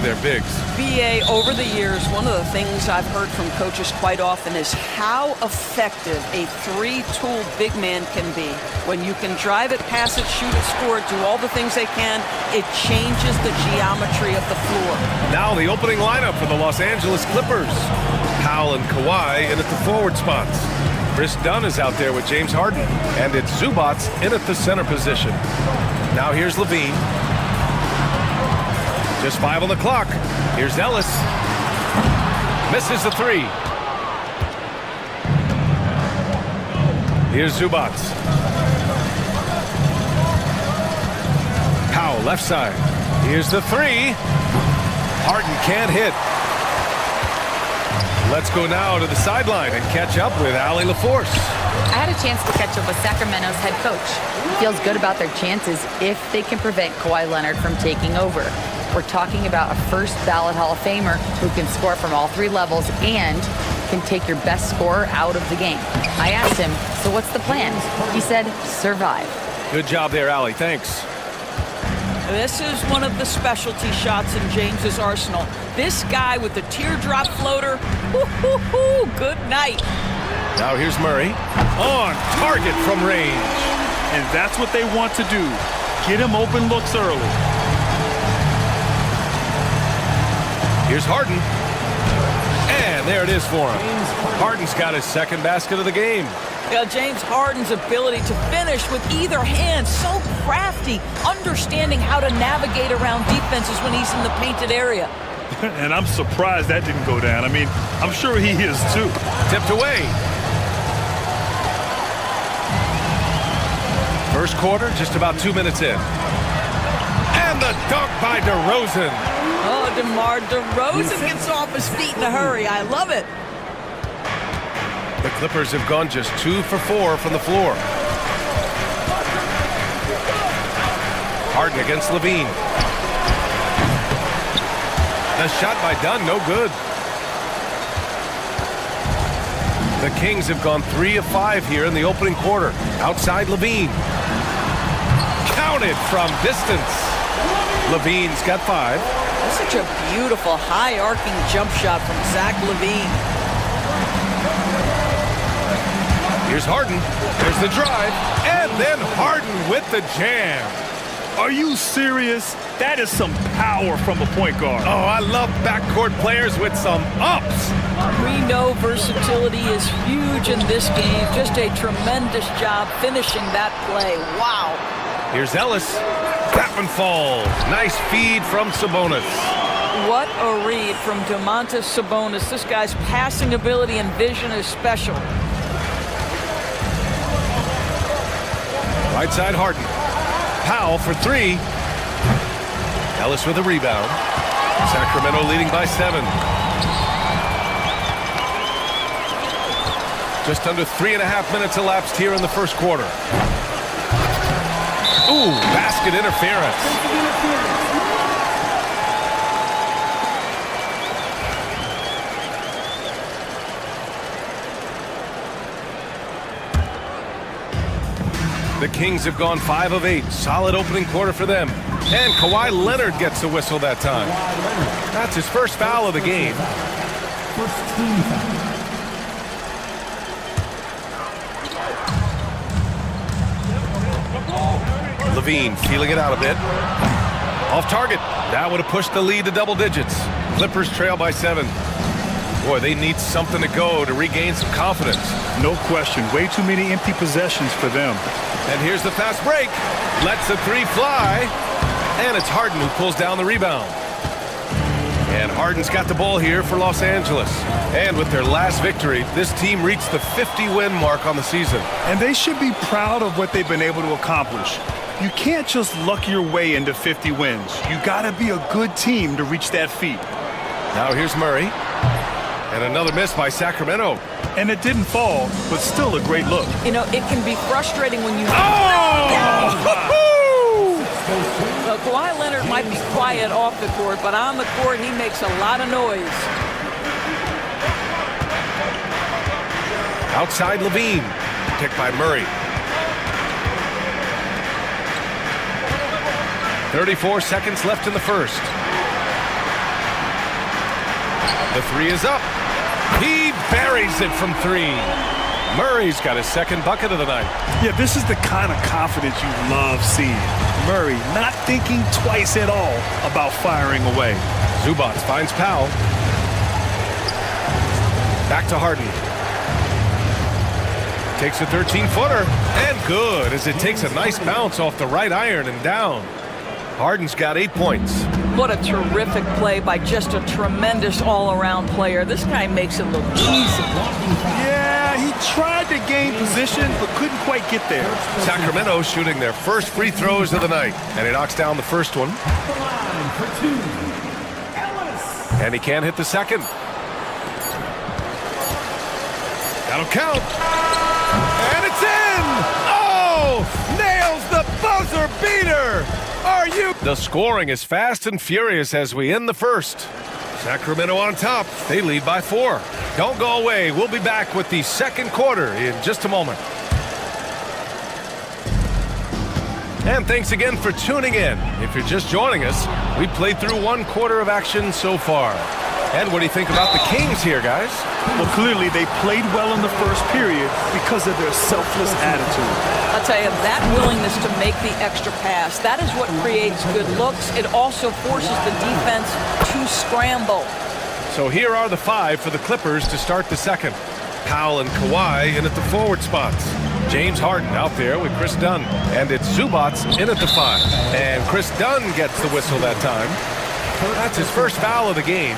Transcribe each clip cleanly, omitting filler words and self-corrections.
their bigs. BA, over the years, one of the things I've heard from coaches quite often is how effective a three-tool big man can be. When you can drive it, pass it, shoot it, score it, do all the things they can, it changes the geometry of the floor. Now the opening lineup for the Los Angeles Clippers. Powell and Kawhi in at the forward spots. Chris Dunn is out there with James Harden, and it's Zubats in at the center position. Now here's Levine. Just 5 on the clock. Here's Ellis. Misses the three. Here's Zubats. Powell, left side. Here's the three. Harden can't hit. Let's go now to the sideline and catch up with Allie LaForce. I had a chance to catch up with Sacramento's head coach. He feels good about their chances if they can prevent Kawhi Leonard from taking over. We're talking about a first ballot Hall of Famer who can score from all three levels and can take your best scorer out of the game. I asked him, so what's the plan? He said, survive. Good job there, Allie. Thanks. This is one of the specialty shots in James's arsenal. This guy with the teardrop floater, good night. Now here's Murray. On target from range. And that's what they want to do. Get him open looks early. Here's Harden. And there it is for him. Harden's got his second basket of the game. Yeah, James Harden's ability to finish with either hand, so crafty, understanding how to navigate around defenses when he's in the painted area. And I'm surprised that didn't go down. I mean, I'm sure he is too. Tipped away. First quarter, just about 2 minutes in. And the dunk by DeRozan. Oh, DeMar DeRozan gets off his feet in a hurry. I love it. The Clippers have gone just 2 for 4 from the floor. Harden against Levine. The shot by Dunn, no good. The Kings have gone 3 of 5 here in the opening quarter. Outside Levine. Counted from distance. Levine's got 5. That's such a beautiful high-arcing jump shot from Zach Levine. Here's Harden. There's the drive. And then Harden with the jam. Are you serious? That is some power from a point guard. Oh, I love backcourt players with some ups. We know versatility is huge in this game. Just a tremendous job finishing that play. Wow. Here's Ellis. That one falls. Nice feed from Sabonis. What a read from Domantas Sabonis. This guy's passing ability and vision is special. Right side Harden. Powell for 3. Ellis with a rebound. Sacramento leading by 7. Just under 3.5 minutes elapsed here in the first quarter. Ooh, basket interference. The Kings have gone 5 of 8. Solid opening quarter for them. And Kawhi Leonard gets a whistle that time. That's his first foul of the game. Levine feeling it out a bit. Off target. That would have pushed the lead to double digits. Clippers trail by 7. Boy, they need something to go to regain some confidence. No question. Way too many empty possessions for them. And here's the fast break. Lets the 3 fly. And it's Harden who pulls down the rebound. And Harden's got the ball here for Los Angeles. And with their last victory, this team reached the 50-win mark on the season. And they should be proud of what they've been able to accomplish. You can't just luck your way into 50 wins. You gotta be a good team to reach that feat. Now here's Murray. And another miss by Sacramento. And it didn't fall, but still a great look. You know, it can be frustrating when you... Oh! Kawhi Leonard might be quiet off the court, but on the court, he makes a lot of noise. Outside Levine. Picked by Murray. 34 seconds left in the first. The three is up. He buries it from three. Murray's got his second bucket of the night. Yeah, this is the kind of confidence you love seeing. Murray not thinking twice at all about firing away. Zubac finds Powell. Back to Harden. Takes a 13-footer. And good, as it takes a nice bounce off the right iron and down. Harden's got 8 points. What a terrific play by just a tremendous all-around player. This guy makes it look easy. Yeah, he tried to gain position, but couldn't quite get there. Sacramento shooting their first free throws of the night. And he knocks down the first one. And he can't hit the second. That'll count. And it's in! Oh! Nails the buzzer beater! Are you? The scoring is fast and furious as we end the first. Sacramento on top. They lead by 4. Don't go away. We'll be back with the second quarter in just a moment. And thanks again for tuning in. If you're just joining us, we played through 1 quarter of action so far. And what do you think about the Kings here, guys? Well, clearly they played well in the first period because of their selfless attitude. I'll tell you, that willingness to make the extra pass, that is what creates good looks. It also forces the defense to scramble. So here are the 5 for the Clippers to start the second. Powell and Kawhi in at the forward spots. James Harden out there with Chris Dunn. And it's Zubac in at the 5. And Chris Dunn gets the whistle that time. That's his first foul of the game.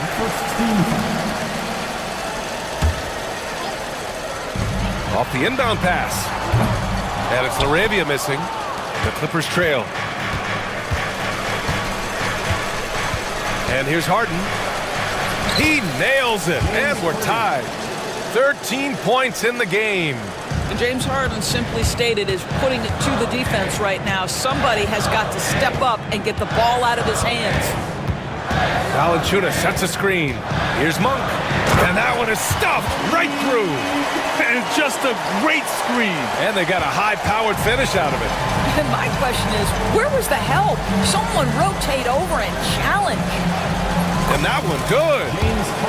Off the inbound pass. And it's LaRavia missing. The Clippers trail. And here's Harden. He nails it. And we're tied. 13 points in the game. And James Harden simply stated is putting it to the defense right now. Somebody has got to step up and get the ball out of his hands. Valanciunas sets a screen. Here's Monk. And that one is stuffed right through. And just a great screen. And they got a high-powered finish out of it. And my question is, where was the help? Someone rotate over and challenge. And that one, good.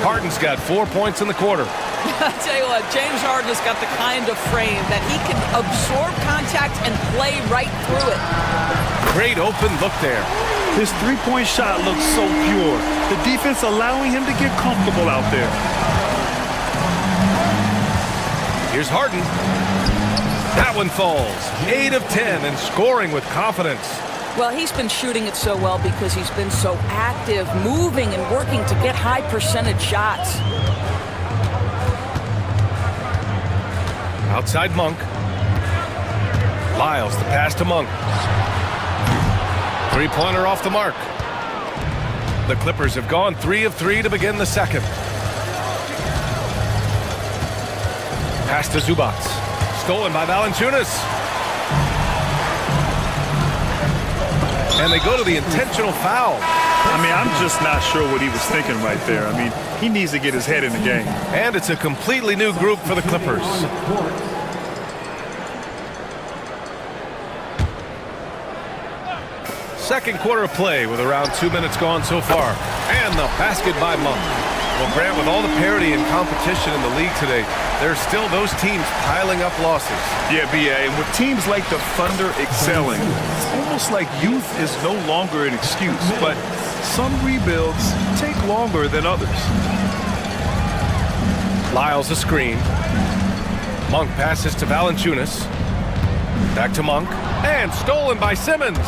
Harden's got 4 points in the quarter. I tell you what, James Harden has got the kind of frame that he can absorb contact and play right through it. Great open look there. His three-point shot looks so pure. The defense allowing him to get comfortable out there. Here's Harden. That one falls. 8 of 10 and scoring with confidence. Well, he's been shooting it so well because he's been so active, moving and working to get high percentage shots. Outside Monk. Lyles, the pass to Monk. Three-pointer off the mark. The Clippers have gone 3 of 3 to begin the second. Pass to Zubac. Stolen by Valanciunas. And they go to the intentional foul. I mean, I'm just not sure what he was thinking right there. I mean, he needs to get his head in the game. And it's a completely new group for the Clippers. Second quarter of play with around 2 minutes gone so far. And the basket by Monk. Well, Grant, with all the parity and competition in the league today, there's still those teams piling up losses. Yeah, B.A., and with teams like the Thunder excelling, it's almost like youth is no longer an excuse, but some rebuilds take longer than others. Lyles a screen. Monk passes to Valanciunas. Back to Monk. And stolen by Simmons.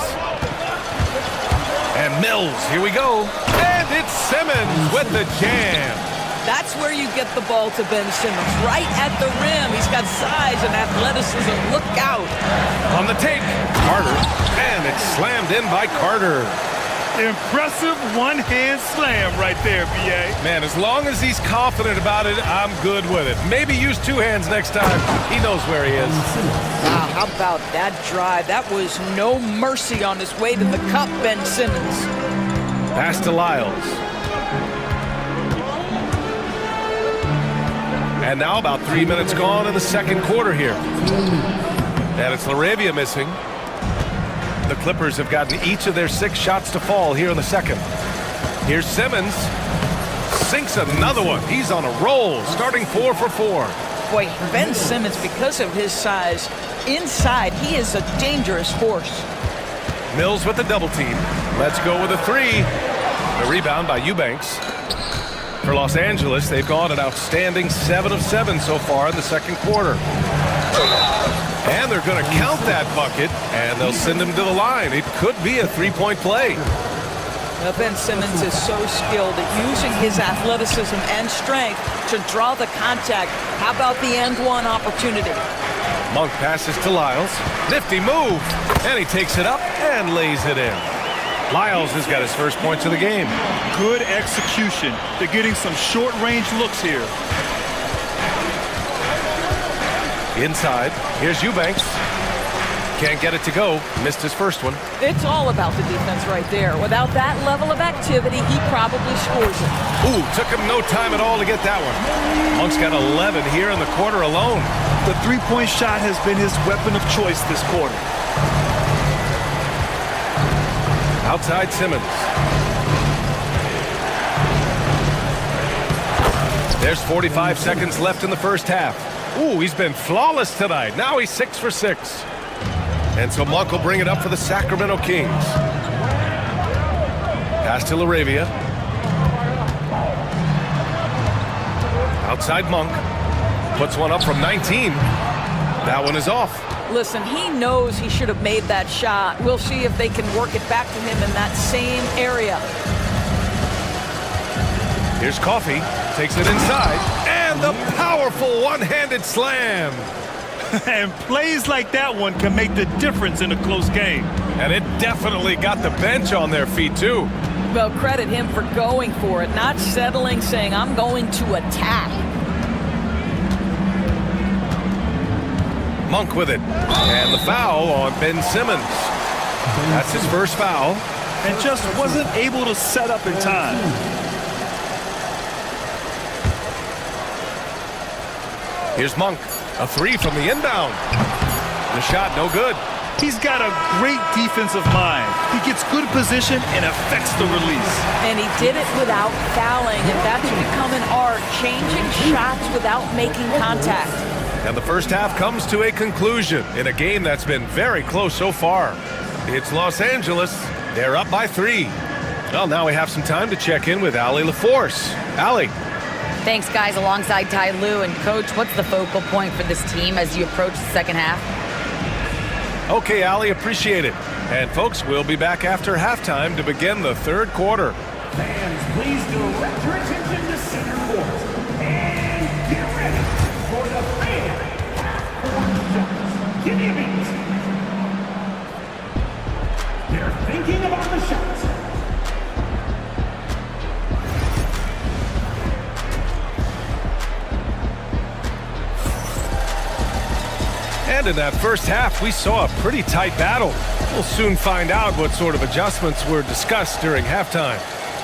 And Mills, here we go. And it's Simmons with the jam. That's where you get the ball to Ben Simmons, right at the rim. He's got size and athleticism. Look out. On the take, Carter. And it's slammed in by Carter. Impressive one-hand slam right there, B.A. Man, as long as he's confident about it, I'm good with it. Maybe use 2 hands next time. He knows where he is. Wow, how about that drive? That was no mercy on his way to the cup, Ben Simmons. Pass to Lyles. And now about 3 minutes gone in the second quarter here. And it's LaRavia missing. The Clippers have gotten each of their 6 shots to fall here in the second. Here's Simmons. sinks another one. He's on a roll, starting 4 for 4. Boy, Ben Simmons, because of his size, inside, he is a dangerous force. Mills with the double team. Let's go with a 3. The rebound by Eubanks. For Los Angeles, they've gone an outstanding 7 of 7 so far in the second quarter. And they're going to count that bucket, and they'll send him to the line. It could be a three-point play. Now, Ben Simmons is so skilled at using his athleticism and strength to draw the contact. How about the end one opportunity? Monk passes to Lyles. Nifty move. And he takes it up and lays it in. Lyles has got his first points of the game. Good execution. They're getting some short-range looks here. Inside, here's Eubanks. Can't get it to go. Missed his first one. It's all about the defense right there. Without that level of activity, he probably scores it. Ooh, took him no time at all to get that one. Monk's got 11 here in the quarter alone. The three-point shot has been his weapon of choice this quarter. Outside Simmons. There's 45 seconds left in the first half. Ooh, he's been flawless tonight. Now he's 6 for 6. And so Monk will bring it up for the Sacramento Kings. Pass to LaRavia. Outside Monk. Puts one up from 19. That one is off. Listen, he knows he should have made that shot. We'll see if they can work it back to him in that same area. Here's Coffey. Takes it inside. And the powerful one-handed slam. And plays like that one can make the difference in a close game. And it definitely got the bench on their feet, too. Well, credit him for going for it, not settling, saying, I'm going to attack. Monk with it. And the foul on Ben Simmons. That's his first foul. And just wasn't able to set up in time. Here's Monk. A 3 from the inbound. The shot no good. He's got a great defensive mind. He gets good position and affects the release. And he did it without fouling, and that's become an art, changing shots without making contact. And the first half comes to a conclusion in a game that's been very close so far. It's Los Angeles. They're up by 3. Well, now we have some time to check in with Allie LaForce. Allie. Thanks, guys, alongside Ty Lue. And, Coach, what's the focal point for this team as you approach the second half? Okay, Allie, appreciate it. And, folks, we'll be back after halftime to begin the third quarter. Fans, please direct your attention to center court. And get ready for the fan half-court shots. Give me a beat. They're thinking about the shots. And in that first half, we saw a pretty tight battle. We'll soon find out what sort of adjustments were discussed during halftime.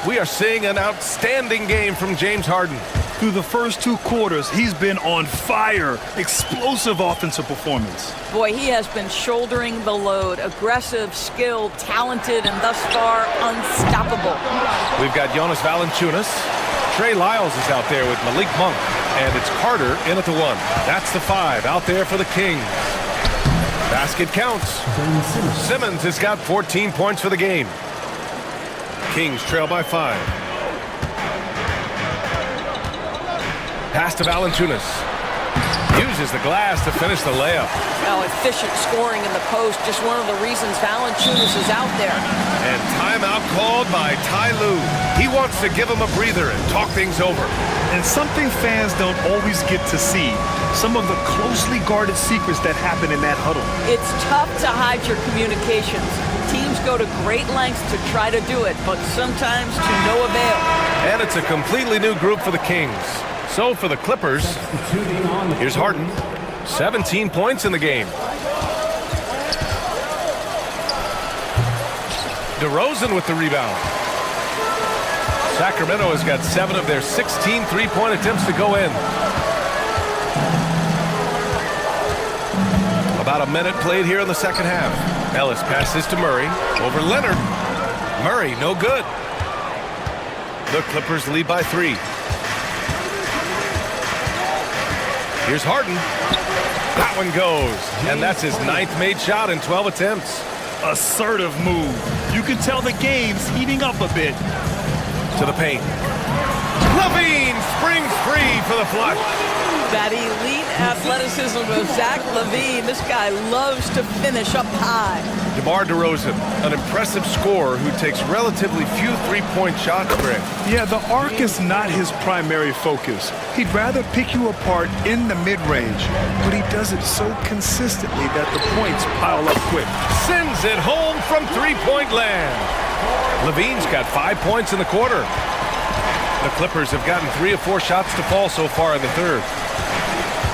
We are seeing an outstanding game from James Harden. Through the first 2 quarters, he's been on fire. Explosive offensive performance. Boy, he has been shouldering the load. Aggressive, skilled, talented, and thus far unstoppable. We've got Jonas Valanciunas. Trey Lyles is out there with Malik Monk. And it's Carter in at the 1. That's the 5 out there for the Kings. Basket counts. Simmons has got 14 points for the game. Kings trail by 5. Pass to Valanciunas. Uses the glass to finish the layup. Now, efficient scoring in the post, just one of the reasons Valanciunas is out there. And timeout called by Ty Lue. He wants to give him a breather and talk things over. And something fans don't always get to see. Some of the closely guarded secrets that happen in that huddle. It's tough to hide your communications. Teams go to great lengths to try to do it, but sometimes to no avail. And it's a completely new group for the Kings. So for the Clippers, here's Harden. 17 points in the game. DeRozan with the rebound. Sacramento has got 7 of their 16 three-point attempts to go in. About a minute played here in the second half. Ellis passes to Murray. Over Leonard. Murray, no good. The Clippers lead by 3. Here's Harden. That one goes. And that's his 9th made shot in 12 attempts. Assertive move. You can tell the game's heating up a bit. To the paint. Levine springs free for the flush. That elite athleticism of Zach LaVine. This guy loves to finish up high. DeMar DeRozan, an impressive scorer who takes relatively few three-point shots, Grant. Yeah, the arc is not his primary focus. He'd rather pick you apart in the mid-range, but he does it so consistently that the points pile up quick. Sends it home from three-point land. Levine's got 5 points in the quarter. The Clippers have gotten 3 of 4 shots to fall so far in the third.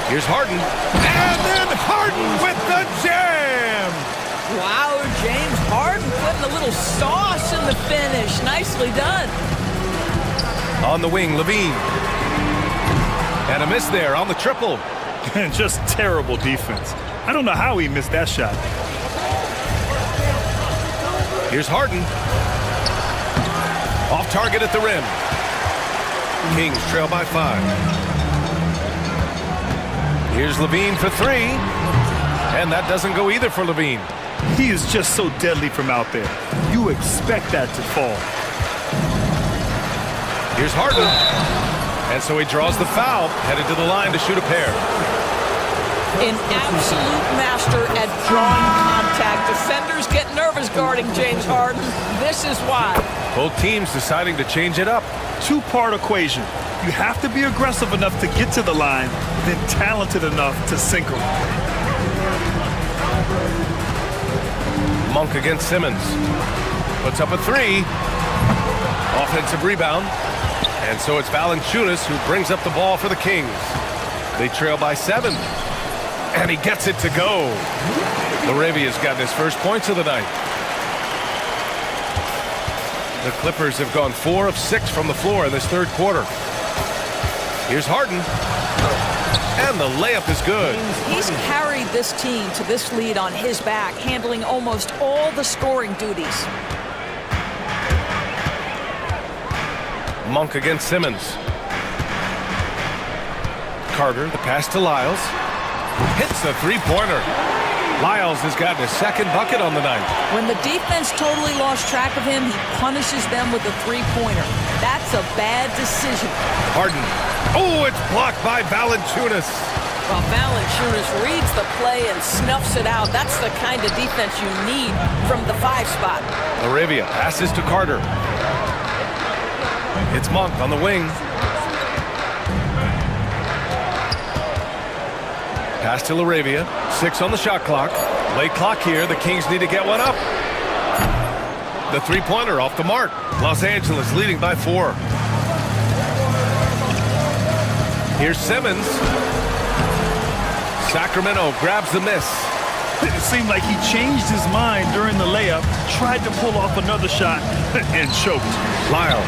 Here's Harden. And then Harden with the jam! Wow, James Harden putting a little sauce in the finish. Nicely done. On the wing, Levine. And a miss there on the triple. And just terrible defense. I don't know how he missed that shot. Here's Harden. Off target at the rim. Kings trail by 5. Here's Levine for 3. And that doesn't go either for Levine. He is just so deadly from out there. You expect that to fall. Here's Harden. And so he draws the foul, headed to the line to shoot a pair. An absolute master at drawing contact. Defenders get nervous guarding James Harden. This is why. Both teams deciding to change it up. Two-part equation. You have to be aggressive enough to get to the line, then talented enough to sink them. Monk against Simmons. Puts up a 3. Offensive rebound. And so it's Valanciunas who brings up the ball for the Kings. They trail by 7. And he gets it to go. Laravia's gotten his first points of the night. The Clippers have gone 4 of 6 from the floor in this third quarter. Here's Harden. And the layup is good. He's carried this team to this lead on his back, handling almost all the scoring duties. Monk against Simmons. Carter, the pass to Lyles. Hits the three-pointer. Lyles has gotten his second bucket on the night. When the defense totally lost track of him, he punishes them with a three-pointer. That's a bad decision. Harden. Oh, it's blocked by Valanciunas. Well, Valanciunas reads the play and snuffs it out. That's the kind of defense you need from the 5 spot. Laravia passes to Carter. It's Monk on the wing. Pass to Laravia. 6 on the shot clock. Late clock here. The Kings need to get one up. The three-pointer off the mark. Los Angeles leading by 4. Here's Simmons. Sacramento grabs the miss. It seemed like he changed his mind during the layup, tried to pull off another shot, and choked. Lyles.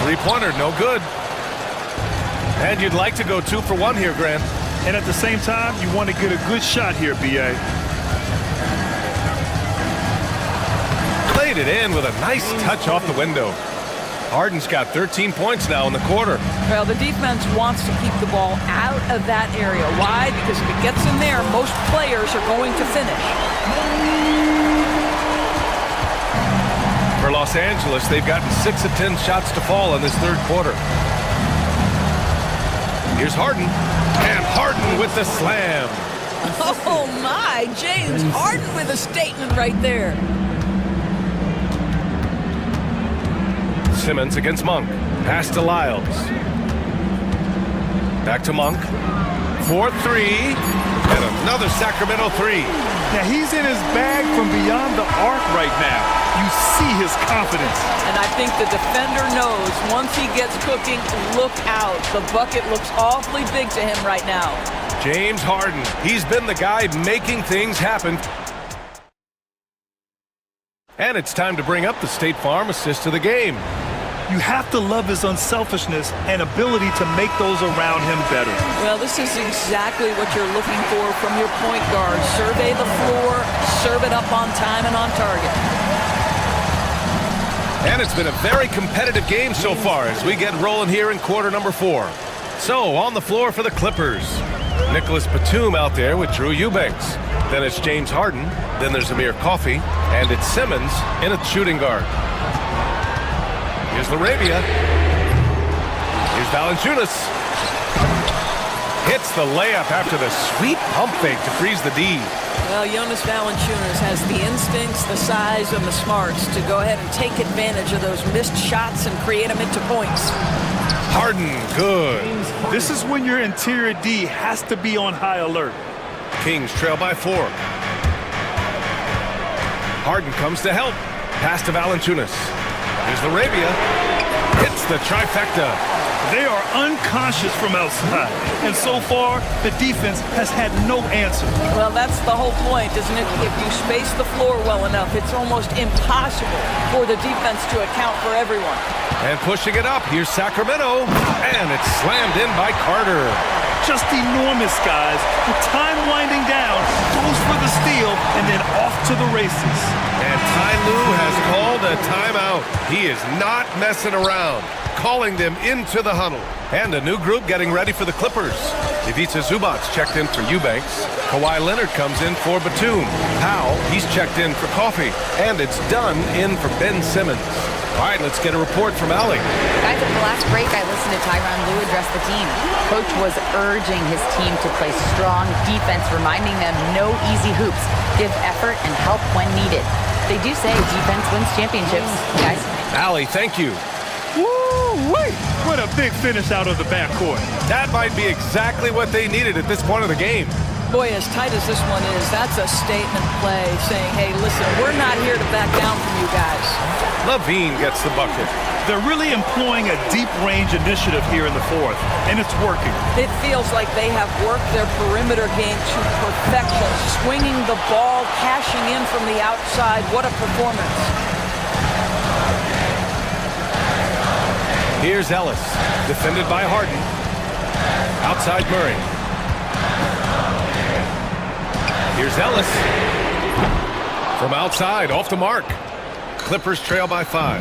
Three-pointer, no good. And you'd like to go 2 for 1 here, Grant. And at the same time, you want to get a good shot here, B.A. Played it in with a nice touch off the window. Harden's got 13 points now in the quarter. Well, the defense wants to keep the ball out of that area. Why? Because if it gets in there, most players are going to finish. For Los Angeles, they've gotten 6 of 10 shots to fall in this third quarter. Here's Harden. And Harden with the slam. Oh, my. James Harden with a statement right there. Simmons against Monk. Pass to Lyles. Back to Monk. 4-3. And another Sacramento 3. Now, he's in his bag from beyond the arc right now. You see his confidence. And I think the defender knows once he gets cooking, look out. The bucket looks awfully big to him right now. James Harden. He's been the guy making things happen. And it's time to bring up the State Farm assist of the game. You have to love his unselfishness and ability to make those around him better. Well, this is exactly what you're looking for from your point guard. Survey the floor, serve it up on time and on target. And it's been a very competitive game so far as we get rolling here in quarter number 4. So, on the floor for the Clippers. Nicholas Batum out there with Drew Eubanks. Then it's James Harden. Then there's Amir Coffey. And it's Simmons in a shooting guard. Here's Laravia. Here's Valanciunas. Hits the layup after the sweet pump fake to freeze the D. Well, Jonas Valanciunas has the instincts, the size, and the smarts to go ahead and take advantage of those missed shots and create them into points. Harden, good. This is when your interior D has to be on high alert. Kings trail by 4. Harden comes to help. Pass to Valanciunas. Here's Laravia. Hits the trifecta. They are unconscious from outside, and so far, the defense has had no answer. Well, that's the whole point, isn't it? If you space the floor well enough, it's almost impossible for the defense to account for everyone. And pushing it up, here's Sacramento, and it's slammed in by Carter. Just enormous, guys. With time winding down, goes for the steal, and then off to the races. And Ty Lue has called a timeout. He is not messing around, calling them into the huddle. And a new group getting ready for the Clippers. Ivica Zubac's checked in for Eubanks. Kawhi Leonard comes in for Batum. Powell, he's checked in for Coffey. And it's Dunn in for Ben Simmons. All right, let's get a report from Allie. Guys, at the last break, I listened to Tyronn Lue address the team. Coach was urging his team to play strong defense, reminding them no easy hoops, give effort, and help when needed. They do say defense wins championships, guys. Allie, thank you. Woo-wee! What a big finish out of the backcourt. That might be exactly what they needed at this point of the game. Boy, as tight as this one is, that's a statement play saying, hey, listen, we're not here to back down from you guys. Levine gets the bucket. They're really employing a deep range initiative here in the fourth, and it's working. It feels like they have worked their perimeter game to perfection, swinging the ball, cashing in from the outside. What a performance. Here's Ellis, defended by Harden. Outside Murray. Here's Ellis. From outside, off the mark. Clippers trail by 5.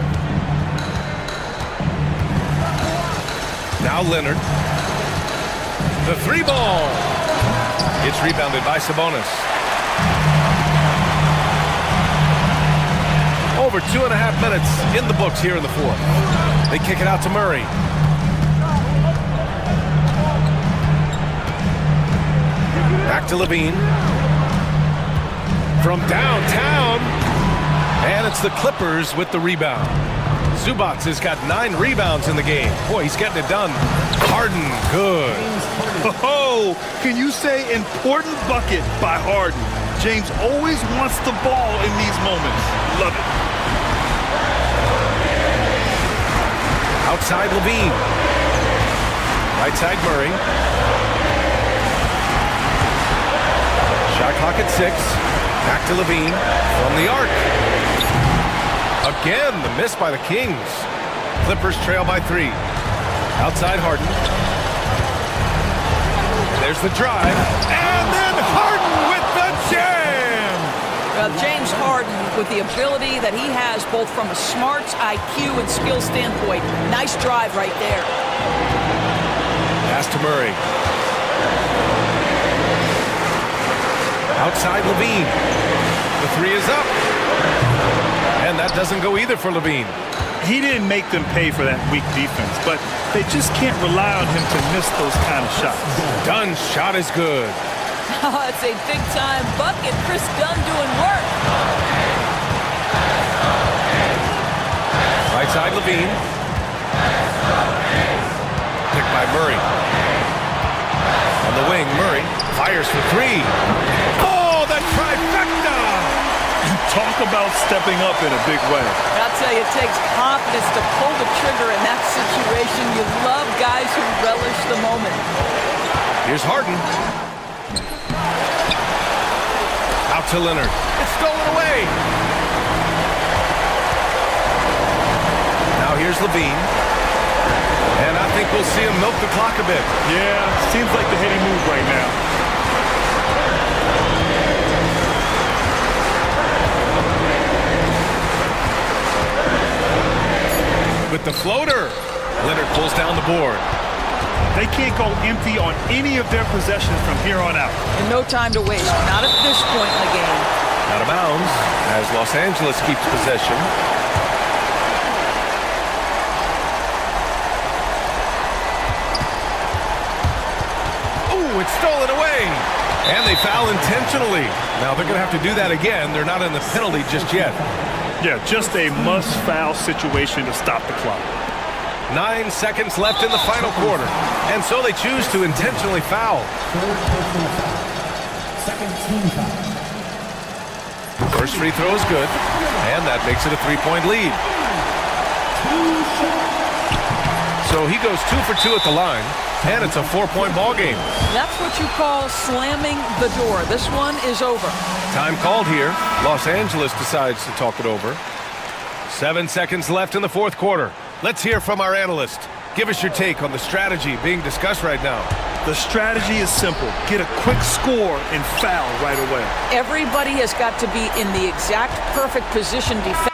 Now Leonard. The 3 ball. It's rebounded by Sabonis. Over 2.5 minutes in the books here in the fourth. They kick it out to Murray. Back to Levine. From downtown. And it's the Clippers with the rebound. Zubac has got 9 rebounds in the game. Boy, he's getting it done. Harden, good. Oh, can you say important bucket by Harden? James always wants the ball in these moments. Love it. Outside Levine. Right side Murray. Shot clock at 6. Back to Levine from the arc. Again, the miss by the Kings. Clippers trail by 3. Outside Harden. There's the drive. And then Harden with the jam! Well, James Harden, with the ability that he has both from a smarts, IQ, and skill standpoint, nice drive right there. Pass to Murray. Outside Levine. The 3 is up. And that doesn't go either for Levine. He didn't make them pay for that weak defense, but they just can't rely on him to miss those kind of shots. Dunn's shot is good. Oh, it's a big-time bucket. Chris Dunn doing work. Right side Levine. Picked by Murray. On the wing, Murray fires for 3. Oh, the trifecta! Talk about stepping up in a big way. I'll tell you, it takes confidence to pull the trigger in that situation. You love guys who relish the moment. Here's Harden. Out to Leonard. It's stolen away. Now here's Levine. And I think we'll see him milk the clock a bit. Yeah, seems like the heady move right now. the floater. Leonard pulls down the board. They can't go empty on any of their possessions from here on out. And no time to waste. Not at this point in the game. Out of bounds as Los Angeles keeps possession. Ooh, it's stolen away. And they foul intentionally. Now they're going to have to do that again. They're not in the penalty just yet. Yeah, just a must-foul situation to stop the clock. 9 seconds left in the final quarter. And so they choose to intentionally foul. Second team foul. First free throw is good. And that makes it a 3-point lead. So he goes 2 for 2 at the line. And it's a 4-point ball game. That's what you call slamming the door. This one is over. Time called here. Los Angeles decides to talk it over. 7 seconds left in the fourth quarter. Let's hear from our analyst. Give us your take on the strategy being discussed right now. The strategy is simple. Get a quick score and foul right away. Everybody has got to be in the exact perfect position defensively.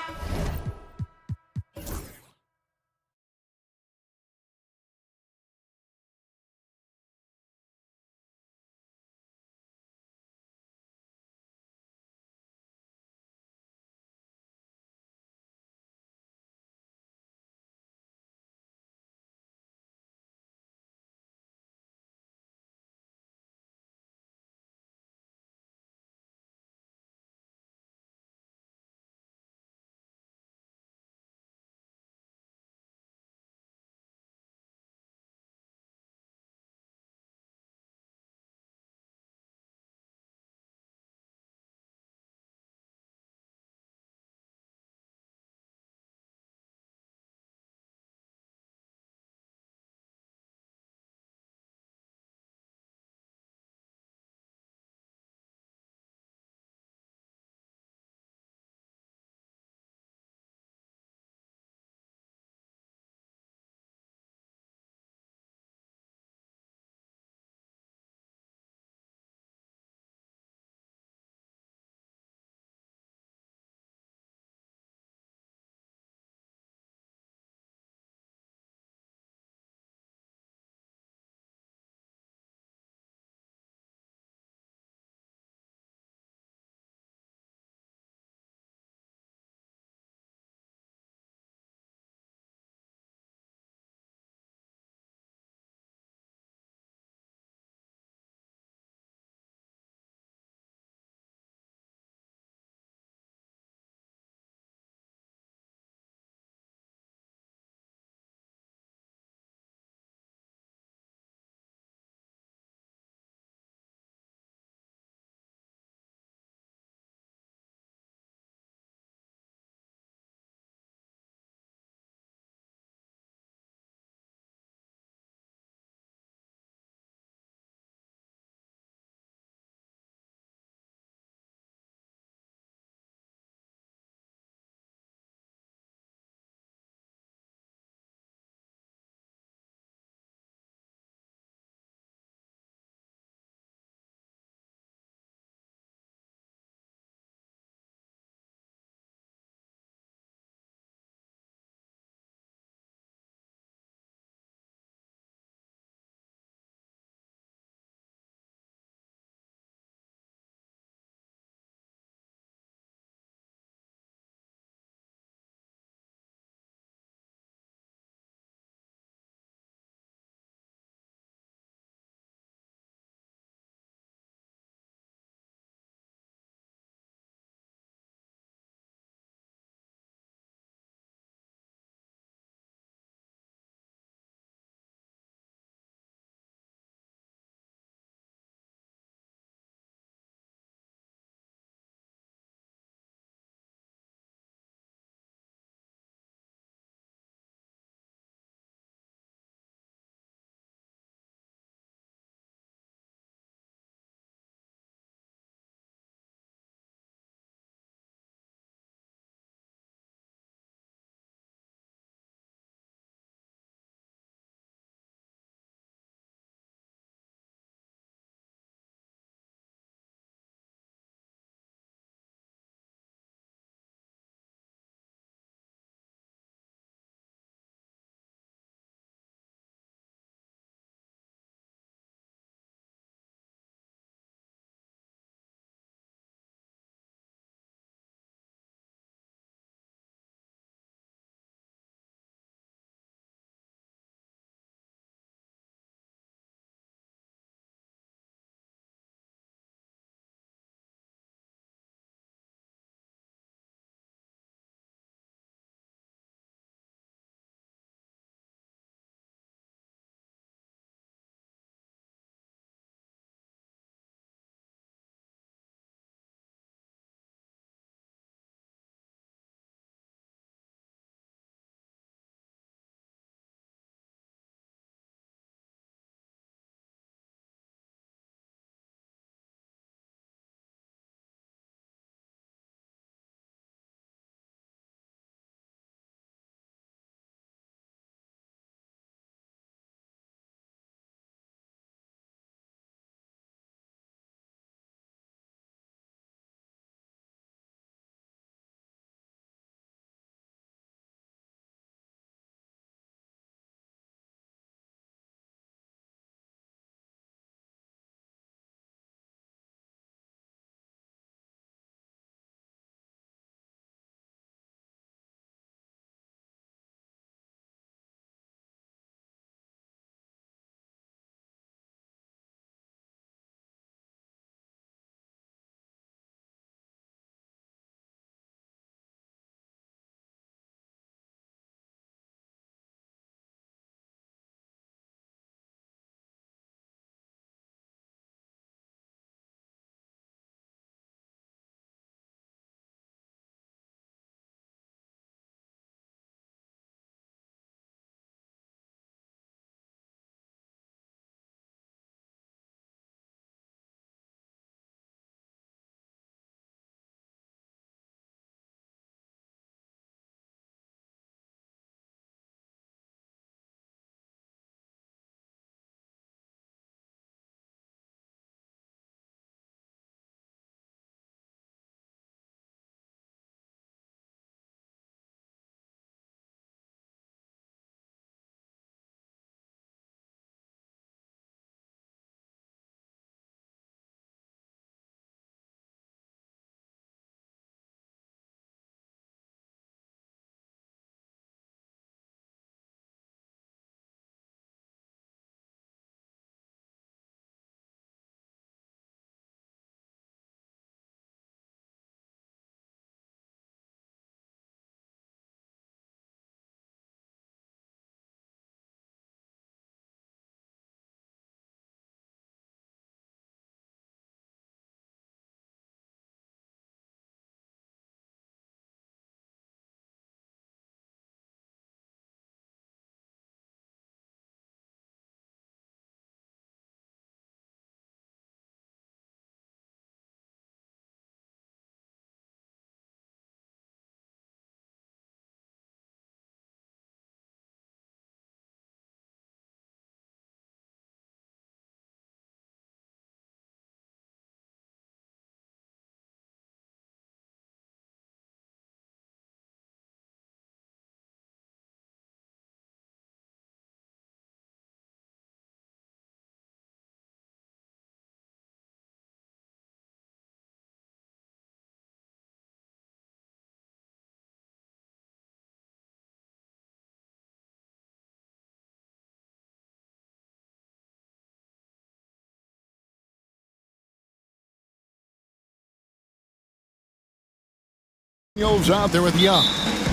Out there with Young.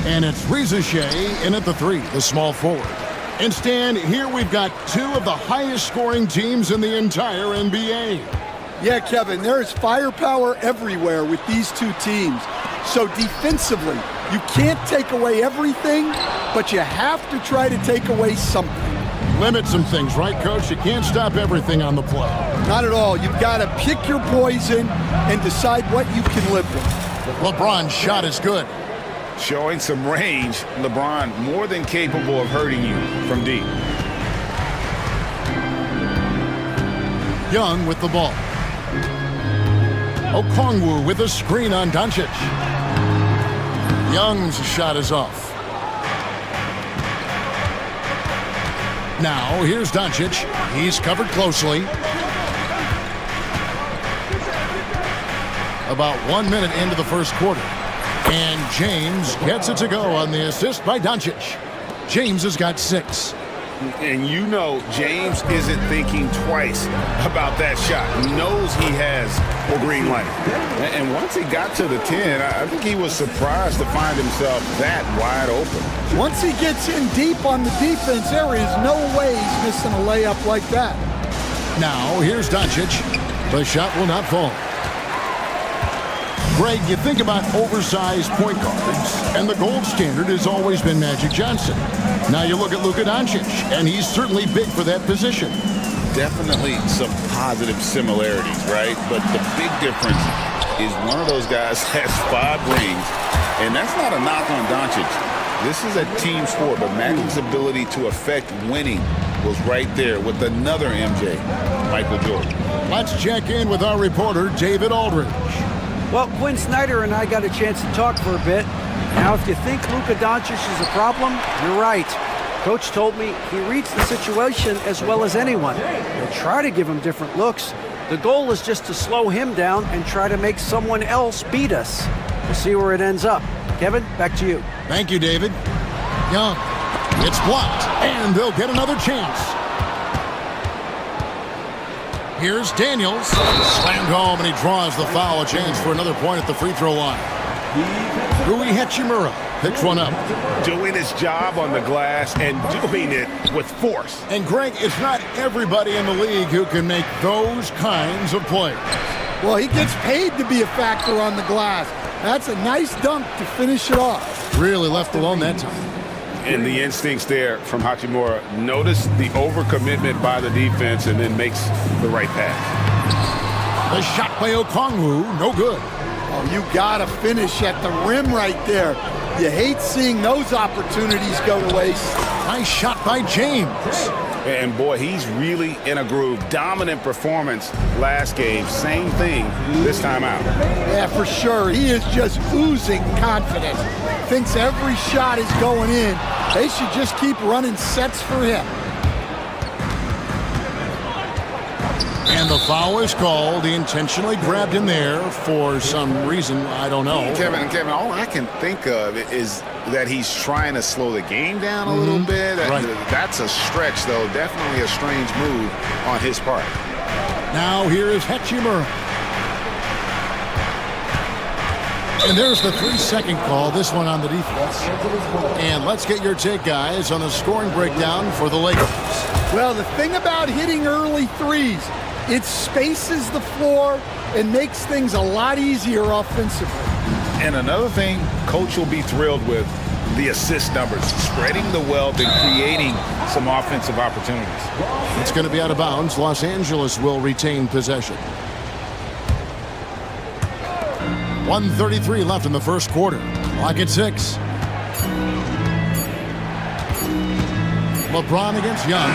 And it's Ricochet in at the 3, the small forward. And Stan, here we've got 2 of the highest scoring teams in the entire NBA. Yeah, Kevin, there's firepower everywhere with these 2 teams. So defensively, you can't take away everything, but you have to try to take away something. Limit some things, right, Coach? You can't stop everything on the play. Not at all. You've got to pick your poison and decide what you can live with. LeBron's shot is good. Showing some range, LeBron more than capable of hurting you from deep. Young with the ball. Okongwu with a screen on Doncic. Young's shot is off. Now, here's Doncic. He's covered closely. About 1 minute into the first quarter. And James gets it to go on the assist by Doncic. James has got 6. And you know James isn't thinking twice about that shot. He knows he has a green light. And once he got to the 10, I think he was surprised to find himself that wide open. Once he gets in deep on the defense, there is no way he's missing a layup like that. Now, here's Doncic. The shot will not fall. Greg, you think about oversized point guards, and the gold standard has always been Magic Johnson. Now you look at Luka Doncic, and he's certainly big for that position. Definitely some positive similarities, right? But the big difference is one of those guys has 5 rings, and that's not a knock on Doncic. This is a team sport, but Magic's ability to affect winning was right there with another MJ, Michael Jordan. Let's check in with our reporter, David Aldridge. Well, Quinn Snyder and I got a chance to talk for a bit. Now, if you think Luka Doncic is a problem, you're right. Coach told me he reads the situation as well as anyone. He'll try to give him different looks. The goal is just to slow him down and try to make someone else beat us. We'll see where it ends up. Kevin, back to you. Thank you, David. Young, it's blocked, and they'll get another chance. Here's Daniels. Slammed home, and he draws the foul. A chance for another point at the free throw line. Rui Hachimura picks one up. Doing his job on the glass and doing it with force. And Greg, it's not everybody in the league who can make those kinds of plays. Well, he gets paid to be a factor on the glass. That's a nice dunk to finish it off. Really left alone that time. And the instincts there from Hachimura. Notice the overcommitment by the defense and then makes the right pass. The shot by Okongwu, no good. Oh, you gotta finish at the rim right there. You hate seeing those opportunities go to waste. Nice shot by James. And boy, he's really in a groove. Dominant performance last game. Same thing this time out. Yeah, for sure. He is just oozing confidence. Thinks every shot is going in. They should just keep running sets for him. And the foul is called. He intentionally grabbed him there for some reason. I don't know. Kevin, all I can think of is that he's trying to slow the game down a little bit. Right. That's a stretch, though. Definitely a strange move on his part. Now here is Hachimura. And there's the 3-second call, this one on the defense. And let's get your take, guys, on the scoring breakdown for the Lakers. Well, the thing about hitting early threes, it spaces the floor and makes things a lot easier offensively. And another thing Coach will be thrilled with, the assist numbers, spreading the wealth and creating some offensive opportunities. It's going to be out of bounds. Los Angeles will retain possession. 1:33 left in the first quarter. Clock at 6. LeBron against Young.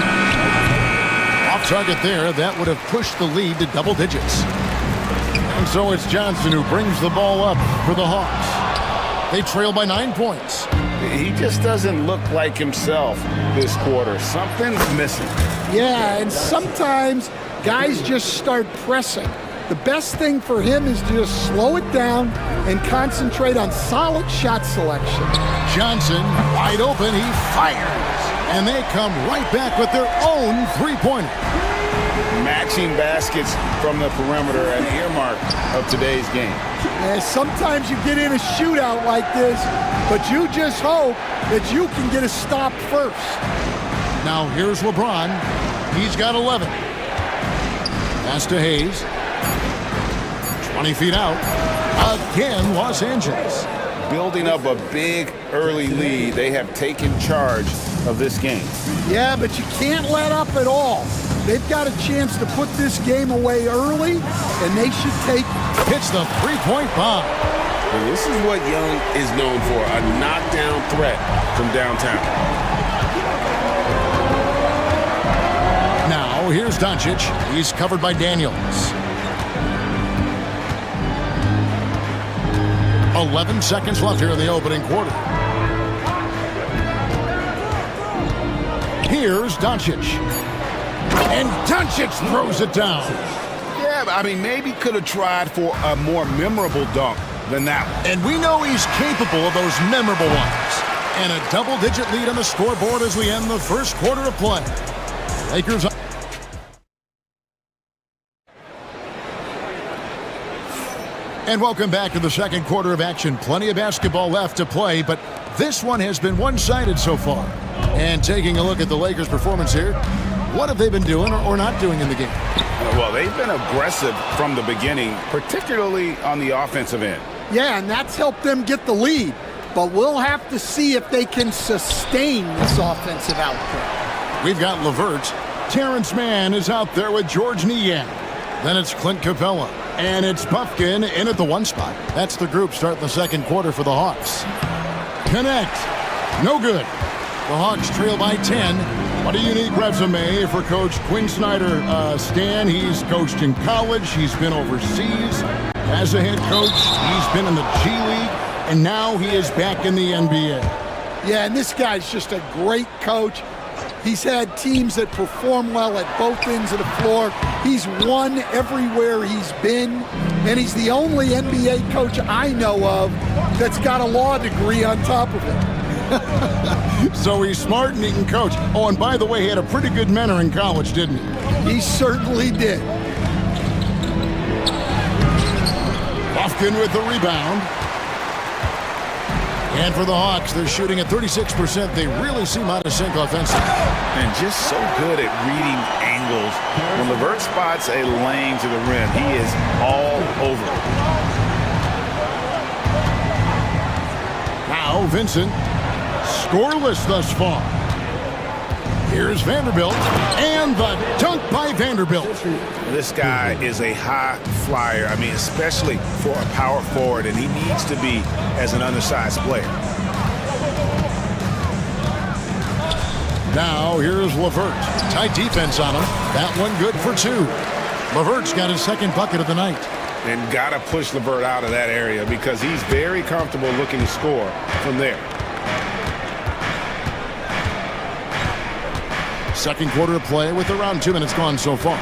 Off target there. That would have pushed the lead to double digits. And so it's Johnson who brings the ball up for the Hawks. They trail by 9 points. He just doesn't look like himself this quarter. Something's missing. Yeah, and sometimes guys just start pressing. The best thing for him is to just slow it down and concentrate on solid shot selection. Johnson, wide open, he fires. And they come right back with their own three-pointer. matching baskets from the perimeter, an earmark of today's game. And sometimes you get in a shootout like this, but you just hope that you can get a stop first. Now here's LeBron. He's got 11. Pass to Hayes. 20 feet out. Again, Los Angeles. Building up a big early lead, they have taken charge of this game. Yeah, but you can't let up at all. They've got a chance to put this game away early, and they should take it. Hits the three-point bomb. And this is what Young is known for, a knockdown threat from downtown. Now, here's Doncic. He's covered by Daniels. 11 seconds left here in the opening quarter. Here's Doncic. And Doncic throws it down. Yeah, I mean, maybe could have tried for a more memorable dunk than that one. And we know he's capable of those memorable ones. And a double-digit lead on the scoreboard as we end the first quarter of play. Lakers. And welcome back to the second quarter of action. Plenty of basketball left to play, but this one has been one-sided so far. And taking a look at the Lakers' performance here, what have they been doing or not doing in the game? Well, they've been aggressive from the beginning, particularly on the offensive end. Yeah, and that's helped them get the lead. But we'll have to see if they can sustain this offensive output. We've got LeVert. Terrence Mann is out there with George Niang. Then it's Clint Capella. And it's Puffkin in at the one spot. That's the group starting the second quarter for the Hawks. Connect. No good. The Hawks trail by 10. What a unique resume for Coach Quinn Snyder. Stan, he's coached in college. He's been overseas. As a head coach, he's been in the G League. And now he is back in the NBA. Yeah, and this guy's just a great coach. He's had teams that perform well at both ends of the floor. He's won everywhere he's been. And he's the only NBA coach I know of that's got a law degree on top of it. So he's smart and he can coach. Oh, and by the way, he had a pretty good mentor in college, didn't he? He certainly did. Puffkin with the rebound. And for the Hawks, they're shooting at 36%. They really seem out of sync offensively. And just so good at reading angles. When LeVert spots a lane to the rim, he is all over it. Now Vincent, scoreless thus far. Here's Vanderbilt, and the dunk by Vanderbilt. This guy is a high flyer. I mean, especially for a power forward, and he needs to be as an undersized player. Now here's LeVert. Tight defense on him. That one good for two. LeVert's got his second bucket of the night. And got to push LeVert out of that area because he's very comfortable looking to score from there. Second quarter of play with around 2 minutes gone so far.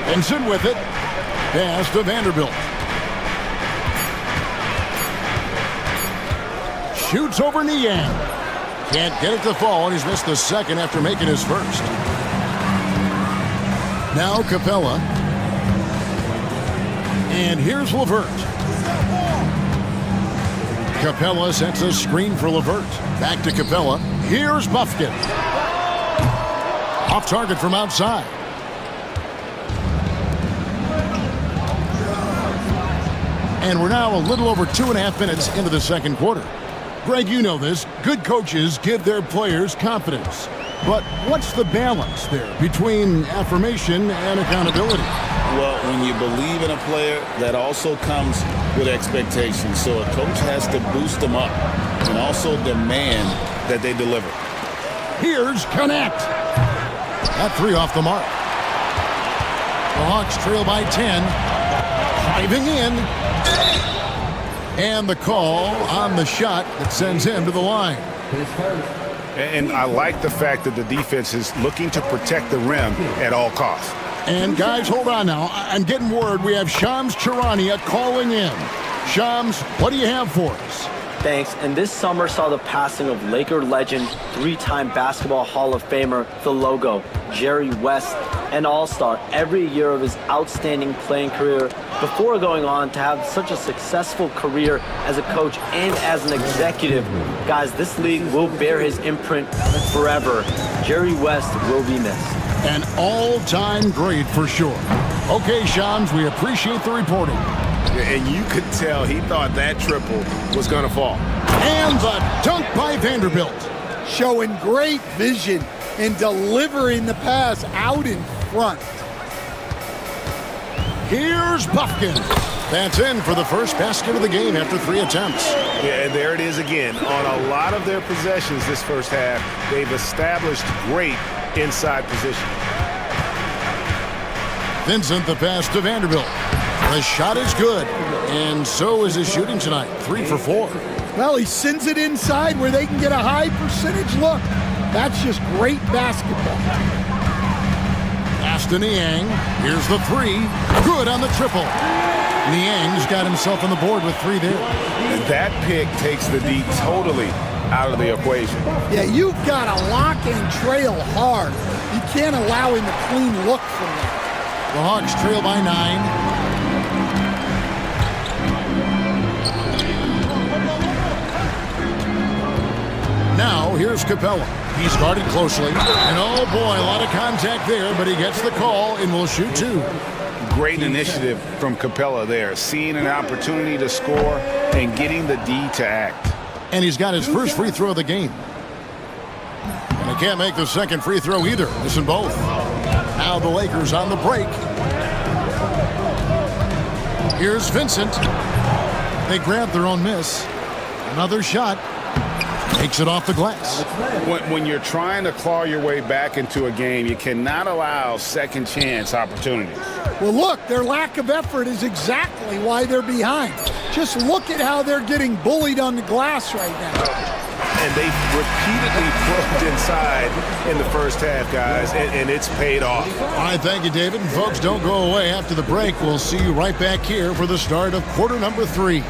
Vincent with it. Pass to Vanderbilt. Shoots over Niang. Can't get it to fall, and he's missed the second after making his first. Now Capella. And here's LeVert. Capella sets a screen for LeVert. Back to Capella. Here's Puffkin. Off target from outside. And we're now a little over 2.5 minutes into the second quarter. Greg, you know this. Good coaches give their players confidence. But what's the balance there between affirmation and accountability? Well, when you believe in a player, that also comes with expectations. So a coach has to boost them up and also demand that they deliver. Here's Connect. That three off the mark. The Hawks trail by 10. Driving in. And the call on the shot that sends him to the line. And I like the fact that the defense is looking to protect the rim at all costs. And guys, hold on now. I'm getting word we have Shams Charania calling in. Shams, what do you have for us? Thanks. And this summer saw the passing of Laker legend, three-time Basketball Hall of Famer, the logo, Jerry West, an all-star every year of his outstanding playing career before going on to have such a successful career as a coach and as an executive. Guys, this league will bear his imprint forever. Jerry West will be missed. An all-time great for sure. Okay, Shams, we appreciate the reporting. And you could tell he thought that triple was going to fall. And the dunk by Vanderbilt. Showing great vision and delivering the pass out in front. Here's Buffkin. That's in for the first basket of the game after 3 attempts. Yeah, and there it is again. On a lot of their possessions this first half, they've established great inside position. Vincent the pass to Vanderbilt. The shot is good, and so is his shooting tonight, 3 for 4. Well, he sends it inside where they can get a high percentage look. That's just great basketball. Pass to Niang. Here's the 3. Good on the triple. Niang's got himself on the board with 3 there. And that pick takes the D totally out of the equation. Yeah, you've got to lock and trail hard. You can't allow him a clean look from there. The Hawks trail by 9. Now, here's Capella. He's guarded closely. And oh boy, a lot of contact there, but he gets the call and will shoot 2. Great initiative from Capella there, seeing an opportunity to score and getting the D to act. And he's got his first free throw of the game. And he can't make the second free throw either. Missing both. Now the Lakers on the break. Here's Vincent. They grab their own miss. Another shot. Takes it off the glass. When you're trying to claw your way back into a game, you cannot allow second chance opportunities. Well, look, their lack of effort is exactly why they're behind. Just look at how they're getting bullied on the glass right now. And they repeatedly probed inside in the first half, guys, and it's paid off. All right, thank you, David. And folks, don't go away after the break. We'll see you right back here for the start of quarter number 3.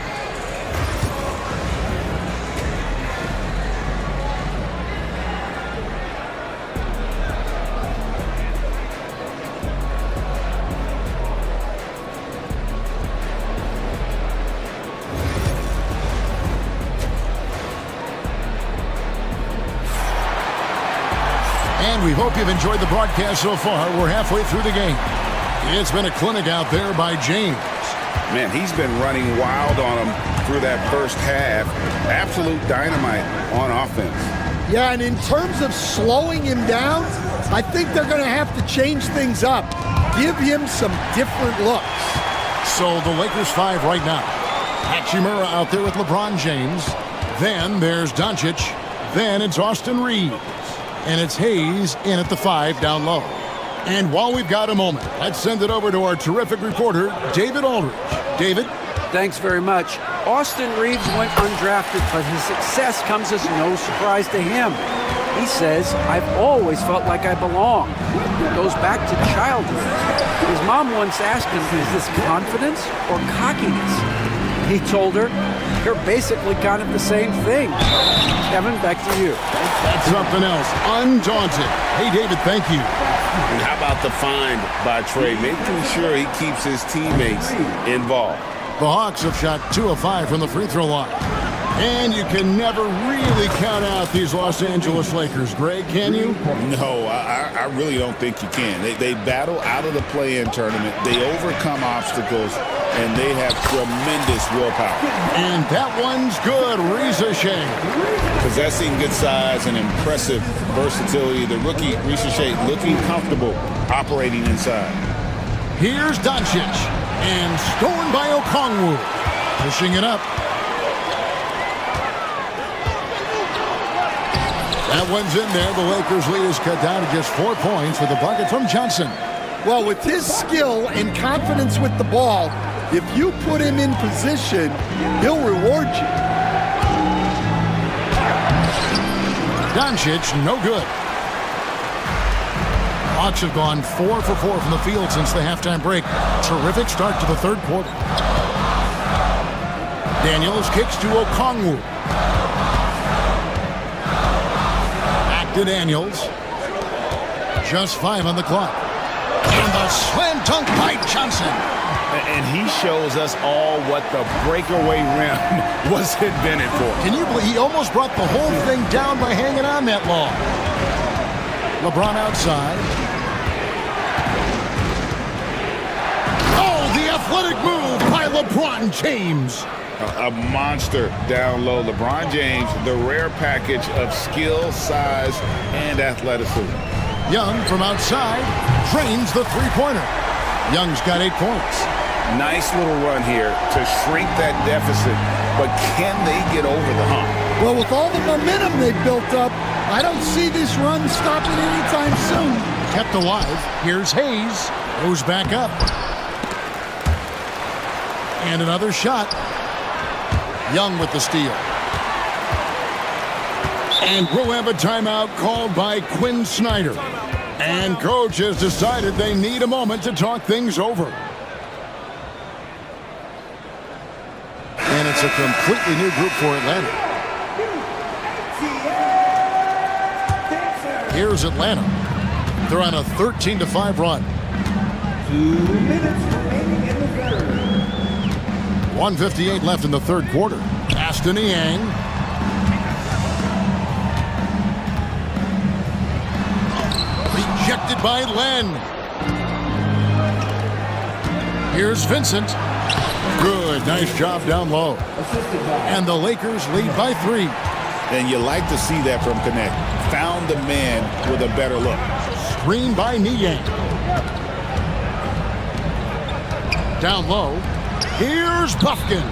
We hope you've enjoyed the broadcast so far. We're halfway through the game. It's been a clinic out there by James. Man, he's been running wild on him through that first half. Absolute dynamite on offense. Yeah, and in terms of slowing him down, I think they're going to have to change things up. Give him some different looks. So the Lakers 5 right now. Hachimura out there with LeBron James. Then there's Doncic. Then it's Austin Reeves. And it's Hayes in at the 5 down low. And while we've got a moment, let's send it over to our terrific reporter, David Aldridge. David? Thanks very much. Austin Reeves went undrafted, but his success comes as no surprise to him. He says, I've always felt like I belong. It goes back to childhood. His mom once asked him, is this confidence or cockiness? He told her, you're basically kind of the same thing. Kevin, back to you. That's something else. Undaunted. Hey, David, thank you. And how about the find by Trey, making sure he keeps his teammates involved. The Hawks have shot 2 of 5 from the free throw line. And you can never really count out these Los Angeles Lakers, Greg, can you? No, I really don't think you can. They battle out of the play-in tournament. They overcome obstacles, and they have tremendous willpower. And that one's good. Reza Shea. Possessing good size and impressive versatility. The rookie, Reza Shea, looking comfortable operating inside. Here's Doncic. And stolen by Okongwu. Pushing it up. That one's in there. The Lakers lead is cut down to just 4 points with a bucket from Johnson. Well, with his skill and confidence with the ball, if you put him in position, he'll reward you. Doncic, no good. Hawks have gone 4 for 4 from the field since the halftime break. Terrific start to the third quarter. Daniels kicks to Okongwu. to Daniels. Just 5 on the clock. And the slam dunk by Johnson. And he shows us all what the breakaway rim was invented for. Can you believe he almost brought the whole thing down by hanging on that long? LeBron outside. Oh, the athletic move by LeBron James. A monster down low. LeBron James, the rare package of skill, size, and athleticism. Young from outside drains the three-pointer. Young's got 8 points. Nice little run here to shrink that deficit, but can they get over the hump? Well, with all the momentum they've built up, I don't see this run stopping anytime soon. Kept alive. Here's Hayes. Goes back up. And another shot. Young with the steal. And we'll have a timeout called by Quinn Snyder. And coach has decided they need a moment to talk things over. And it's a completely new group for Atlanta. Here's Atlanta. They're on a 13-5 run. 2 minutes remaining in the third. 1:58 left in the third quarter. Pass to Niang. Rejected by Len. Here's Vincent. Good. Nice job down low. And the Lakers lead by 3. And you like to see that from Connect. Found the man with a better look. Screen by Niang. Down low. Here's Buffkin.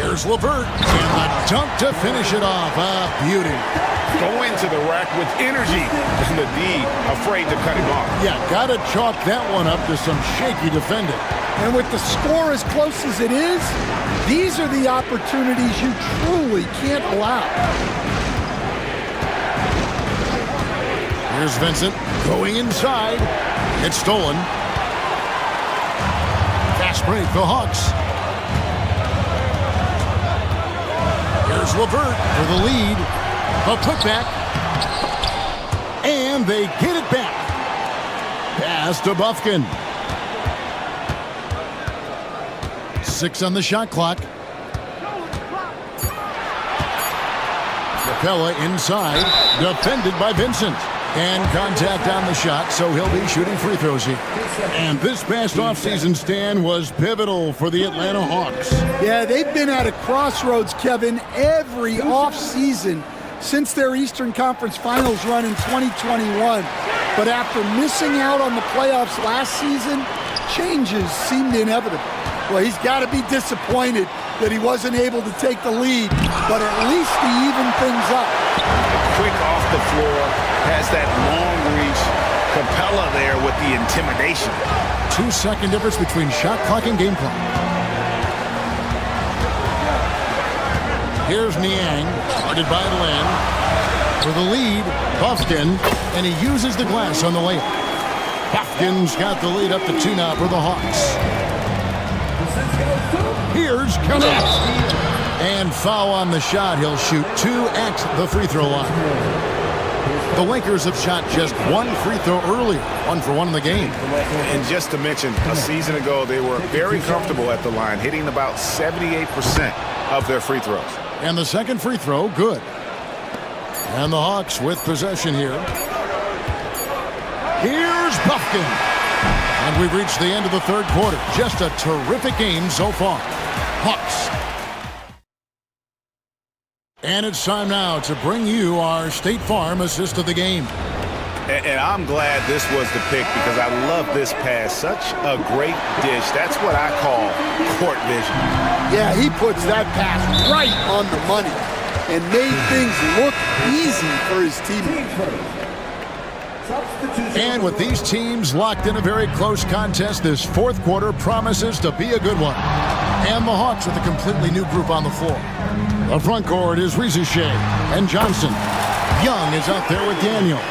Here's LeVert. And the dunk to finish it off. A beauty. Go into the rack with energy. And the D afraid to cut him off. Yeah, got to chalk that one up to some shaky defending. And with the score as close as it is, these are the opportunities you truly can't allow. Here's Vincent going inside. It's stolen. Fast break, the Hawks. Here's LeVert for the lead. A putback. And they get it back. Pass to Buffkin. 6 on the shot clock. Capella inside. Defended by Vincent. And contact on the shot, so he'll be shooting free throws here. And this past offseason, Stan, was pivotal for the Atlanta Hawks. Yeah, they've been at a crossroads, Kevin, every offseason since their Eastern Conference Finals run in 2021. But after missing out on the playoffs last season, changes seemed inevitable. Well, he's got to be disappointed that he wasn't able to take the lead, but at least he evened things up. Quick off the floor, has that long reach. Capella there with the intimidation. 2-second difference between shot clock and game clock. Here's Niang, guarded by Len. For the lead, Buffkin, and he uses the glass on the layup. Buffkin's got the lead up to 2 now for the Hawks. Here's Connect. And foul on the shot. He'll shoot 2 at the free throw line. The Lakers have shot just 1 free throw earlier, 1 for 1 in the game. And just to mention, a season ago, they were very comfortable at the line, hitting about 78% of their free throws. And the second free throw, good. And the Hawks with possession here. Here's Buffkin. And we've reached the end of the third quarter. Just a terrific game so far. Hawks. And it's time now to bring you our State Farm assist of the game. And I'm glad this was the pick because I love this pass. Such a great dish. That's what I call court vision. Yeah, he puts that pass right on the money and made things look easy for his teammates. And with these teams locked in a very close contest, this fourth quarter promises to be a good one. And the Hawks with a completely new group on the floor. The front court is Rizushea and Johnson. Young is out there with Daniels.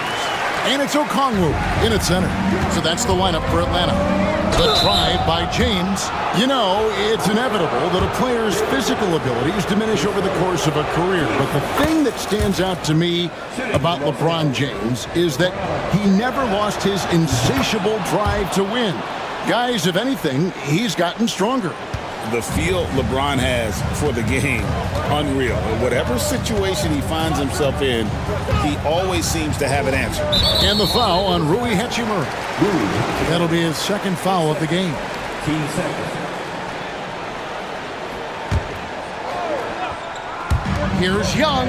And it's Okongwu in at center. So that's the lineup for Atlanta. The drive by James. You know, it's inevitable that a player's physical abilities diminish over the course of a career. But the thing that stands out to me about LeBron James is that he never lost his insatiable drive to win. Guys, if anything, he's gotten stronger. The feel LeBron has for the game, unreal. In whatever situation he finds himself in, he always seems to have an answer. And the foul on Rui Hachimura. That'll be his second foul of the game. Here's Young.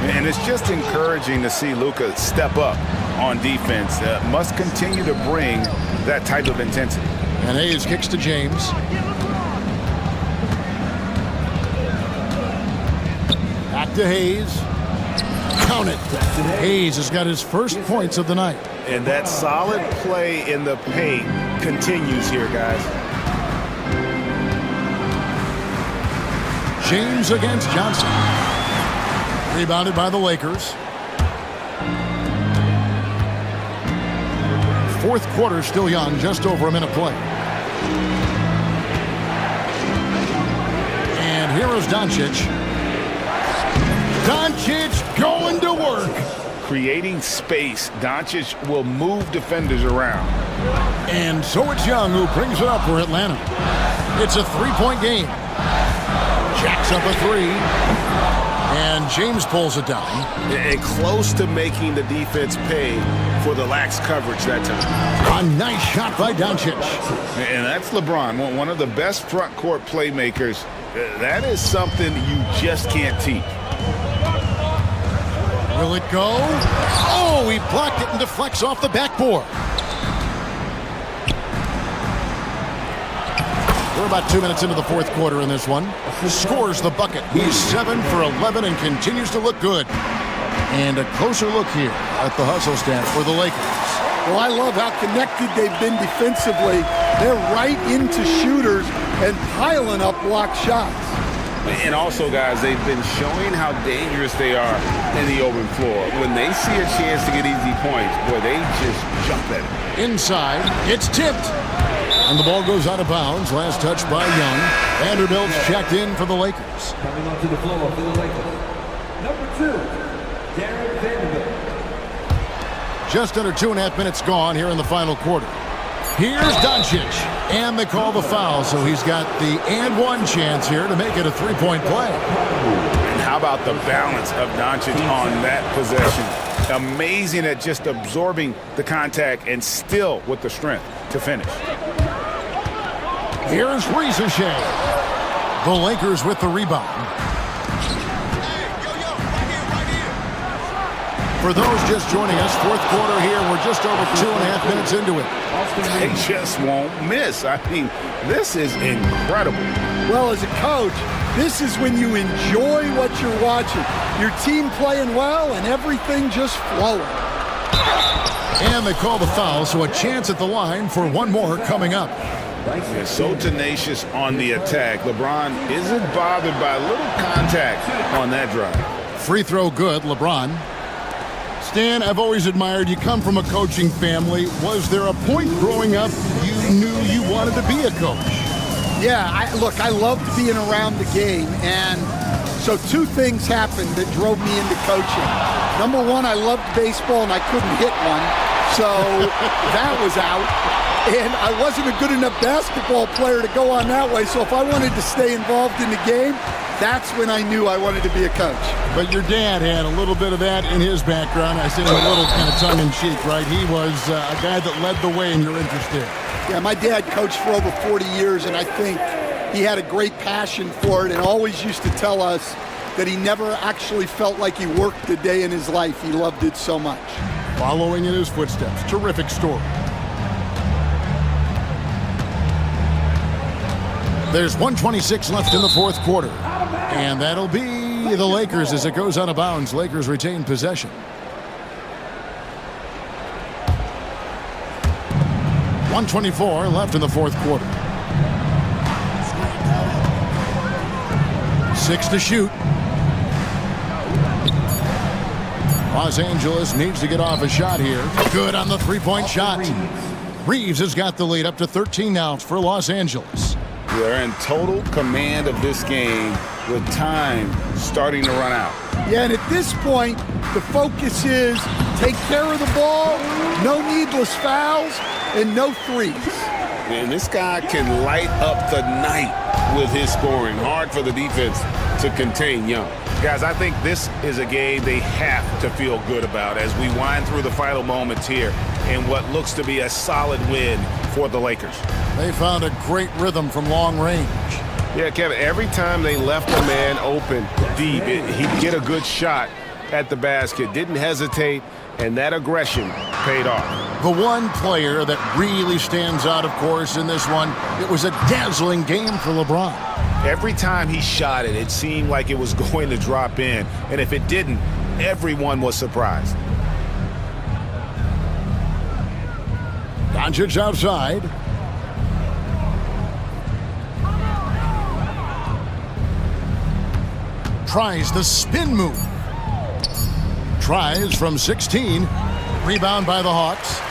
And it's just encouraging to see Luka step up on defense. Must continue to bring that type of intensity. And Hayes kicks to James. Back to Hayes. Count it. Hayes has got his first points of the night. And that solid play in the paint continues here, guys. James against Johnson. Rebounded by the Lakers. Fourth quarter still young, just over a minute play. And here is Doncic. Doncic going to work. Creating space, Doncic will move defenders around. And so it's Young who brings it up for Atlanta. It's a three-point game. Jacks up a three. And James pulls it down. And close to making the defense pay for the lax coverage that time. A nice shot by Doncic. And that's LeBron, one of the best front court playmakers. That is something you just can't teach. Will it go? Oh, he blocked it and deflects off the backboard. We're about 2 minutes into the fourth quarter in this one. Scores the bucket. He's 7 for 11 and continues to look good. And a closer look here at the hustle stat for the Lakers. Well, I love how connected they've been defensively. They're right into shooters and piling up block shots. And also, guys, they've been showing how dangerous they are in the open floor. When they see a chance to get easy points, boy, they just jump at it. Inside, it's tipped. And the ball goes out of bounds. Last touch by Young. Vanderbilt's checked in for the Lakers. Coming onto the floor for the Lakers. Number 2, Derek Vanderbilt. Just under 2.5 minutes gone here in the final quarter. Here's Doncic. And they call the foul, so he's got the and one chance here to make it a three-point play. And how about the balance of Doncic on that possession? Amazing at just absorbing the contact and still with the strength to finish. Here's Ricochet. The Lakers with the rebound. For those just joining us, fourth quarter here, we're just over 2.5 minutes into it. They just won't miss. I mean, this is incredible. Well, as a coach, this is when you enjoy what you're watching. Your team playing well and everything just flowing. And they call the foul, so a chance at the line for one more coming up. They're so tenacious on the attack. LeBron isn't bothered by a little contact on that drive. Free throw good, LeBron. Stan, I've always admired you. Come from a coaching family. Was there a point growing up you knew you wanted to be a coach? Yeah, I loved being around the game, and so two things happened that drove me into coaching. Number one, I loved baseball and I couldn't hit one, so that was out. And I wasn't a good enough basketball player to go on that way, so if I wanted to stay involved in the game, that's when I knew I wanted to be a coach. But your dad had a little bit of that in his background. I say a little kind of tongue-in-cheek, right? He was a guy that led the way in your interest there. Yeah, my dad coached for over 40 years, and I think he had a great passion for it and always used to tell us that he never actually felt like he worked a day in his life. He loved it so much. Following in his footsteps. Terrific story. There's 1:26 left in the fourth quarter. And that'll be the Lakers as it goes out of bounds. Lakers retain possession. 1:24 left in the fourth quarter. 6 to shoot. Los Angeles needs to get off a shot here. Good on the three-point shot. Reeves has got the lead up to 13 now for Los Angeles. They're in total command of this game with time starting to run out. Yeah, and at this point, the focus is take care of the ball, no needless fouls, and no threes. And this guy can light up the night with his scoring. Hard for the defense to contain Young. Guys, I think this is a game they have to feel good about as we wind through the final moments here in what looks to be a solid win for the Lakers. They found a great rhythm from long range. Yeah, Kevin, every time they left a man open deep, he'd get a good shot at the basket. Didn't hesitate, and that aggression paid off. The one player that really stands out, of course, in this one, it was a dazzling game for LeBron. Every time he shot it, it seemed like it was going to drop in. And if it didn't, everyone was surprised. Doncic outside. Tries the spin move. Tries from 16. Rebound by the Hawks.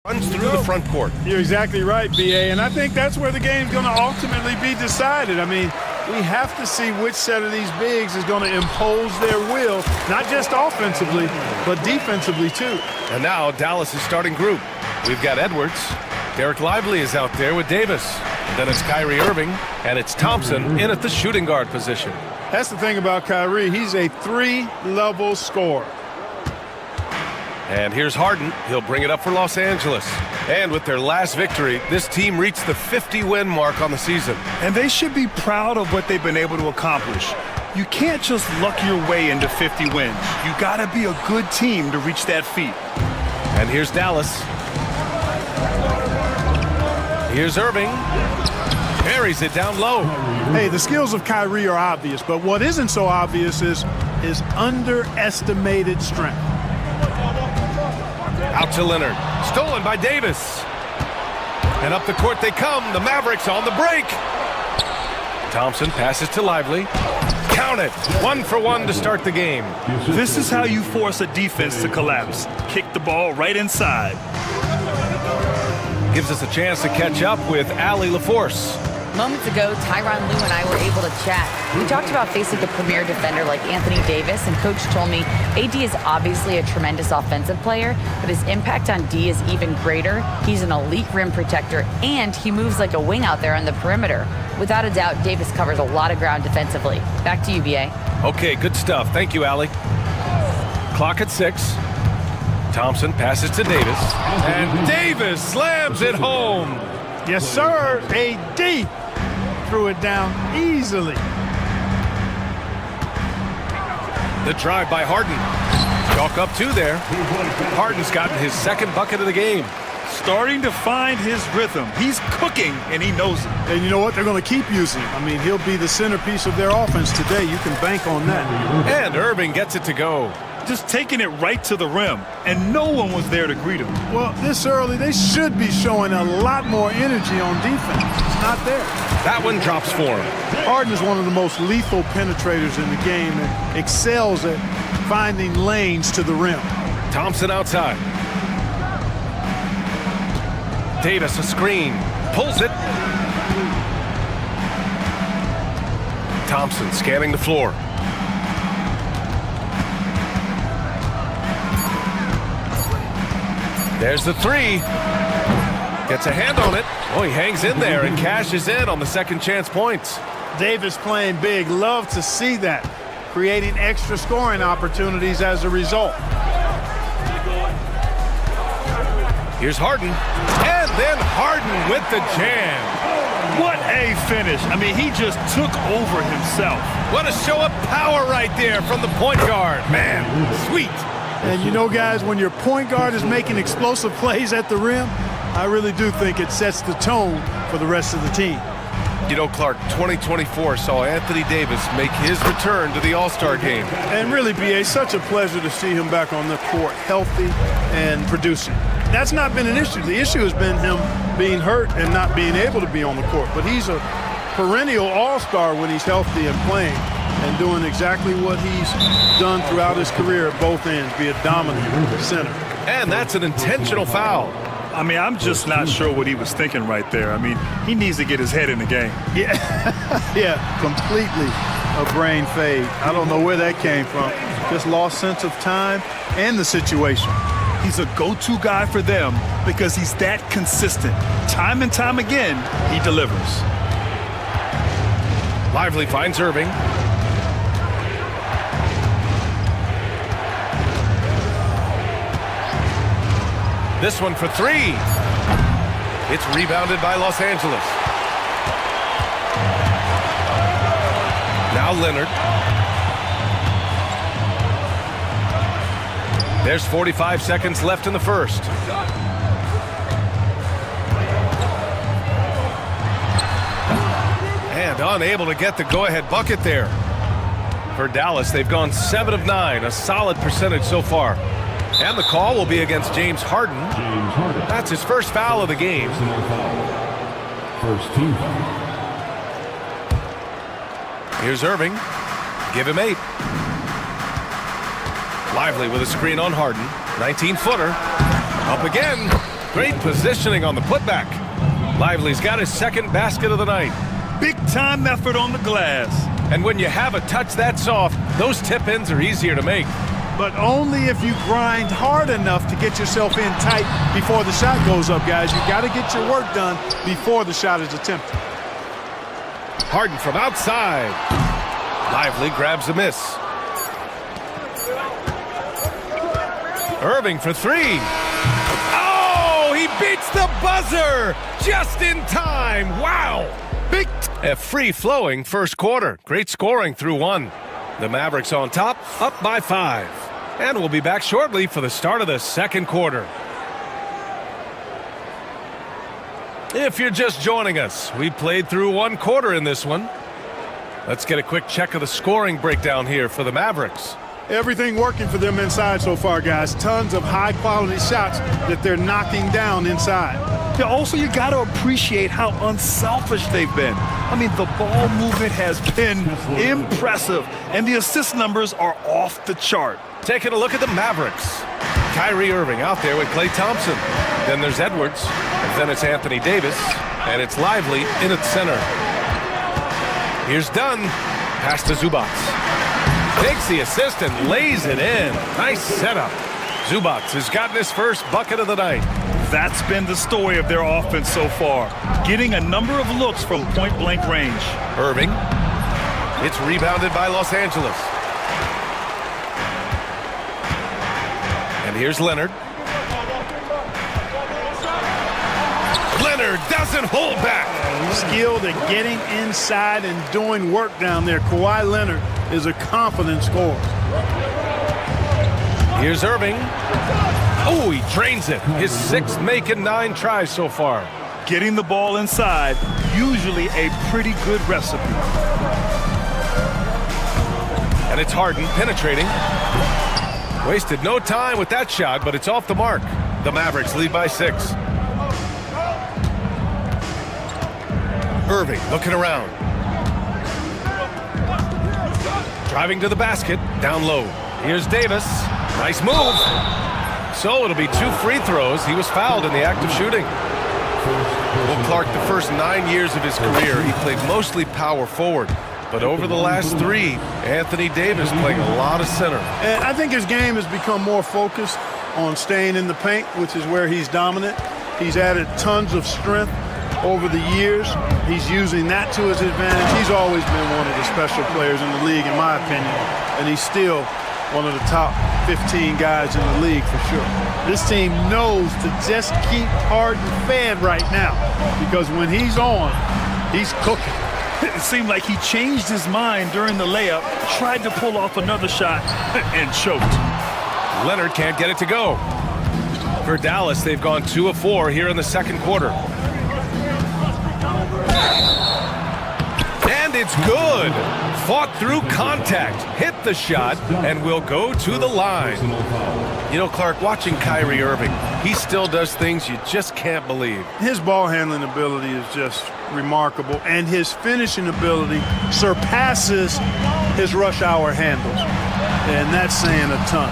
Runs through the front court. You're exactly right, B.A., and I think that's where the game's going to ultimately be decided. I mean, we have to see which set of these bigs is going to impose their will, not just offensively, but defensively, too. And now Dallas' starting group. We've got Edwards. Derek Lively is out there with Davis. Then it's Kyrie Irving, and it's Thompson in at the shooting guard position. That's the thing about Kyrie. He's a three-level scorer. And here's Harden. He'll bring it up for Los Angeles. And with their last victory, this team reached the 50-win mark on the season. And they should be proud of what they've been able to accomplish. You can't just luck your way into 50 wins. You got to be a good team to reach that feat. And here's Dallas. Here's Irving. Carries it down low. Hey, the skills of Kyrie are obvious, but what isn't so obvious is his underestimated strength. Out to Leonard. Stolen by Davis. And up the court they come. The Mavericks on the break. Thompson passes to Lively. Count it. 1 for 1 to start the game. This is how you force a defense to collapse. Kick the ball right inside. Gives us a chance to catch up with Allie LaForce. Moments ago, Tyronn Lue and I were able to chat. We talked about facing a premier defender like Anthony Davis, and Coach told me AD is obviously a tremendous offensive player, but his impact on D is even greater. He's an elite rim protector, and he moves like a wing out there on the perimeter. Without a doubt, Davis covers a lot of ground defensively. Back to you, B.A. Okay, good stuff. Thank you, Allie. Clock at 6. Thompson passes to Davis, and Davis slams it home. Yes, sir. AD threw it down easily. The drive by Harden. Chalk up 2 there. Harden's gotten his second bucket of the game. Starting to find his rhythm. He's cooking, and he knows it. And you know what? They're going to keep using him. I mean, he'll be the centerpiece of their offense today. You can bank on that. And Irving gets it to go. Just taking it right to the rim, and no one was there to greet him. Well, this early, they should be showing a lot more energy on defense. It's not there. That one drops for him. Harden is one of the most lethal penetrators in the game and excels at finding lanes to the rim. Thompson outside. Davis a screen. Pulls it. Thompson scanning the floor. There's the 3. Gets a hand on it. Oh, he hangs in there and cashes in on the second chance points. Davis playing big. Love to see that. Creating extra scoring opportunities as a result. Here's Harden. And then Harden with the jam. What a finish. I mean, he just took over himself. What a show of power right there from the point guard. Man, sweet. And you know, guys, when your point guard is making explosive plays at the rim, I really do think it sets the tone for the rest of the team. You know, Clark, 2024 saw Anthony Davis make his return to the All-Star game. And really, B.A., such a pleasure to see him back on the court, healthy and producing. That's not been an issue. The issue has been him being hurt and not being able to be on the court. But he's a perennial all-star when he's healthy and playing and doing exactly what he's done throughout his career at both ends, be a dominant center. And that's an intentional foul. I mean, I'm just not sure what he was thinking right there. I mean, he needs to get his head in the game. Yeah, yeah, completely a brain fade. I don't know where that came from. Just lost sense of time and the situation. He's a go-to guy for them because he's that consistent. Time and time again, he delivers. Lively finds Irving. This one for 3. It's rebounded by Los Angeles. Now Leonard. There's 45 seconds left in the first. And unable to get the go-ahead bucket there. For Dallas, they've gone 7 of 9, a solid percentage so far. And the call will be against James Harden. That's his first foul of the game. First team foul. Here's Irving. Give him 8. Lively with a screen on Harden. 19-footer. Up again. Great positioning on the putback. Lively's got his second basket of the night. Big-time effort on the glass. And when you have a touch that soft, those tip-ins are easier to make. But only if you grind hard enough to get yourself in tight before the shot goes up, guys. You got to get your work done before the shot is attempted. Harden from outside. Lively grabs a miss. Irving for three. Oh, he beats the buzzer just in time. Wow. A free-flowing first quarter. Great scoring through one. The Mavericks on top, up by 5. And we'll be back shortly for the start of the second quarter. If you're just joining us, we played through one quarter in this one. Let's get a quick check of the scoring breakdown here for the Mavericks. Everything working for them inside so far, guys. Tons of high-quality shots that they're knocking down inside. Yeah, also, you got to appreciate how unselfish they've been. I mean, the ball movement has been impressive, and the assist numbers are off the chart. Taking a look at the Mavericks. Kyrie Irving out there with Klay Thompson. Then there's Edwards. And then it's Anthony Davis. And it's Lively in at center. Here's Dunn. Pass to Zubac. Takes the assist and lays it in. Nice setup. Zubac has gotten his first bucket of the night. That's been the story of their offense so far. Getting a number of looks from point-blank range. Irving. It's rebounded by Los Angeles. And here's Leonard. Leonard doesn't hold back. Skilled at getting inside and doing work down there. Kawhi Leonard is a confident scorer. Here's Irving. Oh, he drains it. His 6th make and 9 tries so far. Getting the ball inside, usually a pretty good recipe. And it's Harden penetrating. Wasted no time with that shot, but it's off the mark. The Mavericks lead by 6. Irving looking around. Driving to the basket, down low. Here's Davis. Nice move. So it'll be 2 free throws. He was fouled in the act of shooting. Well, Clark, the first 9 years of his career, he played mostly power forward. But over the last 3, Anthony Davis playing a lot of center. And I think his game has become more focused on staying in the paint, which is where he's dominant. He's added tons of strength over the years. He's using that to his advantage. He's always been one of the special players in the league, in my opinion. And he's still one of the top 15 guys in the league for sure. This team knows to just keep Harden fed right now, because when he's on, he's cooking. It seemed like he changed his mind during the layup, tried to pull off another shot, and choked. Leonard can't get it to go. For Dallas, they've gone 2 of 4 here in the second quarter. And it's good. Fought through contact, hit the shot, and will go to the line. You know, Clark, watching Kyrie Irving, he still does things you just can't believe. His ball handling ability is just remarkable, and his finishing ability surpasses his rush hour handles. And that's saying a ton.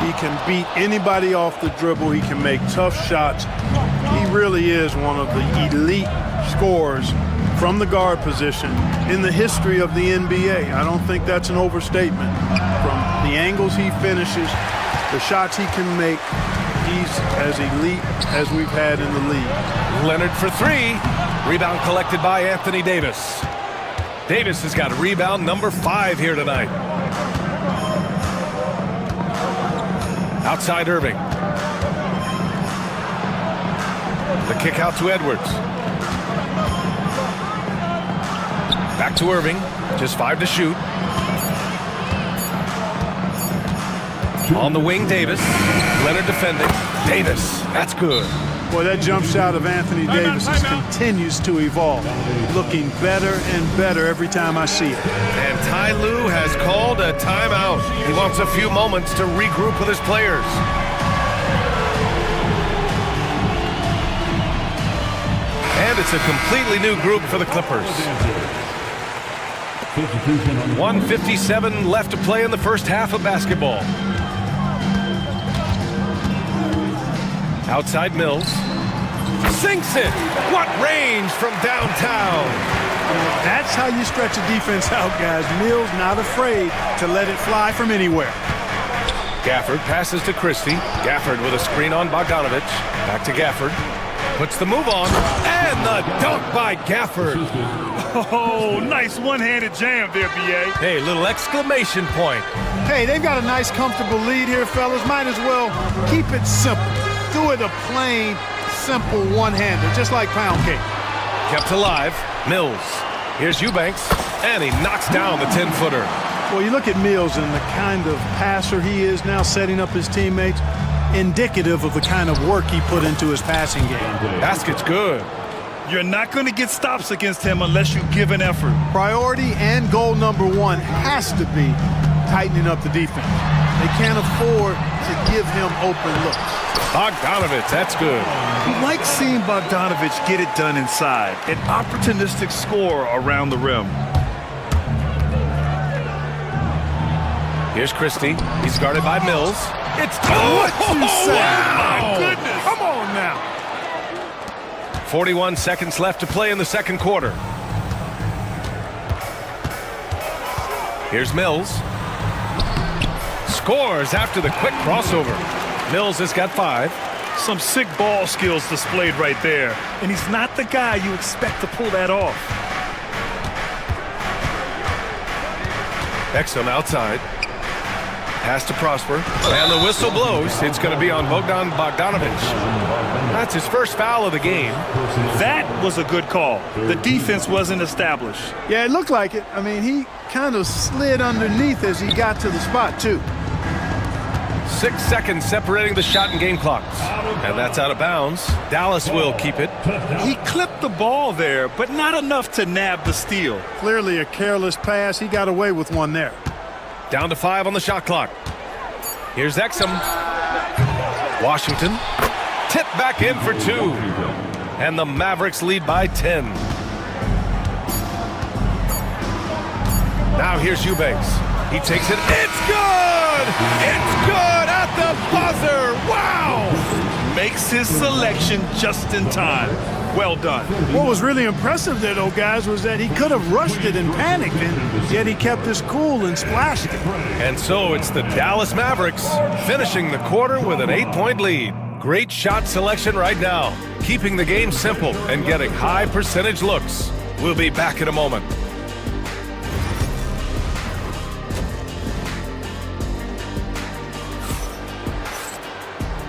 He can beat anybody off the dribble. He can make tough shots. He really is one of the elite scorers from the guard position in the history of the NBA. I don't think that's an overstatement. From the angles he finishes, the shots he can make, he's as elite as we've had in the league. Leonard for 3. Rebound collected by Anthony Davis. Davis has got rebound number 5 here tonight. Outside Irving. The kick out to Edwards. Back to Irving. Just 5 to shoot. On the wing, Davis. Leonard defending. Davis. That's good. Boy, that jump shot of Anthony Davis continues to evolve. Looking better and better every time I see it. And Ty Lue has called a timeout. He wants a few moments to regroup with his players. And it's a completely new group for the Clippers. 1:57 left to play in the first half of basketball. Outside Mills. Sinks it. What range from downtown. That's how you stretch a defense out, guys. Mills not afraid to let it fly from anywhere. Gafford passes to Christie. Gafford with a screen on Bogdanovich. Back to Gafford. Puts the move on. And the dunk by Gafford. Oh, nice one-handed jam there, B.A. Hey, little exclamation point. Hey, they've got a nice, comfortable lead here, fellas. Might as well keep it simple. Do it a plain, simple one-hander, just like pound cake. Kept alive. Mills. Here's Eubanks. And he knocks down the 10-footer. Well, you look at Mills and the kind of passer he is now, setting up his teammates, indicative of the kind of work he put into his passing game. Basket's good. You're not going to get stops against him unless you give an effort. Priority and goal number one has to be tightening up the defense. They can't afford to give him open looks. Bogdanovich, that's good. We like seeing Bogdanovich get it done inside. An opportunistic scorer around the rim. Here's Christie. He's guarded by Mills. It's What you say? Wow! My goodness. Come on now. 41 seconds left to play in the second quarter. Here's Mills. Scores after the quick crossover. Mills has got 5. Some sick ball skills displayed right there. And he's not the guy you expect to pull that off. Exum outside. Pass to Prosper. And the whistle blows. It's going to be on Bogdanovich. That's his first foul of the game. That was a good call. The defense wasn't established. Yeah, it looked like it. I mean, he kind of slid underneath as he got to the spot, too. 6 seconds separating the shot and game clocks. And that's out of bounds. Dallas will keep it. He clipped the ball there, but not enough to nab the steal. Clearly a careless pass. He got away with one there. Down to 5 on the shot clock. Here's Exum. Washington. Tip back in for 2. And the Mavericks lead by 10. Now here's Eubanks. He takes it. It's good! It's good at the buzzer! Wow! Makes his selection just in time. Well done. What was really impressive there, though, guys, was that he could have rushed it and panicked, and yet he kept his cool and splashed it. And so it's the Dallas Mavericks finishing the quarter with an 8-point lead. Great shot selection right now, keeping the game simple and getting high percentage looks. We'll be back in a moment.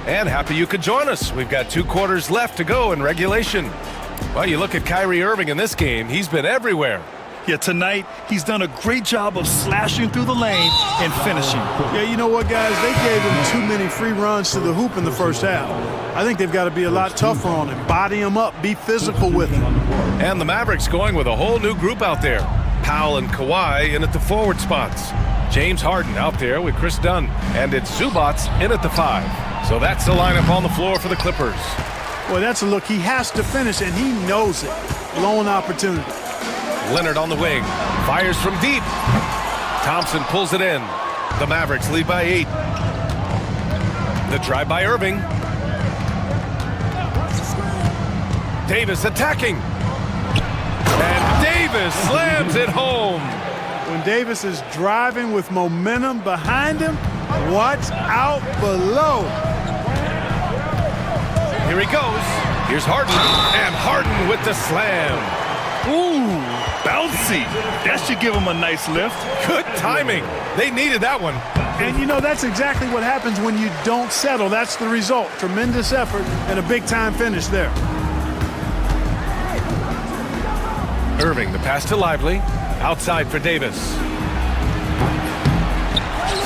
And happy you could join us. We've got 2 quarters left to go in regulation. Well, you look at Kyrie Irving in this game. He's been everywhere. Yeah, tonight, he's done a great job of slashing through the lane and finishing. Yeah, you know what, guys? They gave him too many free runs to the hoop in the first half. I think they've got to be a lot tougher on him. Body him up. Be physical with him. And the Mavericks going with a whole new group out there. Powell and Kawhi in at the forward spots. James Harden out there with Chris Dunn. And it's Zubats in at the 5. So that's the lineup on the floor for the Clippers. Well, that's a look he has to finish, and he knows it. Blown opportunity. Leonard on the wing. Fires from deep. Thompson pulls it in. The Mavericks lead by 8. The drive by Irving. Davis attacking. And Davis slams it home. When Davis is driving with momentum behind him, watch out below. Here he goes. Here's Harden. And Harden with the slam. Ooh, bouncy. That should give him a nice lift. Good timing. They needed that one. And, you know, that's exactly what happens when you don't settle. That's the result. Tremendous effort and a big-time finish there. Irving, the pass to Lively. Outside for Davis.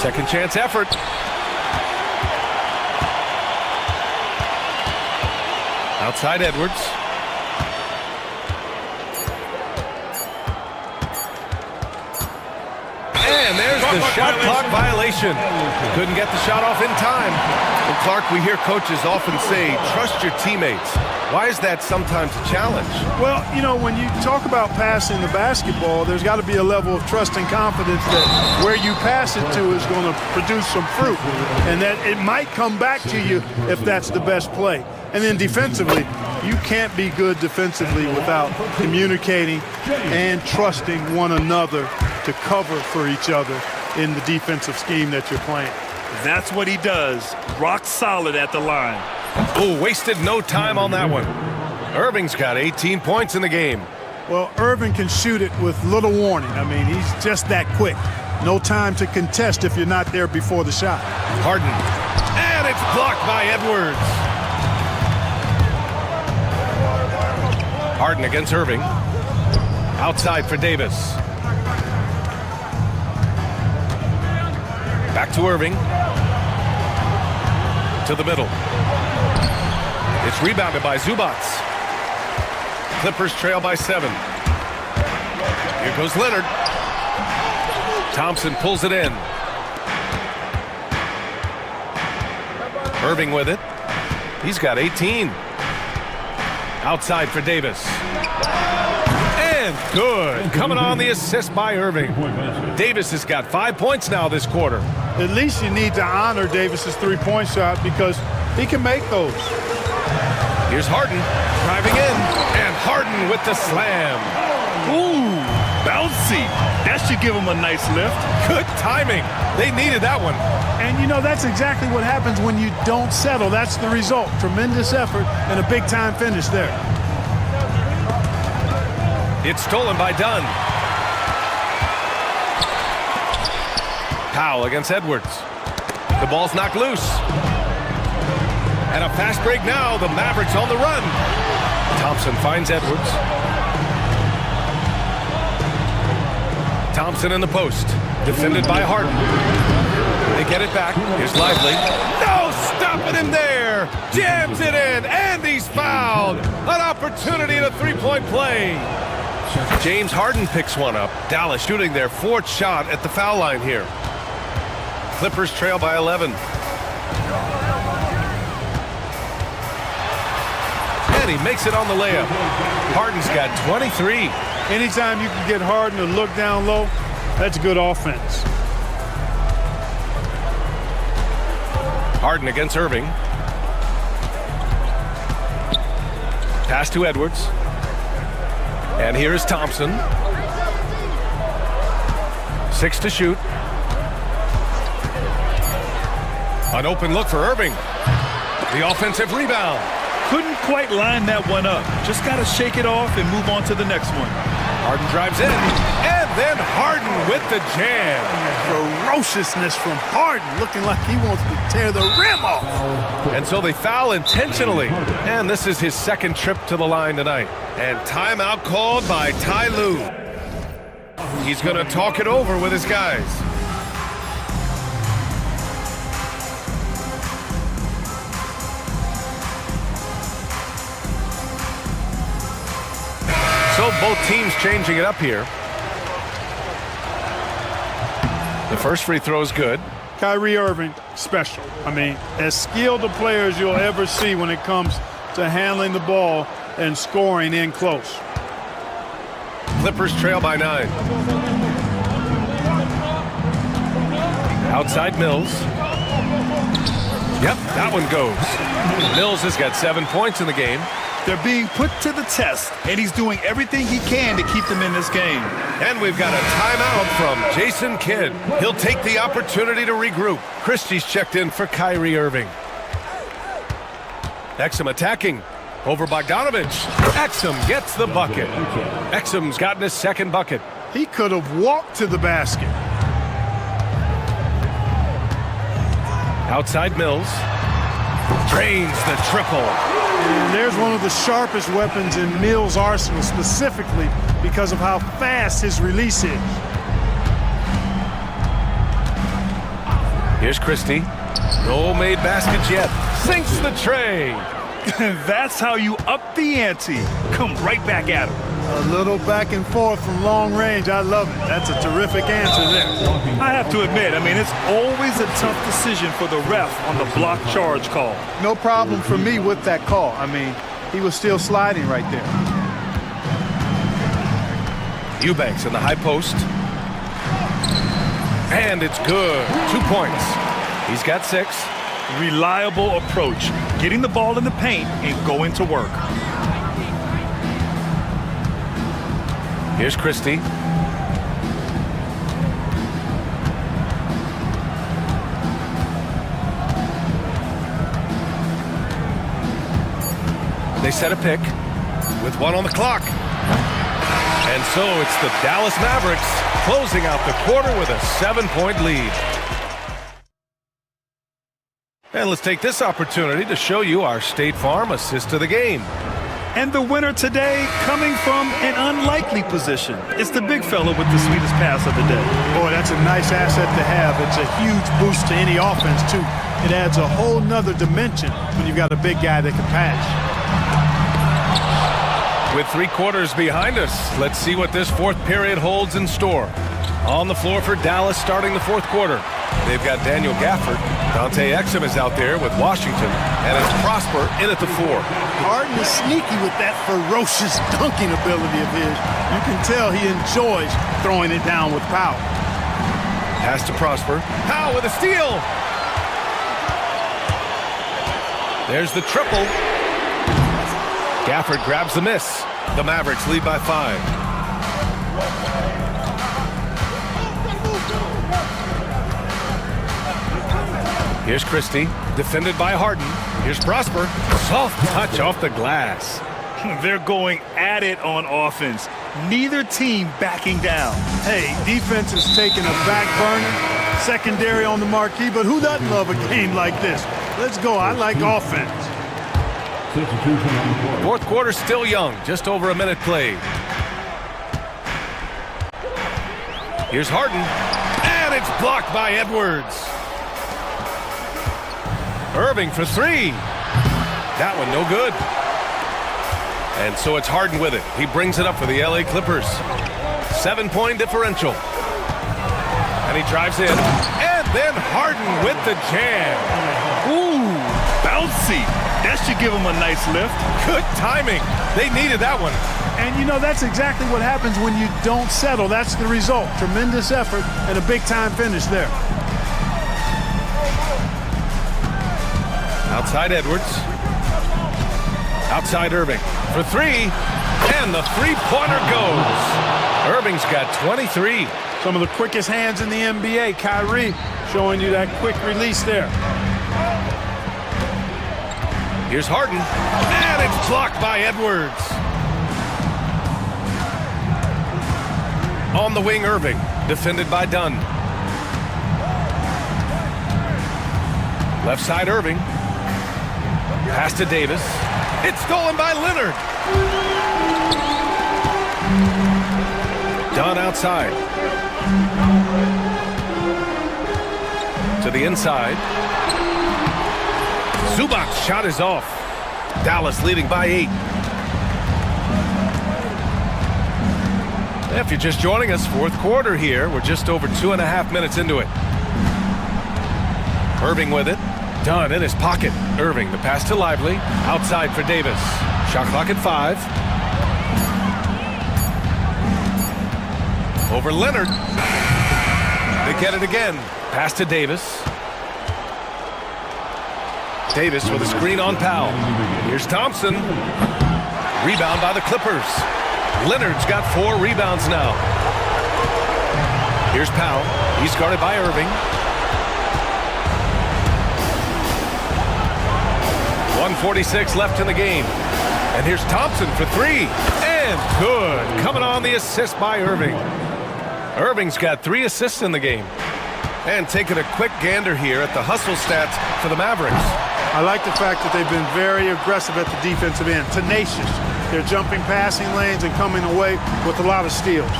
Second chance effort. Outside Edwards. And there's the shot clock violation. Couldn't get the shot off in time. And Clark, we hear coaches often say, trust your teammates. Why is that sometimes a challenge? Well, you know, when you talk about passing the basketball, there's got to be a level of trust and confidence that where you pass it to is going to produce some fruit, and that it might come back to you if that's the best play. And then defensively, You can't be good defensively without communicating and trusting one another to cover for each other in the defensive scheme that you're playing. That's what he does. Rock solid at the line. Oh, wasted no time on that one. Irving's got 18 points in the game. Well, Irving can shoot it with little warning. I mean, he's just that quick. No time to contest if you're not there before the shot. Harden. And it's blocked by Edwards. Harden against Irving. Outside for Davis. Back to Irving. To the middle. It's rebounded by Zubats. Clippers trail by 7. Here goes Leonard. Thompson pulls it in. Irving with it. He's got 18. Outside for Davis. And good. Coming on the assist by Irving. Davis has got 5 points now this quarter. At least you need to honor Davis's three-point shot because he can make those. Here's Harden driving in, and Harden with the slam. Ooh, bouncy. That should give him a nice lift. Good timing. They needed that one. And, you know, that's exactly what happens when you don't settle. That's the result. Tremendous effort and a big-time finish there. It's stolen by Dunn. Powell against Edwards. The ball's knocked loose. And a fast break now. The Mavericks on the run. Thompson finds Edwards. Thompson in the post. Defended by Harden. They get it back. Here's Lively. No stopping him there. Jams it in. And he's fouled. An opportunity in a three-point play. James Harden picks one up. Dallas shooting their 4th shot at the foul line here. Clippers trail by 11. And he makes it on the layup. Harden's got 23. Anytime you can get Harden to look down low, that's good offense. Harden against Irving. Pass to Edwards. And here's Thompson. 6 to shoot. An open look for Irving. The offensive rebound. Couldn't quite line that one up. Just got to shake it off and move on to the next one. Harden drives in. And then Harden with the jam. Ferociousness from Harden, looking like he wants to tear the rim off. And so they foul intentionally. And this is his 2nd trip to the line tonight. And timeout called by Ty Lue. He's going to talk it over with his guys. So both teams changing it up here. The first free throw is good. Kyrie Irving, special. I mean, as skilled a player as you'll ever see when it comes to handling the ball and scoring in close. Clippers trail by 9. Outside Mills. Yep, that one goes. Mills has got 7 points in the game. They're being put to the test, and he's doing everything he can to keep them in this game. And we've got a timeout from Jason Kidd. He'll take the opportunity to regroup. Christie's checked in for Kyrie Irving. Exum attacking. Over Bogdanovich. Exum gets the bucket. Exum's gotten his 2nd bucket. He could have walked to the basket. Outside Mills. Drains the triple. And there's one of the sharpest weapons in Mills' arsenal, specifically because of how fast his release is. Here's Christie. No made baskets yet. Sinks the tray. That's how you up the ante. Come right back at him. A little back and forth from long range. I love it. That's a terrific answer there. I have to admit, I mean, it's always a tough decision for the ref on the block charge call. No problem for me with that call. I mean, he was still sliding right there. Eubanks in the high post. And it's good. 2 points. He's got 6. Reliable approach. Getting the ball in the paint and going to work. Here's Christie. They set a pick with one on the clock. And so it's the Dallas Mavericks closing out the quarter with a 7-point lead. And let's take this opportunity to show you our State Farm assist of the game. And the winner today coming from an unlikely position. It's the big fella with the sweetest pass of the day. Boy, that's a nice asset to have. It's a huge boost to any offense, too. It adds a whole nother dimension when you've got a big guy that can pass. With 3 quarters behind us, let's see what this fourth period holds in store. On the floor for Dallas starting the fourth quarter. They've got Daniel Gafford. Dante Exum is out there with Washington. And it's Prosper in at the 4. Harden is sneaky with that ferocious dunking ability of his. You can tell he enjoys throwing it down with power. Pass to Prosper. Powell with a steal. There's the triple. Gafford grabs the miss. The Mavericks lead by 5. Here's Christie, defended by Harden. Here's Prosper. Soft touch off the glass. They're going at it on offense. Neither team backing down. Hey, defense is taking a back burner. Secondary on the marquee, but who doesn't love a game like this? Let's go. I like offense. Fourth quarter still young, just over a minute played. Here's Harden, and it's blocked by Edwards. Irving for 3. That one no good. And so it's Harden with it. He brings it up for the LA Clippers. 7-point differential. And he drives in. And then Harden with the jam. Ooh, bouncy. That should give him a nice lift. Good timing. They needed that one. And you know, that's exactly what happens when you don't settle. That's the result. Tremendous effort and a big-time finish there. Outside Edwards. Outside Irving for 3. And the three-pointer goes. Irving's got 23. Some of the quickest hands in the NBA. Kyrie showing you that quick release there. Here's Harden. And it's blocked by Edwards. On the wing, Irving. Defended by Dunn. Left side, Irving. Pass to Davis. It's stolen by Leonard. Dunn outside. To the inside. Zubac's shot is off. Dallas leading by 8. If you're just joining us, fourth quarter here. We're just over 2.5 minutes into it. Irving with it. Dunn in his pocket. Irving, the pass to Lively. Outside for Davis. Shot clock at 5. Over Leonard. They get it again. Pass to Davis. Davis with a screen on Powell. Here's Thompson. Rebound by the Clippers. Leonard's got 4 rebounds now. Here's Powell. He's guarded by Irving. 1:46 left in the game. And here's Thompson for 3. And good. Coming on the assist by Irving. Irving's got 3 assists in the game. And taking a quick gander here at the hustle stats for the Mavericks. I like the fact that they've been very aggressive at the defensive end. Tenacious. They're jumping passing lanes and coming away with a lot of steals.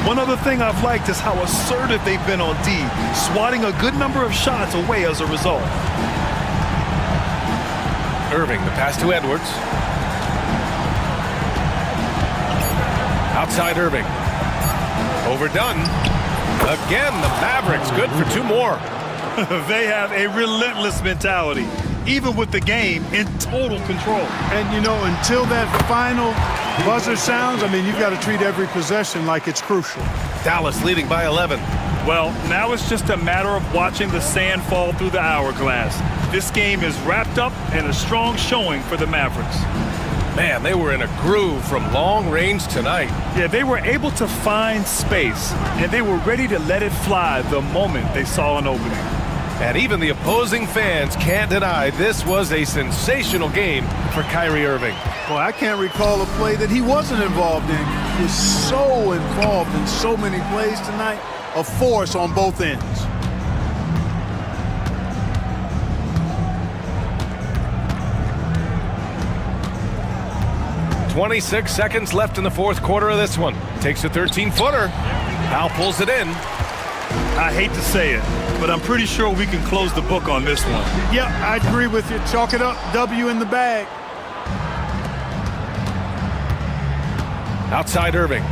One other thing I've liked is how assertive they've been on D, swatting a good number of shots away as a result. Irving, the pass to Edwards. Outside Irving. Overdone. Again, the Mavericks good for 2 more. They have a relentless mentality, even with the game in total control. And, you know, until that final buzzer sounds, I mean, you've got to treat every possession like it's crucial. Dallas leading by 11. Well, now it's just a matter of watching the sand fall through the hourglass. This game is wrapped up in a strong showing for the Mavericks. Man, they were in a groove from long range tonight. Yeah, they were able to find space, and they were ready to let it fly the moment they saw an opening. And even the opposing fans can't deny this was a sensational game for Kyrie Irving. Well, I can't recall a play that he wasn't involved in. He was so involved in so many plays tonight. A force on both ends. .26 seconds left in the fourth quarter of this one. Takes a 13-footer. Now pulls it in. I hate to say it, but I'm pretty sure we can close the book on this one. Yep, I agree with you. Chalk it up. W in the bag. Outside Irving.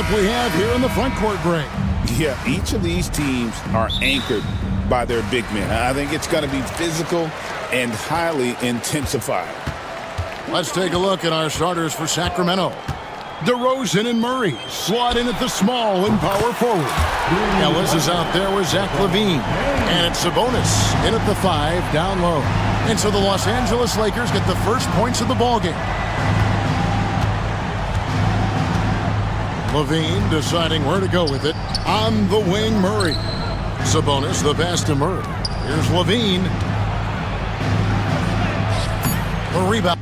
setup we have here in the front court, Greg. Yeah, each of these teams are anchored by their big men. I think it's going to be physical and highly intensified. Let's take a look at our starters for Sacramento. DeRozan and Murray slot in at the small and power forward. Ellis is out there with Zach LaVine. And it's Sabonis in at the 5 down low. And so the Los Angeles Lakers get the first points of the ballgame. LaVine deciding where to go with it. On the wing, Murray. Sabonis, the pass to Murray. Here's LaVine. The rebound.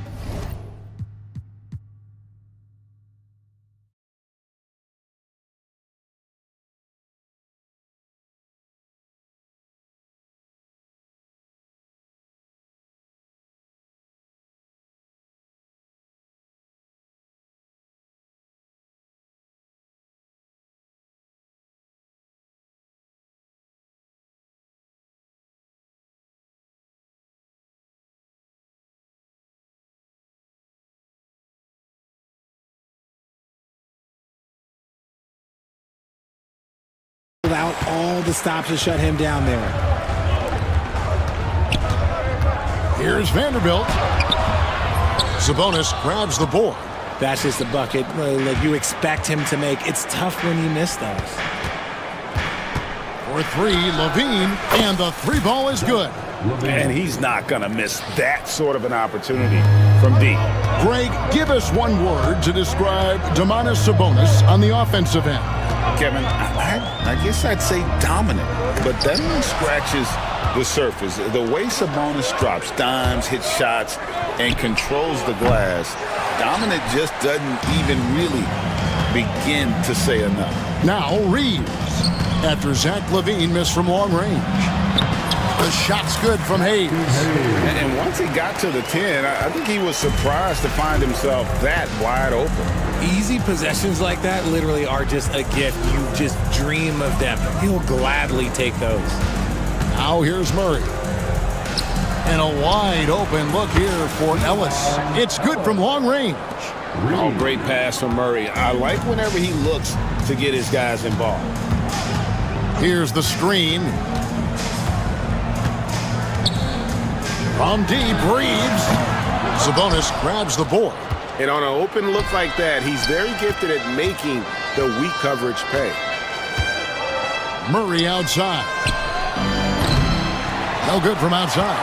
Out all the stops to shut him down there. Here's Vanderbilt. Sabonis grabs the board. That's just a bucket like you expect him to make. It's tough when you miss those. For 3, LaVine, and the 3 ball is good. And he's not going to miss that sort of an opportunity from deep. Greg, give us one word to describe Domantas Sabonis on the offensive end. Kevin, I guess I'd say dominant, but that only scratches the surface. The way Sabonis drops dimes, hits shots, and controls the glass, dominant just doesn't even really begin to say enough. Now Reeves, after Zach LaVine missed from long range. The shot's good from Hayes. And once he got to the 10, I think he was surprised to find himself that wide open. Easy possessions like that literally are just a gift. You just dream of them. He'll gladly take those. Now here's Murray. And a wide open look here for Ellis. It's good from long range. Oh, great pass from Murray. I like whenever he looks to get his guys involved. Here's the screen. From deep, Reeves. Sabonis grabs the board. And on an open look like that, he's very gifted at making the weak coverage pay. Murray outside. No good from outside.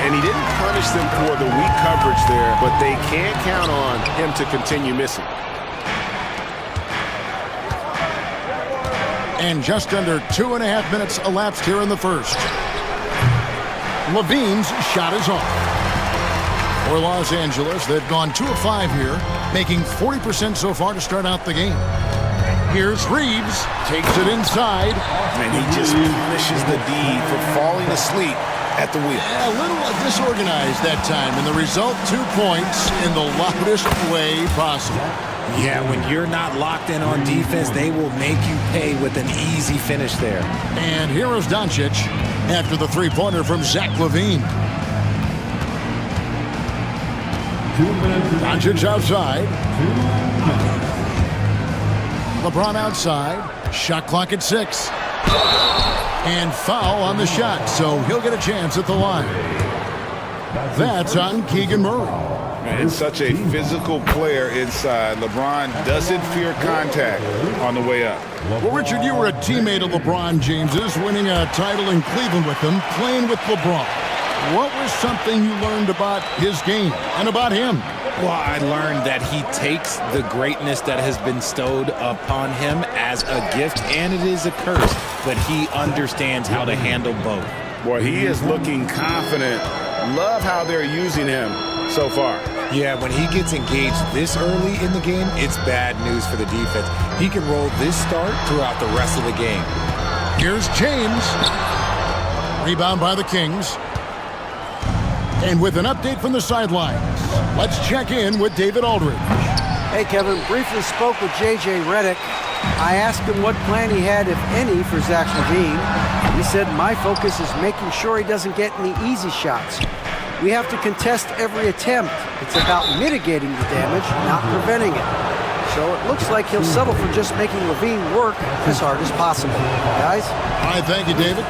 And he didn't punish them for the weak coverage there, but they can't count on him to continue missing. And just under 2.5 minutes elapsed here in the first. LaVine's shot is off. For Los Angeles, they've gone 2 of 5 here, making 40% so far to start out the game. Here's Reeves, takes it inside. And he just punishes the D for falling asleep at the wheel. A little disorganized that time, and the result 2 points in the loudest way possible. Yeah, when you're not locked in on defense, they will make you pay with an easy finish there. And here is Doncic after the 3-pointer from Zach LaVine. Doncic outside. LeBron outside. Shot clock at 6. And foul on the shot, so he'll get a chance at the line. That's on Keegan Murray. And such a physical player inside. LeBron doesn't fear contact on the way up. Well, Richard, you were a teammate of LeBron James's, winning a title in Cleveland with him, playing with LeBron. What was something you learned about his game and about him? Well, I learned that he takes the greatness that has been bestowed upon him as a gift, and it is a curse, but he understands how to handle both. Boy, he is looking confident. Love how they're using him so far. Yeah, when he gets engaged this early in the game, it's bad news for the defense. He can roll this start throughout the rest of the game. Here's James. Rebound by the Kings. And with an update from the sidelines, let's check in with David Aldridge. Hey, Kevin, briefly spoke with J.J. Redick. I asked him what plan he had, if any, for Zach LaVine. He said, my focus is making sure he doesn't get any easy shots. We have to contest every attempt. It's about mitigating the damage, not preventing it. So it looks like he'll settle for just making Levine work as hard as possible. Guys? All right, thank you, David.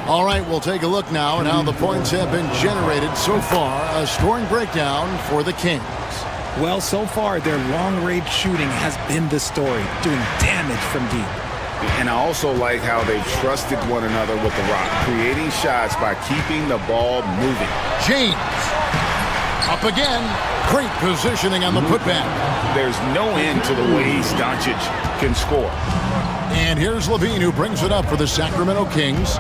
All right, we'll take a look now at how the points have been generated so far. A scoring breakdown for the Kings. Well, so far, their long-range shooting has been the story, doing damage from deep. And I also like how they've trusted one another with the rock, creating shots by keeping the ball moving. James. Up again. Great positioning on the putback. There's no end to the ways Doncic can score. And here's Levine, who brings it up for the Sacramento Kings.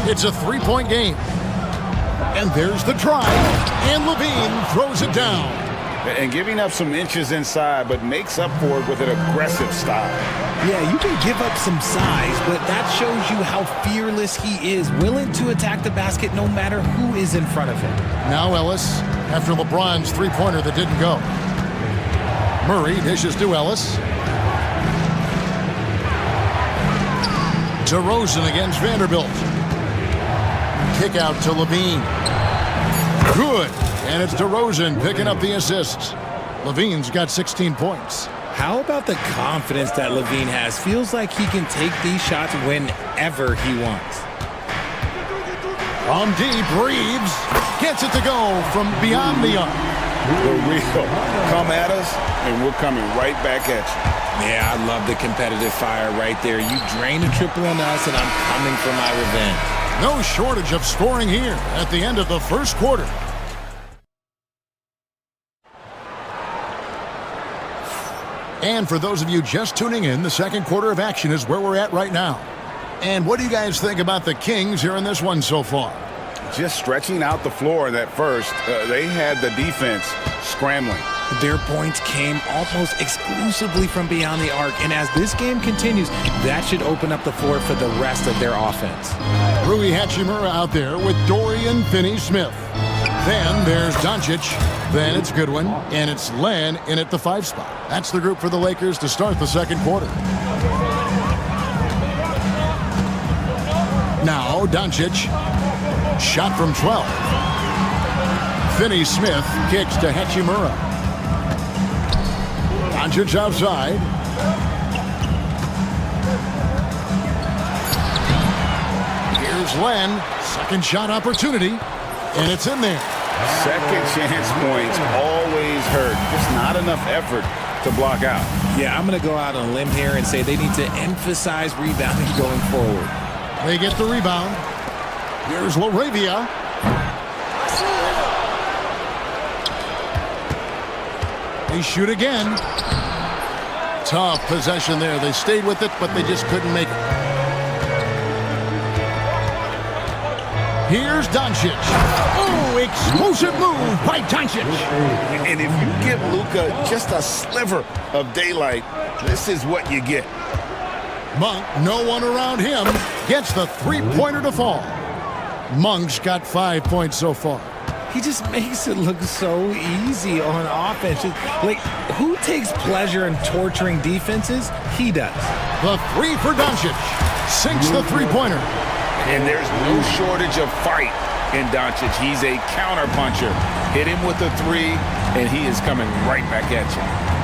It's a three-point game. And there's the drive. And Levine throws it down. And giving up some inches inside, but makes up for it with an aggressive style. Yeah, you can give up some size, but that shows you how fearless he is, willing to attack the basket no matter who is in front of him. Now Ellis, after LeBron's three-pointer that didn't go. Murray dishes to Ellis. DeRozan against Vanderbilt. Kick out to Levine. Good. And it's DeRozan picking up the assists. Levine's got 16 points. How about the confidence that Levine has? Feels like he can take these shots whenever he wants. From deep, Reeves gets it to go from beyond the arc. The real come at us, and we're coming right back at you. Yeah, I love the competitive fire right there. You drain a triple on us, and I'm coming for my revenge. No shortage of scoring here at the end of the first quarter. And for those of you just tuning in, the second quarter of action is where we're at right now. And what do you guys think about the Kings here in this one so far? Just stretching out the floor in that first, they had the defense scrambling. Their points came almost exclusively from beyond the arc, and as this game continues, that should open up the floor for the rest of their offense. Rui Hachimura out there with Dorian Finney-Smith. Then there's Doncic, then it's Goodwin, and it's Len in at the 5 spot. That's the group for the Lakers to start the second quarter. Now Doncic, shot from 12. Finney-Smith kicks to Hachimura. Doncic outside. Here's Len, second shot opportunity. And it's in there. Second chance points always hurt. Just not enough effort to block out. Yeah, I'm going to go out on a limb here and say they need to emphasize rebounding going forward. They get the rebound. Here's LaRavia. They shoot again. Tough possession there. They stayed with it, but they just couldn't make it. Here's Doncic. Oh, explosive move by Doncic. And if you give Luka just a sliver of daylight, this is what you get. Monk, no one around him, gets the three-pointer to fall. Monk's got 5 points so far. He just makes it look so easy on offense. Like, who takes pleasure in torturing defenses? He does. The three for Doncic. Sinks the three-pointer. And there's no shortage of fight in Doncic. He's a counter-puncher. Hit him with a three, and he is coming right back at you.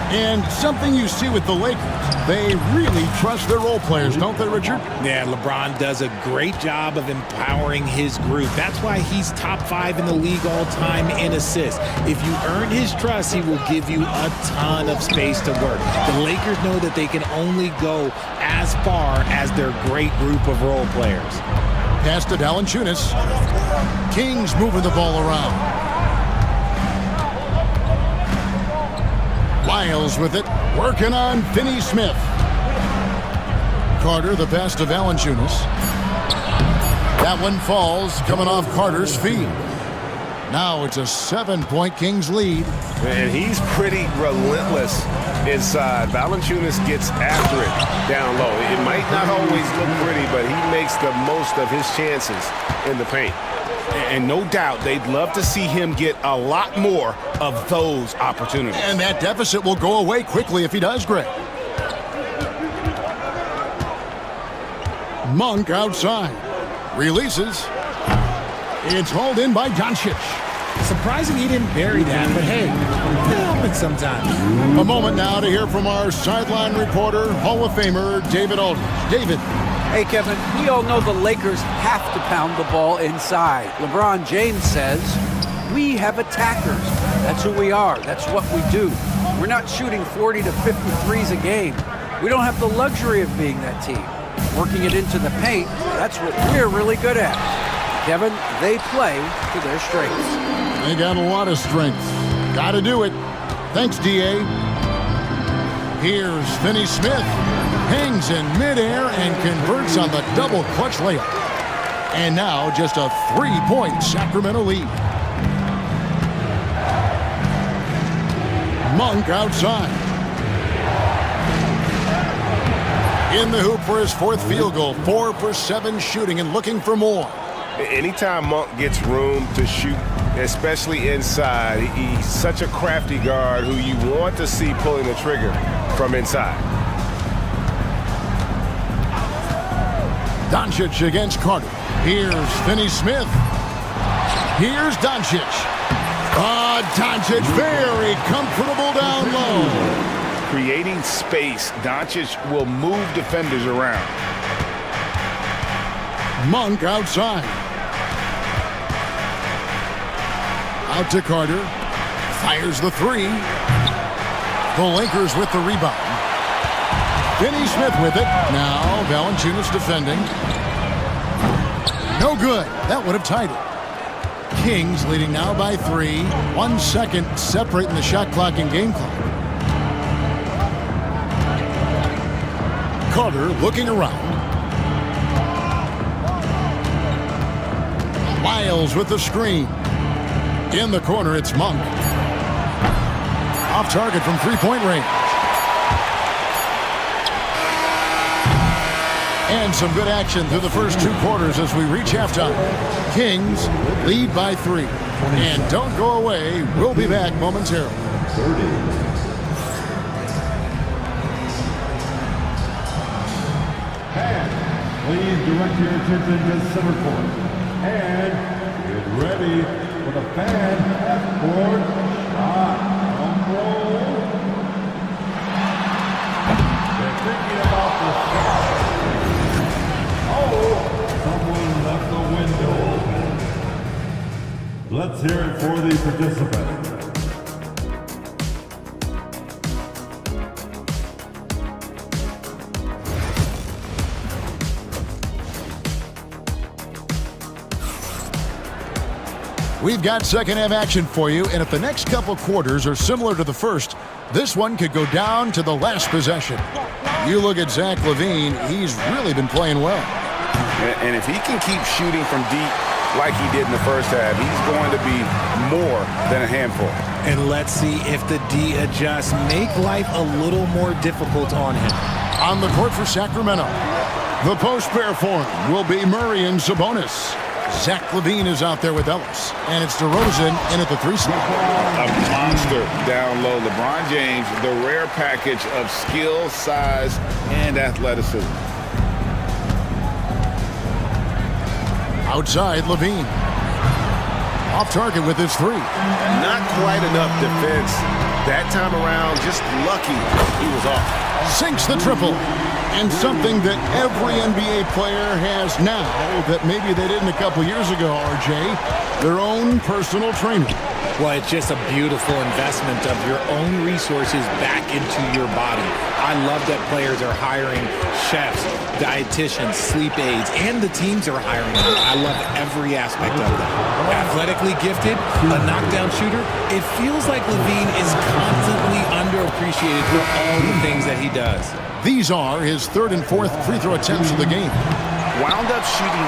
And something you see with the Lakers, they really trust their role players, don't they, Richard? Yeah, LeBron does a great job of empowering his group. That's why he's top 5 in the league all time in assists. If you earn his trust, he will give you a ton of space to work. The Lakers know that they can only go as far as their great group of role players. Pass to Valanciunas. Kings moving the ball around. Lyles with it, working on Finney-Smith. Carter, the pass to Valanciunas. That one falls, coming off Carter's feet. Now it's a 7-point Kings lead. And he's pretty relentless inside. Valanciunas gets after it down low. It might not always look pretty, but he makes the most of his chances in the paint. And no doubt they'd love to see him get a lot more of those opportunities. And that deficit will go away quickly if he does, Greg. Monk outside. Releases. It's hauled in by Doncic. Surprising he didn't bury that, but hey, it sometimes. A moment now to hear from our sideline reporter, Hall of Famer David Aldridge. David. Hey, Kevin, we all know the Lakers have to pound the ball inside. LeBron James says, we have attackers. That's who we are. That's what we do. We're not shooting 40 to 53s a game. We don't have the luxury of being that team. Working it into the paint, that's what we're really good at. Kevin, they play to their strengths. They got a lot of strength. Got to do it. Thanks, D.A. Here's Finney Smith. Hangs in midair and converts on the double clutch layup. And now just a 3-point Sacramento lead. Monk outside. In the hoop for his fourth field goal. 4 for 7 shooting and looking for more. Anytime Monk gets room to shoot, especially inside, he's such a crafty guard who you want to see pulling the trigger from inside. Doncic against Carter. Here's Finney Smith. Here's Doncic. Doncic very comfortable down low. Creating space, Doncic will move defenders around. Monk outside. Out to Carter. Fires the 3. The Lakers with the rebound. Finney Smith with it. Now Valanciunas defending. No good. That would have tied it. Kings leading now by 3. 1 second separating the shot clock and game clock. Carter looking around. Miles with the screen. In the corner, it's Monk. Off target from three-point range. And some good action through the first 2 quarters as we reach halftime. Kings lead by 3. And don't go away. We'll be back momentarily. And please direct your attention to center court. And get ready for the fan half-court shot. Drum roll. They're thinking about the shot. Oh, someone left the window open. Let's hear it for the participants. We've got second half action for you, and if the next couple quarters are similar to the first, this one could go down to the last possession. You look at Zach LaVine, he's really been playing well. And if he can keep shooting from deep like he did in the first half, he's going to be more than a handful. And let's see if the D adjusts, make life a little more difficult on him. On the court for Sacramento, the post pair for him will be Murray and Sabonis. Zach LaVine is out there with Ellis, and it's DeRozan in at the 3 slot. A monster down low. LeBron James, the rare package of skill, size, and athleticism. Outside, LaVine. Off target with his 3. Not quite enough defense. That time around, just lucky he was off. Sinks the triple. And something that every NBA player has now that maybe they didn't a couple years ago, RJ, their own personal trainer. Well, it's just a beautiful investment of your own resources back into your body. I love that players are hiring chefs, dietitians, sleep aides, and the teams are hiring them. I love every aspect of that. Athletically gifted, a knockdown shooter, it feels like LaVine is constantly underappreciated for all the things that he does. These are his 3rd and 4th free throw attempts of the game. Wound up shooting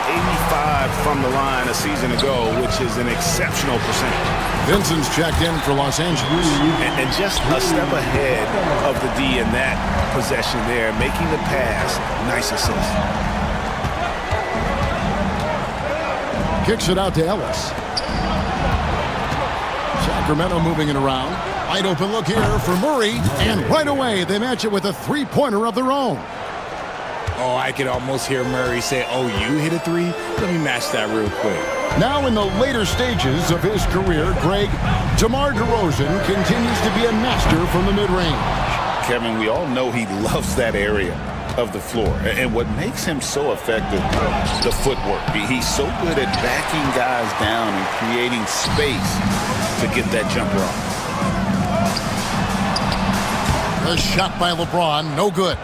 85 from the line a season ago, which is an exceptional percentage. Vincent's checked in for Los Angeles. And just a step ahead of the D in that possession there, making the pass. Nice assist. Kicks it out to Ellis. Sacramento moving it around. Wide open look here for Murray, and right away they match it with a 3-pointer of their own. Oh, I could almost hear Murray say, oh, you hit a 3? Let me match that real quick. Now in the later stages of his career, Greg, DeMar DeRozan continues to be a master from the mid-range. Kevin, we all know he loves that area of the floor. And what makes him so effective, the footwork. He's so good at backing guys down and creating space to get that jumper off. The shot by LeBron, no good.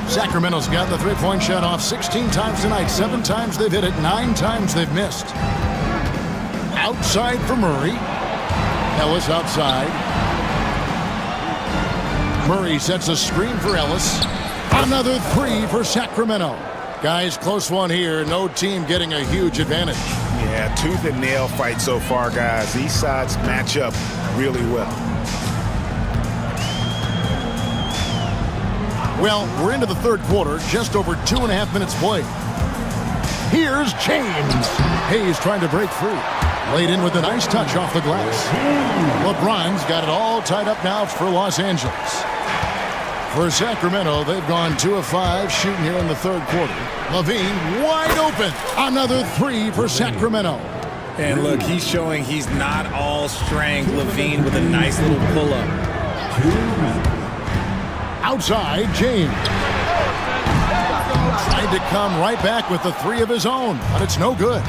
Sacramento's got the three-point shot off 16 times tonight. 7 times they've hit it, 9 times they've missed. Outside for Murray. Ellis outside. Murray sets a screen for Ellis. Another 3 for Sacramento. Guys, close one here. No team getting a huge advantage. Yeah, tooth and nail fight so far, guys. These sides match up really well. Well, we're into the third quarter, just over 2.5 minutes played. Here's James. Hayes trying to break free. Laid in with a nice touch off the glass. LeBron's got it all tied up now for Los Angeles. For Sacramento, they've gone 2 of 5 shooting here in the third quarter. LaVine wide open. Another 3 for Sacramento. And look, he's showing he's not all strength. LaVine with a nice little pull-up. Outside, James. Tried to come right back with the 3 of his own, but it's no good.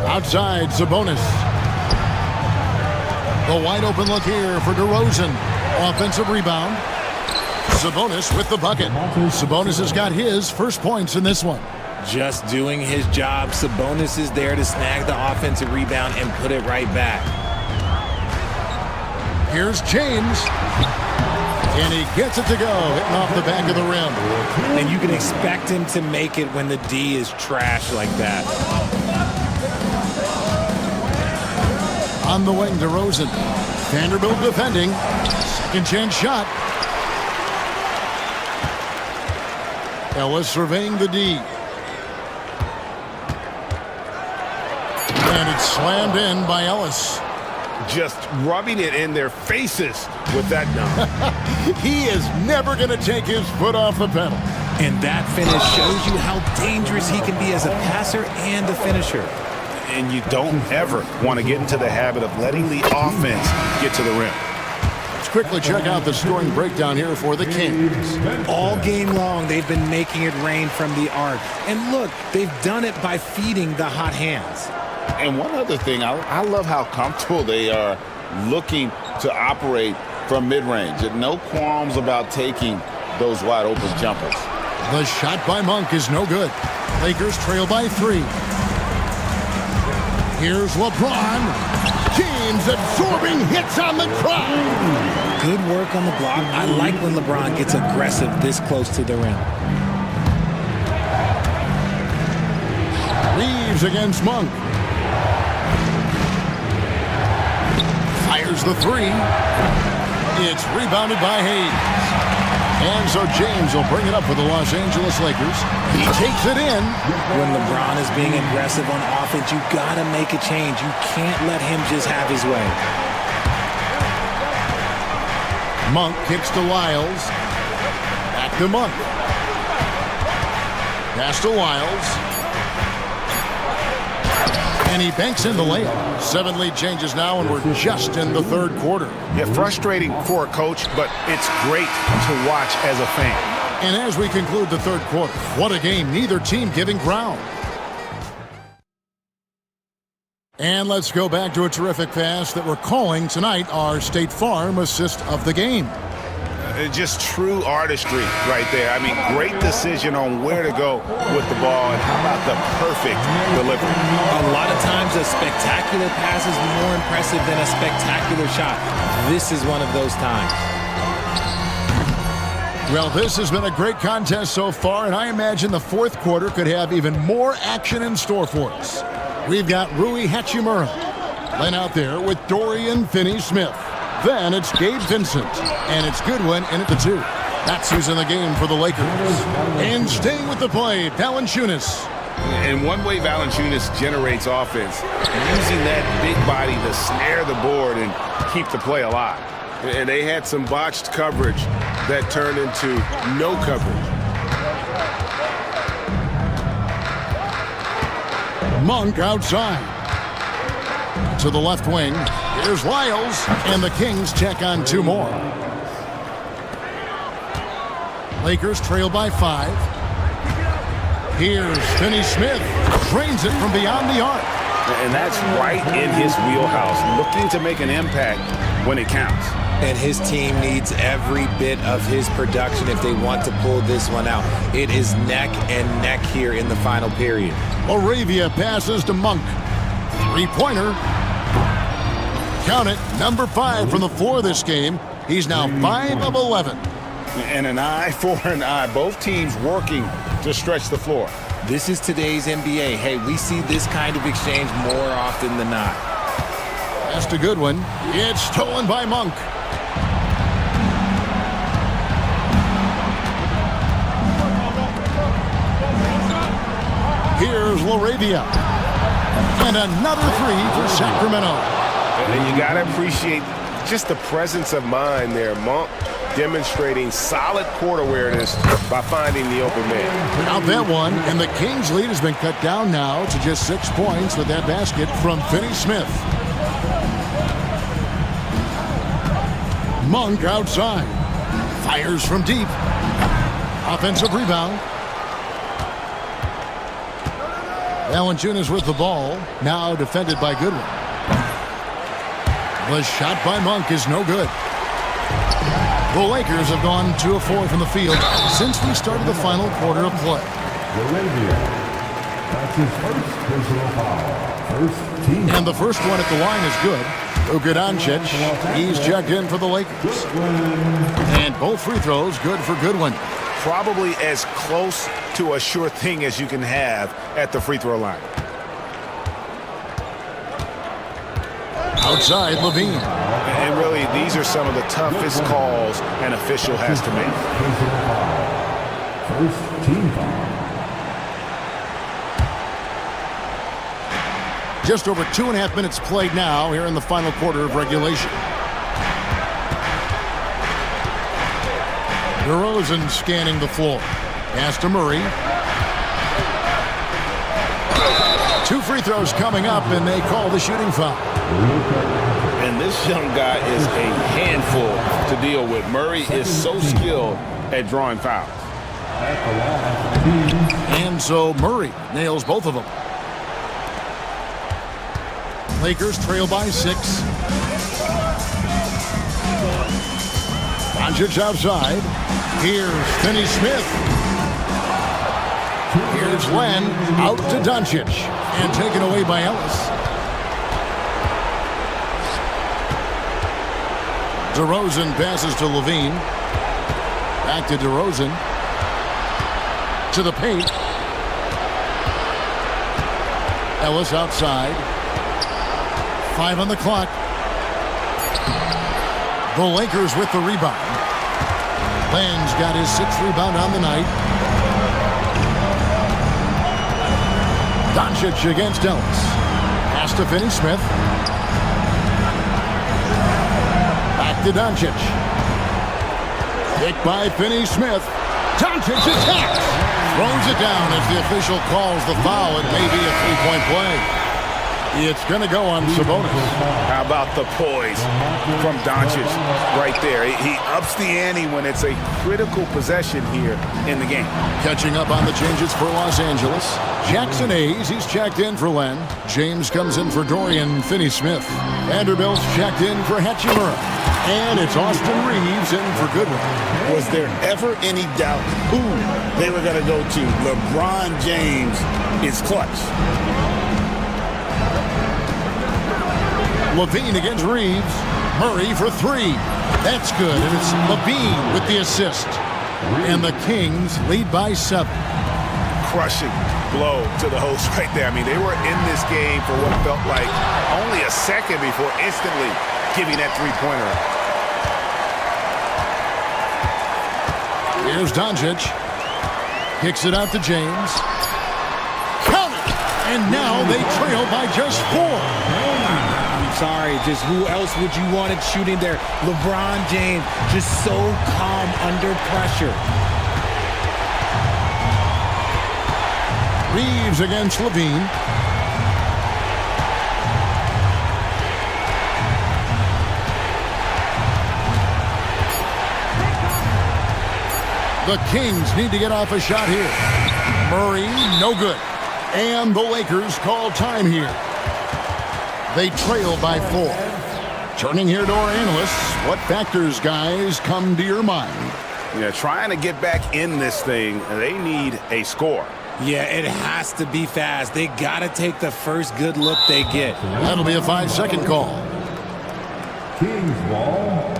Outside, Sabonis. The wide open look here for DeRozan. Offensive rebound. Sabonis with the bucket. Sabonis has got his first points in this one. Just doing his job. Sabonis is there to snag the offensive rebound and put it right back. Here's James. And he gets it to go, hitting off the back of the rim. And you can expect him to make it when the D is trash like that. On the wing, DeRozan. Vanderbilt defending. Second chance shot. Ellis surveying the D. And it's slammed in by Ellis. Just rubbing it in their faces with that dunk. He is never going to take his foot off the pedal. And that finish shows you how dangerous he can be as a passer and a finisher. And you don't ever want to get into the habit of letting the offense get to the rim. Let's quickly check out the scoring breakdown here for the Kings. All game long, they've been making it rain from the arc. And look, they've done it by feeding the hot hands. And one other thing, I love how comfortable they are looking to operate from mid-range. No qualms about taking those wide-open jumpers. The shot by Monk is no good. Lakers trail by 3. Here's LeBron. James absorbing hits on the crowd. Good work on the block. I like when LeBron gets aggressive this close to the rim. Reeves against Monk. Fires the 3. It's rebounded by Hayes. And so James will bring it up for the Los Angeles Lakers. He takes it in. When LeBron is being aggressive on offense, you gotta make a change. You can't let him just have his way. Monk kicks to Lyles. Back to Monk. Pass to Lyles. And he banks in the layup. 7 lead changes now, and we're just in the third quarter. Yeah, frustrating for a coach, but it's great to watch as a fan. And as we conclude the third quarter, what a game, neither team giving ground. And let's go back to a terrific pass that we're calling tonight our State Farm assist of the game. Just true artistry right there. I mean, great decision on where to go with the ball, and how about the perfect delivery? A lot of times a spectacular pass is more impressive than a spectacular shot. This is one of those times. Well, this has been a great contest so far, and I imagine the fourth quarter could have even more action in store for us. We've got Rui Hachimura laying out there with Dorian Finney-Smith. Then it's Gabe Vincent, and it's Goodwin in at the 2. That's who's in the game for the Lakers. And staying with the play, Valanciunas. And one way Valanciunas generates offense, using that big body to snare the board and keep the play alive. And they had some botched coverage that turned into no coverage. Monk outside. To the left wing. Here's Lyles. And the Kings check on 2 more. Lakers trail by 5. Here's Finney Smith. Drains it from beyond the arc. And that's right in his wheelhouse, looking to make an impact when it counts. And his team needs every bit of his production if they want to pull this one out. It is neck and neck here in the final period. Laravia passes to Monk. 3-pointer. Count it, number 5 from the floor this game. He's now 5 of 11. And an eye for an eye. Both teams working to stretch the floor. This is today's NBA. Hey, we see this kind of exchange more often than not. That's a good one. It's stolen by Monk. Here's Laravia. And another 3 for Sacramento. And you got to appreciate just the presence of mind there. Monk demonstrating solid court awareness by finding the open man. Out that one, and the Kings' lead has been cut down now to just 6 points with that basket from Finney Smith. Monk outside. Fires from deep. Offensive rebound. Valanciunas with the ball. Now defended by Goodwin. The shot by Monk is no good. The Lakers have gone 2 of 4 from the field since we started the final quarter of play. That's his first personal foul. First team. And the first one at the line is good. Luka Doncic, he's checked in for the Lakers. And both free throws good for Goodwin. Probably as close to a sure thing as you can have at the free throw line. Outside, Levine. And really, these are some of the toughest calls an official has to make. First team foul. Just over 2.5 minutes played now here in the final quarter of regulation. DeRozan scanning the floor. Pass to Murray. 2 free throws coming up, and they call the shooting foul. And this young guy is a handful to deal with. Murray is so skilled at drawing fouls. And so Murray nails both of them. Lakers trail by 6. Doncic outside. Here's Finney Smith. Here's Len out to Doncic. And taken away by Ellis. DeRozan passes to Levine. Back to DeRozan. To the paint. Ellis outside. 5 on the clock. The Lakers with the rebound. Len's got his 6th rebound on the night. Doncic against Ellis. Pass to Finney Smith. Back to Doncic. Picked by Finney Smith. Doncic attacks. Throws it down as the official calls the foul. It may be a 3-point play. It's going to go on Sabonis. How about the poise from Doncic right there? He ups the ante when it's a critical possession here in the game. Catching up on the changes for Los Angeles. Jackson Hayes, he's checked in for Len. James comes in for Dorian Finney-Smith. Vanderbilt's checked in for Hachimura. And it's Austin Reeves in for Goodwin. Was there ever any doubt who they were going to go to? LeBron James is clutch. Levine against Reeves. Murray for 3. That's good. And it's Levine with the assist. And the Kings lead by 7. Crushing blow to the host right there. I mean, they were in this game for what felt like only a second before instantly giving that 3-pointer. Here's Doncic. Kicks it out to James. Count it! And now they trail by just 4. Sorry, just who else would you want it shooting there? LeBron James, just so calm under pressure. Reeves against Levine. The Kings need to get off a shot here. Murray, no good. And the Lakers call time here. They trail by 4. Turning here to our analysts, what factors, guys, come to your mind? Yeah, trying to get back in this thing, they need a score. Yeah, it has to be fast. They got to take the first good look they get. That'll be a 5-second call. Kings ball.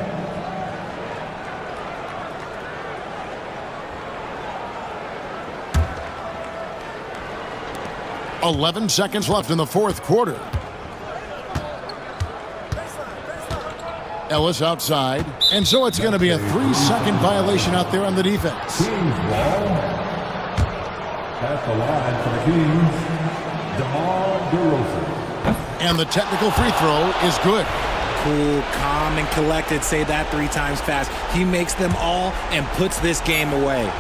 .11 seconds left in the fourth quarter. Ellis outside, and so it's going to be a 3-second violation out there on the defense. Kings ball. At the line for the Kings, DeMar DeRozan. And the technical free throw is good. Cool, calm, and collected. Say that 3 times fast. He makes them all and puts this game away.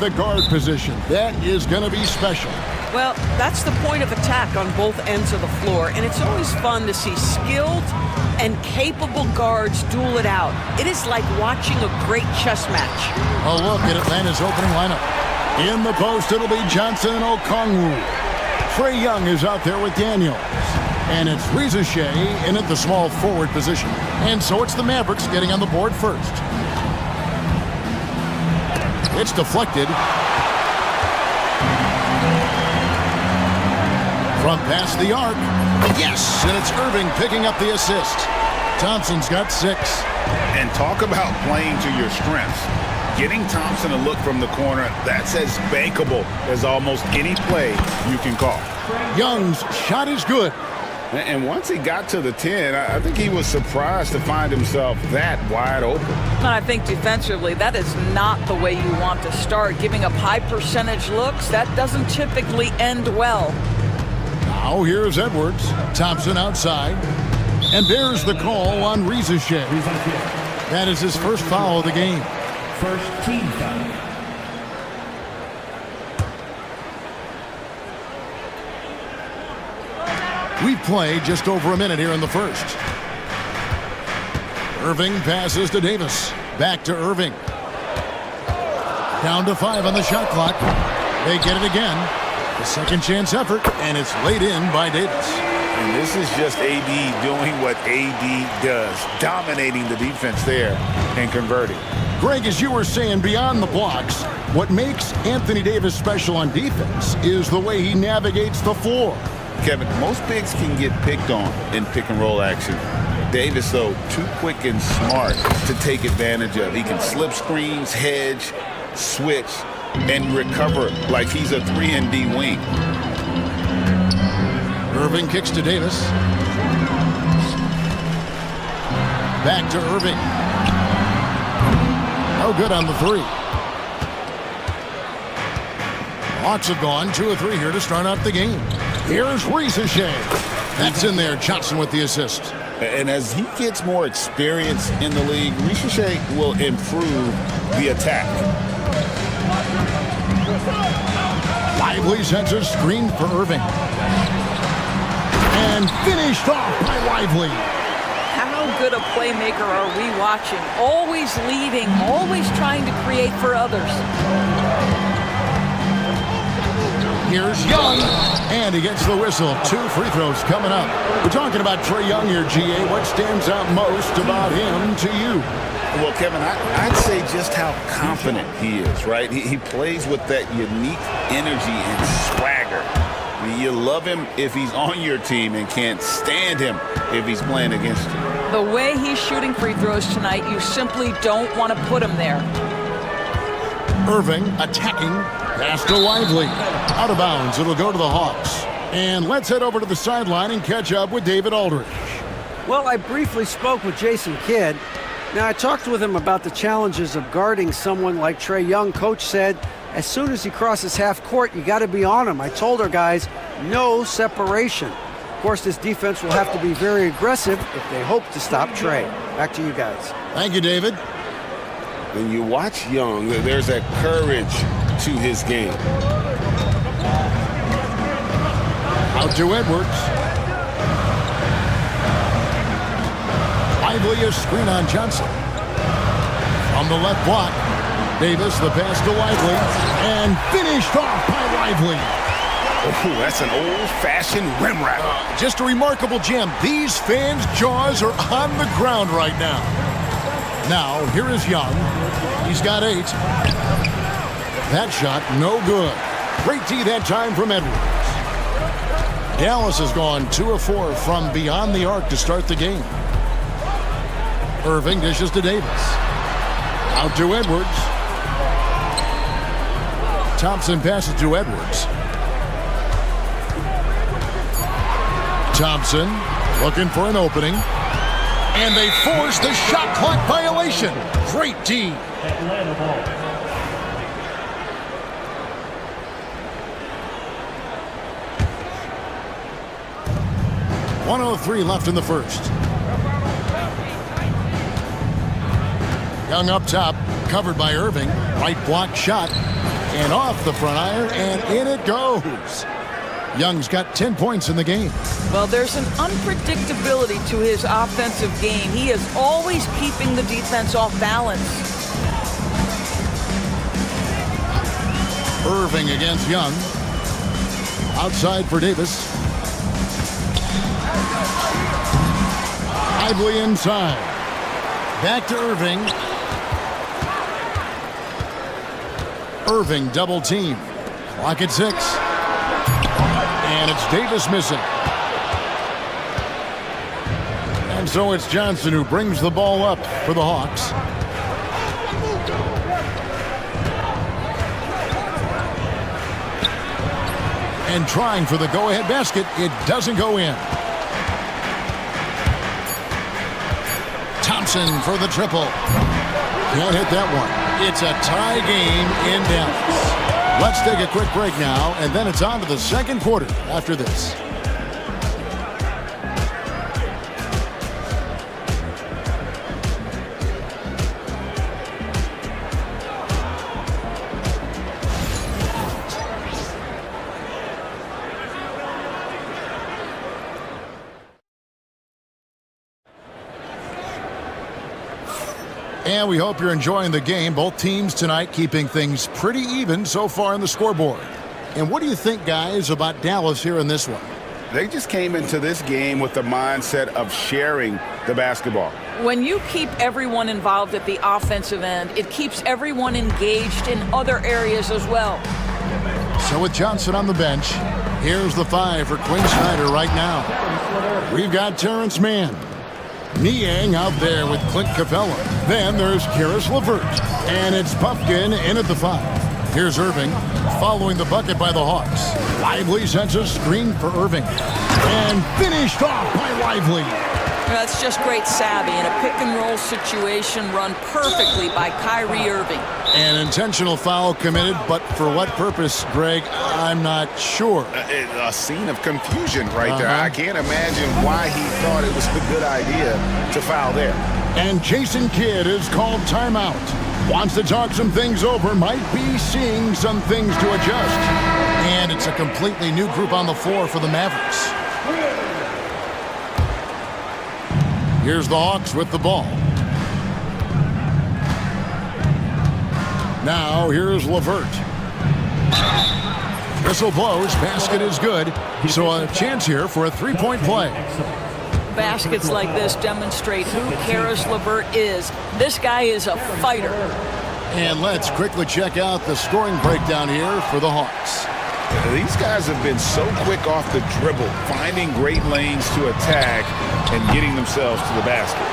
the guard position. That is going to be special. Well, that's the point of attack on both ends of the floor, and it's always fun to see skilled and capable guards duel it out. It is like watching a great chess match. A look at Atlanta's opening lineup. In the post, it'll be Johnson and Okongwu. Trae Young is out there with Daniels. And it's Ricochet in at the small forward position. And so it's the Mavericks getting on the board first. It's deflected. From past the arc. Yes, and it's Irving picking up the assist. Thompson's got 6. And talk about playing to your strengths. Getting Thompson a look from the corner, that's as bankable as almost any play you can call. Young's shot is good. And once he got to the 10, I think he was surprised to find himself that wide open. And I think defensively, that is not the way you want to start. Giving up high percentage looks, that doesn't typically end well. Now here's Edwards. Thompson outside. And there's the call on Ricochet. That is his first foul of the game. First team foul. We've played just over a minute here in the first. Irving passes to Davis. Back to Irving. Down to 5 on the shot clock. They get it again. The second chance effort, and it's laid in by Davis. And this is just AD doing what AD does, dominating the defense there and converting. Greg, as you were saying, beyond the blocks, what makes Anthony Davis special on defense is the way he navigates the floor. Kevin, most bigs can get picked on in pick-and-roll action. Davis, though, too quick and smart to take advantage of. He can slip screens, hedge, switch, and recover like he's a 3-and-D wing. Irving kicks to Davis. Back to Irving. No good on the 3. Hawks have gone 2 of 3 here to start out the game. Here's Ricochet. That's in there. Johnson with the assist. And as he gets more experience in the league, Ricochet will improve the attack. Lively sends a screen for Irving. And finished off by Lively. How good a playmaker are we watching? Always leading, always trying to create for others. Here's Young, and he gets the whistle. 2 free throws coming up. We're talking about Trae Young here, GA. What stands out most about him to you? Well, Kevin, I'd say just how confident he is, right? He plays with that unique energy and swagger. I mean, you love him if he's on your team and can't stand him if he's playing against you. The way he's shooting free throws tonight, you simply don't want to put him there. Irving attacking. Pass to Lively. Out of bounds. It'll go to the Hawks. And let's head over to the sideline and catch up with David Aldridge. Well, I briefly spoke with Jason Kidd. Now, I talked with him about the challenges of guarding someone like Trae Young. Coach said, as soon as he crosses half court, you got to be on him. I told our guys, no separation. Of course, this defense will have to be very aggressive if they hope to stop Trae. Back to you guys. Thank you, David. When you watch Young, there's that courage to his game. Out to Edwards. Lively a screen on Johnson. From the left block. Davis, the pass to Lively. And finished off by Lively. Oh, that's an old-fashioned rim wrap. Just a remarkable jam. These fans' jaws are on the ground right now. Now, here is Young. He's got 8. That shot, no good. Great D that time from Edwards. Dallas has gone 2 of 4 from beyond the arc to start the game. Irving dishes to Davis. Out to Edwards. Thompson passes to Edwards. Thompson looking for an opening. And they force the shot clock violation. Great D. Atlanta ball. .103 left in the first. Young up top, covered by Irving. Right block shot. And off the front iron, and in it goes. Young's got 10 points in the game. Well, there's an unpredictability to his offensive game. He is always keeping the defense off balance. Irving against Young. Outside for Davis. Lively inside. Back to Irving. Irving double team. Clock at 6. And it's Davis missing. And so it's Johnson who brings the ball up for the Hawks. And trying for the go-ahead basket. It doesn't go in. Thompson for the triple. Can't hit that one. It's a tie game in Dallas. Let's take a quick break now, and then it's on to the second quarter after this. And we hope you're enjoying the game. Both teams tonight keeping things pretty even so far on the scoreboard. And what do you think, guys, about Dallas here in this one? They just came into this game with the mindset of sharing the basketball. When you keep everyone involved at the offensive end, it keeps everyone engaged in other areas as well. So with Johnson on the bench, here's the 5 for Quinn Snyder right now. We've got Terrence Mann. Niang out there with Clint Capella. Then there's Karis LeVert. And it's Puffkin in at the 5. Here's Irving following the bucket by the Hawks. Lively sends a screen for Irving. And finished off by Lively. That's just great savvy in a pick-and-roll situation run perfectly by Kyrie Irving. An intentional foul committed, but for what purpose, Greg? I'm not sure. A scene of confusion right there. I can't imagine why he thought it was a good idea to foul there. And Jason Kidd is called timeout. Wants to talk some things over, might be seeing some things to adjust. And it's a completely new group on the floor for the Mavericks. Here's the Hawks with the ball. Now here's LeVert. Whistle blows, basket is good. So a chance here for a three-point play. Baskets like this demonstrate who Karis LeVert is. This guy is a fighter. And let's quickly check out the scoring breakdown here for the Hawks. These guys have been so quick off the dribble, finding great lanes to attack and getting themselves to the basket.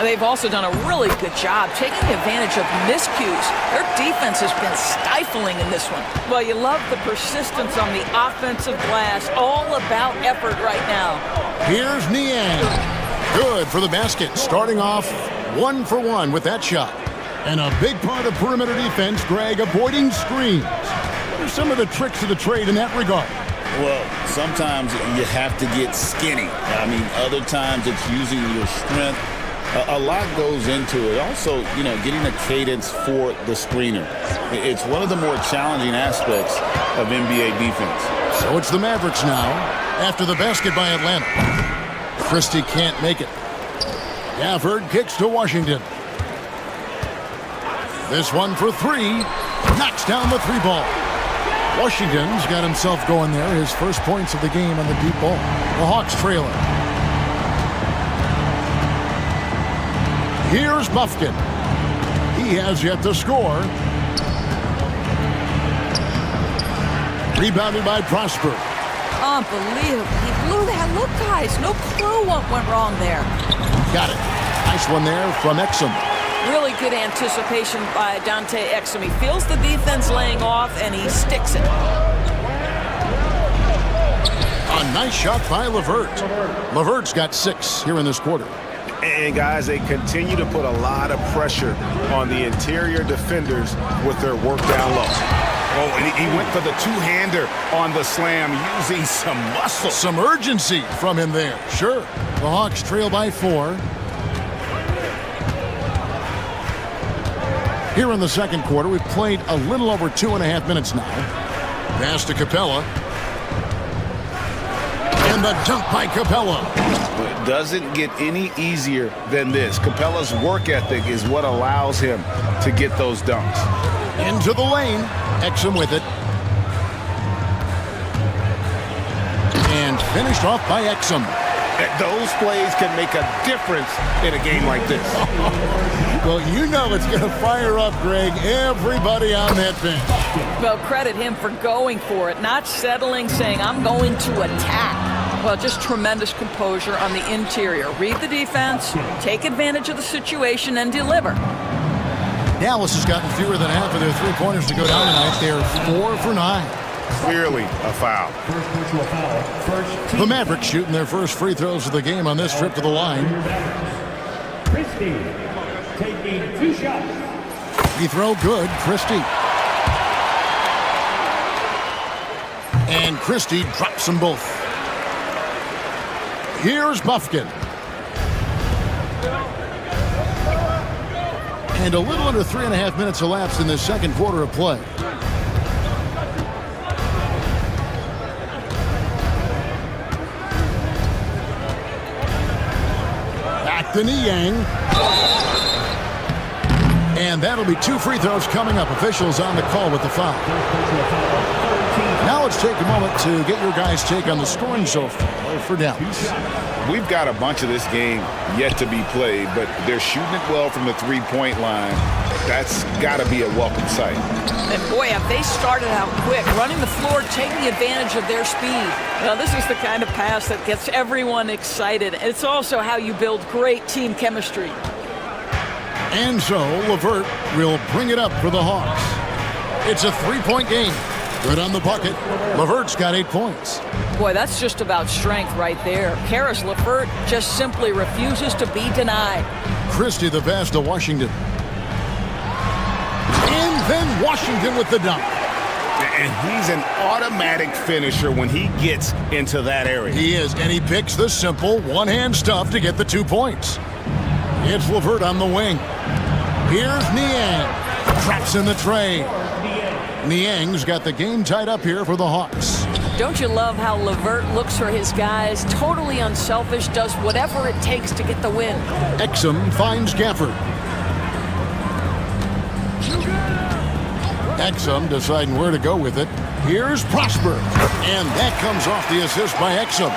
They've also done a really good job taking advantage of miscues. Their defense has been stifling in this one. Well, you love the persistence on the offensive glass. All about effort right now. Here's Niang. Good for the basket. Starting off 1 for 1 with that shot. And a big part of perimeter defense, Greg, avoiding screens. What are some of the tricks of the trade in that regard? Well, sometimes you have to get skinny. I mean, other times it's using your strength. A lot goes into it. Also, you know, getting a cadence for the screener. It's one of the more challenging aspects of NBA defense. So it's the Mavericks now after the basket by Atlanta. Christie can't make it. Gafford kicks to Washington. This one for 3. Knocks down the 3 ball. Washington's got himself going there. His first points of the game on the deep ball. The Hawks trailing. Here's Buffkin. He has yet to score. Rebounded by Prosper. Unbelievable. He blew that. Look, guys, no clue what went wrong there. Got it. Nice one there from Exum. Really good anticipation by Dante Exum. He feels the defense laying off, and he sticks it. A nice shot by LeVert. LeVert's got 6 here in this quarter. And guys, they continue to put a lot of pressure on the interior defenders with their work down low. Oh, and he went for the two-hander on the slam, using some muscle. Some urgency from him there. Sure. The Hawks trail by 4. Here in the second quarter, we've played a little over 2.5 minutes now. Pass to Capella. And the dunk by Capella. It doesn't get any easier than this. Capella's work ethic is what allows him to get those dunks. Into the lane. Exum with it. And finished off by Exum. Those plays can make a difference in a game like this. Well, you know it's going to fire up, Greg, everybody on that bench. Well, credit him for going for it, not settling, saying, I'm going to attack. Well, just tremendous composure on the interior. Read the defense, take advantage of the situation, and deliver. Dallas has gotten fewer than half of their three-pointers to go down tonight. They're 4 for 9. Clearly a foul. The Mavericks shooting their first free throws of the game on this trip to the line. Christie taking 2 shots. Free throw good, Christie. And Christie drops them both. Here's Bufkin. And a little under 3.5 minutes elapsed in the second quarter of play. Back to Niang. And that'll be 2 free throws coming up. Officials on the call with the foul. Now let's take a moment to get your guys' take on the scoring so far for Dallas. We've got a bunch of this game yet to be played, but they're shooting it well from the three-point line. That's got to be a welcome sight. And boy, have they started out quick, running the floor, taking advantage of their speed. Now, this is the kind of pass that gets everyone excited. It's also how you build great team chemistry. And so, LeVert will bring it up for the Hawks. It's a 3-point game. Good on the bucket. LeVert's got 8 points. Boy, that's just about strength right there. Karis LeVert just simply refuses to be denied. Christie the pass to Washington. And then Washington with the dunk. And he's an automatic finisher when he gets into that area. He is, and he picks the simple one-hand stuff to get the 2 points. It's LeVert on the wing. Here's Niang. Traps in the tray. Niang's got the game tied up here for the Hawks. Don't you love how LeVert looks for his guys, totally unselfish, does whatever it takes to get the win. Exum finds Gafford. Exum deciding where to go with it. Here's Prosper. And that comes off the assist by Exum.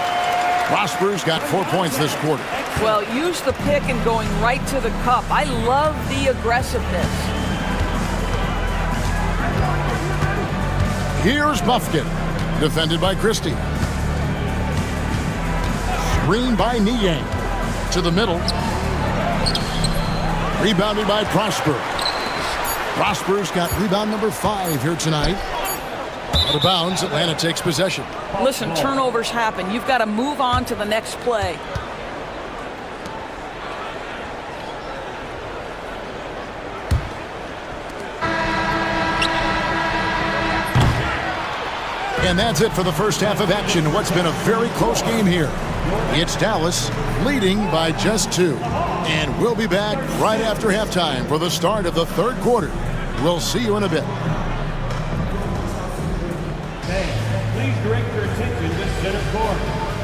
Prosper's got 4 points this quarter. Well, use the pick and going right to the cup. I love the aggressiveness. Here's Bufkin, defended by Christie. Screen by Niang. To the middle. Rebounded by Prosper. Prosper's got rebound number 5 here tonight. Out of bounds, Atlanta takes possession. Listen, turnovers happen. You've got to move on to the next play. And that's it for the first half of action. What's been a very close game here. It's Dallas leading by just 2. And we'll be back right after halftime for the start of the third quarter. We'll see you in a bit. Fans, please direct your attention to center court.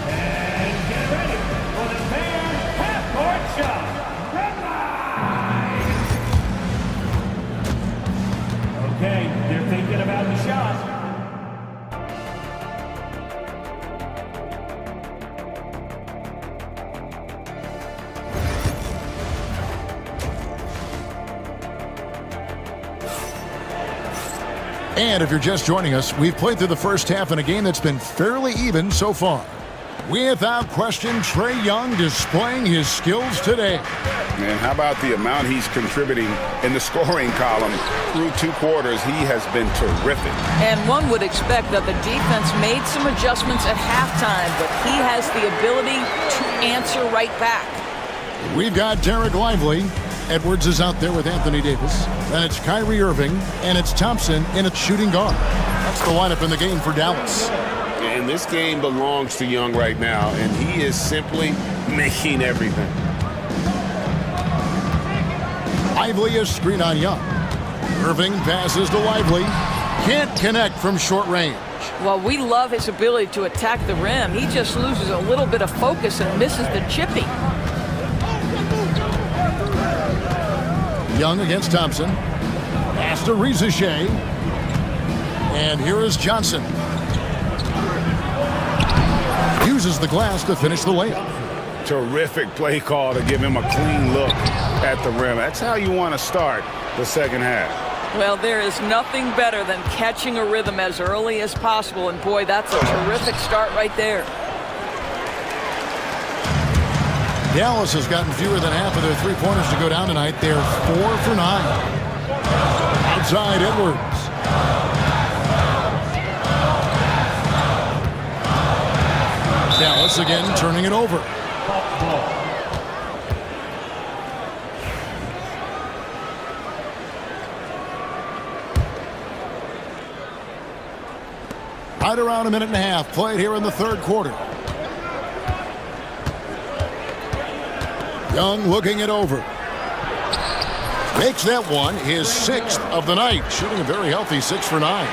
And get ready for the fan half-court shot. Okay, they're thinking about the shot. And if you're just joining us, we've played through the first half in a game that's been fairly even so far. Without question, Trae Young displaying his skills today. Man, how about the amount he's contributing in the scoring column through 2 quarters? He has been terrific. And one would expect that the defense made some adjustments at halftime, but he has the ability to answer right back. We've got Derek Lively. Edwards is out there with Anthony Davis. Then it's Kyrie Irving, and it's Thompson in its shooting guard. That's the lineup in the game for Dallas. And this game belongs to Young right now, and he is simply making everything. Lively is screen on Young. Irving passes to Lively. Can't connect from short range. Well, we love his ability to attack the rim. He just loses a little bit of focus and misses the chippy. Young against Thompson. Pass to Rizachet. And here is Johnson. Uses the glass to finish the layup. Terrific play call to give him a clean look at the rim. That's how you want to start the second half. Well, there is nothing better than catching a rhythm as early as possible. And boy, that's a terrific start right there. Dallas has gotten fewer than half of their three-pointers to go down tonight. They're 4 for 9. Outside Edwards. Dallas again turning it over. Right around a minute and a half played here in the third quarter. Young looking it over. Makes that one his 6th of the night, shooting a very healthy 6 for 9.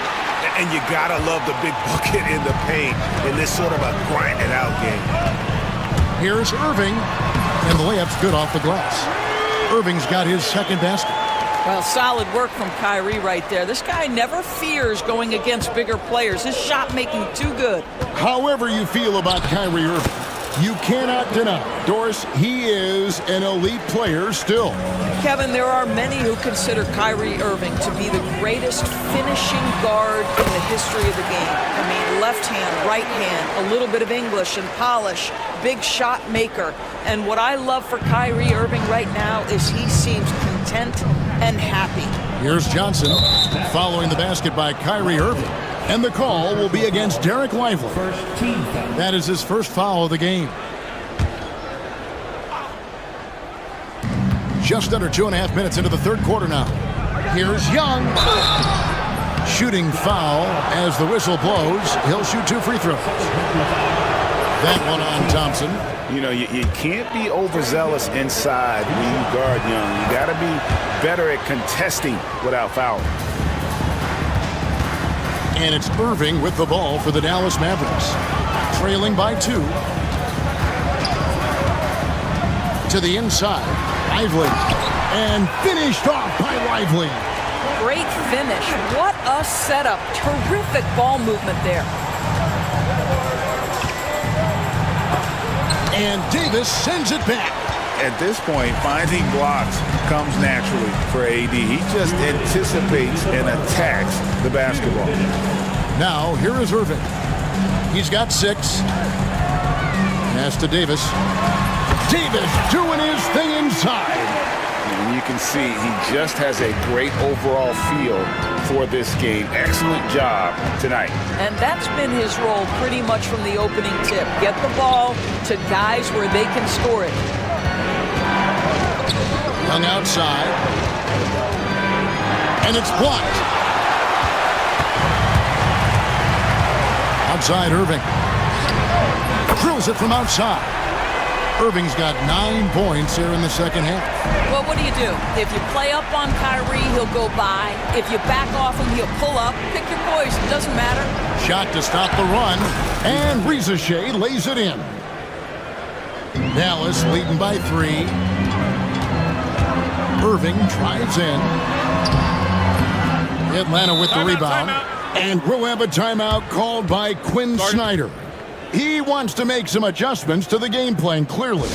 And you gotta love the big bucket in the paint in this sort of a grinded out game. Here's Irving, and the layup's good off the glass. Irving's got his second basket. Well, solid work from Kyrie right there. This guy never fears going against bigger players. His shot making too good. However you feel about Kyrie Irving, you cannot deny, Doris, he is an elite player still. Kevin, there are many who consider Kyrie Irving to be the greatest finishing guard in the history of the game. I mean, left hand, right hand, a little bit of English and polish, big shot maker. And what I love for Kyrie Irving right now is he seems content and happy. Here's Johnson following the basket by Kyrie Irving. And the call will be against Derek Lively. That is his first foul of the game. Just under 2.5 minutes into the third quarter now. Here's Young. Shooting foul as the whistle blows. He'll shoot 2 free throws. That one on Thompson. You know, you can't be overzealous inside when you guard Young. You got to be better at contesting without fouling. And it's Irving with the ball for the Dallas Mavericks. Trailing by 2. To the inside. Lively. And finished off by Lively. Great finish. What a setup. Terrific ball movement there. And Davis sends it back. At this point, finding blocks comes naturally for AD. He just anticipates and attacks the basketball. Now, here is Irving. He's got 6. Pass to Davis. Davis doing his thing inside. And you can see he just has a great overall feel for this game. Excellent job tonight. And that's been his role pretty much from the opening tip. Get the ball to guys where they can score it. Young outside. And it's blocked. Outside Irving. Drills it from outside. Irving's got 9 points here in the second half. Well, what do? If you play up on Kyrie, he'll go by. If you back off him, he'll pull up. Pick your poison. Doesn't matter. Shot to stop the run. And Rizachet lays it in. Dallas leading by 3. Irving drives in. Atlanta with the rebound. And we'll have a timeout called by Quinn Snyder. He wants to make some adjustments to the game plan, clearly.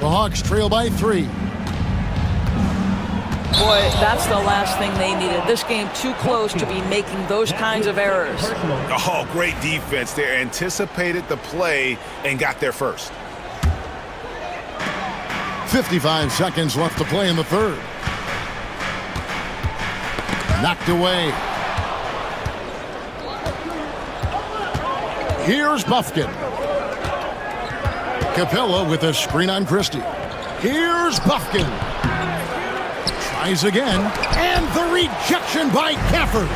The Hawks trail by 3. Boy, that's the last thing they needed. This game too close to be making those kinds of errors. Oh, great defense there. Anticipated the play and got there first. 55 seconds left to play in the third. Knocked away. Here's Buffkin. Capella with a screen on Christie. Here's Buffkin. Tries again. And the rejection by Gafford.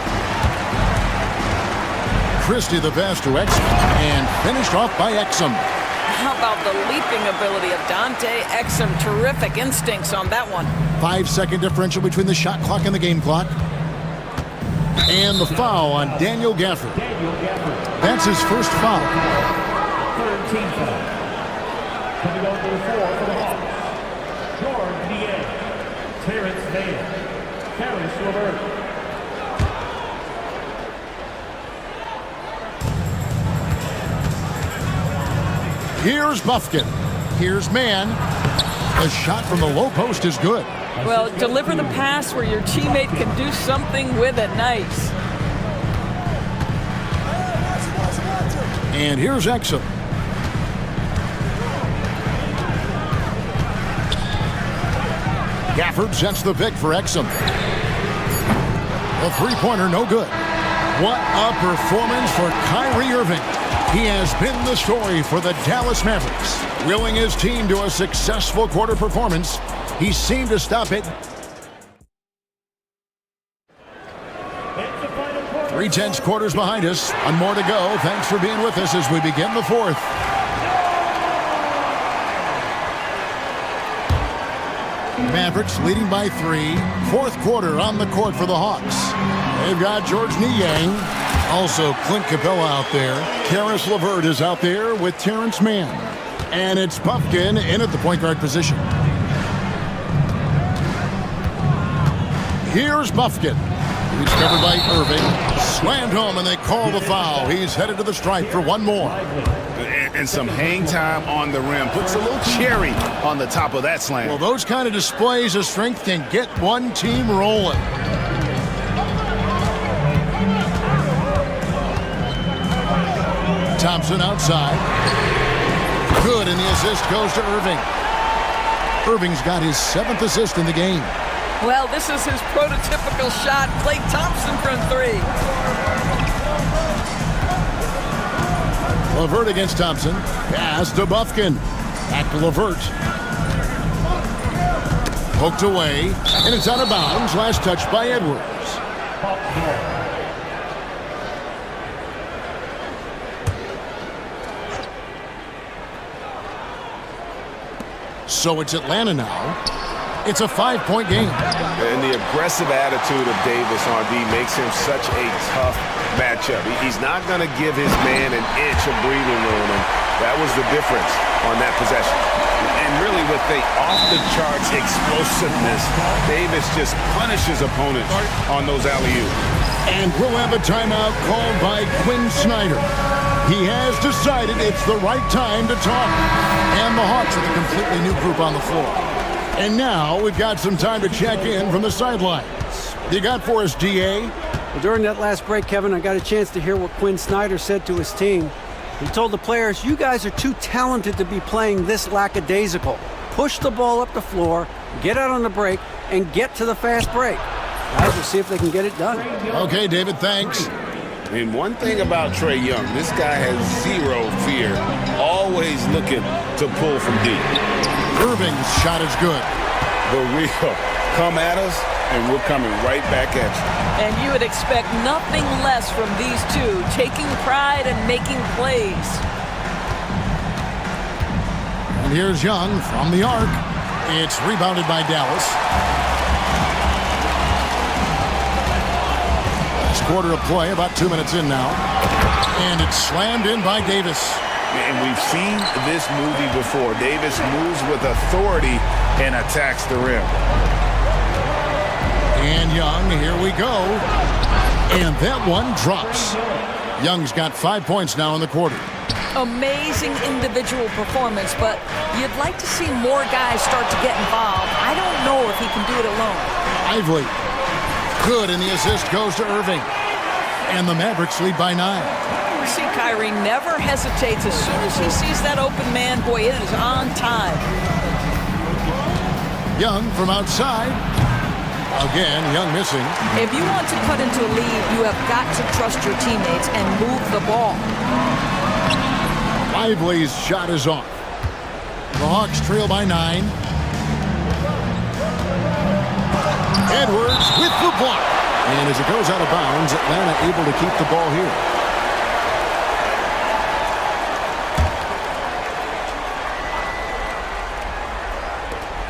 Christie the pass to Exum. And finished off by Exum. How about the leaping ability of Dante Exum? Terrific instincts on that one. 5-second differential between the shot clock and the game clock. And the foul on Daniel Gafford. That's his first foul. Third team foul. Coming over the floor for the Hawks. George Niang, Terrence Mann, Karis LeVert. Here's Buffkin. Here's Mann. The shot from the low post is good. Well, deliver the pass where your teammate can do something with it. Nice. And here's Exum. Gafford sets the pick for Exum. The three-pointer no good. What a performance for Kyrie Irving. He has been the story for the Dallas Mavericks, willing his team to a successful quarter performance. He seemed to stop it. 3/10 quarters behind us. One more to go. Thanks for being with us as we begin the fourth. Mavericks leading by 3. Fourth quarter on the court for the Hawks. They've got George Niang. Also Clint Capella out there. Karis LeVert is out there with Terrence Mann. And it's Buffkin in at the point guard position. Here's Buffkin. He's covered by Irving. Slammed home and they call the foul. He's headed to the stripe for one more. And some hang time on the rim. Puts a little cherry on the top of that slam. Well, those kind of displays of strength can get one team rolling. Thompson outside. Good, and the assist goes to Irving. Irving's got his 7th assist in the game. Well, this is his prototypical shot. Klay Thompson from 3. LeVert against Thompson. Pass to Buffkin. Back to LeVert. Poked away, and it's out of bounds. Last touch by Edwards. So it's Atlanta now. It's a 5-point game. And the aggressive attitude of Davis on D makes him such a tough matchup. He's not going to give his man an inch of breathing room, and that was the difference on that possession. And really with the off-the-charts explosiveness, Davis just punishes opponents on those alley-oops. And we'll have a timeout called by Quinn Snyder. He has decided it's the right time to talk. And the Hawks with a completely new group on the floor. And now we've got some time to check in from the sidelines. You got for us, DA? Well, during that last break, Kevin, I got a chance to hear what Quinn Snyder said to his team. He told the players, you guys are too talented to be playing this lackadaisical. Push the ball up the floor, get out on the break, and get to the fast break. Guys, we'll see if they can get it done. Okay, David, thanks. And one thing about Trae Young, this guy has zero fear, always looking to pull from deep. Irving's shot is good. The real come at us, and we're coming right back at you. And you would expect nothing less from these two, taking pride and making plays. And here's Young from the arc. It's rebounded by Dallas. Last quarter of play, about 2 minutes in now. And it's slammed in by Davis. And we've seen this movie before. Davis moves with authority and attacks the rim. And Young, here we go. And that one drops. Young's got 5 points now in the quarter. Amazing individual performance, but you'd like to see more guys start to get involved. I don't know if he can do it alone. Lively. Good, and the assist goes to Irving. And the Mavericks lead by 9. You see Kyrie never hesitates. As soon as he sees that open man, boy, it is on time. Young from outside. Again, Young missing. If you want to cut into a lead, you have got to trust your teammates and move the ball. Lively's shot is off. The Hawks trail by 9. Edwards with the block. And as it goes out of bounds, Atlanta able to keep the ball here.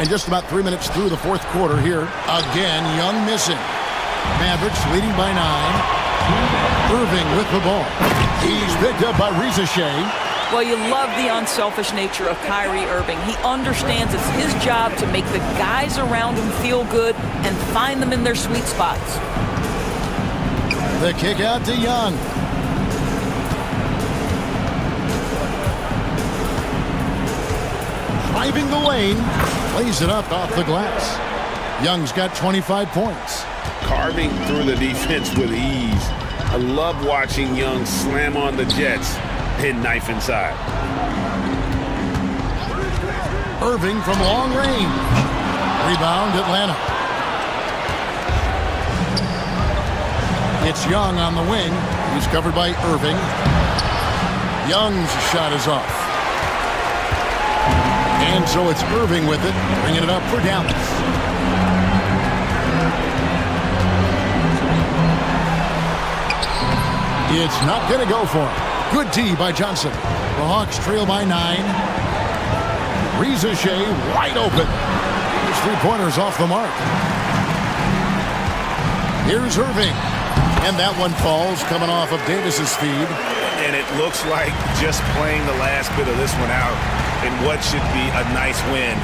And just about 3 minutes through the fourth quarter here. Again, Young missing. Mavericks leading by 9. Irving with the ball. He's picked up by Shea. Well, you love the unselfish nature of Kyrie Irving. He understands it's his job to make the guys around him feel good and find them in their sweet spots. The kick out to Young. Driving the lane. Plays it up off the glass. Young's got 25 points. Carving through the defense with ease. I love watching Young slam on the Jets. Hit knife inside. Irving from long range. Rebound, Atlanta. It's Young on the wing. He's covered by Irving. Young's shot is off. And so it's Irving with it, bringing it up for Dallas. It's not going to go for him. Good D by Johnson. The Hawks trail by 9. Shea wide open. His three-pointers off the mark. Here's Irving. And that one falls, coming off of Davis's feed. And it looks like just playing the last bit of this one out in what should be a nice win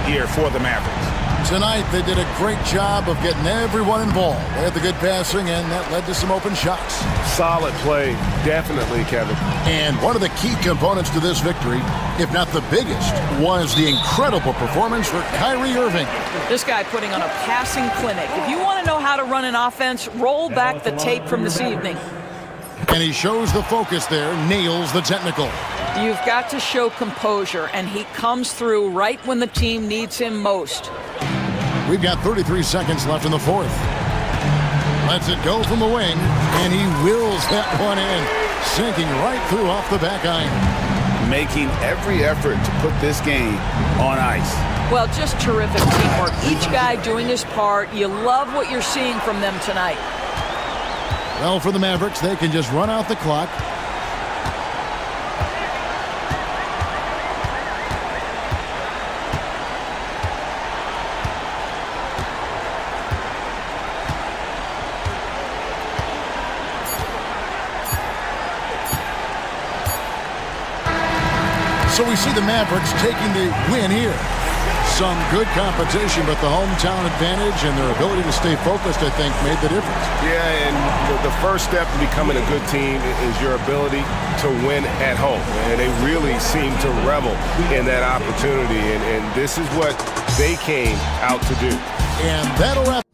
here for the Mavericks. Tonight, they did a great job of getting everyone involved. They had the good passing, and that led to some open shots. Solid play, definitely, Kevin. And one of the key components to this victory, if not the biggest, was the incredible performance for Kyrie Irving. This guy putting on a passing clinic. If you want to know how to run an offense, roll back the tape from this evening. And he shows the focus there, nails the technical. You've got to show composure, and he comes through right when the team needs him most. We've got 33 seconds left in the fourth. Lets it go from the wing, and he wills that one in, sinking right through off the back iron. Making every effort to put this game on ice. Well, just terrific teamwork. Each guy doing his part. You love what you're seeing from them tonight. Well, for the Mavericks, they can just run out the clock. So we see the Mavericks taking the win here. Some good competition, but the hometown advantage and their ability to stay focused, I think, made the difference. Yeah, and the first step to becoming a good team is your ability to win at home. And they really seem to revel in that opportunity, and this is what they came out to do. And that'll wrap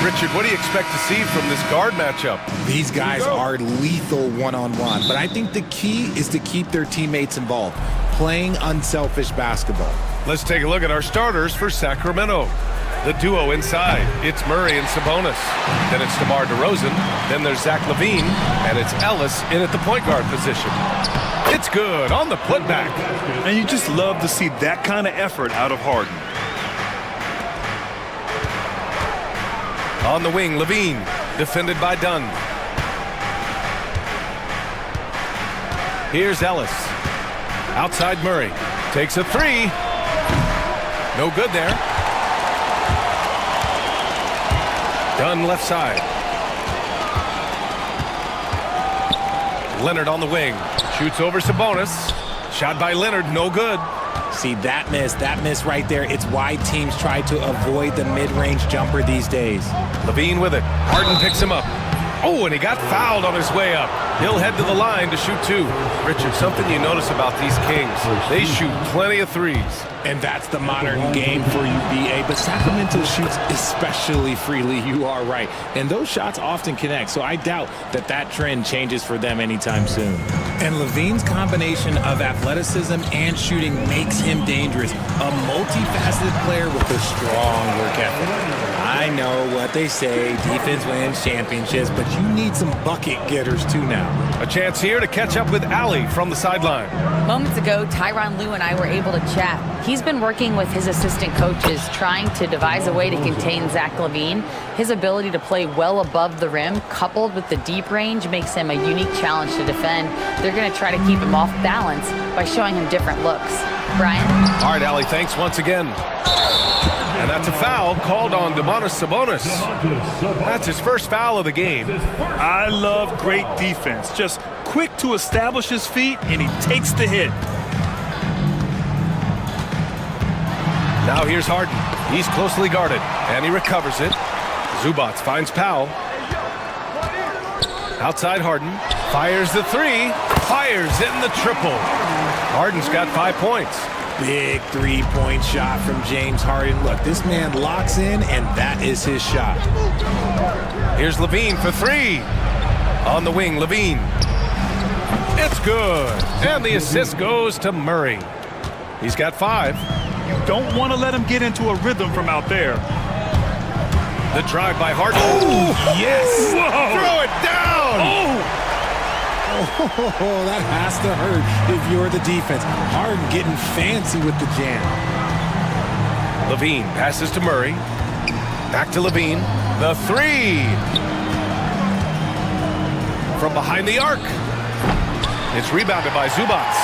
Richard, what do you expect to see from this guard matchup? These guys are lethal one-on-one, but I think the key is to keep their teammates involved, playing unselfish basketball. Let's take a look at our starters for Sacramento. The duo inside, it's Murray and Sabonis. Then it's DeMar DeRozan. Then there's Zach LaVine, and it's Ellis in at the point guard position. It's good on the putback. And you just love to see that kind of effort out of Harden. On the wing, LaVine, defended by Dunn. Here's Ellis. Outside Murray, takes a three. No good there. Dunn left side. Leonard on the wing. Shoots over Sabonis. Shot by Leonard, no good. See, that miss right there. It's why teams try to avoid the mid-range jumper these days. LaVine with it. Harden picks him up. Oh, and he got fouled on his way up. He'll head to the line to shoot two. Richard, something you notice about these Kings, they shoot plenty of threes. And that's the modern game for you, BA. But Sacramento shoots especially freely, you are right. And those shots often connect, so I doubt that that trend changes for them anytime soon. And LaVine's combination of athleticism and shooting makes him dangerous. A multifaceted player with a strong work ethic. I know what they say, defense wins championships, but you need some bucket getters too now. A chance here to catch up with Allie from the sideline. Moments ago, Tyronn Lue and I were able to chat. He's been working with his assistant coaches, trying to devise a way to contain Zach LaVine. His ability to play well above the rim, coupled with the deep range, makes him a unique challenge to defend. They're going to try to keep him off balance by showing him different looks. Brian? All right, Allie, thanks once again. And that's a foul called on Domantas Sabonis. That's his first foul of the game. I love great defense. Just quick to establish his feet, and he takes the hit. Now here's Harden. He's closely guarded, and he recovers it. Zubac finds Powell. Outside Harden. Fires the three. Fires in the triple. Harden's got 5 points. Big three-point shot from James Harden. Look, this man locks in, and that is his shot. Here's LaVine for three. On the wing, LaVine. It's good. And the assist goes to Murray. He's got 5. You don't want to let him get into a rhythm from out there. The drive by Harden. Oh, yes. Whoa. Throw it down. Oh. Oh, that has to hurt if you're the defense. Harden getting fancy with the jam. LaVine passes to Murray. Back to LaVine. The three. From behind the arc. It's rebounded by Zubac.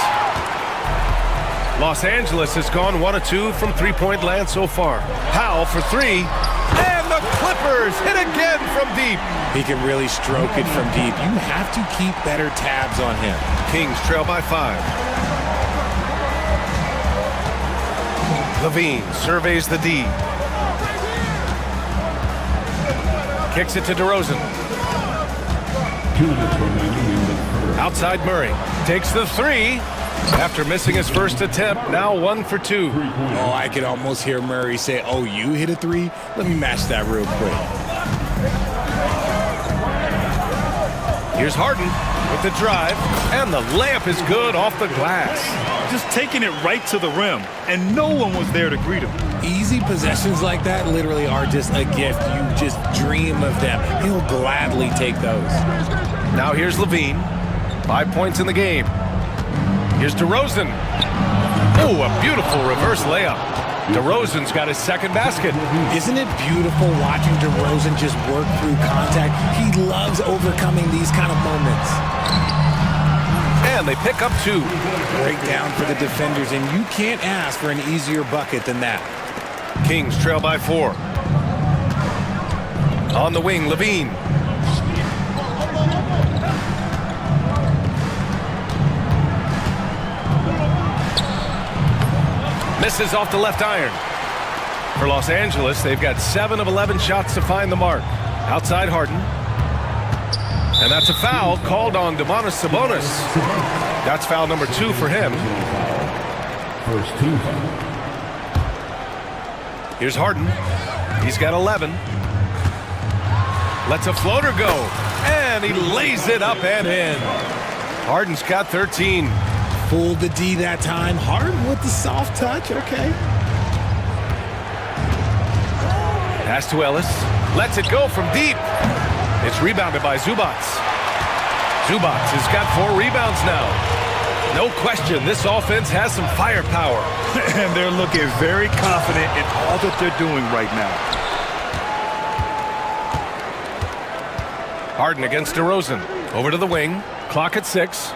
Los Angeles has gone 1 of 2 from three-point land so far. Powell for three. And the Clippers hit again from deep. He can really stroke it from deep. You have to keep better tabs on him. Kings trail by 5. LaVine surveys the D. Kicks it to DeRozan. 2 minutes remaining in the first. Outside Murray. Takes the three. After missing his first attempt, now 1 for 2. Oh, I could almost hear Murray say, oh, you hit a three? Let me match that real quick. Here's Harden with the drive, and the layup is good off the glass. Just taking it right to the rim, and no one was there to greet him. Easy possessions like that literally are just a gift. You just dream of them. He'll gladly take those. Now here's LaVine. 5 points in the game. Here's DeRozan. Oh, a beautiful reverse layup. DeRozan's got his second basket. Isn't it beautiful watching DeRozan just work through contact? He loves overcoming these kind of moments. And they pick up 2. Breakdown for the defenders, and you can't ask for an easier bucket than that. Kings trail by 4. On the wing, LaVine. Misses off the left iron. For Los Angeles, they've got 7 of 11 shots to find the mark. Outside Harden. And that's a foul called on Domantas Sabonis. That's foul number 2 for him. First 2. Here's Harden. He's got 11. Lets a floater go. And he lays it up and in. Harden's got 13. Fooled the D that time. Harden with the soft touch. Okay. Pass to Ellis. Lets it go from deep. It's rebounded by Zubats. Zubats has got 4 rebounds now. No question, this offense has some firepower. And they're looking very confident in all that they're doing right now. Harden against DeRozan. Over to the wing. Clock at 6.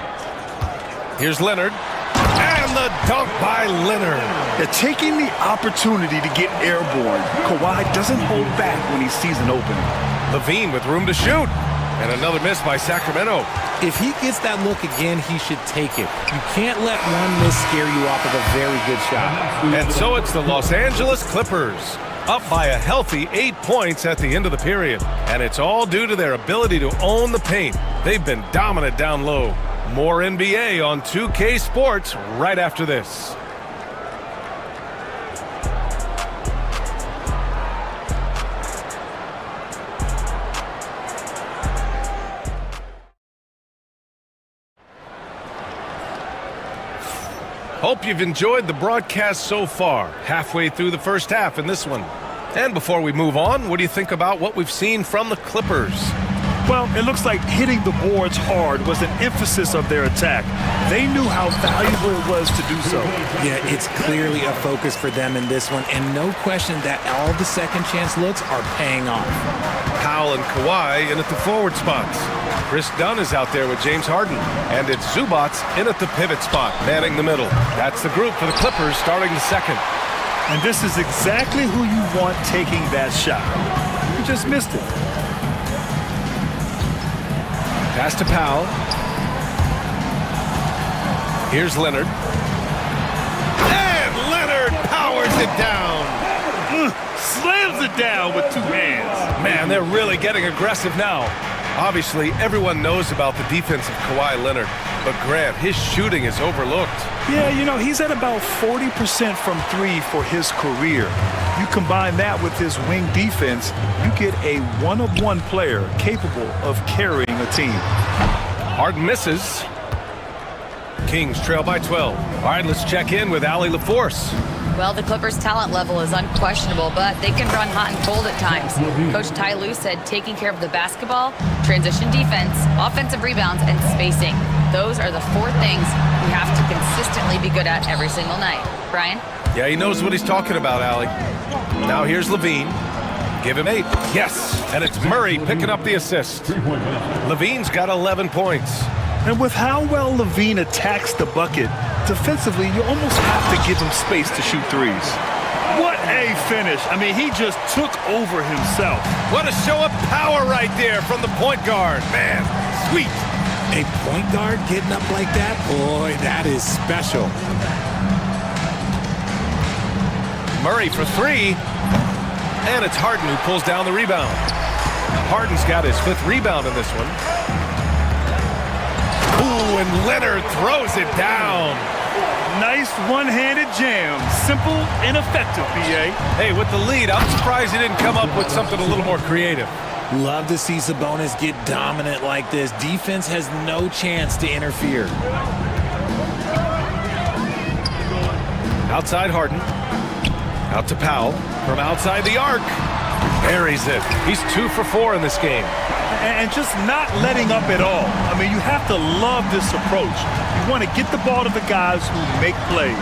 Here's Leonard. And the dunk by Leonard. They're taking the opportunity to get airborne. Kawhi doesn't hold back when he sees an opening. Levine with room to shoot. And another miss by Sacramento. If he gets that look again, he should take it. You can't let one miss scare you off of a very good shot. And so it's the Los Angeles Clippers, up by a healthy 8 points at the end of the period. And it's all due to their ability to own the paint. They've been dominant down low. More NBA on 2K Sports right after this. Hope you've enjoyed the broadcast so far, halfway through the first half in this one. And before we move on, what do you think about what we've seen from the Clippers? Well, it looks like hitting the boards hard was an emphasis of their attack. They knew how valuable it was to do so. Yeah, it's clearly a focus for them in this one, and no question that all the second chance looks are paying off. Powell and Kawhi in at the forward spots. Chris Dunn is out there with James Harden. And it's Zubats in at the pivot spot, manning the middle. That's the group for the Clippers starting the second. And this is exactly who you want taking that shot. You just missed it. Pass to Powell. Here's Leonard. And Leonard powers it down. Slams it down with 2 hands. Man, they're really getting aggressive now. Obviously, everyone knows about the defense of Kawhi Leonard, but Grant, his shooting is overlooked. Yeah, you know, he's at about 40% from 3 for his career. You combine that with his wing defense, you get a one-of-one player capable of carrying a team. Harden misses. Kings trail by 12. All right, let's check in with Allie LaForce. Well, the Clippers' talent level is unquestionable, but they can run hot and cold at times. Coach Ty Lue said taking care of the basketball, transition defense, offensive rebounds, and spacing. Those are the 4 things we have to consistently be good at every single night. Brian? Yeah, he knows what he's talking about, Allie. Now here's Levine. Give him 8. Yes, and it's Murray picking up the assist. Levine's got 11 points. And with how well Levine attacks the bucket, defensively, you almost have to give him space to shoot threes. What a finish. I mean, he just took over himself. What a show of power right there from the point guard. Man, sweet. A point guard getting up like that? Boy, that is special. Murray for 3. And it's Harden who pulls down the rebound. Harden's got his 5th rebound in this one. Ooh, and Leonard throws it down. Nice one-handed jam. Simple and effective, BA. Hey, with the lead, I'm surprised he didn't come up with something a little more creative. Love to see Sabonis get dominant like this. Defense has no chance to interfere. Outside Harden. Out to Powell. From outside the arc. Buries it. He's 2 for 4 in this game. And just not letting up at all. I mean, you have to love this approach. You want to get the ball to the guys who make plays.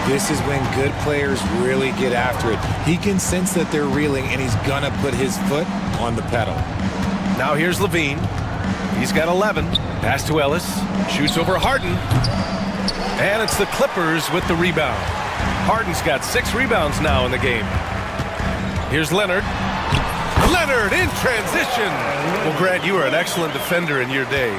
This is when good players really get after it. He can sense that they're reeling, and he's going to put his foot on the pedal. Now here's Levine. He's got 11. Pass to Ellis. Shoots over Harden. And it's the Clippers with the rebound. Harden's got 6 rebounds now in the game. Here's Leonard. Leonard in transition. Well, Grant, you were an excellent defender in your day.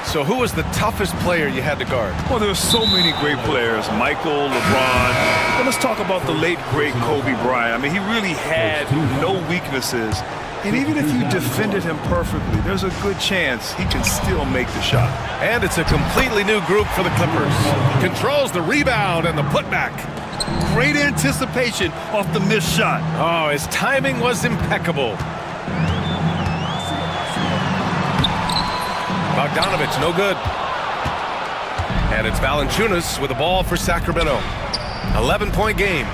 So who was the toughest player you had to guard? Well, there are so many great players. Michael, LeBron. But let's talk about the late, great Kobe Bryant. I mean, he really had no weaknesses. And even if you defended him perfectly, there's a good chance he can still make the shot. And it's a completely new group for the Clippers. Controls the rebound and the putback. Great anticipation off the missed shot. Oh, his timing was impeccable. Bogdanovich, no good. And it's Valanciunas with the ball for Sacramento. 11-point game.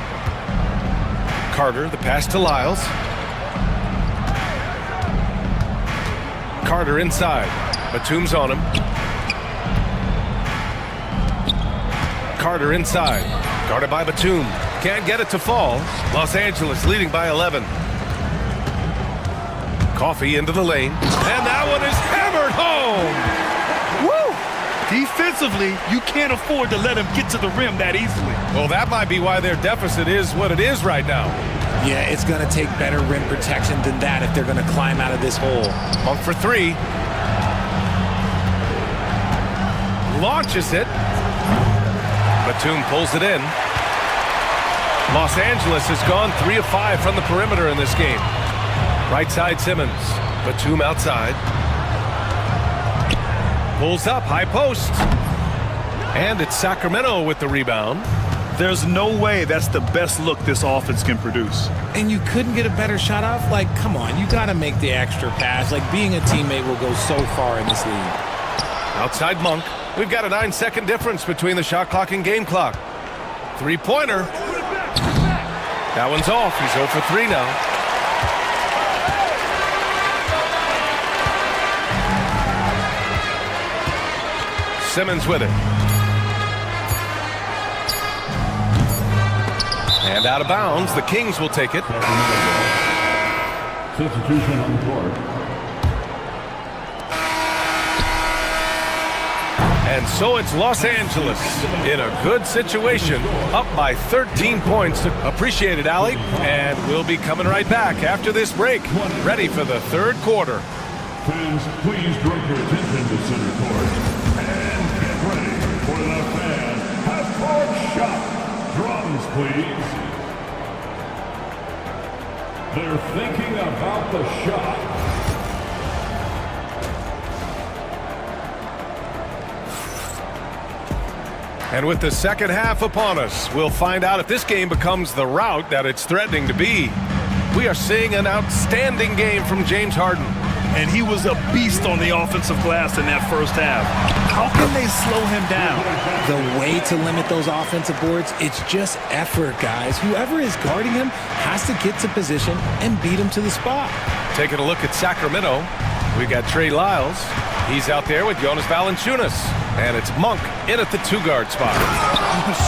Carter, the pass to Lyles. Carter inside. Batum's on him. Carter inside. Guarded by Batum. Can't get it to fall. Los Angeles leading by 11. Coffee into the lane. And that one is hammered home. Woo! Defensively, you can't afford to let him get to the rim that easily. Well, that might be why their deficit is what it is right now. Yeah, it's going to take better rim protection than that if they're going to climb out of this hole. Monk for three. Launches it. Batum pulls it in. Los Angeles has gone 3 of 5 from the perimeter in this game. Right side Simmons. Batum outside. Pulls up, high post. And it's Sacramento with the rebound. There's no way that's the best look this offense can produce. And you couldn't get a better shot off? Like, come on, you got to make the extra pass. Like, being a teammate will go so far in this league. Outside Monk. We've got a 9-second difference between the shot clock and game clock. Three-pointer. That one's off. He's 0 for 3 now. Simmons with it. And out of bounds. The Kings will take it. Substitution on the court. And so it's Los Angeles in a good situation, up by 13 points. Appreciate it, Allie. And we'll be coming right back after this break, ready for the third quarter. Fans, please direct your attention to center court. And get ready for the fan half-court shot. Drums, please. They're thinking about the shot. And with the second half upon us, we'll find out if this game becomes the rout that it's threatening to be. We are seeing an outstanding game from James Harden. And he was a beast on the offensive glass in that first half. How can they slow him down? The way to limit those offensive boards, it's just effort, guys. Whoever is guarding him has to get to position and beat him to the spot. Taking a look at Sacramento, we got Trey Lyles. He's out there with Jonas Valanciunas. And it's Monk in at the 2-guard spot.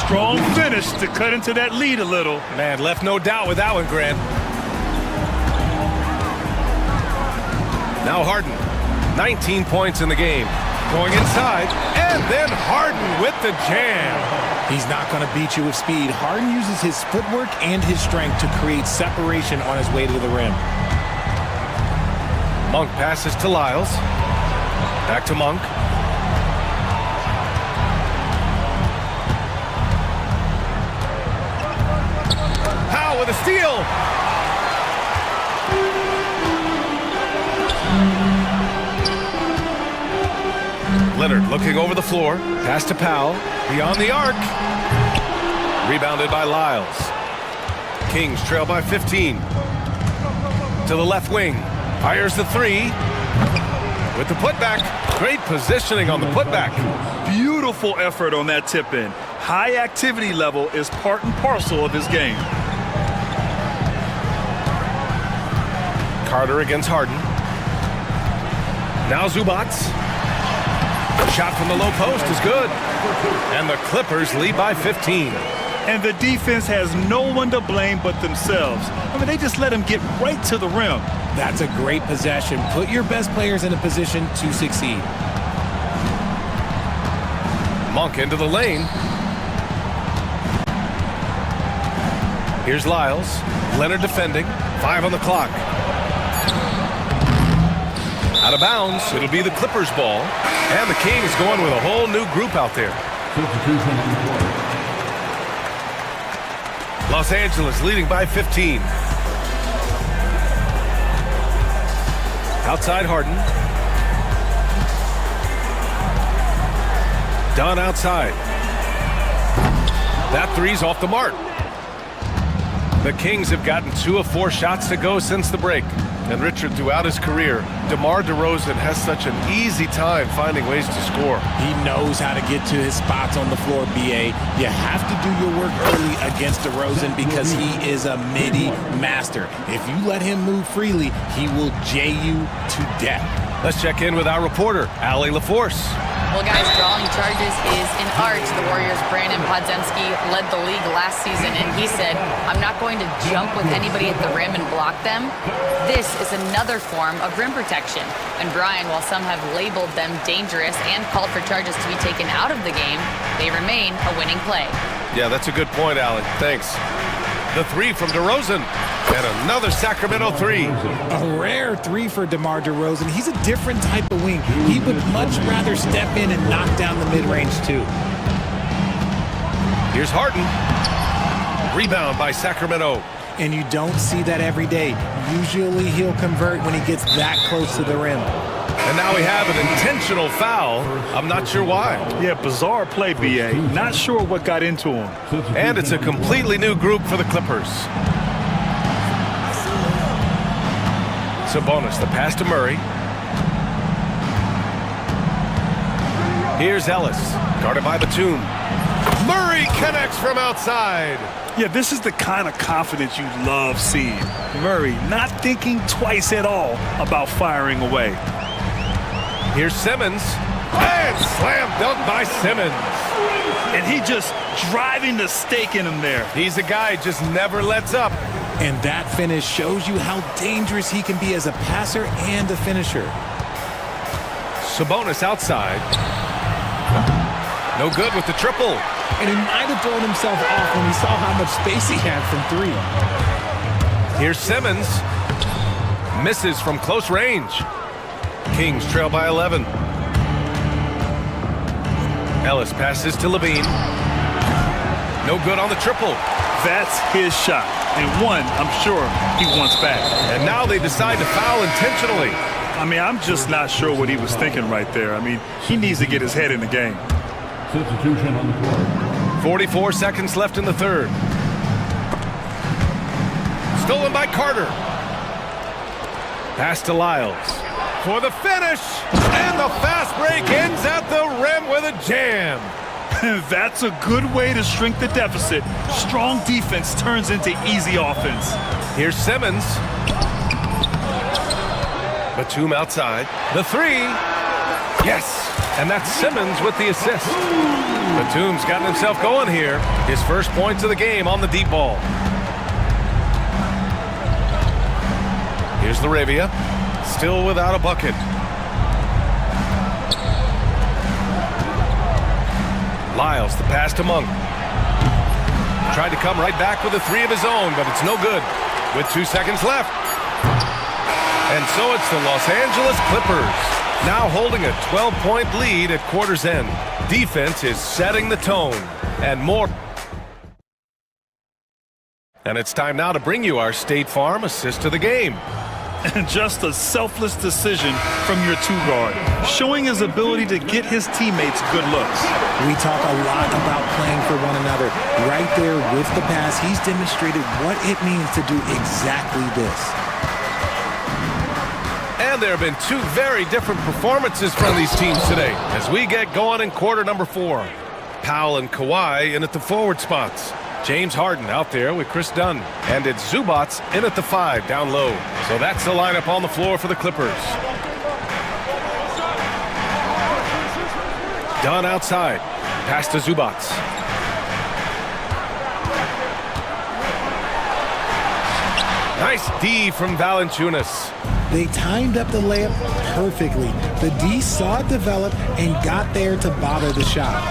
Strong finish to cut into that lead a little. Man, left no doubt with that one, Grant. Now Harden, 19 points in the game. Going inside, and then Harden with the jam. He's not going to beat you with speed. Harden uses his footwork and his strength to create separation on his way to the rim. Monk passes to Lyles. Back to Monk. Howe with a steal. Leonard looking over the floor. Pass to Powell. Beyond the arc. Rebounded by Lyles. Kings trail by 15. To the left wing. Fires the 3. With the putback. Great positioning on the putback. Beautiful effort on that tip-in. High activity level is part and parcel of his game. Carter against Harden. Now Zubats. Shot from the low post is good. And the Clippers lead by 15. And the defense has no one to blame but themselves. I mean, they just let him get right to the rim. That's a great possession. Put your best players in a position to succeed. Monk into the lane. Here's Lyles. Leonard defending. 5 on the clock. Out of bounds. It'll be the Clippers ball. And the Kings going with a whole new group out there. Los Angeles leading by 15. Outside Harden. Dunn outside. That three's off the mark. The Kings have gotten 2 of 4 shots to go since the break. And Richard, throughout his career, DeMar DeRozan has such an easy time finding ways to score. He knows how to get to his spots on the floor, BA. You have to do your work early against DeRozan because he is a midi master. If you let him move freely, he will jay you to death. Let's check in with our reporter, Allie LaForce. Well, guys, drawing charges is an art. The Warriors' Brandon Podziemski led the league last season, and he said, I'm not going to jump with anybody at the rim and block them. This is another form of rim protection. And Brian, while some have labeled them dangerous and called for charges to be taken out of the game, they remain a winning play. Yeah, that's a good point, Allie. Thanks. The 3 from DeRozan. And another Sacramento 3. A rare 3 for DeMar DeRozan. He's a different type of wing. He would much rather step in and knock down the mid-range, too. Here's Harden. Rebound by Sacramento. And you don't see that every day. Usually he'll convert when he gets that close to the rim. And now we have an intentional foul. I'm not sure why. Yeah, bizarre play, BA. Not sure what got into him. And it's a completely new group for the Clippers. Sabonis, the pass to Murray. Here's Ellis, guarded by Batum. Murray connects from outside. Yeah, this is the kind of confidence you love seeing. Murray not thinking twice at all about firing away. Here's Simmons. And slam dunk by Simmons. And he just driving the stake in him there. He's a guy who just never lets up. And that finish shows you how dangerous he can be as a passer and a finisher. Sabonis outside. No good with the triple. And he might have thrown himself off when he saw how much space he had from 3. Here's Simmons. Misses from close range. Kings trail by 11. Ellis passes to Levine. No good on the triple. That's his shot. And one, I'm sure, he wants back. And now they decide to foul intentionally. I mean, I'm just not sure what he was thinking right there. I mean, he needs to get his head in the game. Substitution on the court. 44 seconds left in the third. Stolen by Carter. Pass to Lyles. For the finish. And the fast break ends at the rim with a jam. That's a good way to shrink the deficit. Strong defense turns into easy offense. Here's Simmons. Batum outside. The 3. Yes. And that's Simmons with the assist. Batum's gotten himself going here. His first points of the game on the deep ball. Here's Laravia. Still without a bucket. Lyles, the pass to Monk. Tried to come right back with a 3 of his own, but it's no good. With 2 seconds left. And so it's the Los Angeles Clippers, now holding a 12-point lead at quarter's end. Defense is setting the tone, and more. And it's time now to bring you our State Farm assist of the game. And just a selfless decision from your 2-guard, showing his ability to get his teammates good looks. We talk a lot about playing for one another. Right there with the pass, he's demonstrated what it means to do exactly this. And there have been 2 very different performances from these teams today as we get going in quarter number 4. Powell and Kawhi in at the forward spots. James Harden out there with Chris Dunn. And it's Zubats in at the 5 down low. So that's the lineup on the floor for the Clippers. Dunn outside. Pass to Zubats. Nice D from Valanciunas. They timed up the layup perfectly. The D saw it develop and got there to bother the shot.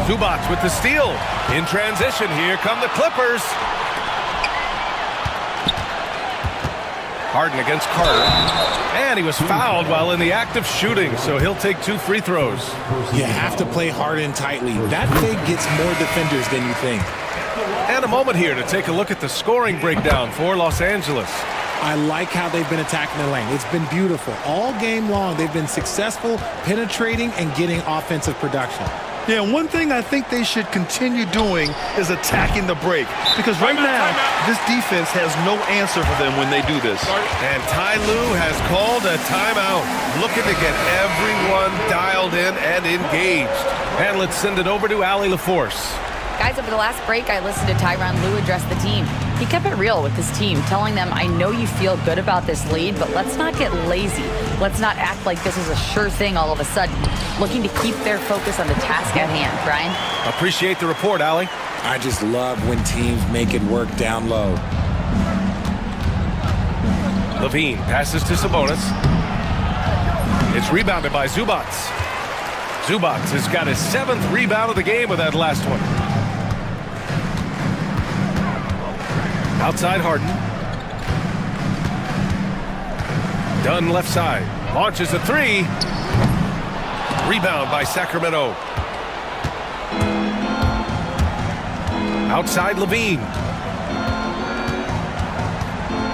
Zubats with the steal. In transition, here come the Clippers. Harden against Carter. And he was fouled while in the act of shooting, so he'll take 2 free throws. You have to play Harden tightly. That fake gets more defenders than you think. And a moment here to take a look at the scoring breakdown for Los Angeles. I like how they've been attacking the lane. It's been beautiful. All game long, they've been successful penetrating and getting offensive production. Yeah, and one thing I think they should continue doing is attacking the break. Because right now, this defense has no answer for them when they do this. And Ty Lue has called a timeout, looking to get everyone dialed in and engaged. And let's send it over to Allie LaForce. Guys, over the last break, I listened to Tyronn Lue address the team. He kept it real with his team, telling them, I know you feel good about this lead, but let's not get lazy. Let's not act like this is a sure thing all of a sudden. Looking to keep their focus on the task at hand. Brian? Appreciate the report, Allie. I just love when teams make it work down low. Levine passes to Sabonis. It's rebounded by Zubats. Zubats has got his 7th rebound of the game with that last one. Outside Harden. Dunn left side. Launches a 3. Rebound by Sacramento. Outside Levine.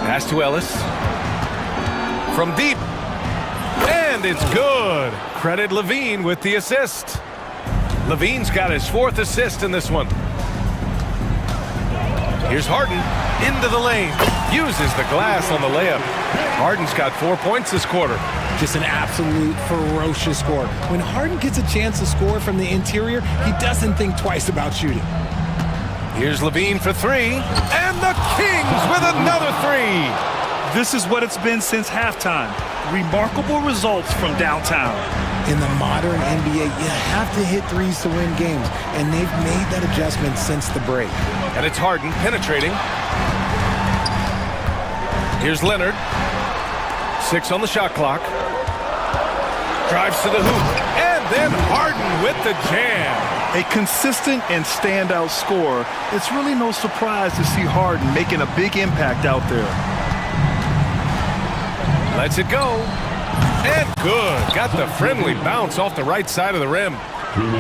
Pass to Ellis. From deep. And it's good. Credit Levine with the assist. Levine's got his 4th assist in this one. Here's Harden into the lane. Uses the glass on the layup. Harden's got 4 points this quarter. Just an absolute ferocious score. When Harden gets a chance to score from the interior, he doesn't think twice about shooting. Here's Levine for 3. And the Kings with another 3. This is what it's been since halftime. Remarkable results from downtown. In the modern NBA, you have to hit threes to win games, and they've made that adjustment since the break. And it's Harden penetrating. Here's Leonard. 6 on the shot clock. Drives to the hoop. And then Harden with the jam. A consistent and standout scorer. It's really no surprise to see Harden making a big impact out there. Lets it go. And good. Got the friendly bounce off the right side of the rim.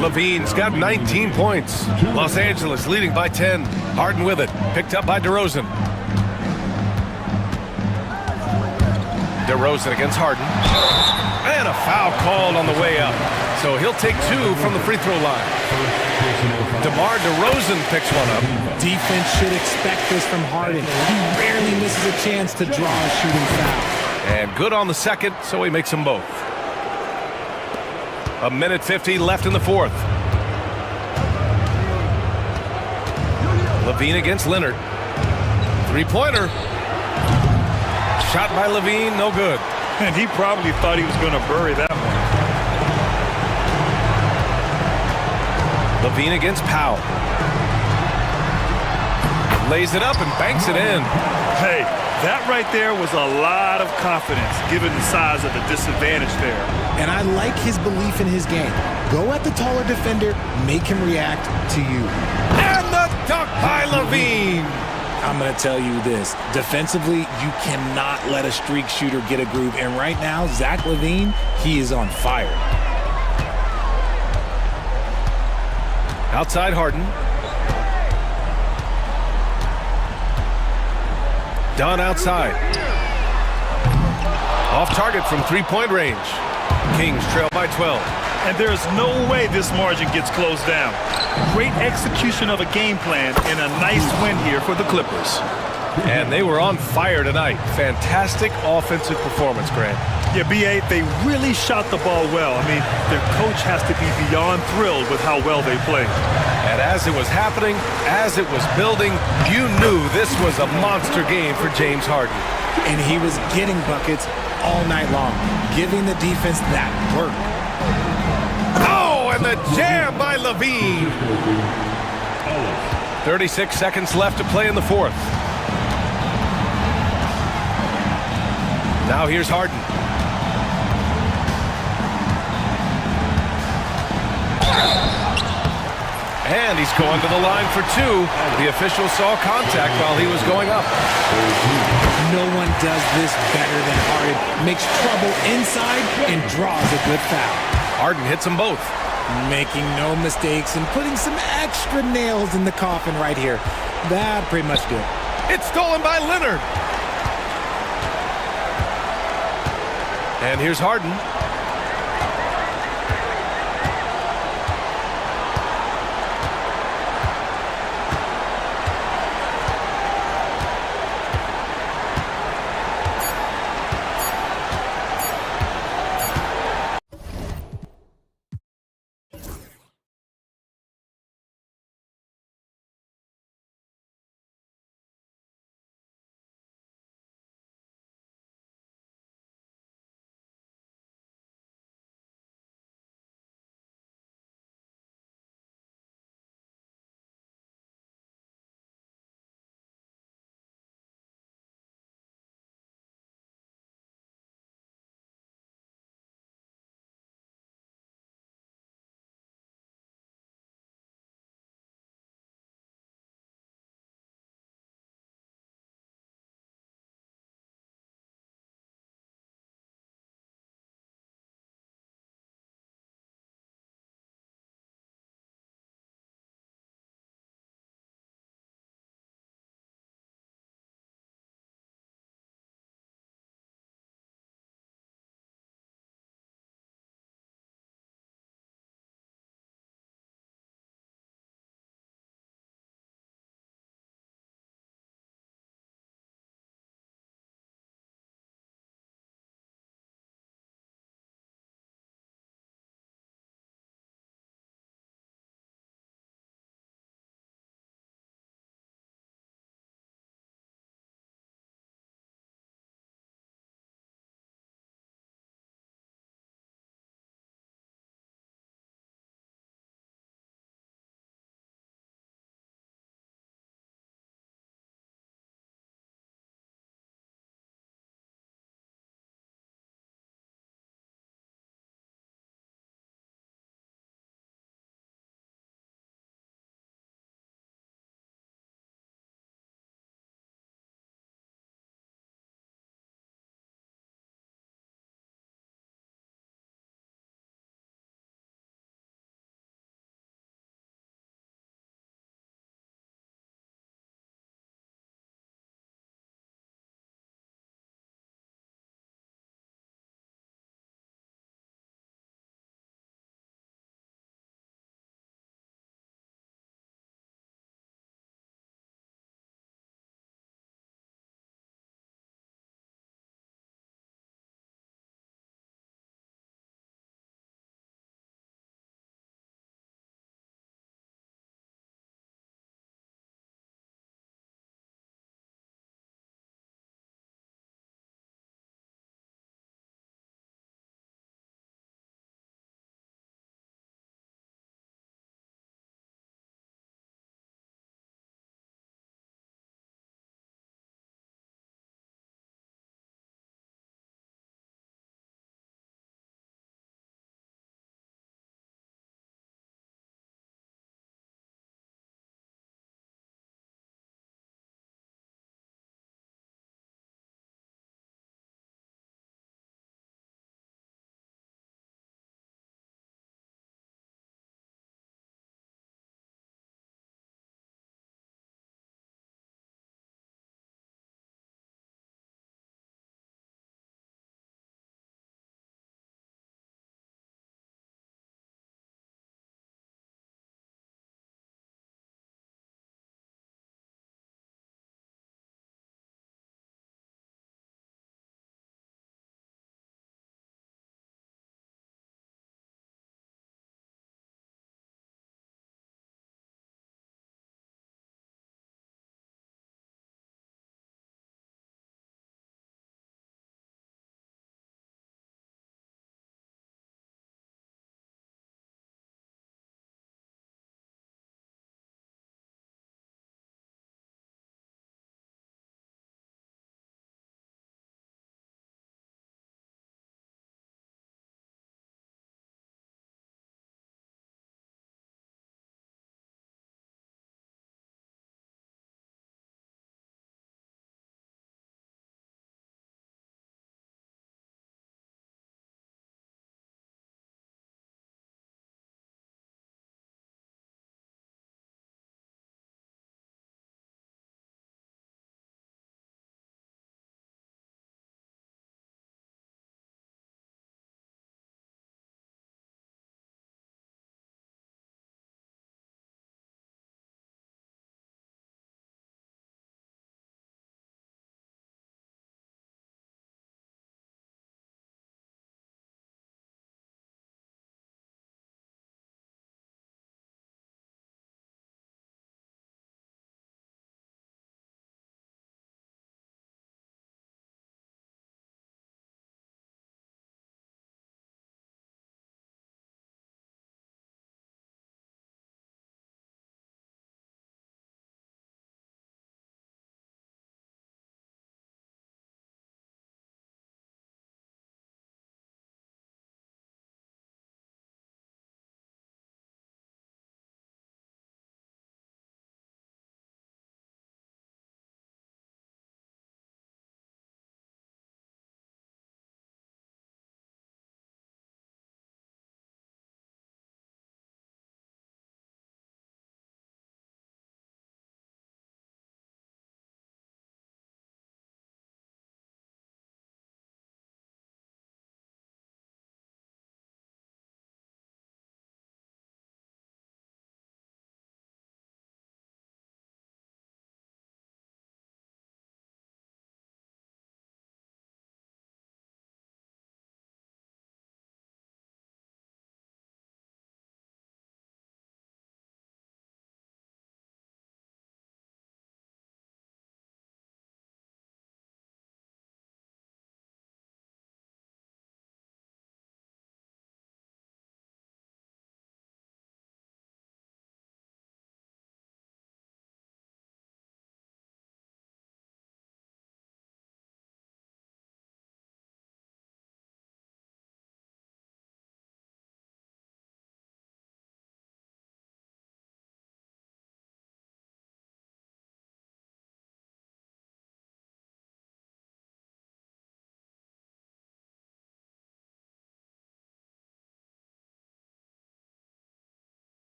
Levine's got 19 points. Los Angeles leading by 10. Harden with it. Picked up by DeRozan. DeRozan against Harden. And a foul called on the way up. So he'll take 2 from the free throw line. DeMar DeRozan picks one up. Defense should expect this from Harden. He rarely misses a chance to draw a shooting foul. And good on the second, so he makes them both. 1:50 left in the 4th. Levine against Leonard. 3-pointer. Shot by Levine, no good. And he probably thought he was going to bury that one. Levine against Powell. Lays it up and banks it in. Hey, that right there was a lot of confidence given the size of the disadvantage there. And I like his belief in his game. Go at the taller defender, make him react to you. And the dunk by Levine. I'm going to tell you this. Defensively, you cannot let a streak shooter get a groove. And right now, Zach LaVine, he is on fire. Outside Harden. Dunn outside. Off target from 3-point range. Kings trail by 12. And there's no way this margin gets closed down. Great execution of a game plan and a nice win here for the Clippers. And they were on fire tonight. Fantastic offensive performance, Grant. Yeah, B.A., they really shot the ball well. I mean, their coach has to be beyond thrilled with how well they played. And as it was happening, as it was building, you knew this was a monster game for James Harden. And he was getting buckets all night long, giving the defense that work. Oh, and the jam by Levine. 36 seconds left to play in the 4th. Now here's Harden. And he's going to the line for 2. The official saw contact while he was going up. No one does this better than Harden. Makes trouble inside and draws a good foul. Harden hits them both. Making no mistakes and putting some extra nails in the coffin right here. That pretty much did. It's stolen by Leonard. And here's Harden.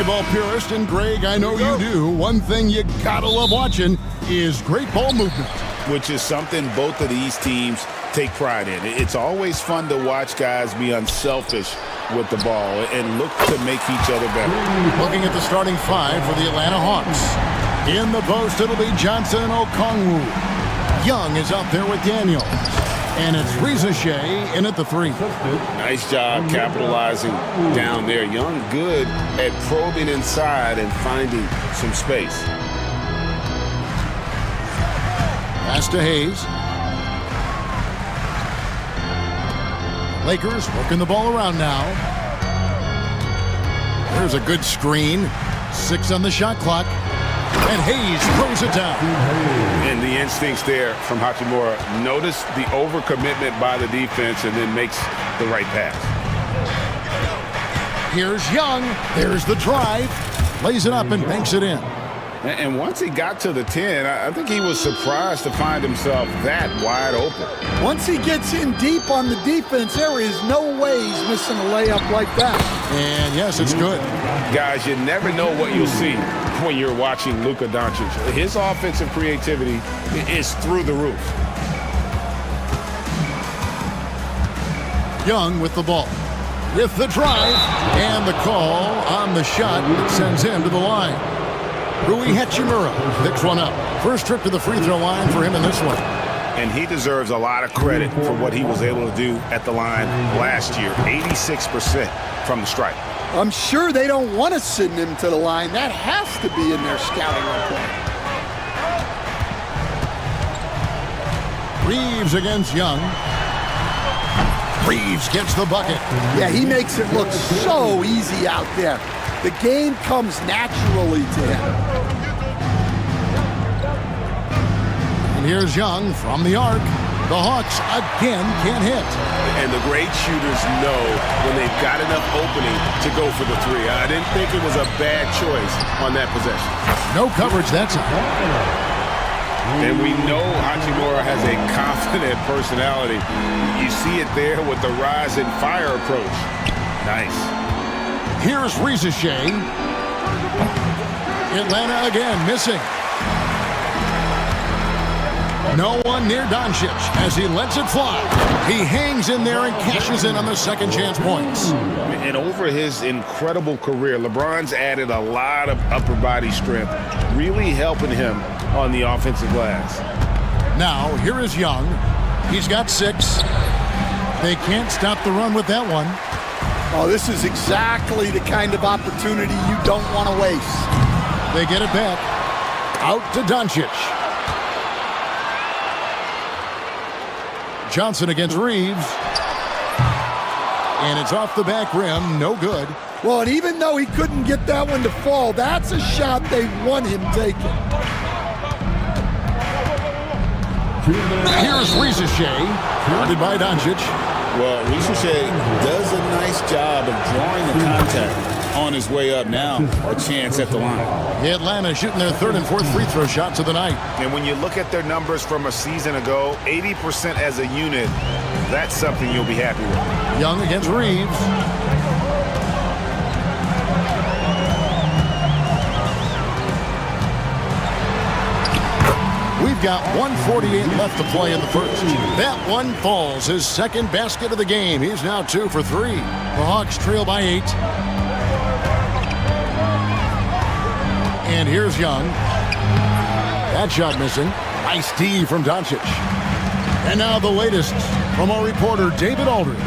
basketball purist, and Greg, I know you do, one thing you gotta love watching is great ball movement. Which is something both of these teams take pride in. It's always fun to watch guys be unselfish with the ball and look to make each other better. Looking at the starting five for the Atlanta Hawks. In the post, it'll be Johnson Okongwu. Young is out there with Daniels. And it's Reza Shea in at the three. Nice job capitalizing down there. Young good at probing inside and finding some space. Pass to Hayes. Lakers working the ball around now. There's a good screen. 6 on the shot clock. And Hayes throws it down. And the instincts there from Hachimura. Notice the overcommitment by the defense and then makes the right pass. Here's Young. There's the drive. Lays it up and banks it in. And once he got to the 10, I think he was surprised to find himself that wide open. Once he gets in deep on the defense, there is no way he's missing a layup like that. And yes, it's good. Guys, you never know what you'll see when you're watching Luka Doncic. His offensive creativity is through the roof. Young with the ball. With the drive. And the call on the shot that sends him to the line. Rui Hachimura picks one up. First trip to the free throw line for him in this one. And he deserves a lot of credit for what he was able to do at the line last year. 86% from the stripe. I'm sure they don't want to send him to the line. That has to be in their scouting report. Reeves against Young. Reeves gets the bucket. Yeah, he makes it look so easy out there. The game comes naturally to him. And here's Young from the arc. The Hawks again can't hit. And the great shooters know when they've got enough opening to go for the three. I didn't think it was a bad choice on that possession. No coverage, that's it. And we know Hachimura has a confident personality. You see it there with the rise and fire approach. Nice. Here's Reza Shea. Atlanta again missing. No one near Doncic as he lets it fly. He hangs in there and cashes in on the second chance points. And over his incredible career, LeBron's added a lot of upper body strength, really helping him on the offensive glass. Now, here is Young. He's got 6. They can't stop the run with that one. Oh, this is exactly the kind of opportunity you don't want to waste. They get it back. Out to Doncic. Johnson against Reeves. And it's off the back rim. No good. Well, and even though he couldn't get that one to fall, that's a shot they want him taking. Here's Reza Shea. Guarded by Doncic. Well, Reza Shea does a nice job of drawing the contact on his way up. Now a chance at the line. Atlanta shooting their 3rd and 4th free throw shots of the night. And when you look at their numbers from a season ago, 80% as a unit, that's something you'll be happy with. Young against Reeves. We've got 1:48 left to play in the first. That one falls, his second basket of the game. He's now 2 for 3. The Hawks trail by 8. And here's Young. That shot missing. Nice D from Doncic. And now the latest from our reporter, David Aldridge.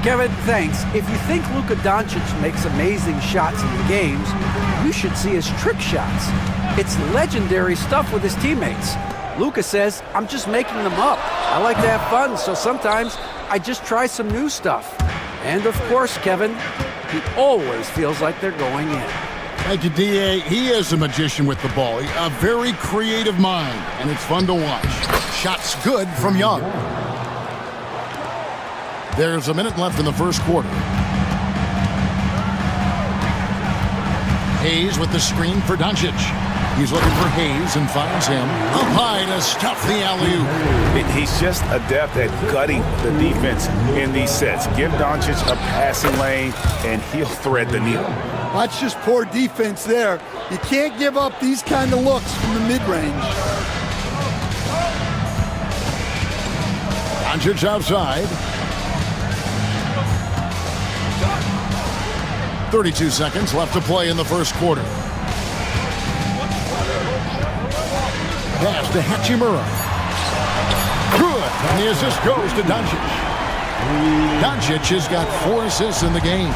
Kevin, thanks. If you think Luka Doncic makes amazing shots in the games, you should see his trick shots. It's legendary stuff with his teammates. Luka says, I'm just making them up. I like to have fun, so sometimes I just try some new stuff. And of course, Kevin, he always feels like they're going in. Thank you, D.A. He is a magician with the ball. A very creative mind, and it's fun to watch. Shots good from Young. There's a minute left in the first quarter. Hayes with the screen for Doncic. He's looking for Hayes and finds him. Up high to stuff the alley-oop. He's just adept at gutting the defense in these sets. Give Doncic a passing lane, and he'll thread the needle. That's just poor defense there. You can't give up these kind of looks from the mid-range. Doncic outside. 32 seconds left to play in the first quarter. Pass to Hachimura. Good. And the assist goes to Doncic. Doncic has got 4 assists in the game.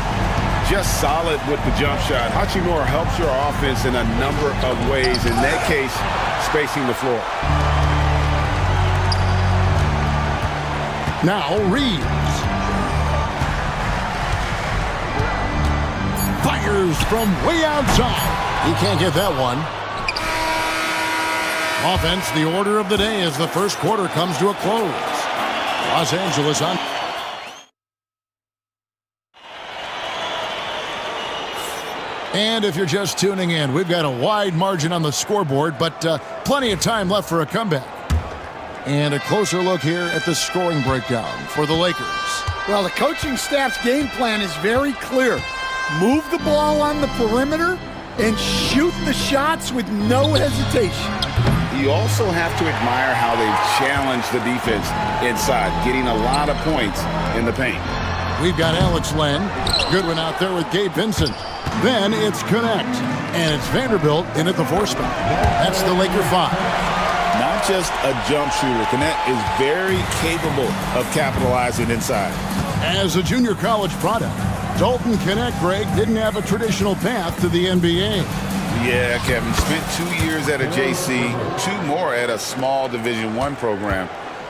Just solid with the jump shot. Hachimura helps your offense in a number of ways. In that case, spacing the floor. Now Reeves. Fires from way outside. He can't get that one. Offense, the order of the day as the first quarter comes to a close. Los Angeles on. And if you're just tuning in, we've got a wide margin on the scoreboard, but plenty of time left for a comeback. And a closer look here at the scoring breakdown for the Lakers. Well, the coaching staff's game plan is very clear. Move the ball on the perimeter and shoot the shots with no hesitation. You also have to admire how they've challenged the defense inside, getting a lot of points in the paint. We've got Alex Len. Good one out there with Gabe Vincent. Then it's Connect. And it's Vanderbilt in at the 4 spot. That's the Laker 5. Not just a jump shooter. Connect is very capable of capitalizing inside. As a junior college product, Dalton Connect, Greg, didn't have a traditional path to the NBA. Yeah, Kevin. Spent 2 years at a JC, 2 more at a small Division I program.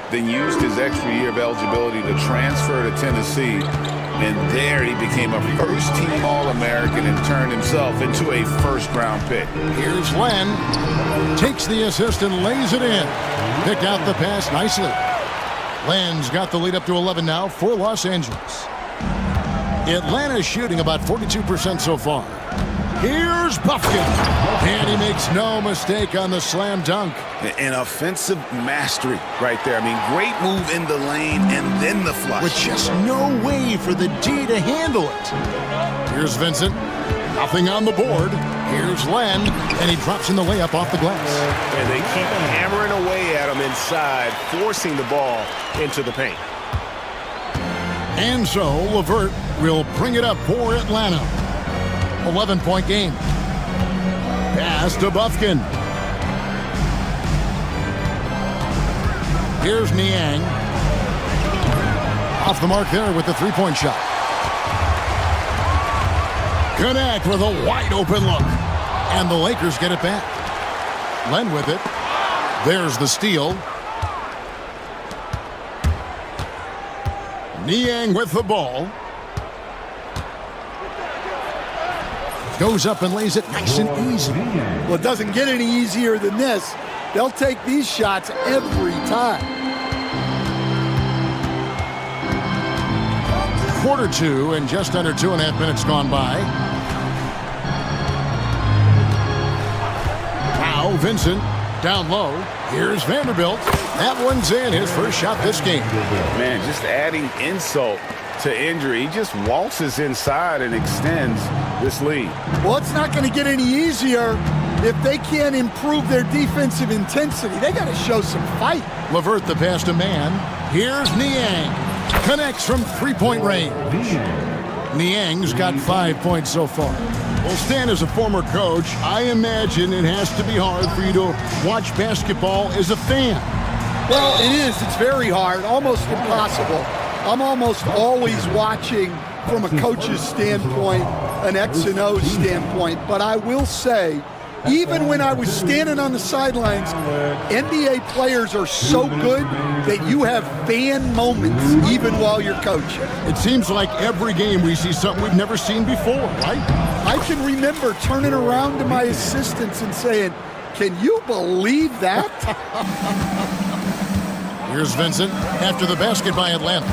Then used his extra year of eligibility to transfer to Tennessee. And there he became a first-team All-American and turned himself into a first-round pick. Here's Len. Takes the assist and lays it in. Picked out the pass nicely. Len's got the lead up to 11 now for Los Angeles. Atlanta's shooting about 42% so far. Here's Buffkin. And he makes no mistake on the slam dunk. An offensive mastery right there. I mean, great move in the lane and then the flush. With just no way for the D to handle it. Here's Vincent. Nothing on the board. Here's Len. And he drops in the layup off the glass. And they keep hammering away at him inside, forcing the ball into the paint. And so LeVert will bring it up for Atlanta. 11-point game. Pass to Buffkin. Here's Niang. Off the mark there with the three-point shot. Connect with a wide-open look. And the Lakers get it back. Len with it. There's the steal. Niang with the ball. Goes up and lays it nice and easy. Well, it doesn't get any easier than this. They'll take these shots every time. Quarter 2 and just under 2.5 minutes gone by. Now Vincent down low. Here's Vanderbilt. That one's in, his first shot this game. Man, just adding insult to injury. He just waltzes inside and extends this lead. Well, it's not going to get any easier if they can't improve their defensive intensity. They got to show some fight. LeVert the pass to man. Here's Niang. Connects from three-point range. Niang's got 5 points so far. Well, Stan, as a former coach, I imagine it has to be hard for you to watch basketball as a fan. Well, it is. It's very hard, almost impossible. I'm almost always watching from a coach's standpoint, an X and O standpoint. But I will say, even when I was standing on the sidelines, NBA players are so good that you have fan moments even while you're coaching. It seems like every game we see something we've never seen before, right? I can remember turning around to my assistants and saying, "Can you believe that?" Here's Vincent after the basket by Atlanta.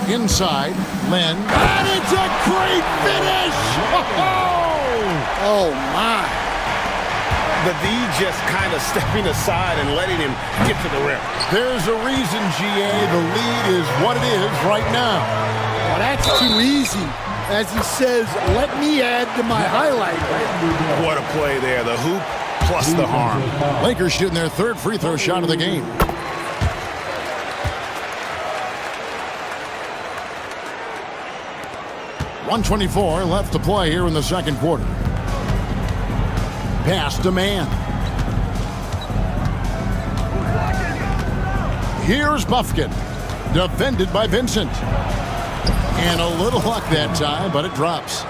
Inside, Len. And it's a great finish! Oh, my. the D just kind of stepping aside and letting him get to the rim. There's a reason, GA. The lead is what it is right now. Well, that's too easy. As he says, let me add to my highlight reel. What a play there. The hoop plus the harm. Lakers shooting their third free throw shot of the game. .124 left to play here in the second quarter. Pass to man. Here's Buffkin. Defended by Vincent. And a little luck that time, but it drops.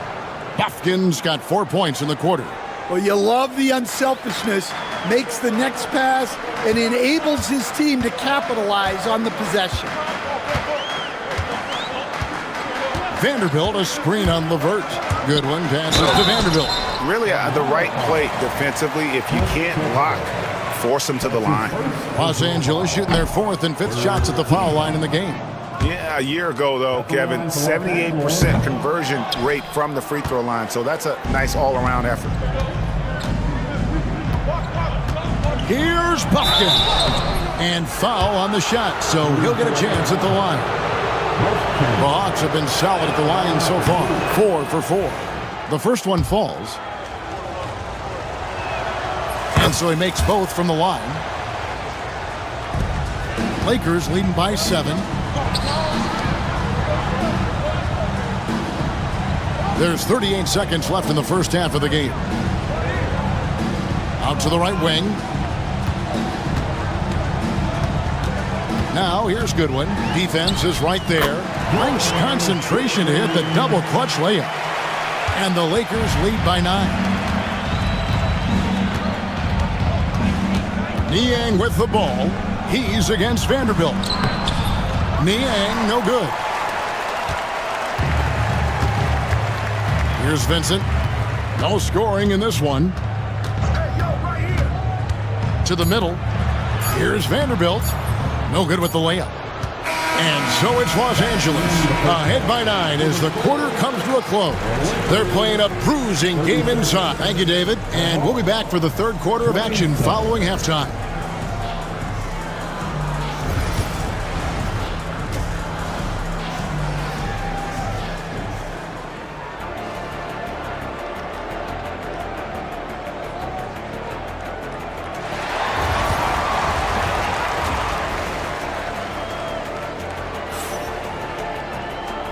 Buffkin's got 4 points in the quarter. Well, you love the unselfishness. Makes the next pass and enables his team to capitalize on the possession. Vanderbilt, a screen on Levert. Good one, passes to Vanderbilt. Really the right play defensively. If you can't block, force them to the line. Los Angeles shooting their fourth and fifth shots at the foul line in the game. Yeah, a year ago, though, Kevin, 78% conversion rate from the free throw line. So that's a nice all-around effort. Here's Buffkin. And foul on the shot, so he'll get a chance at the line. The Hawks have been solid at the line so far, 4 for 4. The first one falls. And so he makes both from the line. Lakers leading by 7. There's 38 seconds left in the first half of the game. Out to the right wing. Now here's Goodwin. Defense is right there. Nice concentration to hit the double clutch layup. And the Lakers lead by 9. Niang with the ball. He's against Vanderbilt. Niang, no good. Here's Vincent. No scoring in this one. To the middle. Here's Vanderbilt. No good with the layup. And so it's Los Angeles ahead by 9 as the quarter comes to a close. They're playing a bruising game inside. Thank you, David. And we'll be back for the third quarter of action following halftime.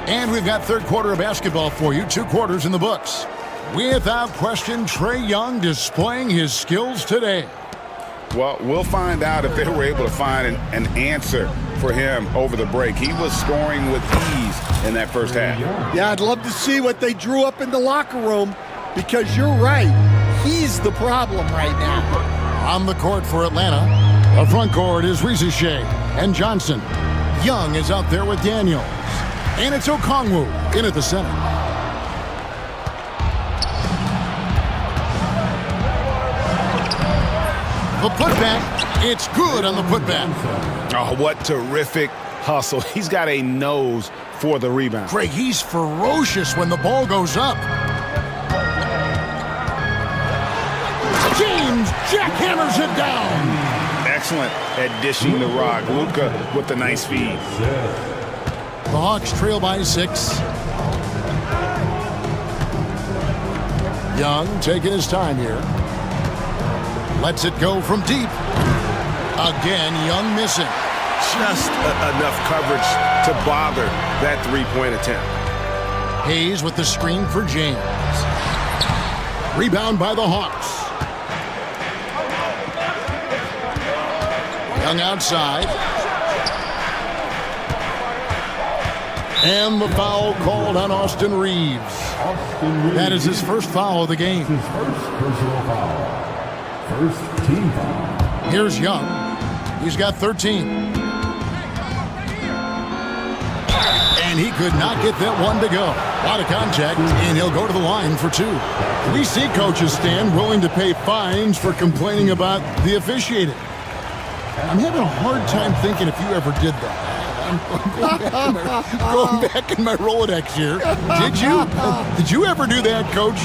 And we've got third quarter of basketball for you. 2 quarters in the books. Without question, Trae Young displaying his skills today. Well, we'll find out if they were able to find an answer for him over the break. He was scoring with ease in that first half. Yeah, I'd love to see what they drew up in the locker room because you're right. He's the problem right now. On the court for Atlanta, the front court is Riziche and Johnson. Young is out there with Daniels. And it's Okongwu in at the center. The putback, it's good on the putback. Oh, what terrific hustle. He's got a nose for the rebound. Craig, he's ferocious when the ball goes up. James jackhammers it down. Excellent at dishing the rock. Luka with the nice feed. The Hawks trail by 6. Young taking his time here. Lets it go from deep. Again, Young missing. Just enough coverage to bother that three-point attempt. Hayes with the screen for James. Rebound by the Hawks. Young outside. And the foul called on Austin Reeves. That is his first foul of the game. His first personal foul. First team foul. Here's Young. He's got 13. And he could not get that one to go. A lot of contact, and he'll go to the line for 2. We see coaches stand willing to pay fines for complaining about the officiating. I'm having a hard time thinking if you ever did that. Going back in my Rolodex here. Did you ever do that, Coach?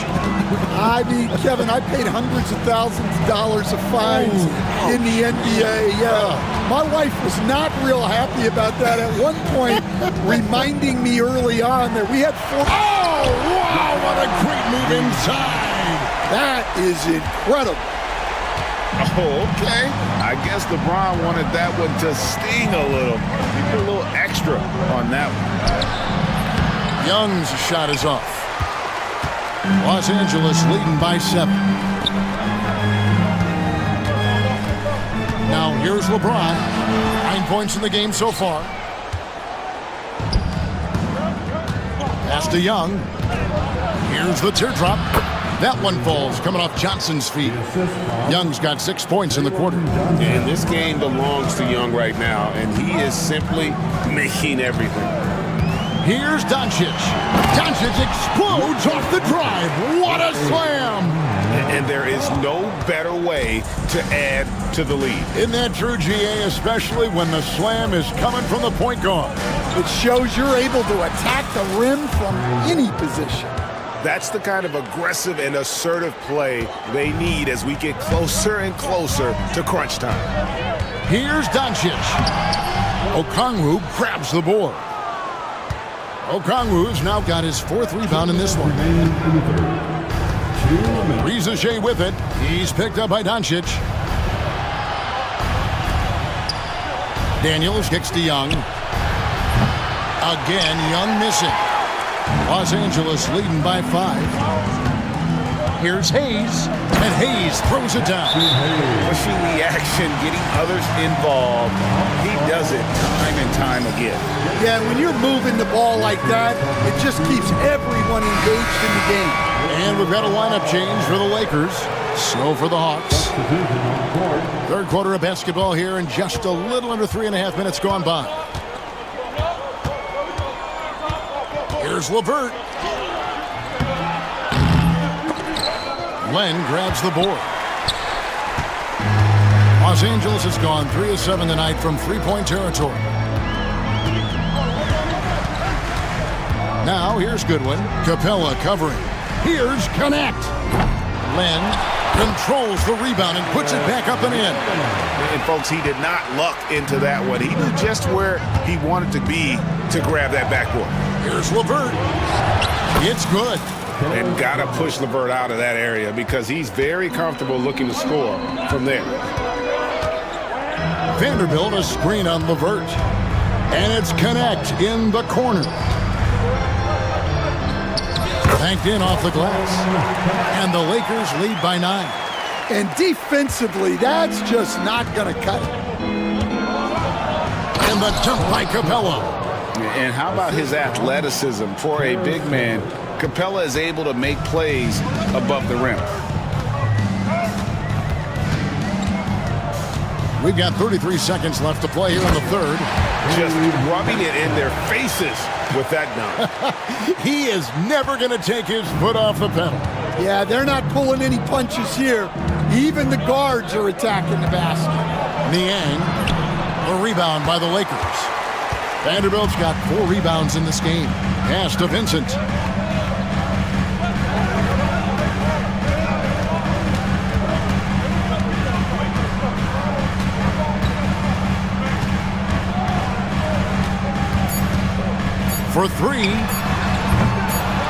I mean, Kevin, I paid hundreds of thousands of dollars of fines in the NBA. Yeah, my wife was not real happy about that at one point, reminding me early on that we had 4. Oh, wow, what a great move inside. That is incredible. Oh, okay. I guess LeBron wanted that one to sting a little. He put a little extra on that one. Young's shot is off. Los Angeles leading by 7. Now here's LeBron. 9 points in the game so far. Pass to Young. Here's the teardrop. That one falls, coming off Johnson's feet. Young's got 6 points in the quarter. And this game belongs to Young right now, and he is simply making everything. Here's Doncic. Doncic explodes off the drive. What a slam! And there is no better way to add to the lead. Isn't that true, GA, especially when the slam is coming from the point guard? It shows you're able to attack the rim from any position. That's the kind of aggressive and assertive play they need as we get closer and closer to crunch time. Here's Doncic. Okongwu grabs the board. Okongwu's now got his 4th rebound in this one. Rizachet with it. He's picked up by Doncic. Daniels kicks to Young. Again, Young missing. Los Angeles leading by 5. Here's Hayes, and Hayes throws it down. Pushing the action, getting others involved. He does it time and time again. Yeah, when you're moving the ball like that, it just keeps everyone engaged in the game. And we've got a lineup change for the Lakers. So for the Hawks. 3rd quarter of basketball here, and just a little under 3.5 minutes gone by. Here's LeVert. Len grabs the board. Los Angeles has gone 3 of 7 tonight from 3-point territory. Now here's Goodwin. Capella covering. Here's Connect. Len controls the rebound and puts it back up and in. And folks, he did not luck into that one. He knew just where he wanted to be to grab that backboard. Here's LeVert. It's good. And got to push LeVert out of that area because he's very comfortable looking to score from there. Vanderbilt a screen on LeVert. And it's Connect in the corner. Banked in off the glass. And the Lakers lead by 9. And defensively, that's just not going to cut it. And the dunk by Capella. And how about his athleticism for a big man? Capella is able to make plays above the rim. We've got 33 seconds left to play here in the 3rd. Just rubbing it in their faces with that dunk. He is never going to take his foot off the pedal. Yeah, they're not pulling any punches here. Even the guards are attacking the basket. Niang, a rebound by the Lakers. Vanderbilt's got 4 rebounds in this game. Pass to Vincent. For 3.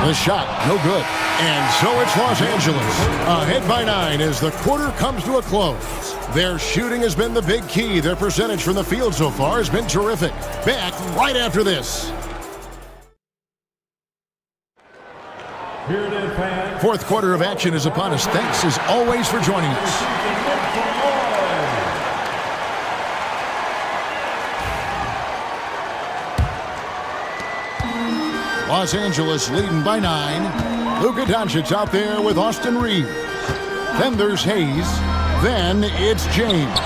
The shot, no good. And so it's Los Angeles. Ahead by 9 as the quarter comes to a close. Their shooting has been the big key. Their percentage from the field so far has been terrific. Back right after this. 4th quarter of action is upon us. Thanks as always for joining us. Los Angeles leading by 9. Luka Doncic out there with Austin Reeves. Then there's Hayes. Then it's James.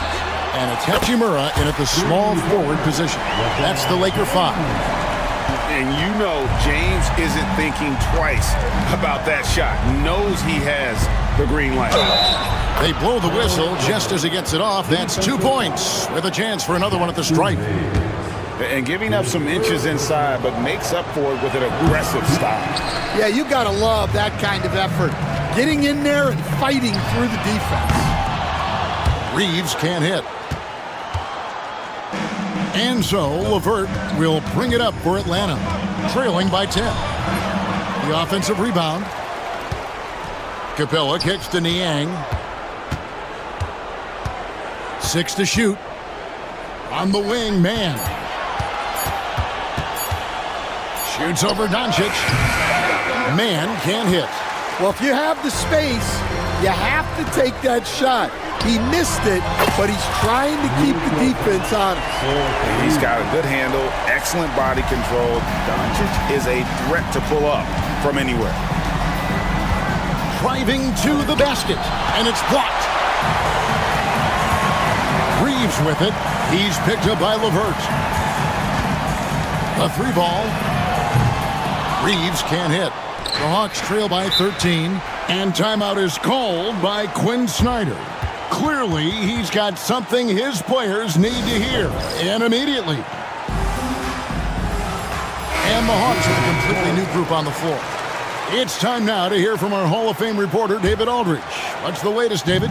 And it's Hachimura in at the small forward position. That's the Laker 5. And you know James isn't thinking twice about that shot. Knows he has the green light. They blow the whistle just as he gets it off. That's 2 points with a chance for another one at the stripe. and giving up some inches inside, but makes up for it with an aggressive style. Yeah, you got to love that kind of effort. Getting in there and fighting through the defense. Reeves can't hit. And so Levert will bring it up for Atlanta, trailing by 10. The offensive rebound. Capella kicks to Niang. 6 to shoot. On the wing, man. Shoots over Doncic. Man can't hit. Well, if you have the space, you have to take that shot. He missed it, but he's trying to keep the defense honest. He's got a good handle, excellent body control. Doncic is a threat to pull up from anywhere. Driving to the basket, and it's blocked. Reeves with it. He's picked up by Levert. A 3 ball. Reeves can't hit. The Hawks trail by 13, and timeout is called by Quinn Snyder. Clearly, he's got something his players need to hear, and immediately. And the Hawks with a completely new group on the floor. It's time now to hear from our Hall of Fame reporter, David Aldridge. What's the latest, David?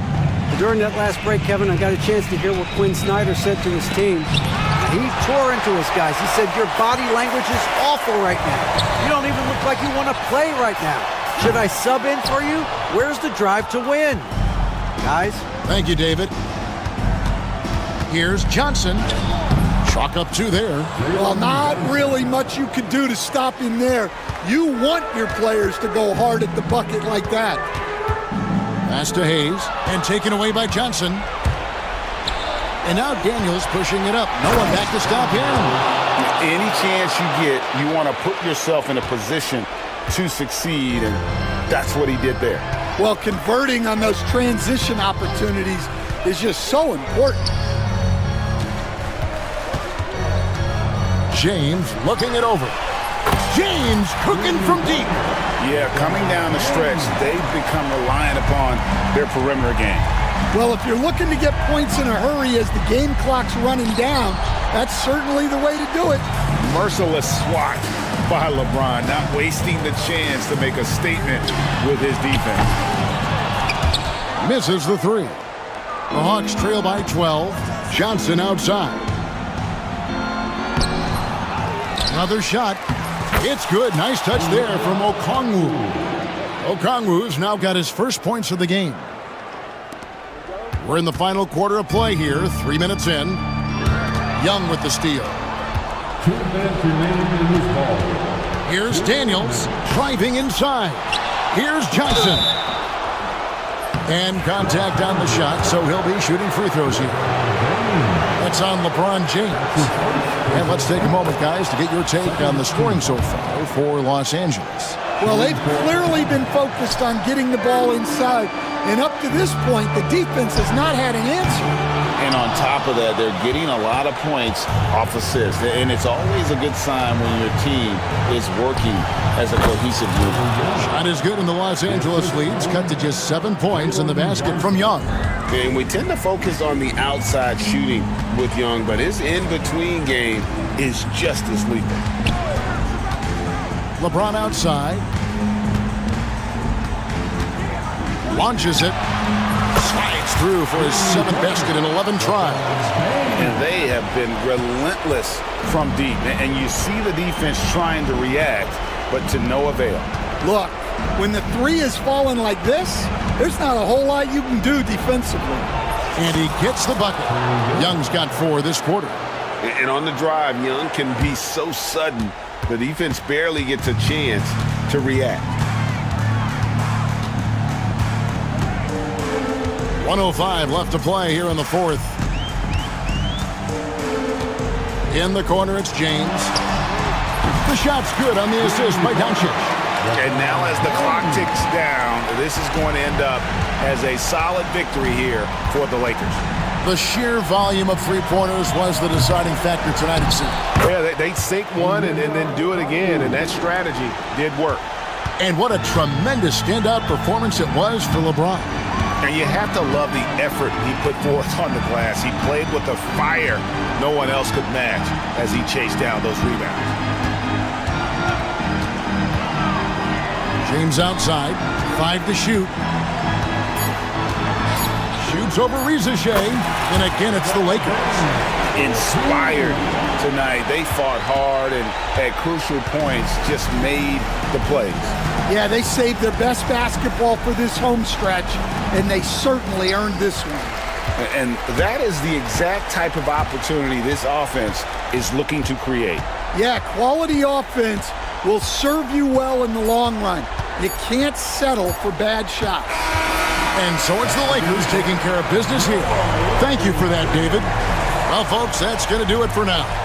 During that last break, Kevin, I got a chance to hear what Quinn Snyder said to his team. He tore into his guys. He said, your body language is awful right now. You don't even look like you want to play right now. Should I sub in for you? Where's the drive to win? Guys? Thank you, David. Here's Johnson. Chalk up 2 there. Well, not really much you could do to stop him there. You want your players to go hard at the bucket like that. Pass to Hayes, and taken away by Johnson. And now Daniels pushing it up. No one back to stop him. Any chance you get, you want to put yourself in a position to succeed, and that's what he did there. Well, converting on those transition opportunities is just so important. James looking it over. James cooking from deep. Yeah, coming down the stretch, they've become reliant upon their perimeter game. Well, if you're looking to get points in a hurry as the game clock's running down, that's certainly the way to do it. Merciless swat by LeBron, not wasting the chance to make a statement with his defense. Misses the 3. The Hawks trail by 12. Johnson outside. Another shot. It's good. Nice touch there from Okongwu. Okongwu's now got his first points of the game. We're in the final quarter of play here. 3 minutes in. Young with the steal. 2 minutes remaining in this ball. Here's Daniels driving inside. Here's Johnson. And contact on the shot, so he'll be shooting free throws here. That's on LeBron James. And let's take a moment, guys, to get your take on the scoring so far for Los Angeles. Well, they've clearly been focused on getting the ball inside. And up to this point, the defense has not had an answer. And on top of that, they're getting a lot of points off assists. And it's always a good sign when your team is working as a cohesive unit. Shot is good, and the Los Angeles leads cut to just 7 points in the basket from Young. And we tend to focus on the outside shooting with Young, but his in-between game is just as lethal. LeBron outside. Launches it. Slides through for his 7th basket in 11 tries. And they have been relentless from deep. And you see the defense trying to react, but to no avail. Look, when the 3 is falling like this, there's not a whole lot you can do defensively. And he gets the bucket. Young's got 4 this quarter. And on the drive, Young can be so sudden, the defense barely gets a chance to react. 1:05 left to play here in the 4th. In the corner, it's James. The shot's good on the assist by Doncic. And now as the clock ticks down, this is going to end up as a solid victory here for the Lakers. The sheer volume of three-pointers was the deciding factor tonight, it seemed. Yeah, they sink one and then do it again, and that strategy did work. And what a tremendous standout performance it was for LeBron. And you have to love the effort he put forth on the glass. He played with a fire no one else could match as he chased down those rebounds. James outside, 5 to shoot. Shoots over Ricochet, and again it's the Lakers. Inspired tonight. They fought hard and at crucial points just made the plays. Yeah, they saved their best basketball for this home stretch, and they certainly earned this one. And that is the exact type of opportunity this offense is looking to create. Yeah, quality offense will serve you well in the long run. You can't settle for bad shots. And so it's the Lakers taking care of business here. Thank you for that, David. Well, folks, that's going to do it for now.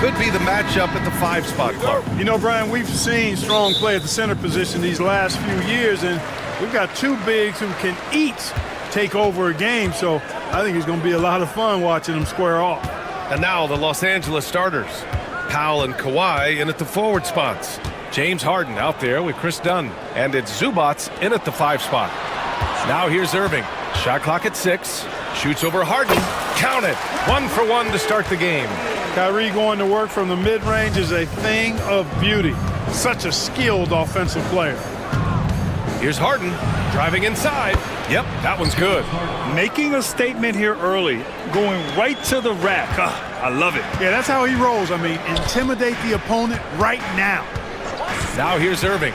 could be the matchup at the 5 spot, Clark. You know, Brian, we've seen strong play at the center position these last few years, and we've got two bigs who can each take over a game, so I think it's going to be a lot of fun watching them square off. And now the Los Angeles starters. Powell and Kawhi in at the forward spots. James Harden out there with Chris Dunn. And it's Zubats in at the 5 spot. Now here's Irving. Shot clock at 6. Shoots over Harden. Count it. 1 for 1 to start the game. Kyrie going to work from the mid-range is a thing of beauty. Such a skilled offensive player. Here's Harden driving inside. Yep, that one's good. Making a statement here early, going right to the rack. I love it. Yeah, that's how he rolls. I mean, intimidate the opponent right now. Now here's Irving.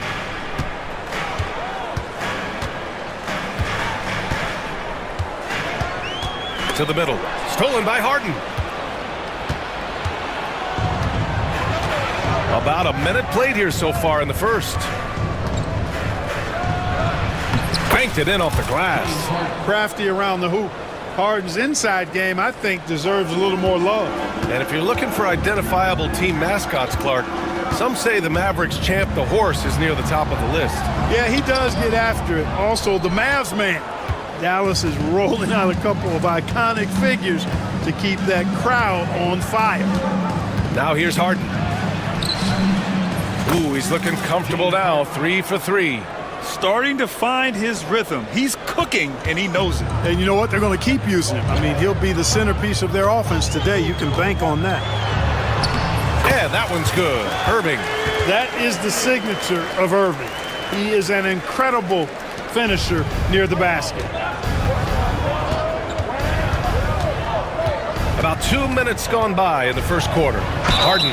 To the middle. Stolen by Harden. About a minute played here so far in the first. Banked it in off the glass. Crafty around the hoop. Harden's inside game, I think, deserves a little more love. And if you're looking for identifiable team mascots, Clark, some say the Mavericks champ, the horse, is near the top of the list. Yeah, he does get after it. Also, the Mavs man. Dallas is rolling out a couple of iconic figures to keep that crowd on fire. Now here's Harden. Ooh, he's looking comfortable now. 3 for 3. Starting to find his rhythm. He's cooking, and he knows it. And you know what? They're going to keep using him. I mean, he'll be the centerpiece of their offense today. You can bank on that. Yeah, that one's good. Irving. That is the signature of Irving. He is an incredible finisher near the basket. About 2 minutes gone by in the first quarter. Harden.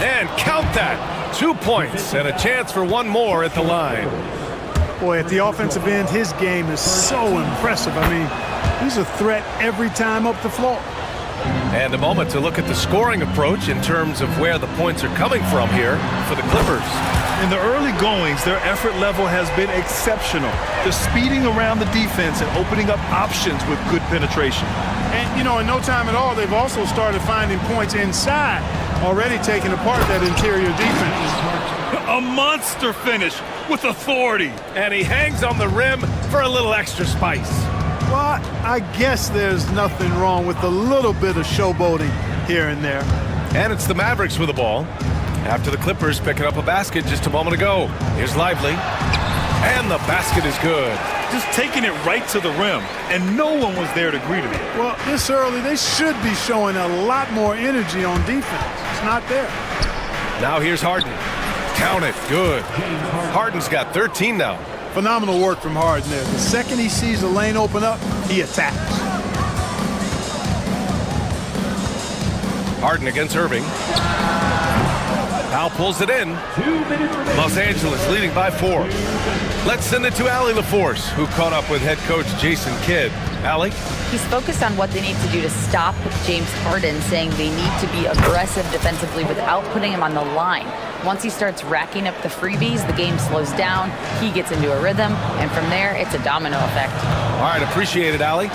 And count that. 2 points and a chance for one more at the line. Boy, at the offensive end, his game is so impressive. I mean, he's a threat every time up the floor. And a moment to look at the scoring approach in terms of where the points are coming from here for the Clippers. In the early goings, their effort level has been exceptional. They're speeding around the defense and opening up options with good penetration. And, you know, in no time at all, they've also started finding points inside, already taking apart that interior defense. A monster finish with authority. And he hangs on the rim for a little extra spice. Well, I guess there's nothing wrong with a little bit of showboating here and there. And it's the Mavericks with the ball. After the Clippers picking up a basket just a moment ago. Here's Lively. And the basket is good. Just taking it right to the rim, and no one was there to greet him. Well, this early, they should be showing a lot more energy on defense. It's not there. Now here's Harden. Count it. Good. Harden's got 13 now. Phenomenal work from Harden there. The second he sees the lane open up, he attacks. Harden against Irving. Powell pulls it in. Los Angeles leading by 4. Let's send it to Allie LaForce, who caught up with head coach Jason Kidd. Allie? He's focused on what they need to do to stop James Harden, saying they need to be aggressive defensively without putting him on the line. Once he starts racking up the freebies, the game slows down, he gets into a rhythm, and from there, it's a domino effect. All right, appreciate it, Allie.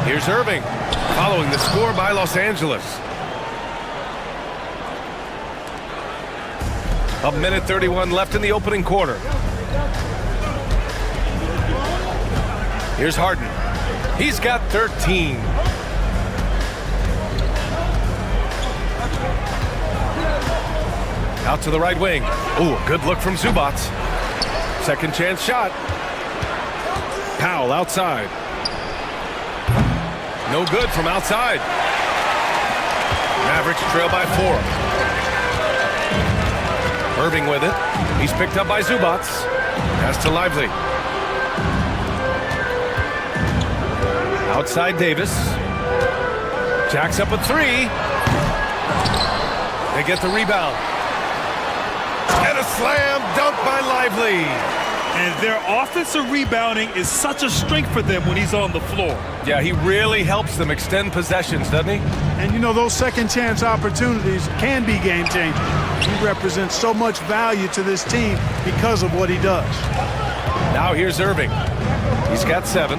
Here's Irving, following the score by Los Angeles. A minute 31 left in the opening quarter. Here's Harden. He's got 13. Out to the right wing. Ooh, a good look from Zubats. Second chance shot. Powell outside. No good from outside. Mavericks trail by 4. Irving with it. He's picked up by Zubats. Pass to Lively. Outside Davis. Jacks up a 3. They get the rebound. And a slam dunk by Lively. And their offensive rebounding is such a strength for them when he's on the floor. Yeah, he really helps them extend possessions, doesn't he? And you know, those second chance opportunities can be game changing. He represents so much value to this team because of what he does. Now here's Irving. He's got 7.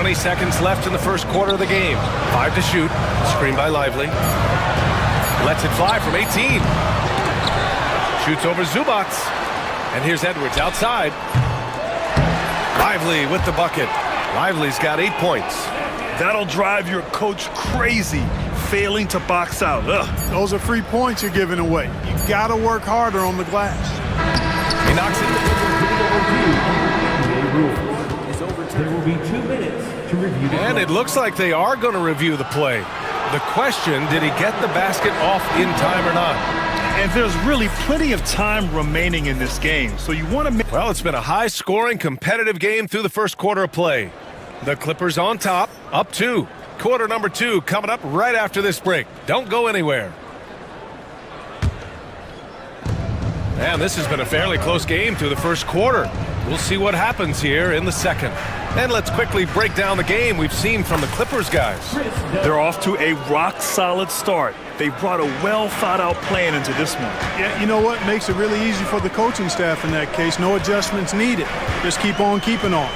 20 seconds left in the first quarter of the game. 5 to shoot. Screen by Lively. Lets it fly from 18. Shoots over Zubats. And here's Edwards outside. Lively with the bucket. Lively's got 8 points. That'll drive your coach crazy, failing to box out. Ugh. Those are free points you're giving away. You got to work harder on the glass. He knocks it. There will be 2 minutes to review the And play. it looks like they are going to review the play. The question, did he get the basket off in time or not? And there's really plenty of time remaining in this game, so you want to make... Well, it's been a high-scoring, competitive game through the first quarter of play. The Clippers on top, up 2. Quarter number 2 coming up right after this break. Don't go anywhere. And this has been a fairly close game through the first quarter. We'll see what happens here in the second. And let's quickly break down the game we've seen from the Clippers guys. They're off to a rock-solid start. They brought a well-thought-out plan into this one. Yeah, you know what? Makes it really easy for the coaching staff in that case. No adjustments needed. Just keep on keeping on.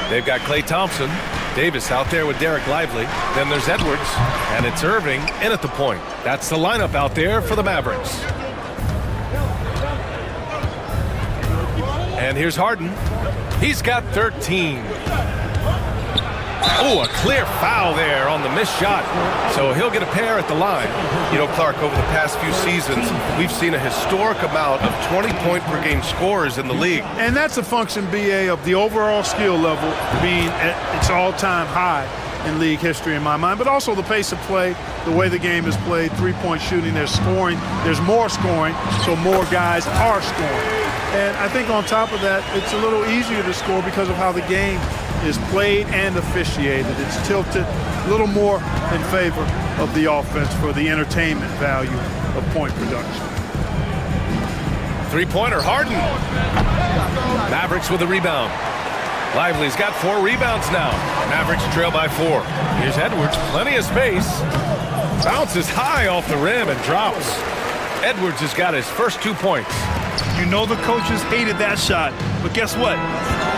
They've got Klay Thompson, Davis out there with Derek Lively. Then there's Edwards, and it's Irving in at the point. That's the lineup out there for the Mavericks. And here's Harden. He's got 13. Oh, a clear foul there on the missed shot. So he'll get a pair at the line. You know, Clark, over the past few seasons, we've seen a historic amount of 20-point-per-game scorers in the league. And that's a function, BA, of the overall skill level being at its all-time high in league history in my mind, but also the pace of play, the way the game is played, three-point shooting, there's scoring, there's more scoring, so more guys are scoring. And I think on top of that, it's a little easier to score because of how the game is played and officiated. It's tilted a little more in favor of the offense for the entertainment value of point production. Three-pointer, Harden. Mavericks with a rebound. Lively's got 4 rebounds now. Mavericks trail by 4. Here's Edwards, plenty of space. Bounces high off the rim and drops. Edwards has got his first 2 points. You know the coaches hated that shot, but guess what?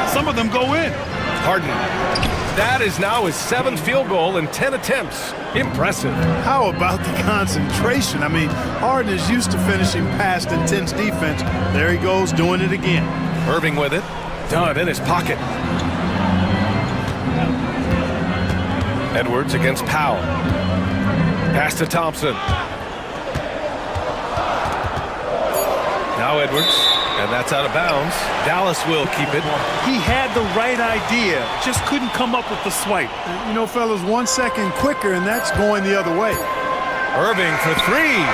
Some of them go in. Harden. That is now his 7th field goal in 10 attempts. Impressive. How about the concentration? I mean, Harden is used to finishing past intense defense. There he goes, doing it again. Irving with it. Done in his pocket. Edwards against Powell. Pass to Thompson. Now Edwards, and that's out of bounds. Dallas will keep it. He had the right idea, just couldn't come up with the swipe. You know, fellas, 1 second quicker, and that's going the other way. Irving for 3.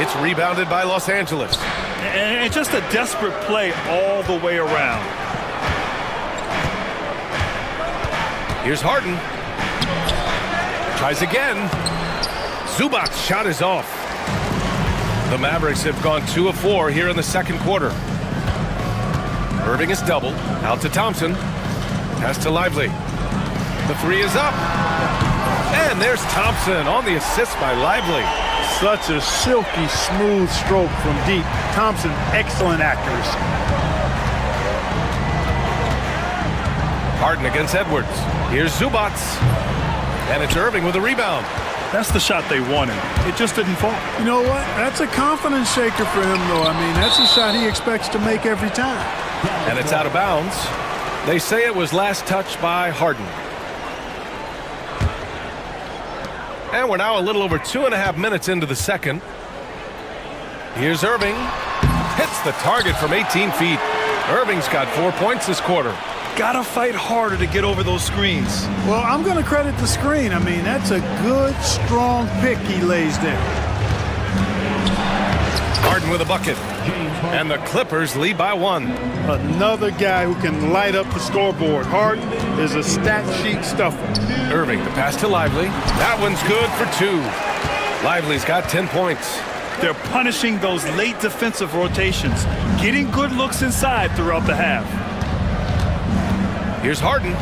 It's rebounded by Los Angeles. And just a desperate play all the way around. Here's Harden. Tries again. Zubac's shot is off. The Mavericks have gone 2 of 4 here in the second quarter. Irving is doubled. Out to Thompson. Pass to Lively. The 3 is up. And there's Thompson on the assist by Lively. Such a silky, smooth stroke from deep. Thompson, excellent accuracy. Harden against Edwards. Here's Zubats. And it's Irving with a rebound. That's the shot they wanted. It just didn't fall. You know what? That's a confidence shaker for him, though. I mean, that's a shot he expects to make every time. And it's out of bounds. They say it was last touched by Harden. And we're now a little over 2.5 minutes into the second. Here's Irving. Hits the target from 18 feet. Irving's got 4 points this quarter. Gotta fight harder to get over those screens. Well, I'm going to credit the screen. I mean, that's a good, strong pick he lays there. Harden with a bucket. And the Clippers lead by 1. Another guy who can light up the scoreboard. Harden is a stat sheet stuffer. Irving, the pass to Lively. That one's good for 2. Lively's got 10 points. They're punishing those late defensive rotations, getting good looks inside throughout the half. Here's Harden.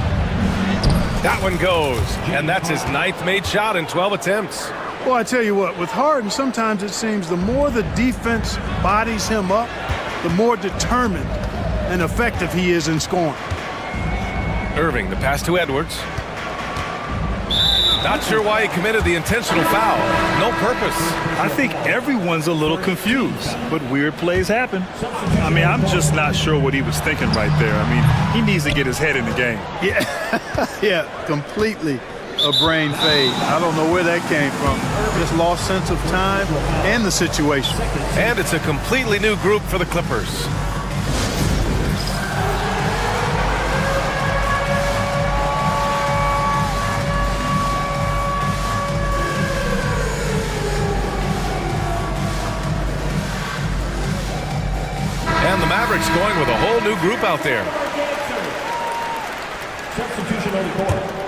That one goes. And that's his 9th made shot in 12 attempts. Well, I tell you what, with Harden, sometimes it seems the more the defense bodies him up, the more determined and effective he is in scoring. Irving, the pass to Edwards. Not sure why he committed the intentional foul. No purpose. I think everyone's a little confused, but weird plays happen. I mean, I'm just not sure what he was thinking right there. I mean, he needs to get his head in the game. Yeah, completely a brain fade. I don't know where that came from. Just lost sense of time and the situation. And it's a completely new group for the Clippers. And the Mavericks going with a whole new group out there. Substitution on the court.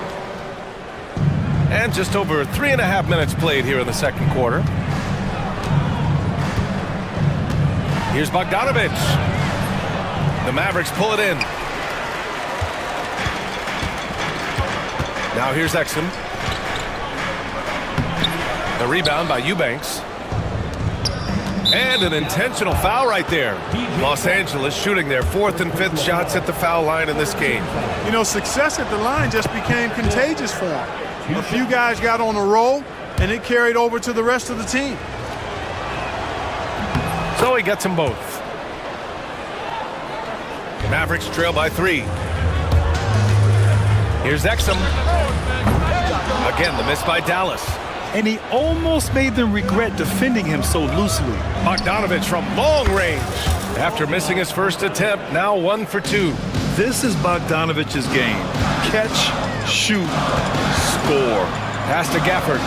And just over 3.5 minutes played here in the second quarter. Here's Bogdanovich. The Mavericks pull it in. Now here's Exum. The rebound by Eubanks. And an intentional foul right there. Los Angeles shooting their 4th and 5th shots at the foul line in this game. You know, success at the line just became contagious for him. A few guys got on a roll, and it carried over to the rest of the team. So he gets them both. Mavericks trail by 3. Here's Exum. Again, the miss by Dallas. And he almost made them regret defending him so loosely. Bogdanovich from long range. After missing his first attempt, now 1 for 2. This is Bogdanovich's game. Catch, shoot, score. Pass to Gafford.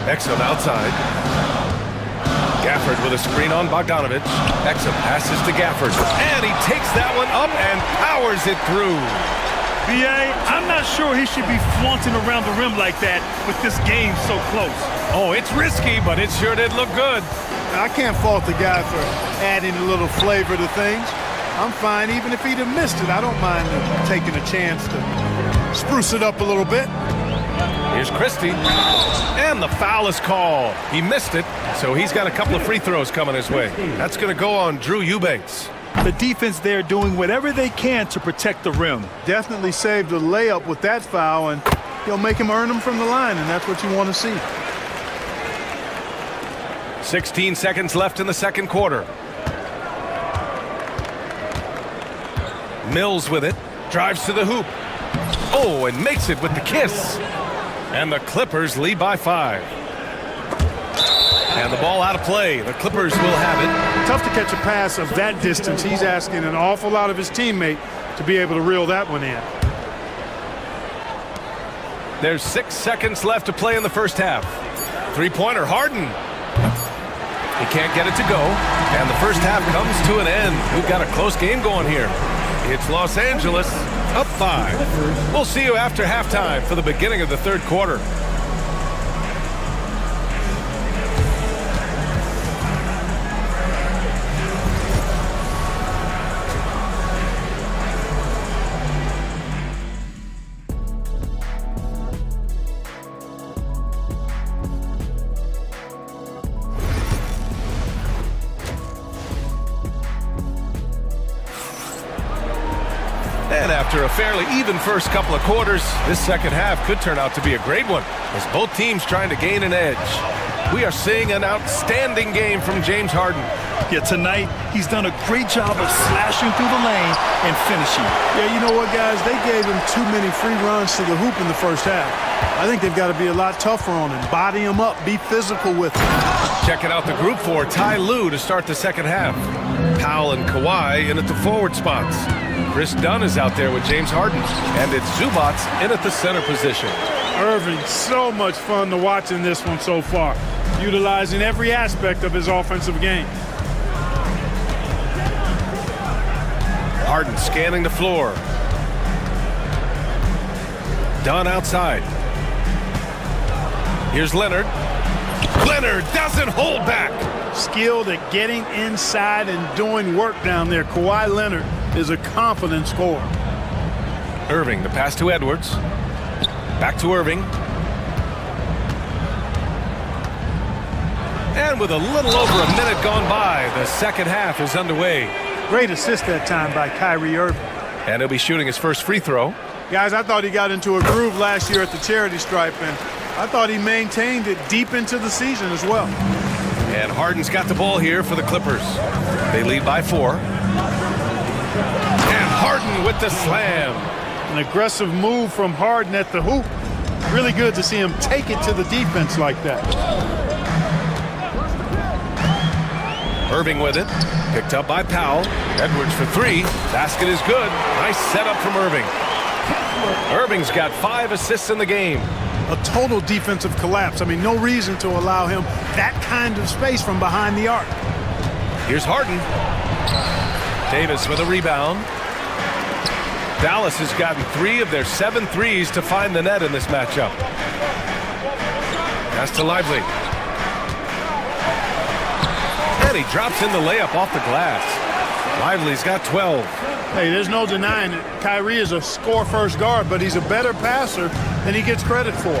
Exum outside. Gafford with a screen on Bogdanovich. Exum passes to Gafford. And he takes that one up and powers it through. B.A., I'm not sure he should be flaunting around the rim like that with this game so close. Oh, it's risky, but it sure did look good. I can't fault the guy for adding a little flavor to things. I'm fine even if he'd have missed it. I don't mind taking a chance to spruce it up a little bit. Here's Christie. And the foul is called. He missed it, so he's got a couple of free throws coming his way. That's going to go on Drew Eubanks. The defense there doing whatever they can to protect the rim. Definitely saved a layup with that foul, and he'll make him earn them from the line, and that's what you want to see. 16 seconds left in the second quarter. Mills with it. Drives to the hoop. Oh, and makes it with the kiss. And the Clippers lead by 5. And the ball out of play. The Clippers will have it. Tough to catch a pass of that distance. He's asking an awful lot of his teammate to be able to reel that one in. There's 6 seconds left to play in the first half. Three-pointer, Harden. He can't get it to go. And the first half comes to an end. We've got a close game going here. It's Los Angeles up 5. We'll see you after halftime for the beginning of the third quarter. And after a fairly even first couple of quarters, this second half could turn out to be a great one, as both teams trying to gain an edge. We are seeing an outstanding game from James Harden. Yeah, tonight, he's done a great job of slashing through the lane and finishing. Yeah, you know what, guys? They gave him too many free runs to the hoop in the first half. I think they've got to be a lot tougher on him. Body him up. Be physical with him. Checking out the group for Ty Lue to start the second half. Powell and Kawhi in at the forward spots. Chris Dunn is out there with James Harden. And it's Zubats in at the center position. Irving, so much fun to watch in this one so far. Utilizing every aspect of his offensive game. Harden scanning the floor. Dunn outside. Here's Leonard. Leonard doesn't hold back. Skilled at getting inside and doing work down there. Kawhi Leonard is a confident scorer. Irving, the pass to Edwards. Back to Irving. And with a little over a minute gone by, the second half is underway. Great assist that time by Kyrie Irving. And he'll be shooting his first free throw. Guys, I thought he got into a groove last year at the charity stripe, and I thought he maintained it deep into the season as well. And Harden's got the ball here for the Clippers. They lead by 4. And Harden with the slam. An aggressive move from Harden at the hoop. Really good to see him take it to the defense like that. Irving with it. Picked up by Powell. Edwards for 3. Basket is good. Nice setup from Irving. Irving's got 5 assists in the game. A total defensive collapse. I mean, no reason to allow him that kind of space from behind the arc. Here's Harden. Davis with a rebound. Dallas has gotten 3 of their 7 threes to find the net in this matchup. Pass to Lively. And he drops in the layup off the glass. Lively's got 12. Hey, there's no denying it. Kyrie is a score-first guard, but he's a better passer than he gets credit for.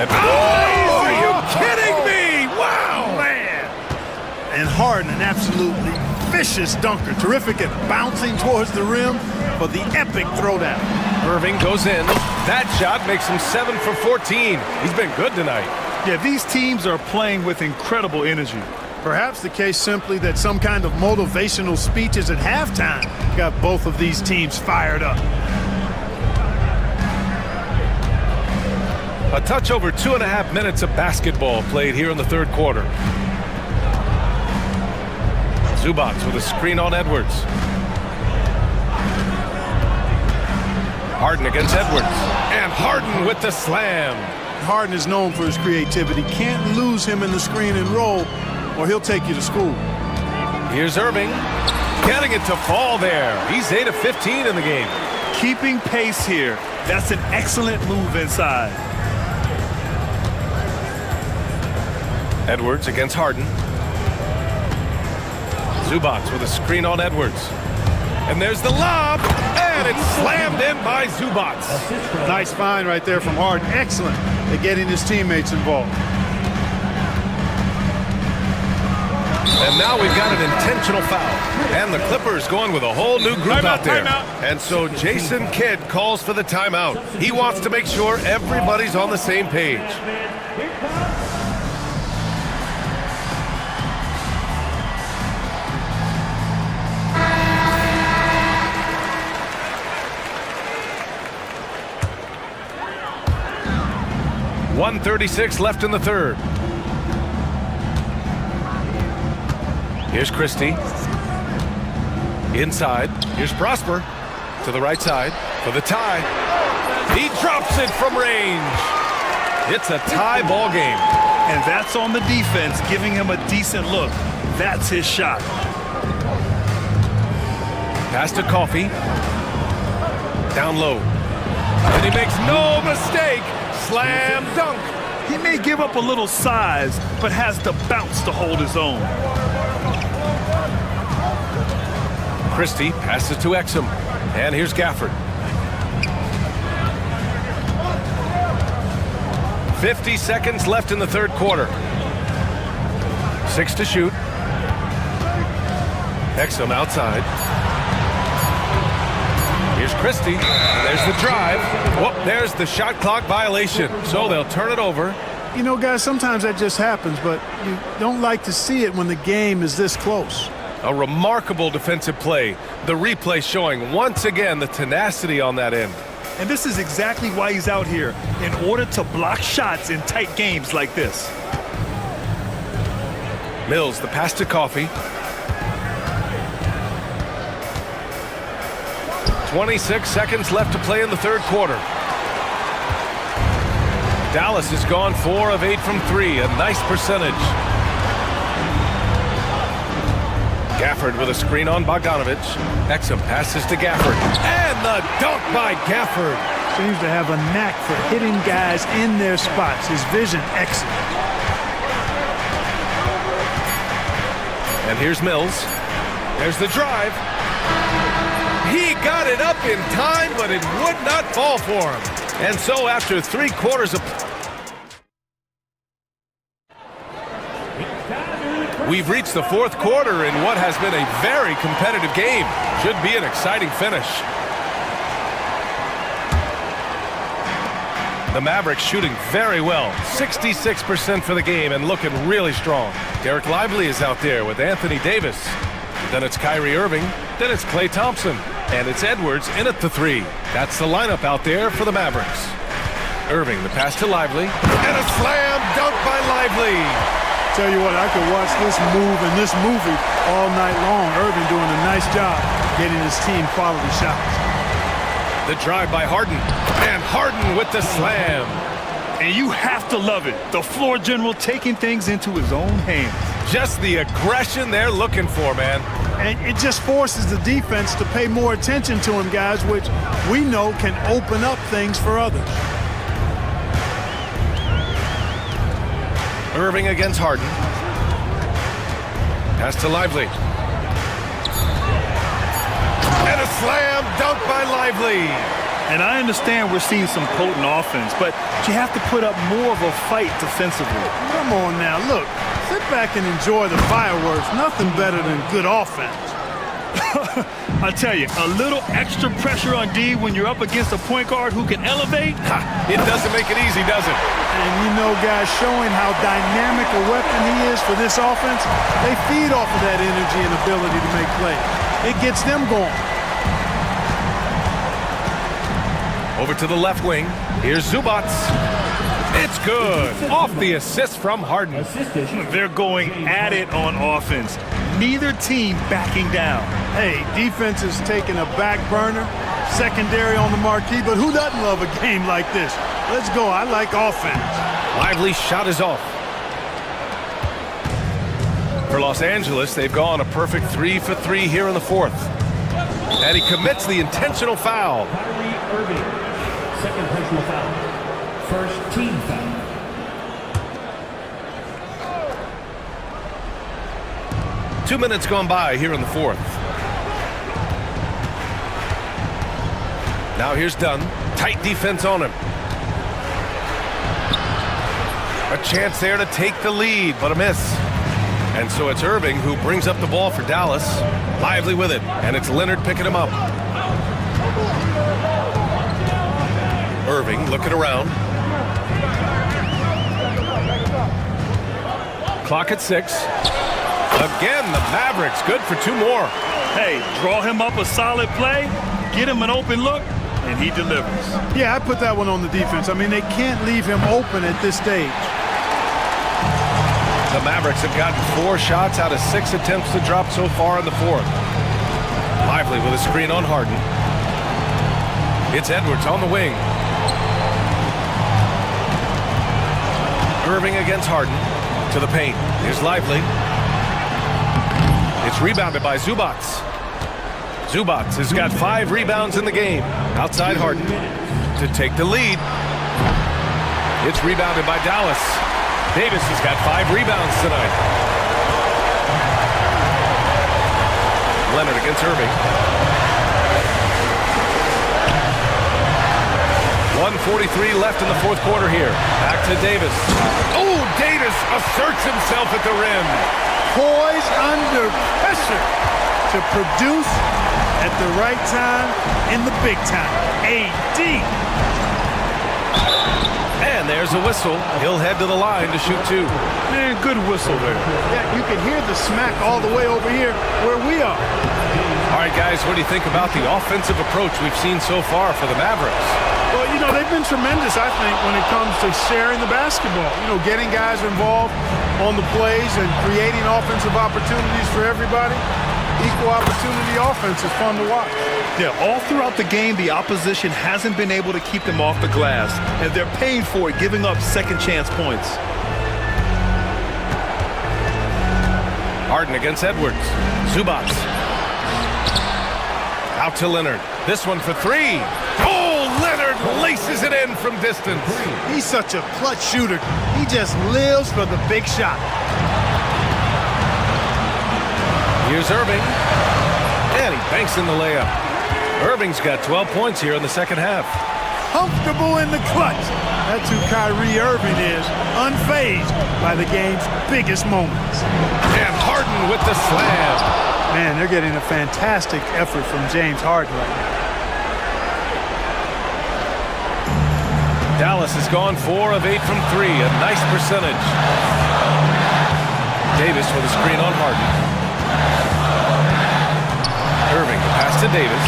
Are you kidding me? Wow! Man! And Harden, an absolutely vicious dunker. Terrific at bouncing towards the rim for the epic throwdown. Irving goes in. That shot makes him 7 for 14. He's been good tonight. Yeah, these teams are playing with incredible energy. Perhaps the case simply that some kind of motivational speeches at halftime got both of these teams fired up. A touch over 2.5 minutes of basketball played here in the third quarter. Zubac with a screen on Edwards. Harden against Edwards. And Harden with the slam. Harden is known for his creativity. Can't lose him in the screen and roll, or he'll take you to school. Here's Irving. Getting it to fall there. He's 8 of 15 in the game. Keeping pace here. That's an excellent move inside. Edwards against Harden. Zubac with a screen on Edwards. And there's the lob. And it's slammed in by Zubac. Nice find right there from Harden. Excellent at getting his teammates involved. And now we've got an intentional foul. And the Clippers going with a whole new group out there. And so Jason Kidd calls for the timeout. He wants to make sure everybody's on the same page. .136 left in the third. Here's Christie. Inside. Here's Prosper. To the right side for the tie. He drops it from range. It's a tie ball game. And that's on the defense, giving him a decent look. That's his shot. Pass to Coffey. Down low. And he makes no mistake. Slam dunk. He may give up a little size, but has the bounce to hold his own. Christie passes to Exum. And here's Gafford. 50 seconds left in the third quarter. 6 to shoot. Exum outside. Here's Christie. And there's the drive. Whoop, there's the shot clock violation. So they'll turn it over. You know, guys, sometimes that just happens, but you don't like to see it when the game is this close. A remarkable defensive play. The replay showing once again the tenacity on that end. And this is exactly why he's out here, in order to block shots in tight games like this. Mills, the pass to Coffey. 26 seconds left to play in the third quarter. Dallas has gone 4 of 8 from 3, a nice percentage. Gafford with a screen on Bogdanovich. Exum passes to Gafford. And the dunk by Gafford. Seems to have a knack for hitting guys in their spots. His vision excellent. And here's Mills. There's the drive. He got it up in time, but it would not fall for him. And so after 3 quarters of... We've reached the fourth quarter in what has been a very competitive game. Should be an exciting finish. The Mavericks shooting very well. 66% for the game and looking really strong. Derek Lively is out there with Anthony Davis. Then it's Kyrie Irving. Then it's Klay Thompson. And it's Edwards in at the three. That's the lineup out there for the Mavericks. Irving, the pass to Lively. And a slam dunk by Lively. Tell you what, I could watch this move and this movie all night long. Irving doing a nice job getting his team quality shots. The drive by Harden. And Harden with the slam. And you have to love it. The floor general taking things into his own hands. Just the aggression they're looking for, man. And it just forces the defense to pay more attention to him, guys, which we know can open up things for others. Irving against Harden. Pass to Lively. And a slam dunk by Lively. And I understand we're seeing some potent offense, but you have to put up more of a fight defensively. Come on now, look. Sit back and enjoy the fireworks. Nothing better than good offense. I tell you, a little extra pressure on D when you're up against a point guard who can elevate. It doesn't make it easy, does it? And you know, guys, showing how dynamic a weapon he is for this offense, they feed off of that energy and ability to make plays. It gets them going. Over to the left wing. Here's Zubats. It's good. Off the assist from Harden. They're going at it on offense. Neither team backing down. Hey, defense is taking a back burner, secondary on the marquee, but who doesn't love a game like this? Let's go. I like offense. Lively shot is off. For Los Angeles, they've gone a perfect 3 for 3 here in the fourth. And he commits the intentional foul. Irving, second personal foul. First team foul. Two minutes gone by here in the fourth. Now here's Dunn. Tight defense on him. A chance there to take the lead, but a miss. And so it's Irving who brings up the ball for Dallas. Lively with it, and it's Leonard picking him up. Irving looking around. Clock at 6. Again, the Mavericks good for 2 more. Hey, draw him up a solid play, get him an open look, and he delivers. Yeah, I put that one on the defense. I mean, they can't leave him open at this stage. The Mavericks have gotten 4 shots out of 6 attempts to drop so far in the fourth. Lively with a screen on Harden. It's Edwards on the wing. Irving against Harden. To the paint. Here's Lively. It's rebounded by Zubats. Zubats has got 5 rebounds in the game. Outside Harden to take the lead. It's rebounded by Dallas. Davis has got 5 rebounds tonight. Leonard against Irving. 1:43 left in the fourth quarter here. Back to Davis. Oh, Davis asserts himself at the rim. Poised under pressure to produce at the right time in the big time. AD. And there's a whistle. He'll head to the line to shoot 2. Man, good whistle there. Yeah, you can hear the smack all the way over here where we are. All right, guys, what do you think about the offensive approach we've seen so far for the Mavericks? Well, you know, they've been tremendous, I think, when it comes to sharing the basketball. You know, getting guys involved on the plays and creating offensive opportunities for everybody. Equal opportunity offense is fun to watch. Yeah, all throughout the game, the opposition hasn't been able to keep them off the glass, and they're paying for it, giving up second chance points. Harden against Edwards. Zubats. Out to Leonard. This one for 3. Oh, Leonard laces it in from distance. He's such a clutch shooter. He just lives for the big shot. Here's Irving. And he banks in the layup. Irving's got 12 points here in the second half. Comfortable in the clutch. That's who Kyrie Irving is, unfazed by the game's biggest moments. And Harden with the slam. Man, they're getting a fantastic effort from James Harden right now. Dallas has gone 4 of 8 from 3, a nice percentage. Davis with a screen on Harden. Irving, the pass to Davis.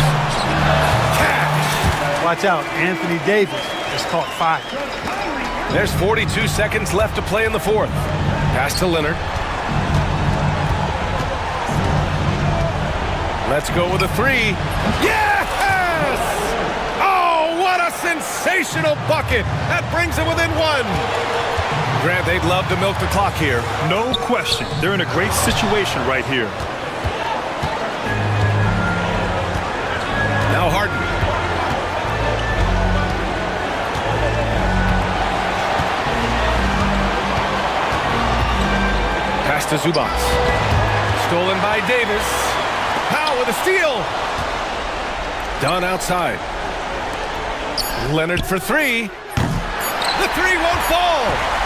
Cash! Watch out, Anthony Davis has caught fire. There's 42 seconds left to play in the fourth. Pass to Leonard. Let's go with a 3. Yes! Oh, what a sensational bucket! That brings it within 1. Grant, they'd love to milk the clock here. No question. They're in a great situation right here. Now Harden. Pass to Zubac. Stolen by Davis. Powell with a steal. Done outside. Leonard for 3. The 3 won't fall.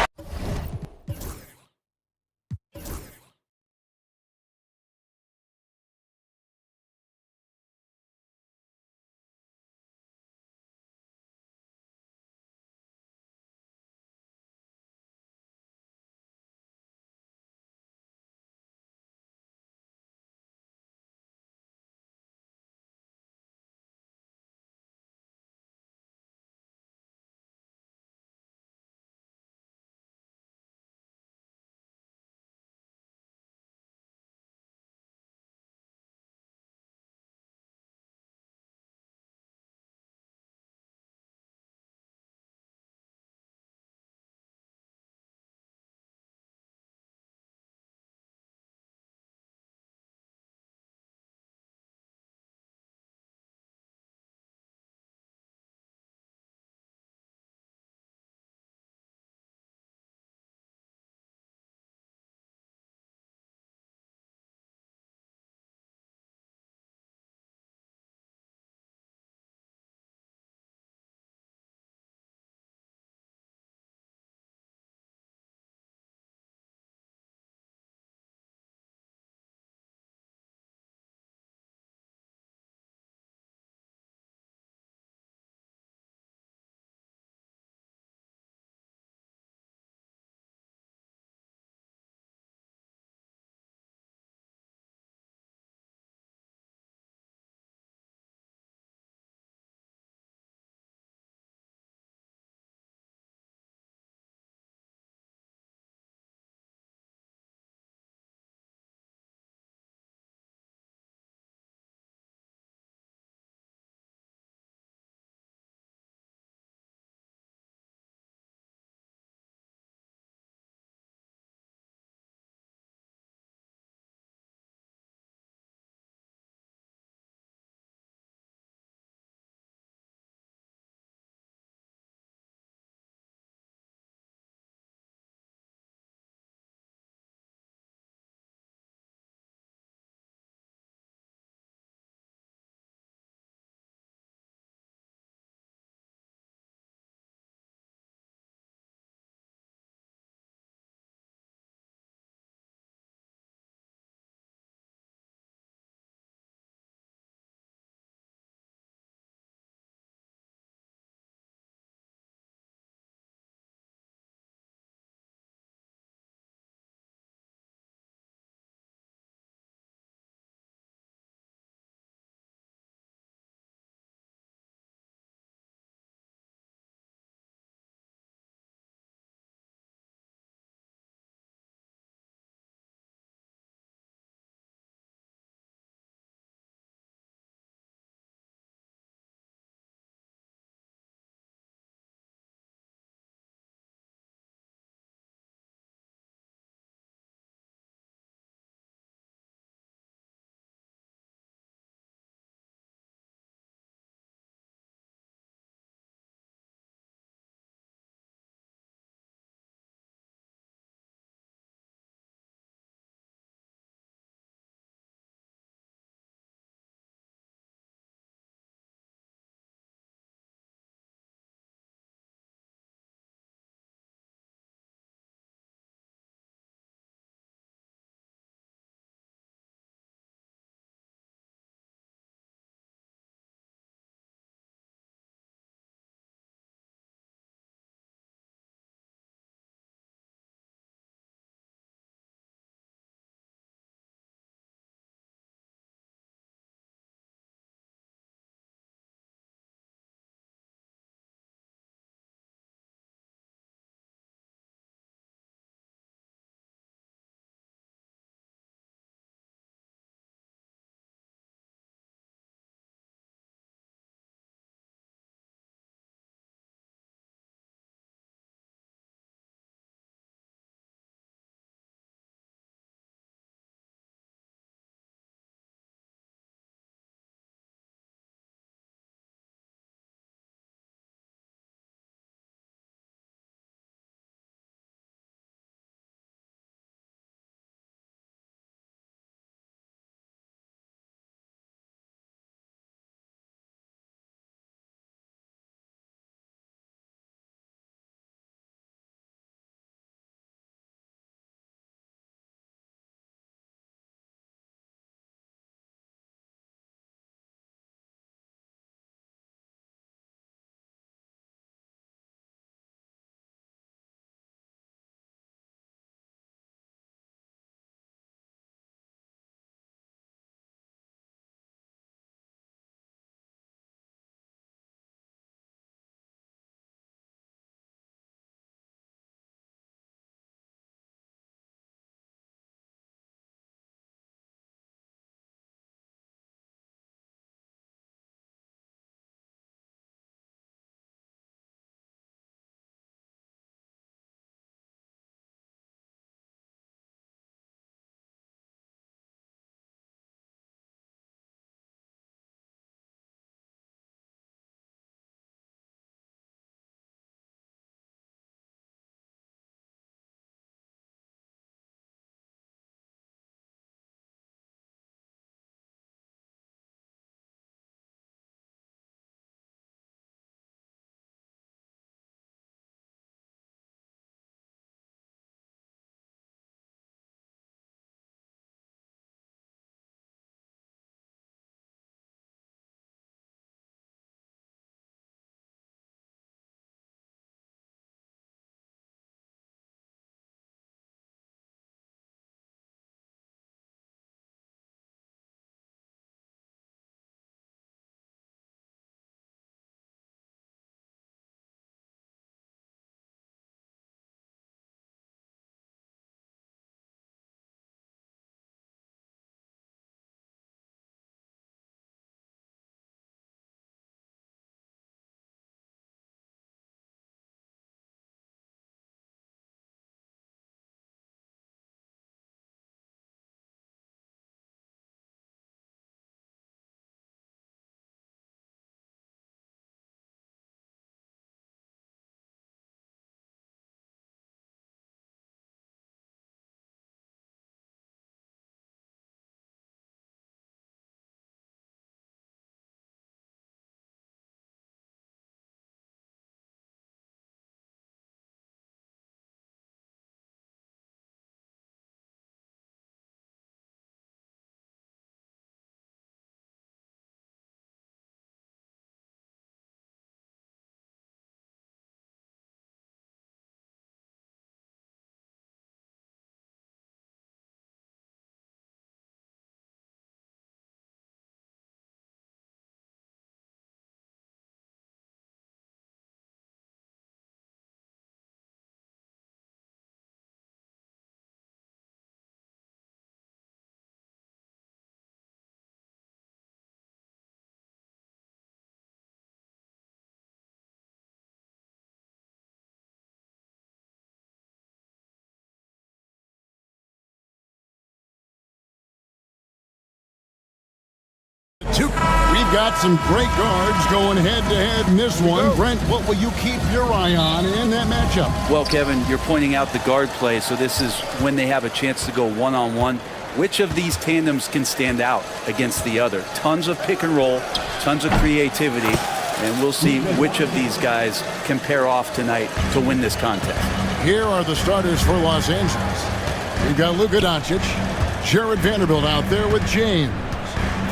got some great guards going head-to-head in this one. Brent, what will you keep your eye on in that matchup? Well, Kevin, you're pointing out the guard play, so this is when they have a chance to go one-on-one. Which of these tandems can stand out against the other? Tons of pick and roll, tons of creativity, and we'll see which of these guys can pair off tonight to win this contest. Here are the starters for Los Angeles. We've got Luka Doncic, Jared Vanderbilt out there with James.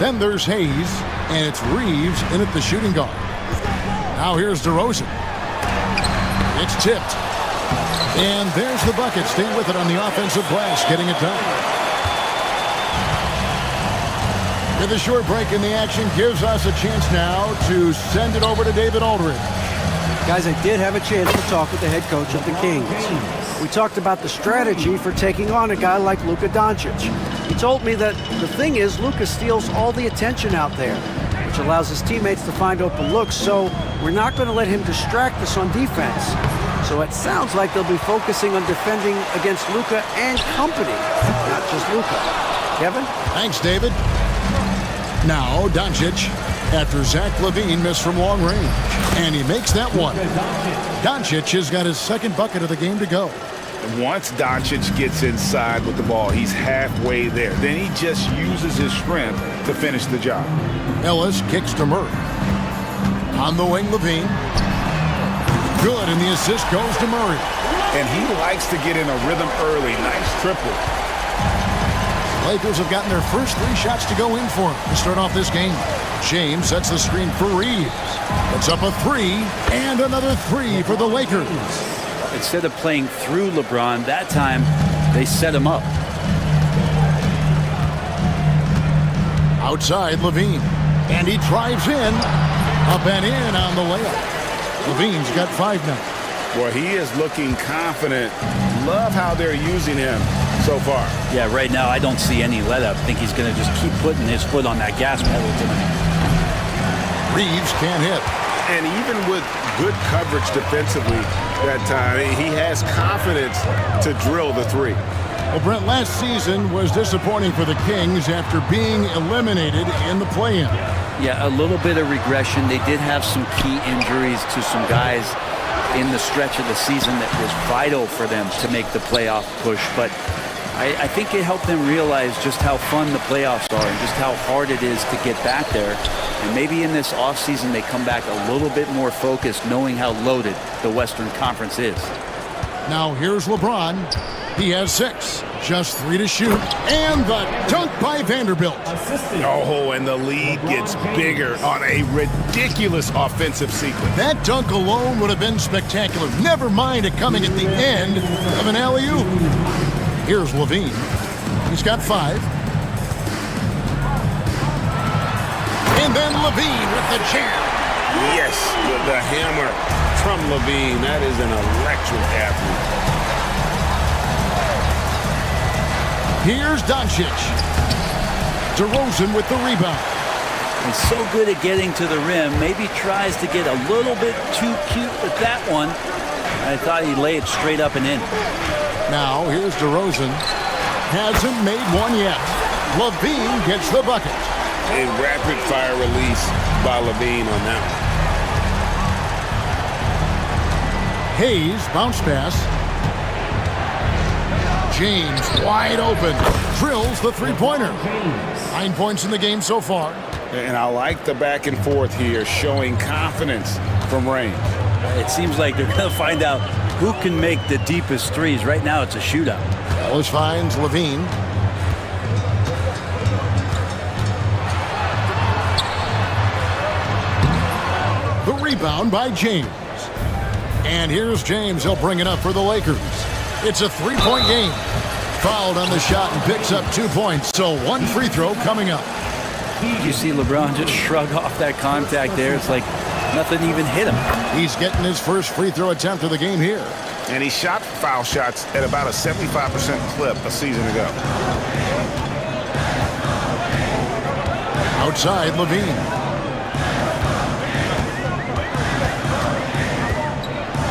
Then there's Hayes, and it's Reeves in at the shooting guard. Now here's DeRozan. It's tipped. And there's the bucket. Stay with it on the offensive glass, getting it done. With a short break in the action gives us a chance now to send it over to David Aldridge. Guys, I did have a chance to talk with the head coach of the Kings. We talked about the strategy for taking on a guy like Luka Doncic. He told me that the thing is Luka steals all the attention out there, which allows his teammates to find open looks, so we're not going to let him distract us on defense. So it sounds like they'll be focusing on defending against Luka and company, not just Luka. Kevin? Thanks, David. Now, Doncic, after Zach LaVine missed from long range, and he makes that one. Doncic has got his second bucket of the game to go. Once Doncic gets inside with the ball, he's halfway there. Then he just uses his strength to finish the job. Ellis kicks to Murray. On the wing, LaVine. Good, and the assist goes to Murray. And he likes to get in a rhythm early. Nice triple. Lakers have gotten their first 3 shots to go in for him to start off this game. James sets the screen for Reeves. Puts up a 3, and another 3 for the Lakers. Instead of playing through LeBron, that time they set him up. Outside, LaVine. And he drives in. Up and in on the layup. LaVine's got 5 now. Well, he is looking confident. Love how they're using him so far. Yeah, right now I don't see any let-up. I think he's going to just keep putting his foot on that gas pedal tonight. Reeves can't hit. And even with good coverage defensively that time, he has confidence to drill the 3. Well, Brent, last season was disappointing for the Kings after being eliminated in the play-in. Yeah, a little bit of regression. They did have some key injuries to some guys in the stretch of the season that was vital for them to make the playoff push. But I think it helped them realize just how fun the playoffs are and just how hard it is to get back there. And maybe in this offseason they come back a little bit more focused, knowing how loaded the Western Conference is. Now here's LeBron. He has 6. Just 3 to shoot. And the dunk by Vanderbilt. Oh, and the lead gets bigger on a ridiculous offensive sequence. That dunk alone would have been spectacular. Never mind it coming at the end of an alley-oop. Here's LaVine. He's got 5. And then LaVine with the jam. Yes, the hammer from LaVine. That is an electric athlete. Here's Doncic. DeRozan with the rebound. He's so good at getting to the rim. Maybe tries to get a little bit too cute with that one. I thought he'd lay it straight up and in. Now here's DeRozan. Hasn't made one yet. LaVine gets the bucket. A rapid-fire release by LaVine on that one. Hayes, bounce pass. James wide open. Drills the 3-pointer. 9 points in the game so far. And I like the back and forth here, showing confidence from range. It seems like they're going to find out who can make the deepest threes. Right now it's a shootout. Ellis finds LaVine. The rebound by James. And here's James. He'll bring it up for the Lakers. It's a 3-point game. Fouled on the shot and picks up 2 points. So 1 free throw coming up. You see LeBron just shrug off that contact there. It's like nothing even hit him. He's getting his first free throw attempt of the game here. And he shot foul shots at about a 75% clip a season ago. Outside, LaVine.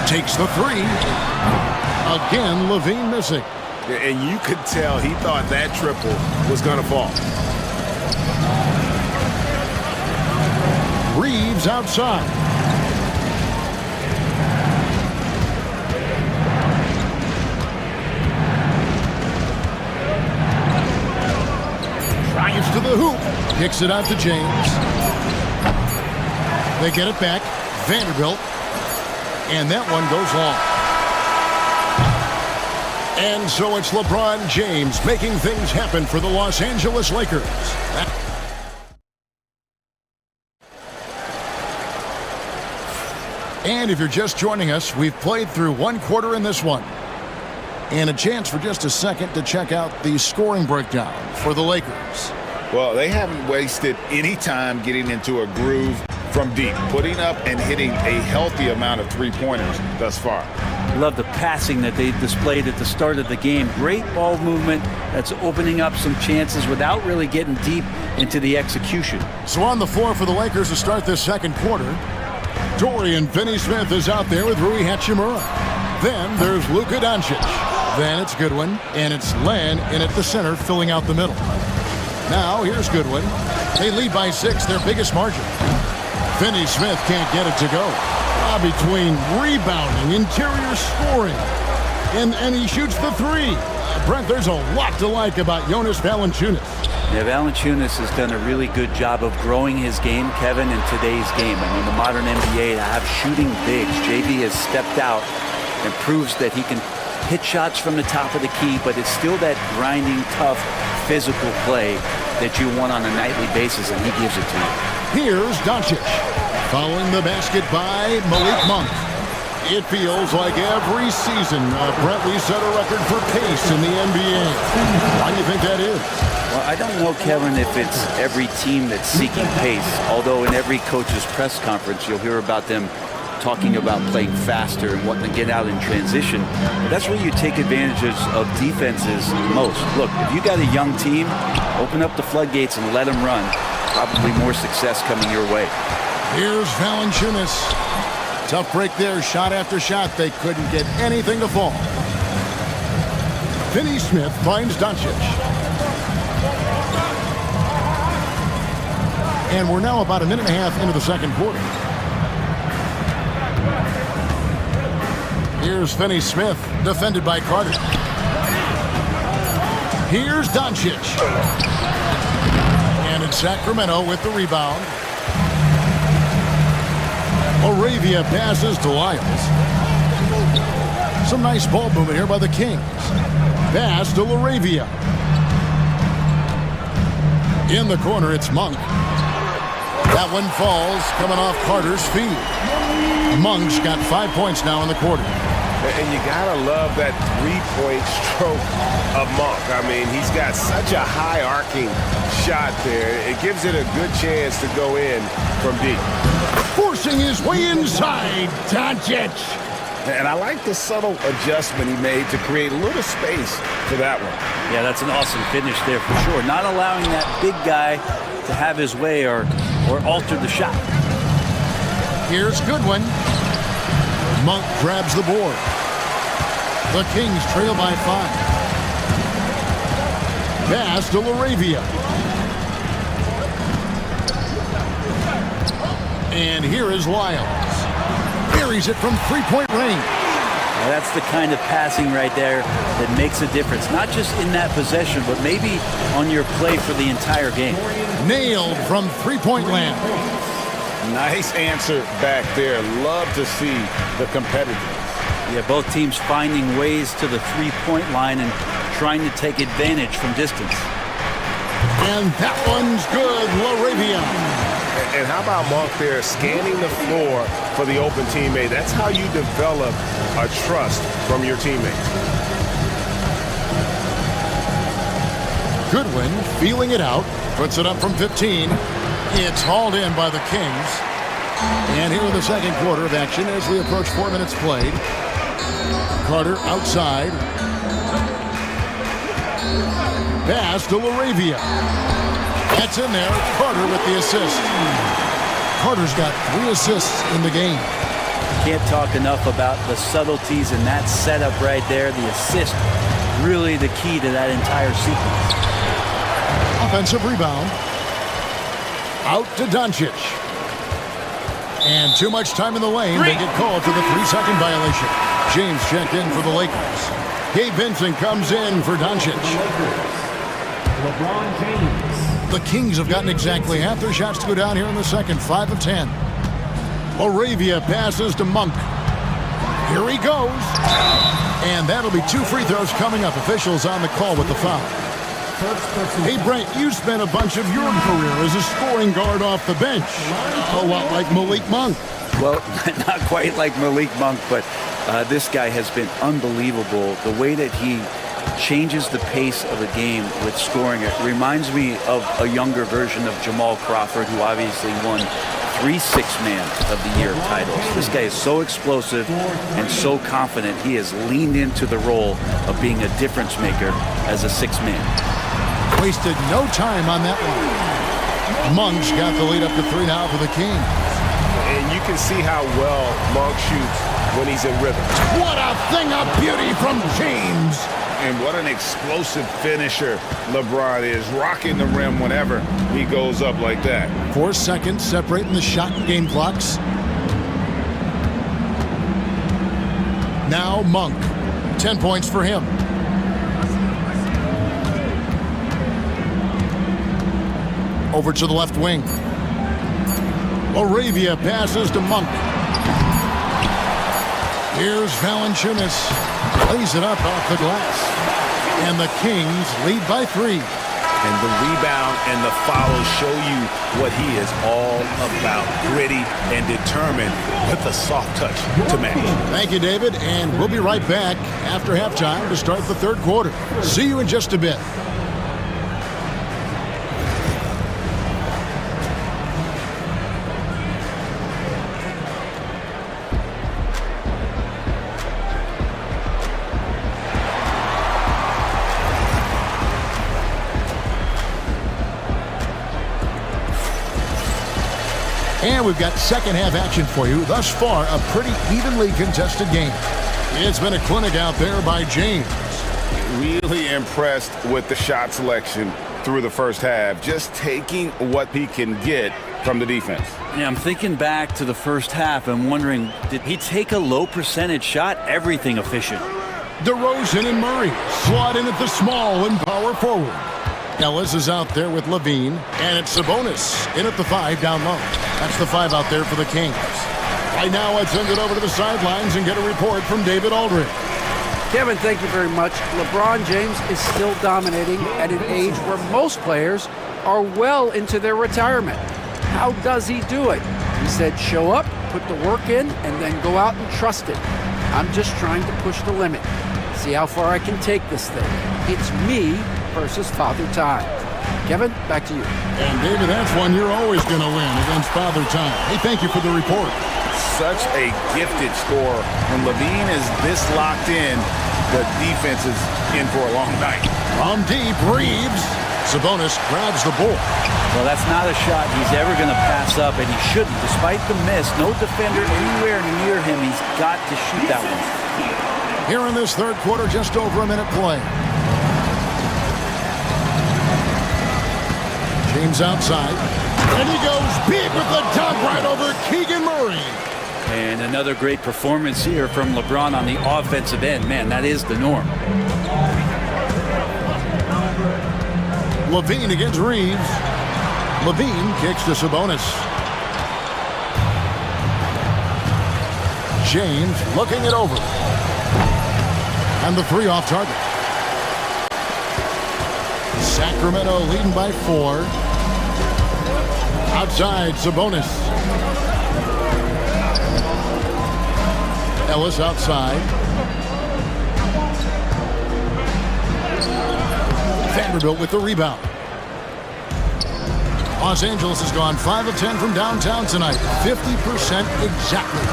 Takes the 3. Again, LaVine missing. And you could tell he thought that triple was going to fall. moves outside. Drives to the hoop. Kicks it out to James. They get it back. Vanderbilt. And that one goes long. And so it's LeBron James making things happen for the Los Angeles Lakers. And if you're just joining us, we've played through one quarter in this one. And a chance for just a second to check out the scoring breakdown for the Lakers. Well, they haven't wasted any time getting into a groove from deep, putting up and hitting a healthy amount of three-pointers thus far. Love the passing that they displayed at the start of the game. Great ball movement that's opening up some chances without really getting deep into the execution. So on the floor for the Lakers to start this second quarter, Dorian Finney-Smith is out there with Rui Hachimura. Then there's Luka Doncic. Then it's Goodwin, and it's Len in at the center, filling out the middle. Now here's Goodwin. They lead by 6, their biggest margin. Finney-Smith can't get it to go. Between rebounding, interior scoring, and he shoots the three. Brent, there's a lot to like about Jonas Valanciunas. Yeah, Valanciunas has done a really good job of growing his game, Kevin, in today's game. I mean, the modern NBA to have shooting bigs. JV has stepped out and proves that he can hit shots from the top of the key, but it's still that grinding, tough, physical play that you want on a nightly basis, and he gives it to you. Here's Doncic. Following the basket by Malik Monk. It feels like every season, Brent, we set a record for pace in the NBA. Why do you think that is? Well, I don't know, Kevin, if it's every team that's seeking pace, although in every coach's press conference, you'll hear about them talking about playing faster and wanting to get out in transition. But that's where you take advantage of defenses most. Look, if you got a young team, open up the floodgates and let them run. Probably more success coming your way. Here's Valanciunas. Tough break there, shot after shot. They couldn't get anything to fall. Finney-Smith finds Doncic. And we're now about a minute and a half into the second quarter. Here's Finney-Smith, defended by Carter. Here's Doncic. And it's Sacramento with the rebound. Moravia passes to Lyles. Some nice ball movement here by the Kings. Pass to Laravia. In the corner, it's Monk. That one falls, coming off Carter's feet. Monk's got 5 points now in the quarter. And you gotta love that three-point stroke of Monk. I mean, he's got such a high arcing shot there. It gives it a good chance to go in from deep. Forcing his way inside, Doncic. And I like the subtle adjustment he made to create a little space for that one. Yeah, that's an awesome finish there for sure. Not allowing that big guy to have his way or alter the shot. Here's Goodwin. Monk grabs the board. The Kings trail by 5. Pass to Laravia. And here is Lyles. Buries it from three-point range. Now that's the kind of passing right there that makes a difference. Not just in that possession, but maybe on your play for the entire game. Nailed from three-point land. Nice answer back there. Love to see the competitiveness. Yeah, both teams finding ways to the three-point line and trying to take advantage from distance. And that one's good, Laravia. And how about Monk there scanning the floor for the open teammate? That's how you develop a trust from your teammates. Goodwin feeling it out. Puts it up from 15. It's hauled in by the Kings. And here in the second quarter of action as we approach 4 minutes played. Carter outside. Pass to Laravia. That's in there. Carter with the assist. Carter's got 3 assists in the game. Can't talk enough about the subtleties in that setup right there. The assist, really the key to that entire sequence. Offensive rebound. Out to Doncic. And too much time in the lane. They get called for the 3-second violation. James checked in for the Lakers. Gabe Vincent comes in for Doncic. LeBron James. The Kings have gotten exactly half their shots to go down here in the second, 5 of 10. Moravia passes to Monk. Here he goes. And that'll be 2 free throws coming up. Officials on the call with the foul. Hey, Brent, you spent a bunch of your career as a scoring guard off the bench. A lot like Malik Monk. Well, not quite like Malik Monk, but this guy has been unbelievable. The way that he changes the pace of a game with scoring. It reminds me of a younger version of Jamal Crawford, who obviously won 3 Six-Man of the Year titles. This guy is so explosive and so confident. He has leaned into the role of being a difference maker as a 6-man. Wasted no time on that one. Monk's got the lead up to 3 now for the Kings. And you can see how well Monk shoots when he's in rhythm. What a thing of beauty from James. And what an explosive finisher LeBron is, rocking the rim whenever he goes up like that. 4 seconds separating the shot and game clocks. Now Monk. 10 points for him. Over to the left wing. Moravia passes to Monk. Here's Valanciunas. Lays it up off the glass. And the Kings lead by 3. And the rebound and the follow show you what he is all about. Gritty and determined with a soft touch to match. Thank you, David. And we'll be right back after halftime to start the third quarter. See you in just a bit. And we've got second half action for you. Thus far, a pretty evenly contested game. It's been a clinic out there by James. Really impressed with the shot selection through the first half. Just taking what he can get from the defense. Yeah, I'm thinking back to the first half and wondering, did he take a low percentage shot? Everything efficient. DeRozan and Murray slot in at the small and power forward. Ellis is out there with Levine, and it's Sabonis in at the 5 down low. That's the 5 out there for the Kings. Right now, I'd send it over to the sidelines and get a report from David Aldridge. Kevin, thank you very much. LeBron James is still dominating at an age where most players are well into their retirement. How does he do it? He said, show up, put the work in, and then go out and trust it. I'm just trying to push the limit. See how far I can take this thing. It's me versus Father Time. Kevin, back to you. And David, that's one you're always going to win against Father Time. Hey, thank you for the report. Such a gifted scorer. When Levine is this locked in, the defense is in for a long night. From deep, Reeves. Sabonis grabs the ball. Well, that's not a shot he's ever going to pass up, and he shouldn't. Despite the miss, no defender anywhere near him. He's got to shoot that one. Here in this third quarter, just over a minute play. James outside. And he goes big with the dunk right over Keegan Murray. And another great performance here from LeBron on the offensive end. Man, that is the norm. Levine against Reeves. Levine kicks to Sabonis. James looking it over. And the 3 off target. Sacramento leading by 4. Outside, Sabonis. Ellis outside. Vanderbilt with the rebound. Los Angeles has gone 5 of 10 from downtown tonight. 50% exactly.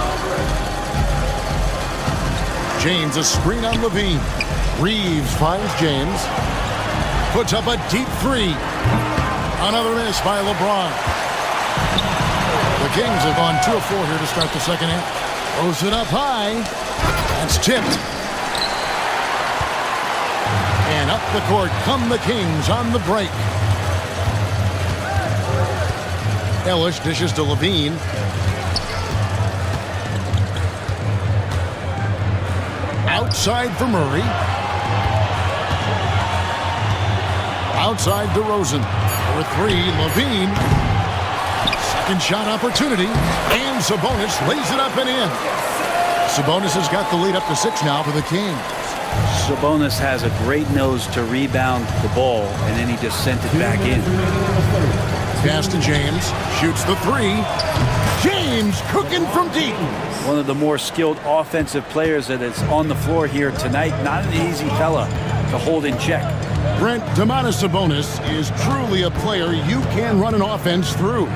James, a screen on Levine. Reeves finds James. Puts up a deep 3. Another miss by LeBron. The Kings have gone 2 of 4 here to start the second half. Throws it up high. That's tipped. And up the court come the Kings on the break. Ellis dishes to Levine. Outside for Murray. Outside DeRozan. For three, Levine. Second shot opportunity. And Sabonis lays it up and in. Sabonis has got the lead up to 6 now for the Kings. Sabonis has a great nose to rebound the ball, and then he just sent it back in. Pass to James. Shoots the three. James cooking from deep. One of the more skilled offensive players that is on the floor here tonight. Not an easy fella to hold in check. Brent, Domantas Sabonis is truly a player you can run an offense through.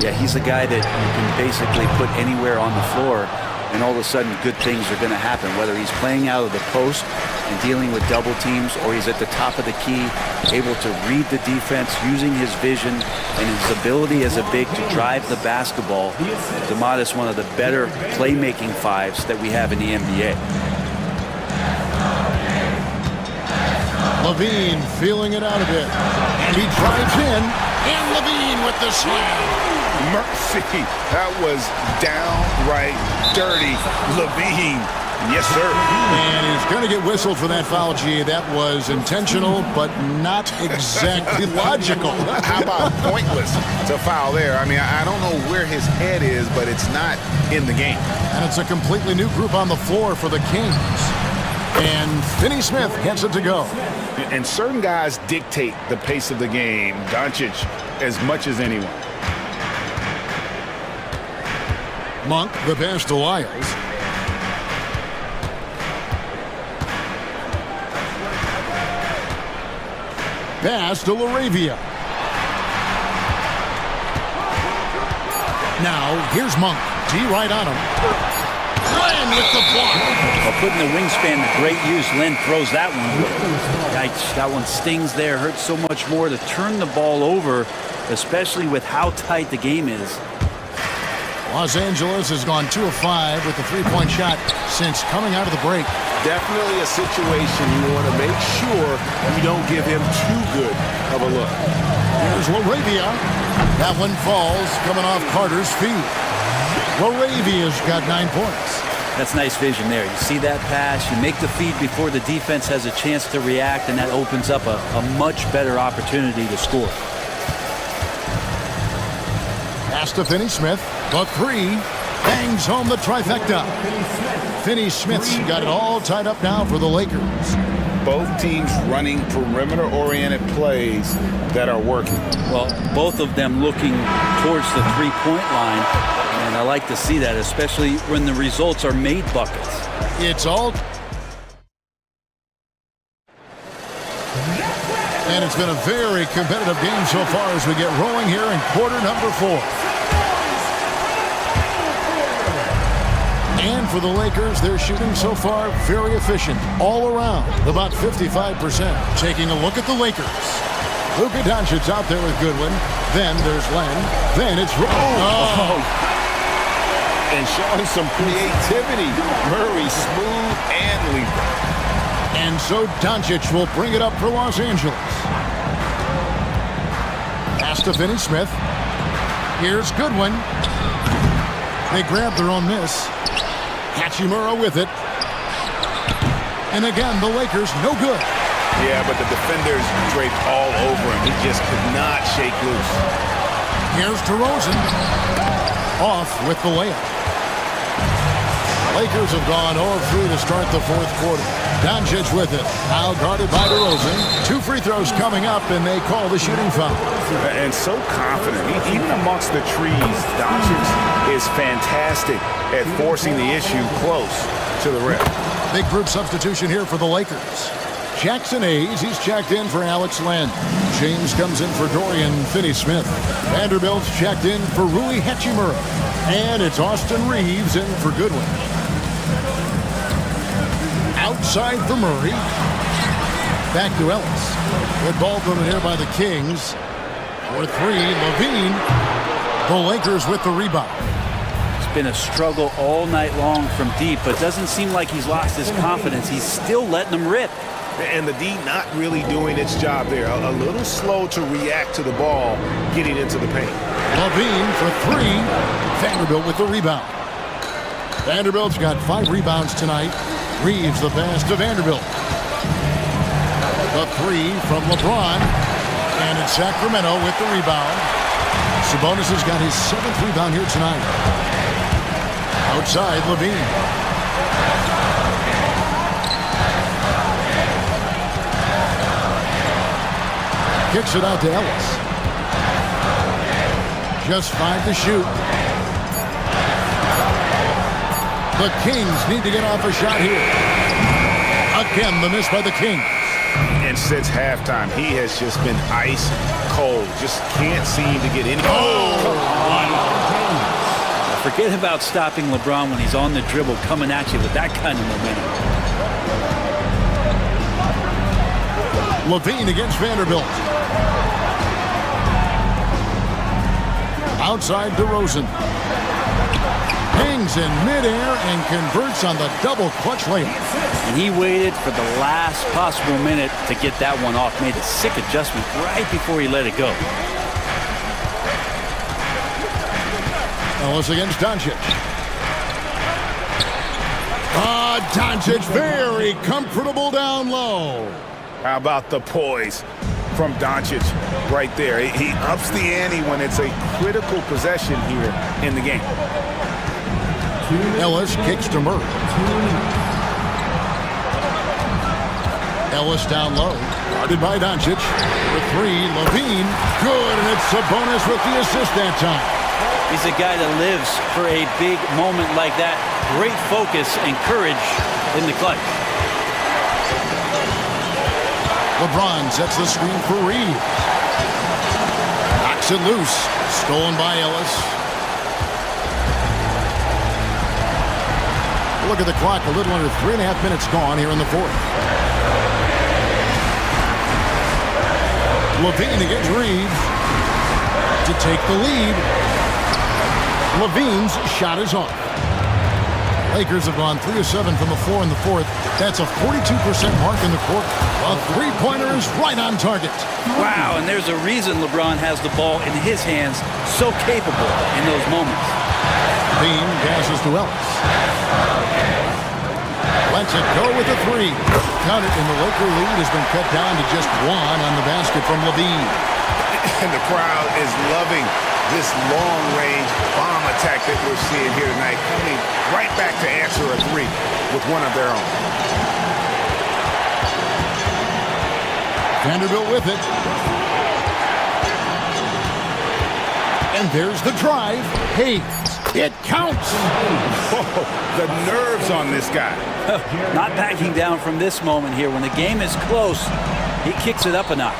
Yeah, he's a guy that you can basically put anywhere on the floor, and all of a sudden good things are going to happen, whether he's playing out of the post and dealing with double teams, or he's at the top of the key, able to read the defense, using his vision and his ability as a big to drive the basketball. Domantas, one of the better playmaking fives that we have in the NBA. Levine feeling it out a bit. And he drives in, and Levine with the slam. Mercy, that was downright dirty. Levine, yes, sir. And he's going to get whistled for that foul, G. That was intentional, but not exactly logical. How about pointless to foul there? I mean, I don't know where his head is, but it's not in the game. And it's a completely new group on the floor for the Kings. And Finney Smith gets it to go. And certain guys dictate the pace of the game, Doncic as much as anyone. Monk, the pass to Lyles. Pass to LaRavia. Now, here's Monk. D right on him. Len with the block. Well, putting the wingspan to great use. Len throws that one. Yikes, that one stings there. Hurts so much more to turn the ball over, especially with how tight the game is. Los Angeles has gone 2 of 5 with the three-point shot since coming out of the break. Definitely a situation you want to make sure you don't give him too good of a look. Here's LaRavia. That one falls coming off Carter's feet. LaRavia's got 9 points. That's nice vision there. You see that pass, you make the feed before the defense has a chance to react, and that opens up a much better opportunity to score. Pass to Finney Smith. The three bangs home the trifecta. Finney Smith's got it all tied up now for the Lakers. Both teams running perimeter-oriented plays that are working. Well, both of them looking towards the three-point line, and I like to see that, especially when the results are made buckets. It's all... And it's been a very competitive game so far as we get rolling here in quarter number 4. And for the Lakers, they're shooting so far very efficient all around, about 55%. Taking a look at the Lakers. Luka Doncic's out there with Goodwin. Then there's Len. Then it's... Oh! And showing some creativity. Murray smooth and lethal. And so Doncic will bring it up for Los Angeles. Pass to Finney Smith. Here's Goodwin. They grab their own miss. Hachimura with it. And again, the Lakers no good. Yeah, but the defenders draped all over him. He just could not shake loose. Here's DeRozan. Off with the layup. Lakers have gone 0-3 to start the fourth quarter. Doncic with it. Now guarded by DeRozan. 2 free throws coming up, and they call the shooting foul. And so confident. Even amongst the trees, Doncic is fantastic at forcing the issue close to the rim. Big group substitution here for the Lakers. Jackson Hayes, he's checked in for Alex Len. James comes in for Dorian Finney-Smith. Vanderbilt's checked in for Rui Hachimura. And it's Austin Reeves in for Goodwin. Outside for Murray. Back to Ellis. Good ball movement here by the Kings. For 3, Levine. The Lakers with the rebound. It's been a struggle all night long from deep, but doesn't seem like he's lost his confidence. He's still letting them rip. And the D not really doing its job there. A little slow to react to the ball getting into the paint. Levine for 3. Vanderbilt with the rebound. Vanderbilt's got 5 rebounds tonight. Reeves the pass to Vanderbilt. The three from LeBron. And it's Sacramento with the rebound. Sabonis has got his 7th rebound here tonight. Outside, Levine. Kicks it out to Ellis. Just 5 to shoot. The Kings need to get off a shot here. Again, the miss by the Kings. And since halftime, he has just been ice cold. Just can't seem to get any. Forget about stopping LeBron when he's on the dribble coming at you with that kind of momentum. Levine against Vanderbilt. Outside DeRozan. Hangs in midair and converts on the double clutch layup. And he waited for the last possible minute to get that one off. Made a sick adjustment right before he let it go. Ellis against Doncic. Doncic very comfortable down low. How about the poise from Doncic right there? He ups the ante when it's a critical possession here in the game. Ellis kicks to Murray. Ellis down low. Guarded by Doncic. The three, Levine. Good, and it's Sabonis with the assist that time. He's a guy that lives for a big moment like that. Great focus and courage in the clutch. LeBron sets the screen for Reeves. Knocks it loose. Stolen by Ellis. Look at the clock. A little under 3.5 minutes gone here in the fourth. Levine against Reeves to take the lead. Levine's shot is off. Lakers have gone 3 of 7 from the floor in the fourth. That's a 42% mark in the quarter. A three-pointer is right on target. Wow, and there's a reason LeBron has the ball in his hands, so capable in those moments. Bean passes to Ellis. Lets it go with the three. Count it, and the Laker lead has been cut down to just 1 on the basket from Levine. And the crowd is loving this long-range bomb attack that we're seeing here tonight, coming right back to answer a three with one of their own. Vanderbilt with it. And there's the drive. Hayes. It counts. Oh, the nerves on this guy. Not backing down from this moment here. When the game is close, he kicks it up a notch.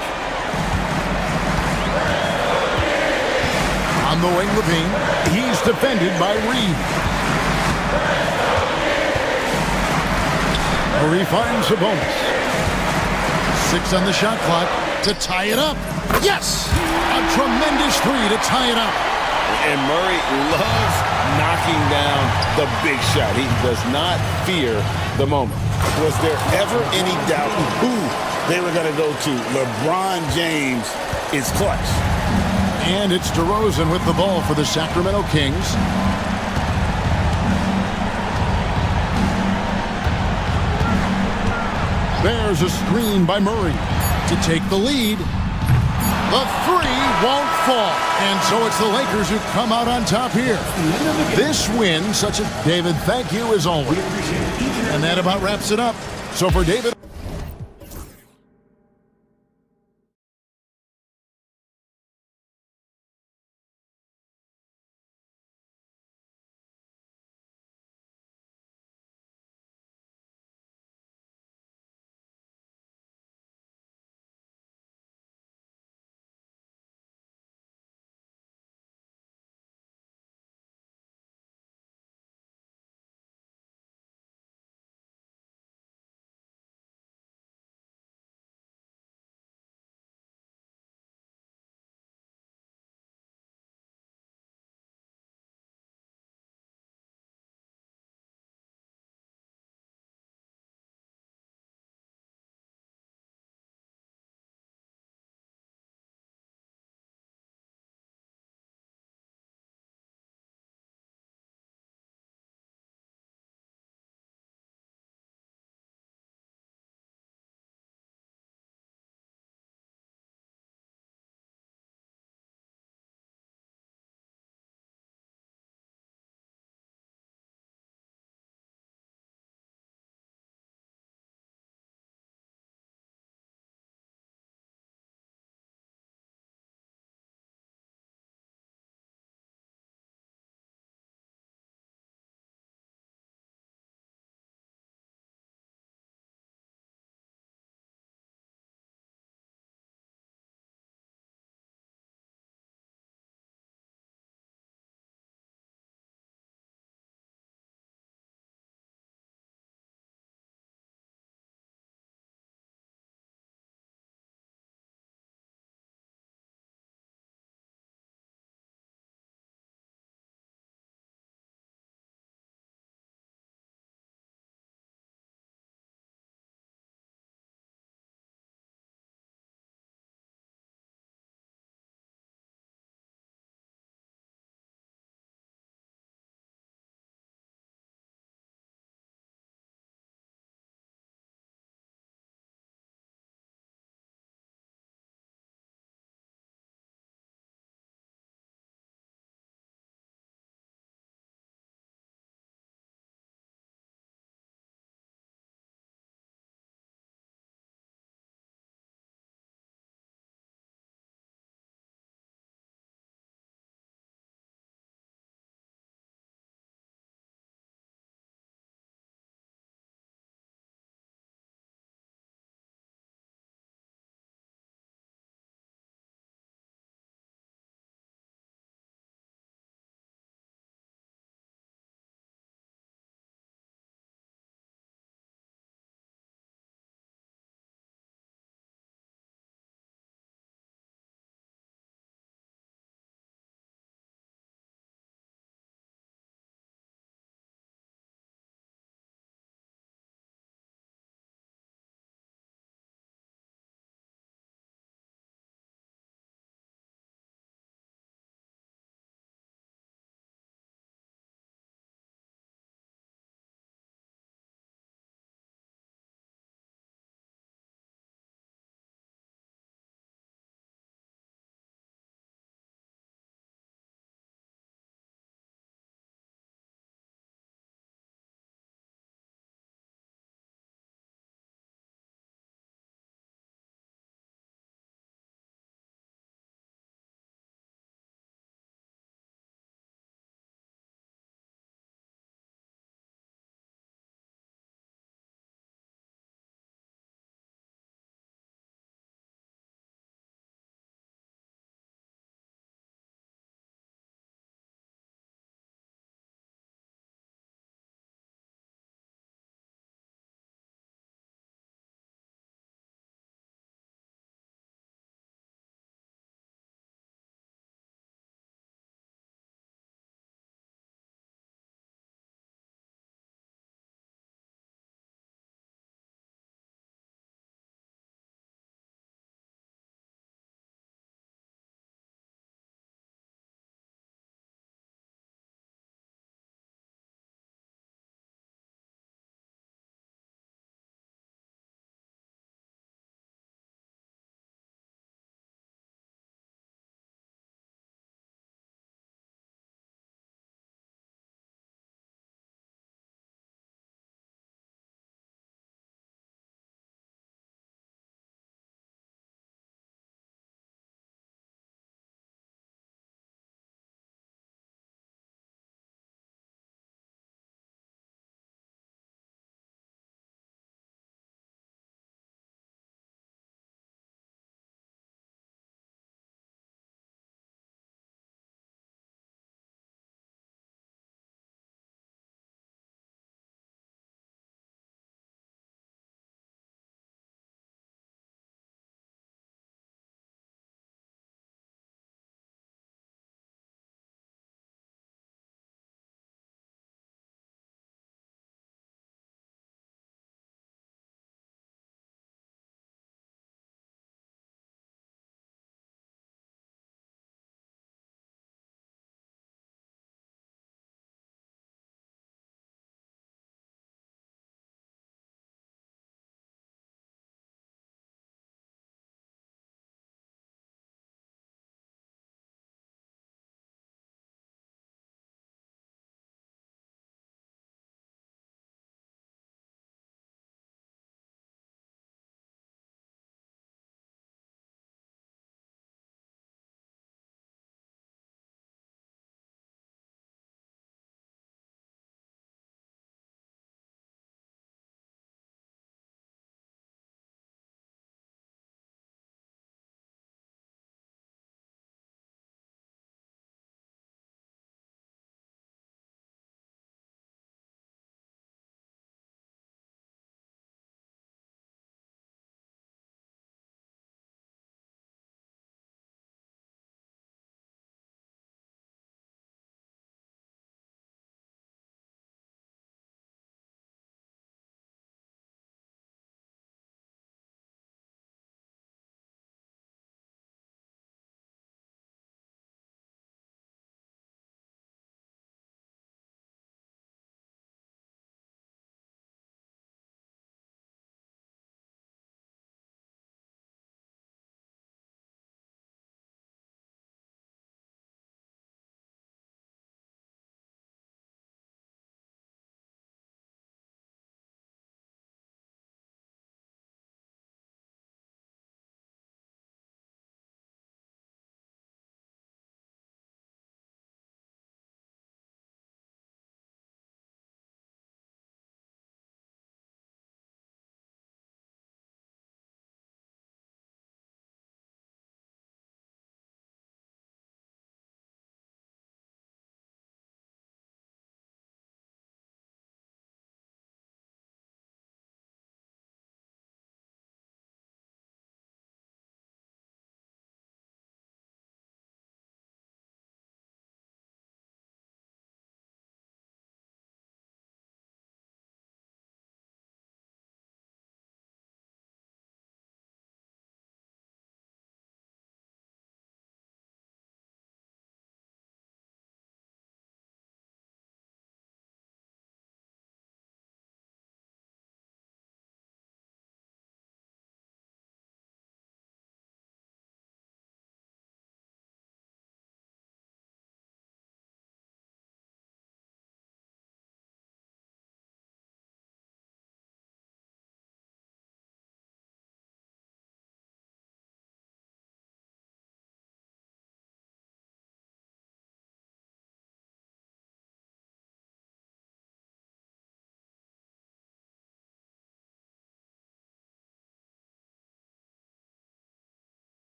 On the wing, Levine. He's defended by Reeves. Murray finds Sabonis. 6 on the shot clock to tie it up. Yes! A tremendous three to tie it up. And Murray loves knocking down the big shot. He does not fear the moment. Was there ever any doubt who they were going to go to? LeBron James is clutch. And it's DeRozan with the ball for the Sacramento Kings. There's a screen by Murray to take the lead. The three won't fall. And so it's the Lakers who come out on top here. This win, such as David, thank you as always. And that about wraps it up. So for David.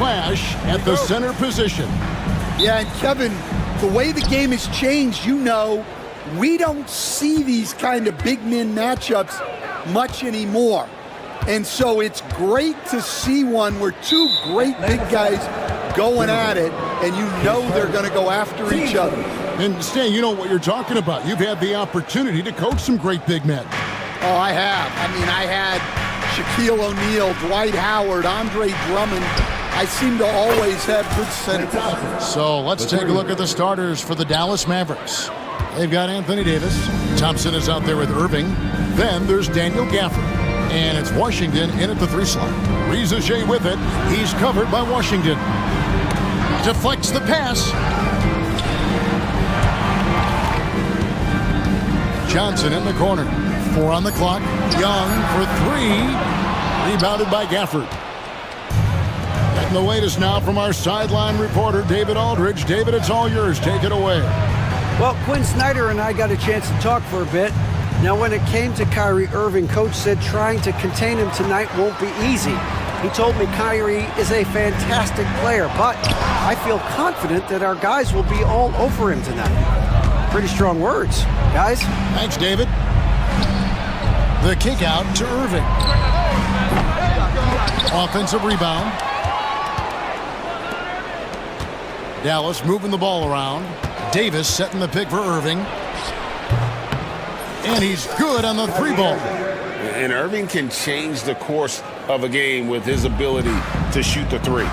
clash at the center position. Yeah, and Kevin, the way the game has changed, you know, we don't see these kind of big men matchups much anymore. And so it's great to see one where two great big guys going at it, and you know they're going to go after each other. And Stan, you know what you're talking about. You've had the opportunity to coach some great big men. Oh, I have. I mean, I had Shaquille O'Neal, Dwight Howard, Andre Drummond. I seem to always have good centers. So let's take a look at the starters for the Dallas Mavericks. They've got Anthony Davis. Thompson is out there with Irving. Then there's Daniel Gafford. And it's Washington in at the 3 slot. Reza Shea with it. He's covered by Washington. Deflects the pass. Johnson in the corner. 4 on the clock. Young for 3. Rebounded by Gafford. Getting the latest now from our sideline reporter, David Aldridge. David, it's all yours. Take it away. Well, Quinn Snyder and I got a chance to talk for a bit. Now, when it came to Kyrie Irving, Coach said trying to contain him tonight won't be easy. He told me Kyrie is a fantastic player, but I feel confident that our guys will be all over him tonight. Pretty strong words, guys. Thanks, David. The kick out to Irving. Offensive rebound. Dallas moving the ball around. Davis setting the pick for Irving. And he's good on the 3 ball. And Irving can change the course of a game with his ability to shoot the 3.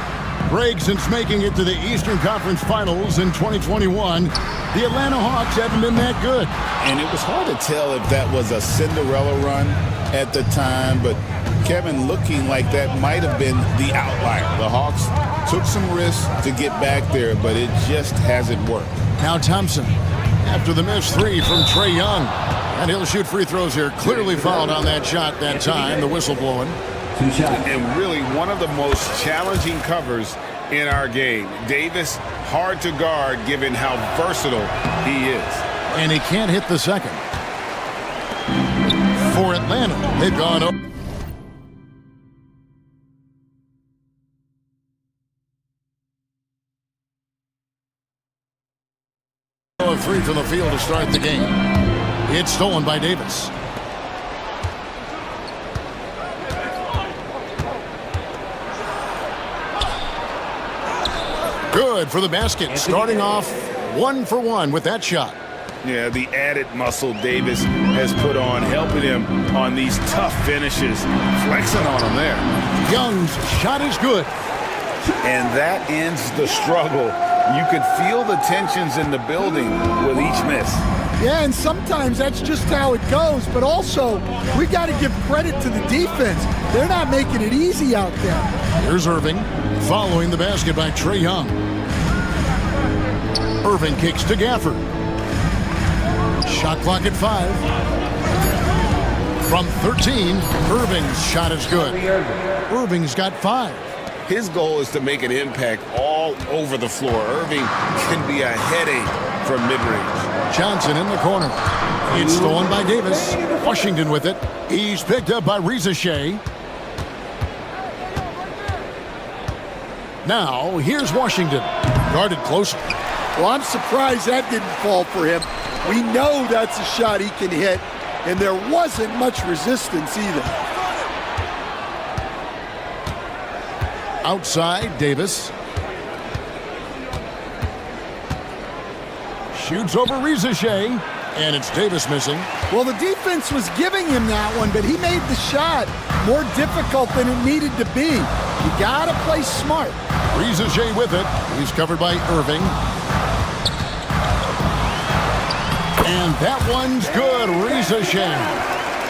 Greg, since making it to the Eastern Conference Finals in 2021, the Atlanta Hawks haven't been that good. And it was hard to tell if that was a Cinderella run at the time, but Kevin, looking like that might have been the outlier. The Hawks took some risks to get back there, but it just hasn't worked. Now Thompson, after the missed 3 from Trae Young. And he'll shoot free throws here. Clearly fouled on that shot that time. The whistle blowing. And really one of the most challenging covers in our game. Davis, hard to guard given how versatile he is. And he can't hit the second. For Atlanta, they've gone up. A 3 from the field to start the game. It's stolen by Davis. Good for the basket. Starting off 1 for 1 with that shot. Yeah, the added muscle Davis has put on, helping him on these tough finishes. Flexing on him there. Young's shot is good. And that ends the struggle. You could feel the tensions in the building with each miss. Yeah, and sometimes that's just how it goes, but also we got to give credit to the defense. They're not making it easy out there. Here's Irving following the basket by Trae Young. Irving kicks to Gafford. Shot clock at 5. From 13, Irving's shot is good. Irving's got 5. His goal is to make an impact all over the floor. Irving can be a headache from mid-range. Johnson in the corner. It's stolen by Davis. Washington with it. He's picked up by Reza Shea. Now, here's Washington. Guarded closely. Well, I'm surprised that didn't fall for him. We know that's a shot he can hit, and there wasn't much resistance either. Outside, Davis. Shoots over Reza Shea, and it's Davis missing. Well, the defense was giving him that one, but he made the shot more difficult than it needed to be. You gotta play smart. Reza Shea with it. He's covered by Irving. And that one's good, Reza Shea.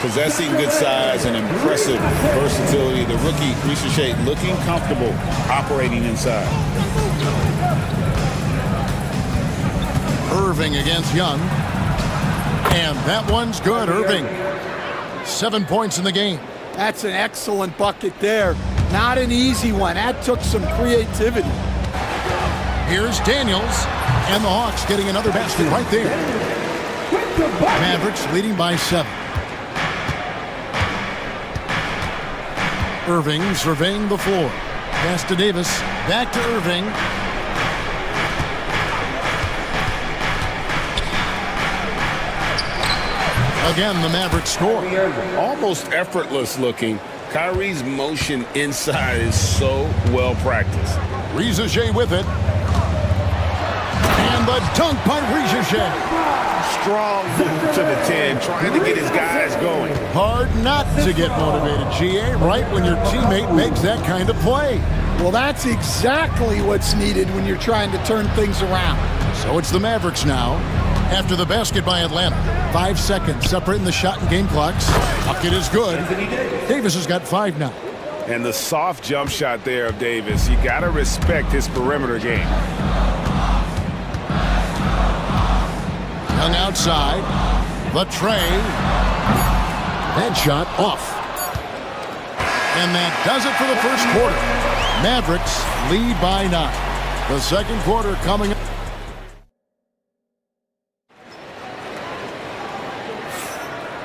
Possessing good size and impressive versatility. The rookie, Reza Shea, looking comfortable operating inside. Irving against Young. And that one's good, Irving. 7 points in the game. That's an excellent bucket there. Not an easy one. That took some creativity. Here's Daniels. And the Hawks getting another basket right there. Mavericks leading by 7. Irving surveying the floor. Pass to Davis. Back to Irving. Again, the Mavericks score. Almost effortless looking. Kyrie's motion inside is so well practiced. Rizaje with it. And the dunk by Rizaje. Strong move to the 10, trying to get his guys going. Hard not to get motivated, GA, right when your teammate makes that kind of play. Well, that's exactly what's needed when you're trying to turn things around. So it's the Mavericks now. After the basket by Atlanta. 5 seconds separating the shot and game clocks. Bucket is good. Davis has got 5 now. And the soft jump shot there of Davis. You got to respect his perimeter game. Young outside. The tray. That shot off. And that does it for the first quarter. Mavericks lead by 9. The second quarter coming up.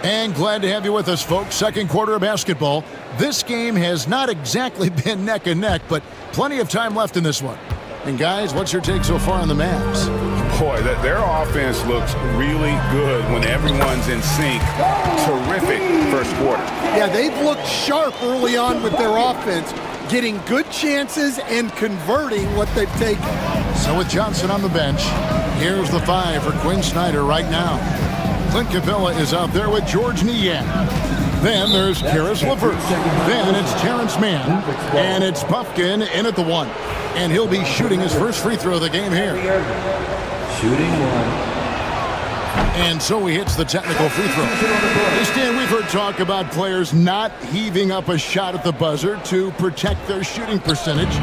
And glad to have you with us, folks. Second quarter of basketball. This game has not exactly been neck and neck, but plenty of time left in this one. And guys, what's your take so far on the Mavs? Boy, their offense looks really good when everyone's in sync. Terrific first quarter. Yeah, they've looked sharp early on with their offense, getting good chances and converting what they've taken. So with Johnson on the bench, here's the 5 for Quinn Snyder right now. Clint Capella is out there with George Niang. Then there's Karis LeVert. Then it's Terrence Mann. And it's Puffkin in at the 1. And he'll be shooting his first free throw of the game here. Shooting 1. And so he hits the technical free throw. Hey Stan, we've heard talk about players not heaving up a shot at the buzzer to protect their shooting percentage.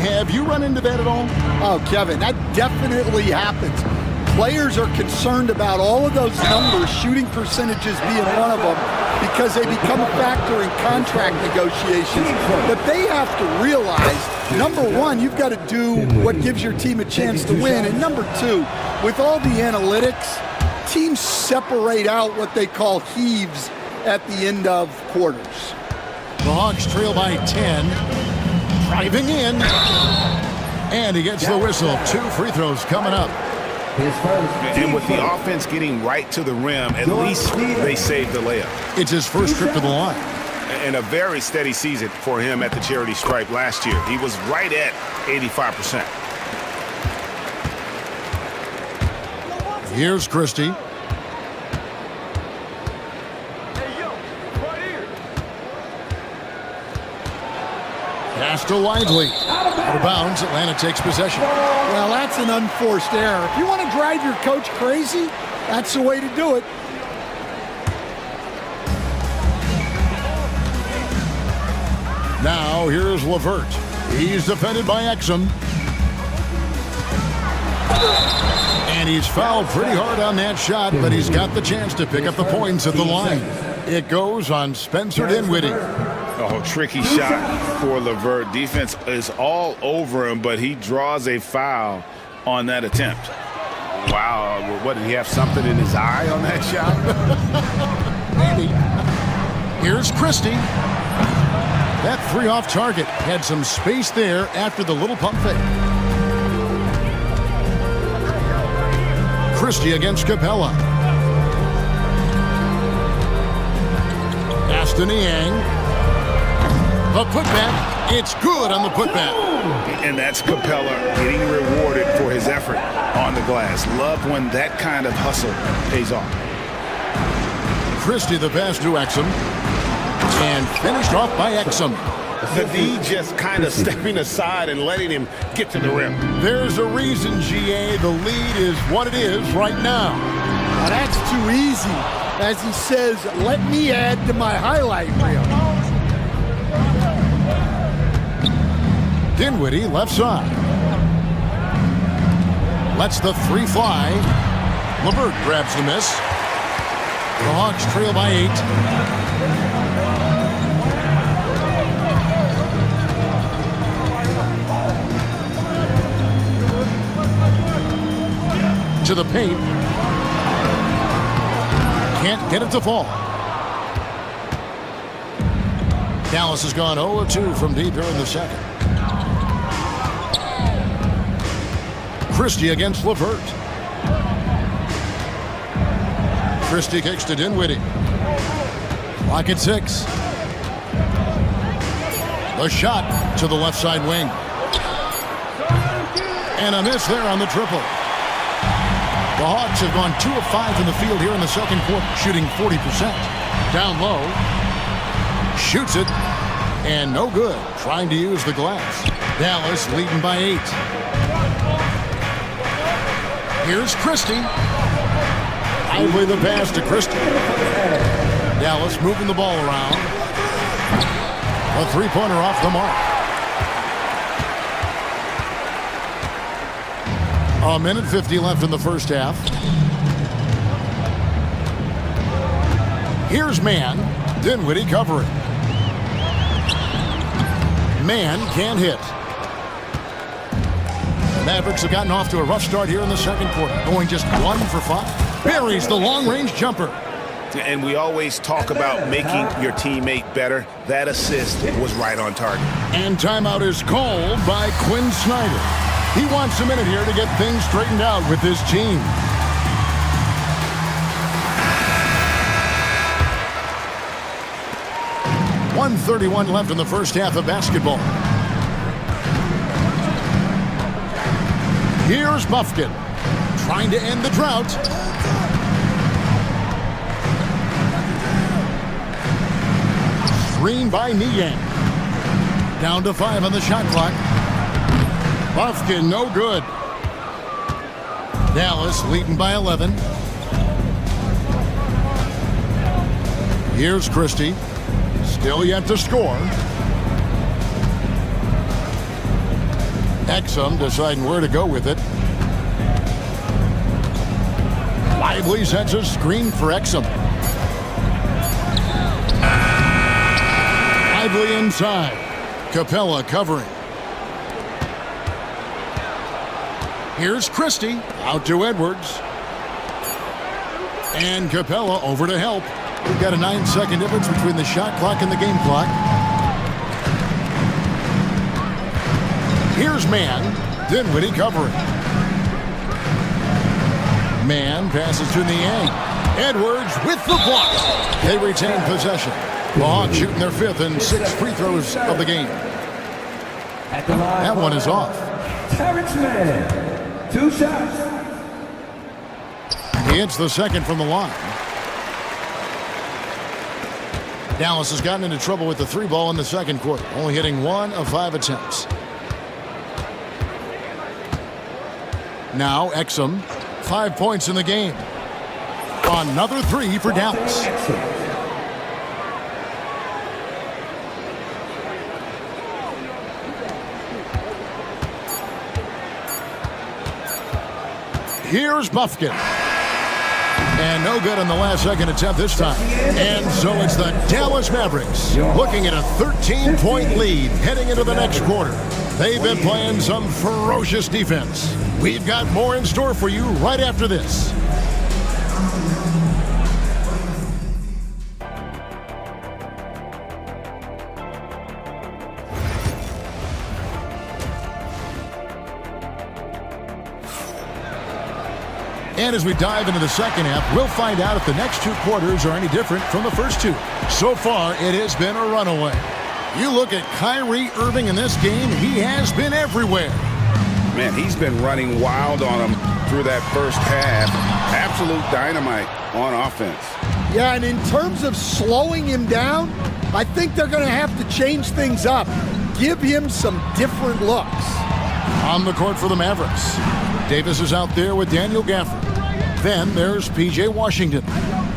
Have you run into that at all? Oh, Kevin, that definitely happens. Players are concerned about all of those numbers, shooting percentages being one of them, because they become a factor in contract negotiations. But they have to realize, number one, you've got to do what gives your team a chance to win. And number two, with all the analytics, teams separate out what they call heaves at the end of quarters. The Hawks trail by 10. Driving in. And he gets the whistle. 2 free throws coming up. And with the offense getting right to the rim, at least they saved the layup. It's his first trip to the line. And a very steady season for him at the charity stripe last year. He was right at 85%. Here's Christie. Pass to Lively. Out of bounds, Atlanta takes possession. Well, that's an unforced error. If you want to drive your coach crazy, that's the way to do it. Now, here's LeVert. He's defended by Exum. And he's fouled pretty hard on that shot, but he's got the chance to pick up the points at the line. It goes on Spencer Dinwiddie. Oh, tricky shot for LeVert. Defense is all over him, but he draws a foul on that attempt. Wow, what, did he have something in his eye on that shot? Maybe. Here's Christie. That 3 off target had some space there after the little pump fake. Christie against Capella. Aston Niang. The putback, it's good on the putback. And that's Capella getting rewarded for his effort on the glass. Love when that kind of hustle pays off. Christie the pass to Exum. And finished off by Exum. The D just kind of stepping aside and letting him get to the rim. There's a reason, GA, the lead is what it is right now. Now that's too easy. As he says, let me add to my highlight reel. Dinwiddie left side. Lets the 3 fly. LeVert grabs the miss. The Hawks trail by 8. To the paint. Can't get it to fall. Dallas has gone 0-2 from deep here in the second. Christie against Levert. Christie kicks to Dinwiddie. Clock at 6. The shot to the left side wing. And a miss there on the triple. The Hawks have gone 2 of 5 from the field here in the second quarter, shooting 40%. Down low. Shoots it. And no good. Trying to use the glass. Dallas leading by 8. Here's Christie. Lively the pass to Christie. Dallas moving the ball around. A three-pointer off the mark. A minute 50 left in the first half. Here's Mann. Dinwiddie covering. Mann can't hit. The Mavericks have gotten off to a rough start here in the second quarter, going just 1 for 5. Buries the long-range jumper. And we always talk about making your teammate better. That assist was right on target. And timeout is called by Quinn Snyder. He wants a minute here to get things straightened out with his team. .131 left in the first half of basketball. Here's Bufkin, trying to end the drought. Screen by Niang. Down to 5 on the shot clock. Bufkin, no good. Dallas leading by 11. Here's Christie. Still yet to score. Exum deciding where to go with it. Lively sets a screen for Exum. Lively inside. Capella covering. Here's Christie. Out to Edwards. And Capella over to help. We've got a 9-second difference between the shot clock and the game clock. Here's Mann. Dinwiddie covering. Mann passes to Niang. Edwards with the block. They retain possession. The Hawks shooting their 5th and 6th free throws of the game. That one is off. Terrence Mann, 2 shots. He hits the second from the line. Dallas has gotten into trouble with the 3 ball in the second quarter, only hitting 1 of 5 attempts. Now Exum, 5 points in the game. Another 3 for Dallas. Here's Bufkin. And no good on the last second attempt this time. And so it's the Dallas Mavericks looking at a 13-point lead heading into the next quarter. They've been playing some ferocious defense. We've got more in store for you right after this. And as we dive into the second half, we'll find out if the next 2 quarters are any different from the first 2. So far, it has been a runaway. You look at Kyrie Irving in this game, he has been everywhere. Man, he's been running wild on him through that first half. Absolute dynamite on offense. Yeah, and in terms of slowing him down, I think they're going to have to change things up. Give him some different looks. On the court for the Mavericks, Davis is out there with Daniel Gafford. Then there's P.J. Washington.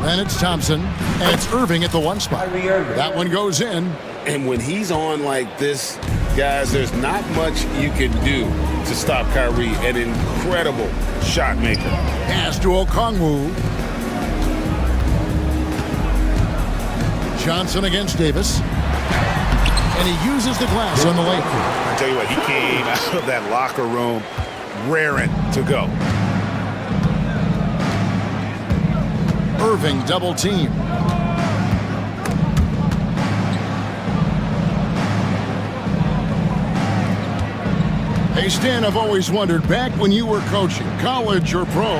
Then it's Thompson, and it's Irving at the 1 spot. That one goes in. And when he's on like this, guys, there's not much you can do to stop Kyrie. An incredible shot maker. Pass to Okongwu. Johnson against Davis. And he uses the glass on the lane. I tell you what, he came out of that locker room raring to go. Irving double team. Hey, Stan, I've always wondered, back when you were coaching, college or pro,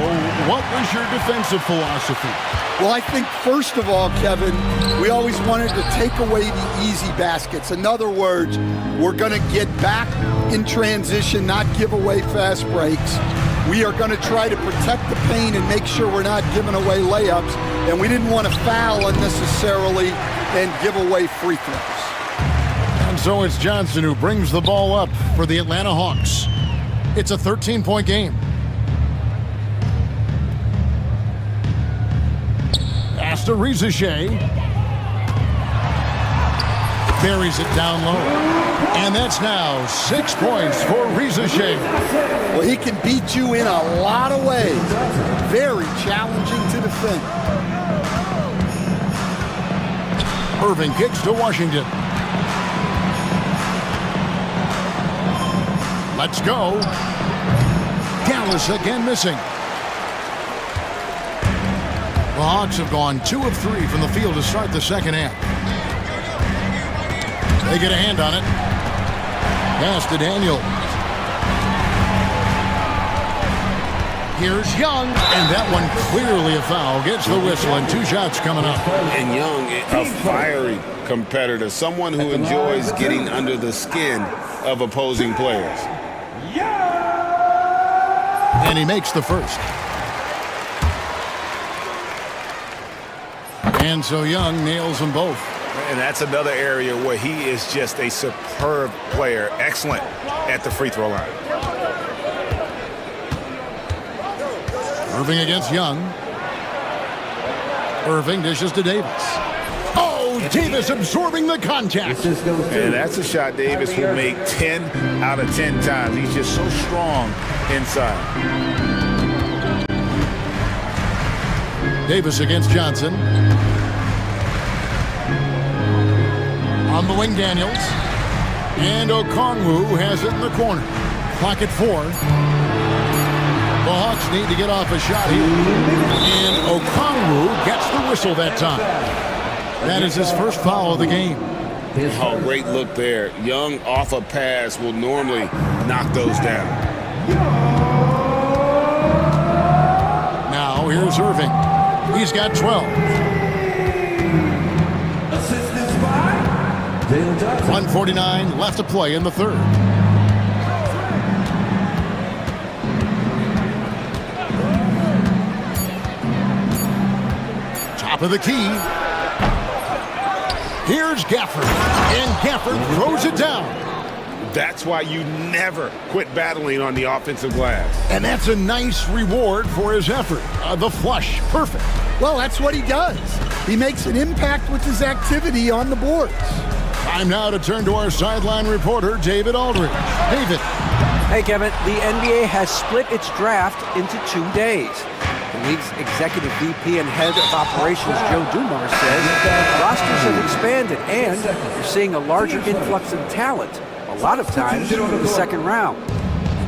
what was your defensive philosophy? Well, I think, first of all, Kevin, we always wanted to take away the easy baskets. In other words, we're going to get back in transition, not give away fast breaks. We are going to try to protect the paint and make sure we're not giving away layups. And we didn't want to foul unnecessarily and give away free throws. And so it's Johnson who brings the ball up for the Atlanta Hawks. It's a 13-point game. Pass to Rizichet. Buries it down low. And that's now 6 points for Rizichet. Well, he can beat you in a lot of ways. Very challenging to defend. Irving kicks to Washington. Let's go. Dallas again missing. The Hawks have gone 2 of 3 from the field to start the second half. They get a hand on it. Pass to Daniel. Here's Young, and that one clearly a foul. Gets the whistle, and 2 shots coming up. And Young, a fiery competitor, someone who enjoys getting under the skin of opposing players. And he makes the first. And so Young nails them both. And that's another area where he is just a superb player. Excellent at the free throw line. Irving against Young. Irving dishes to Davis. Oh, Davis absorbing the contact. And that's a shot Davis will make 10 out of 10 times. He's just so strong inside. Davis against Johnson. On the wing, Daniels. And Okongwu has it in the corner. Clock at 4. The Hawks need to get off a shot here. And Okongwu gets the whistle that time. That is his first foul of the game. Oh, great look there. Young off a pass will normally knock those down. Now here's Irving. He's got 12. 1:49 left to play in the third. Top of the key. Here's Gafford. And Gafford throws it down. That's why you never quit battling on the offensive glass. And that's a nice reward for his effort. The flush, perfect. Well, that's what he does. He makes an impact with his activity on the boards. Time now to turn to our sideline reporter, David Aldridge. David. Hey, Kevin. The NBA has split its draft into 2 days. The league's executive VP and head of operations, Joe Dumars, says rosters have expanded and you're seeing a larger influx of talent, a lot of times in the second round.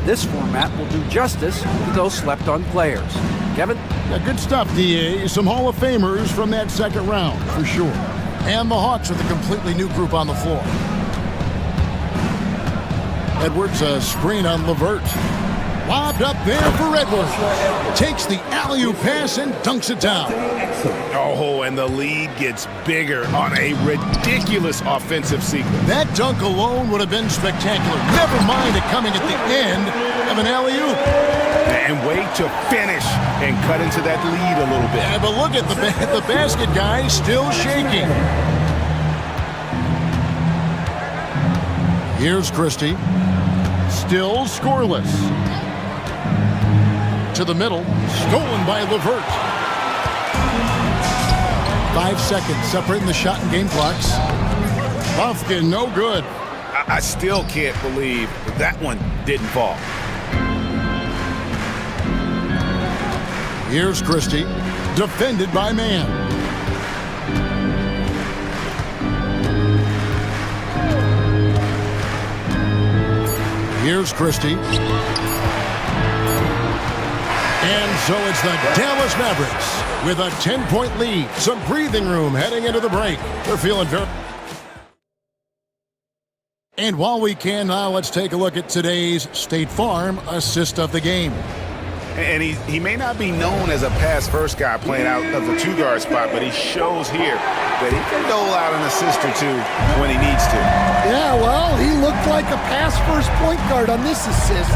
This format will do justice to those slept-on players. Kevin? Yeah, good stuff, D.A. Some Hall of Famers from that second round, for sure. And the Hawks with a completely new group on the floor. Edwards, a screen on LeVert. Lobbed up there for Edwards. Takes the alley-oop pass and dunks it down. Oh, and the lead gets bigger on a ridiculous offensive sequence. That dunk alone would have been spectacular. Never mind it coming at the end of an alley-oop. And wait to finish and cut into that lead a little bit. Yeah, but look at the basket guy still shaking. Here's Christie. Still scoreless. To the middle. Stolen by LeVert. 5 seconds separating the shot and game clocks. Buffkin, no good. I still can't believe that one didn't fall. Here's Christie, defended by Mann. Here's Christie. And so it's the Dallas Mavericks with a 10-point lead. Some breathing room heading into the break. They're feeling very... And while we can, now let's take a look at today's State Farm assist of the game. And he may not be known as a pass-first guy playing out of the two-guard spot, but he shows here that he can dole out an assist or two when he needs to. Yeah, well, he looked like a pass-first point guard on this assist.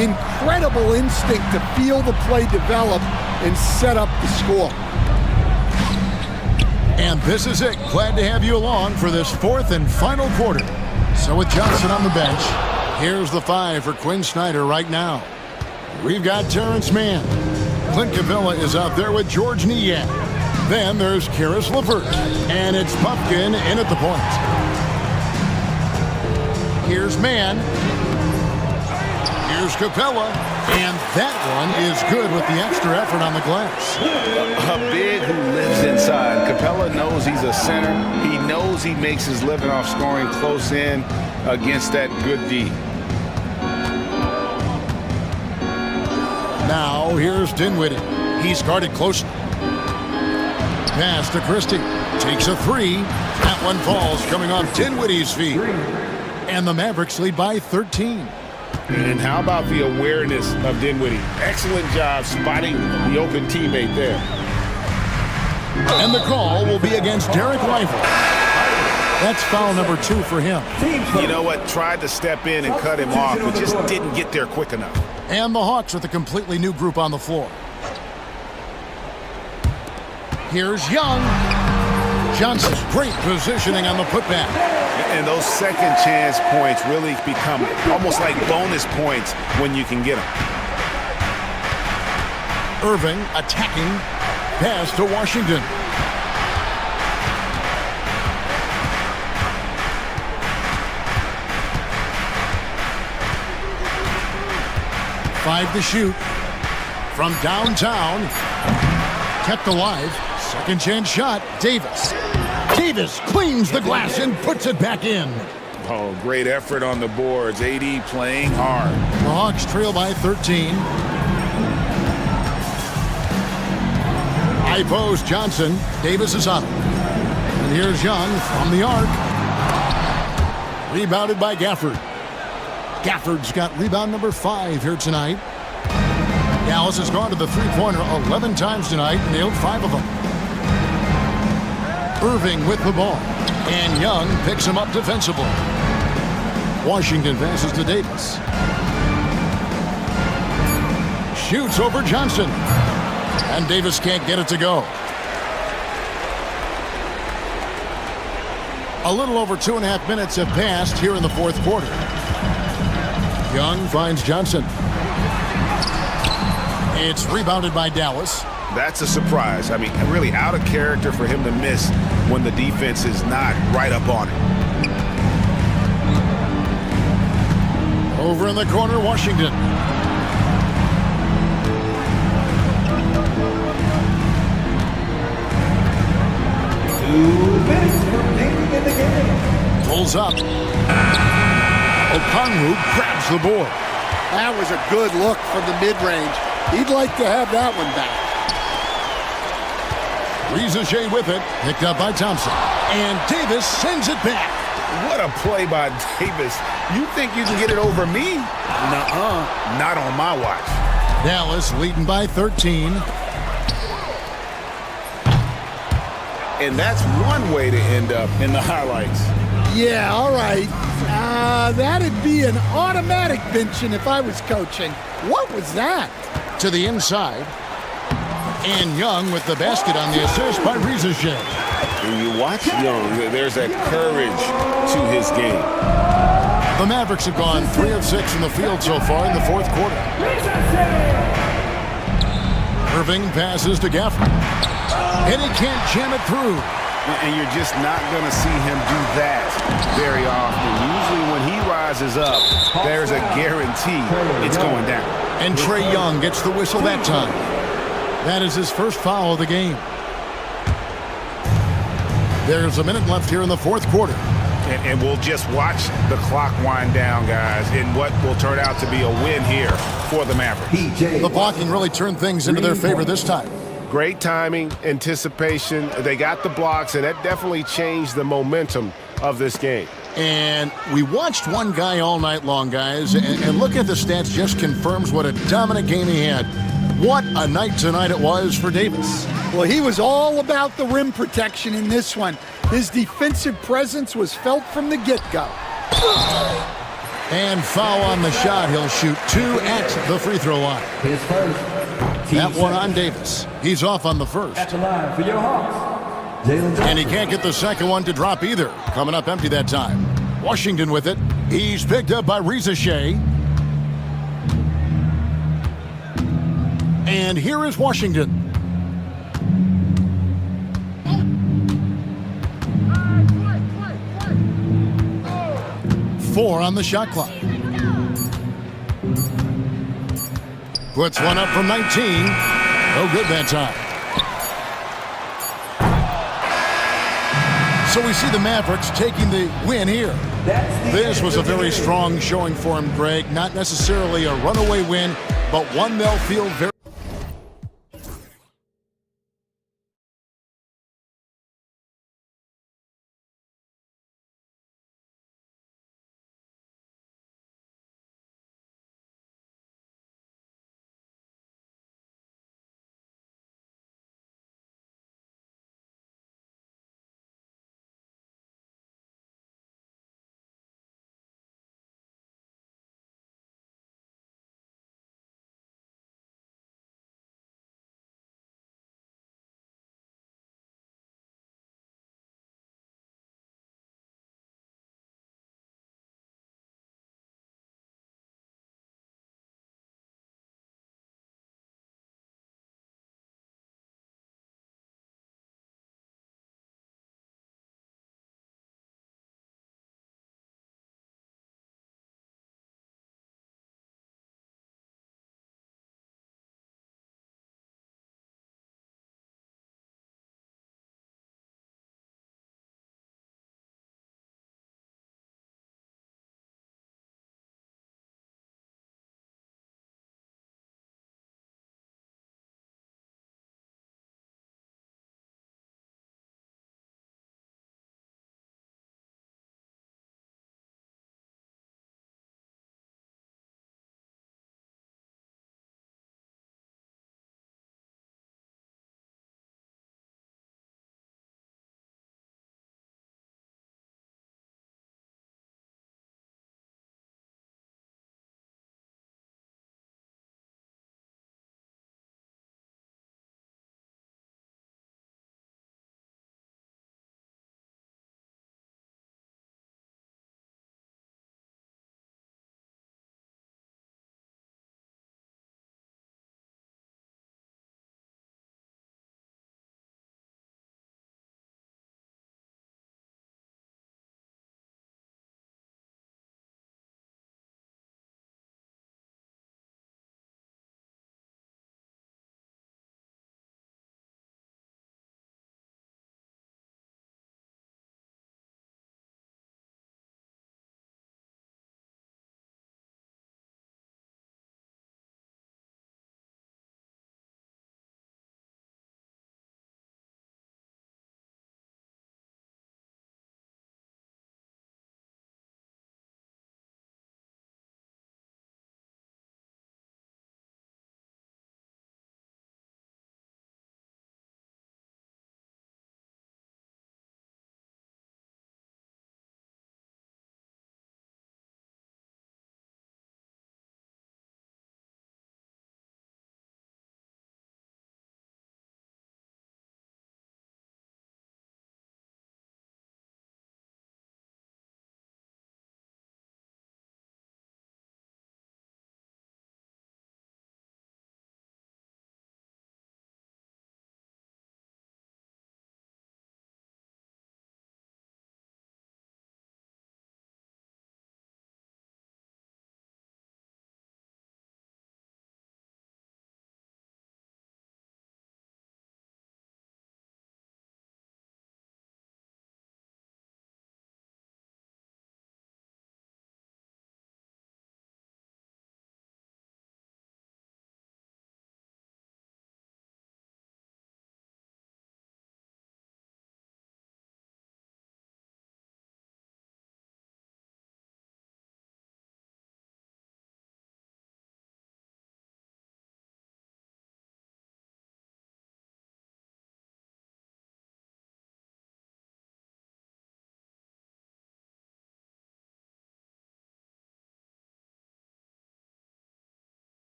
Incredible instinct to feel the play develop and set up the score. And this is it. Glad to have you along for this fourth and final quarter. So with Johnson on the bench, here's the five for Quinn Snyder right now. We've got Terrence Mann. Clint Capella is out there with George Niak. Then there's Karis LeVert. And it's Pumpkin in at the point. Here's Mann. Here's Capella. And that one is good with the extra effort on the glass. A big who lives inside. Capella knows he's a center. He knows he makes his living off scoring close in against that good D. Now here's Dinwiddie. He's guarded closely. Pass to Christie. Takes a three. That one falls coming off Dinwiddie's feet. And the Mavericks lead by 13. And how about the awareness of Dinwiddie? Excellent job spotting the open teammate there. And the call will be against Derek Rifle. That's foul number 2 for him. You know what? Tried to step in and cut him off, but just didn't get there quick enough. And the Hawks with a completely new group on the floor. Here's Young. Johnson's great positioning on the putback. And those second chance points really become almost like bonus points when you can get them. Irving attacking. Pass to Washington. Five to shoot. From downtown. Kept alive. Second chance shot. Davis. Davis cleans the glass and puts it back in. Oh, great effort on the boards. AD playing hard. The Hawks trail by 13. High post Johnson. Davis is on it. And here's Young from the arc. Rebounded by Gafford. Gafford's got rebound number 5 here tonight. Dallas has gone to the three-pointer 11 times tonight, nailed 5 of them. Irving with the ball. And Young picks him up defensively. Washington passes to Davis. Shoots over Johnson. And Davis can't get it to go. A little over 2.5 minutes have passed here in the fourth quarter. Young finds Johnson. It's rebounded by Dallas. That's a surprise. I mean, really out of character for him to miss when the defense is not right up on it. Over in the corner, Washington. Pulls up. Okongwu grabs the board. That was a good look from the mid-range. He'd like to have that one back. Rizachet with it, picked up by Thompson. And Davis sends it back. What a play by Davis. You think you can get it over me? Nuh-uh. Not on my watch. Dallas leading by 13. And that's one way to end up in the highlights. Yeah, all right. That'd be an automatic benching if I was coaching. What was that? To the inside. And Young with the basket on the assist by Rizachet. When you watch Young, there's that courage to his game. The Mavericks have gone 3 of 6 from the field so far in the fourth quarter. Irving passes to Gafford. And he can't jam it through. And you're just not going to see him do that very often. Usually when he rises up, there's a guarantee it's going down. And Trae Young gets the whistle that time. That is his first foul of the game. There's a minute left here in the fourth quarter. And we'll just watch the clock wind down, guys, in what will turn out to be a win here for the Mavericks. The blocking really turned things into their favor this time. Great timing, anticipation. They got the blocks, and that definitely changed the momentum of this game. And we watched one guy all night long, guys, and look at the stats, just confirms what a dominant game he had. What a night tonight it was for Davis. Well, he was all about the rim protection in this one. His defensive presence was felt from the get-go. And foul on the shot. He'll shoot 2 at the free throw line. His first. That one on Davis. He's off on the first. At the line for your Hawks, Jalen And he can't get the second one to drop either. Coming up empty that time. Washington with it. He's picked up by Reza Shea. And here is Washington. Four on the shot clock. Puts one up from 19. No good that time. So we see the Mavericks taking the win here. This was a very strong showing for him, Greg. Not necessarily a runaway win, but one they'll feel very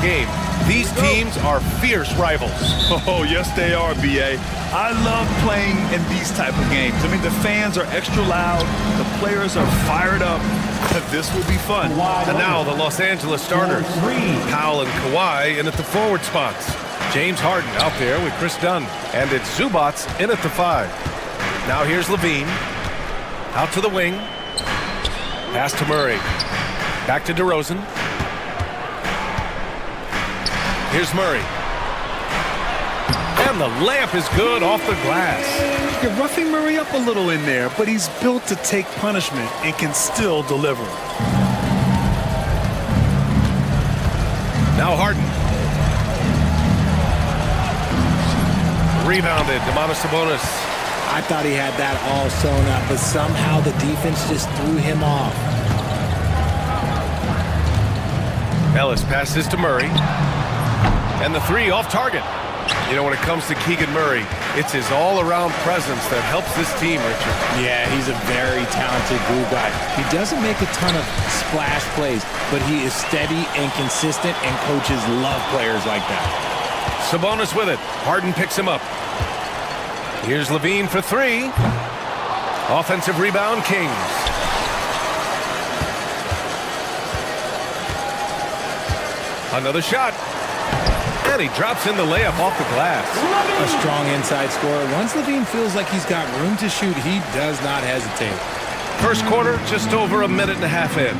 game. These teams are fierce rivals. Oh, yes, they are, B.A. I love playing in these type of games. I mean, the fans are extra loud. The players are fired up. This will be fun. And now the Los Angeles starters. Powell and Kawhi in at the forward spots. James Harden out there with Chris Dunn. And it's Zubats in at the 5. Now here's Levine. Out to the wing. Pass to Murray. Back to DeRozan. Here's Murray. And the layup is good off the glass. You're roughing Murray up a little in there, but he's built to take punishment and can still deliver. Now Harden. Rebounded. Domantas Sabonis. I thought he had that all sewn up, but somehow the defense just threw him off. Ellis passes to Murray. And the 3 off target. You know, when it comes to Keegan Murray, it's his all-around presence that helps this team, Richard. Yeah, he's a very talented glue guy. He doesn't make a ton of splash plays, but he is steady and consistent, and coaches love players like that. Sabonis with it. Harden picks him up. Here's Levine for 3. Offensive rebound, Kings. Another shot. And he drops in the layup off the glass. A strong inside scorer. Once Levine feels like he's got room to shoot, he does not hesitate. First quarter, just over a minute and a half in.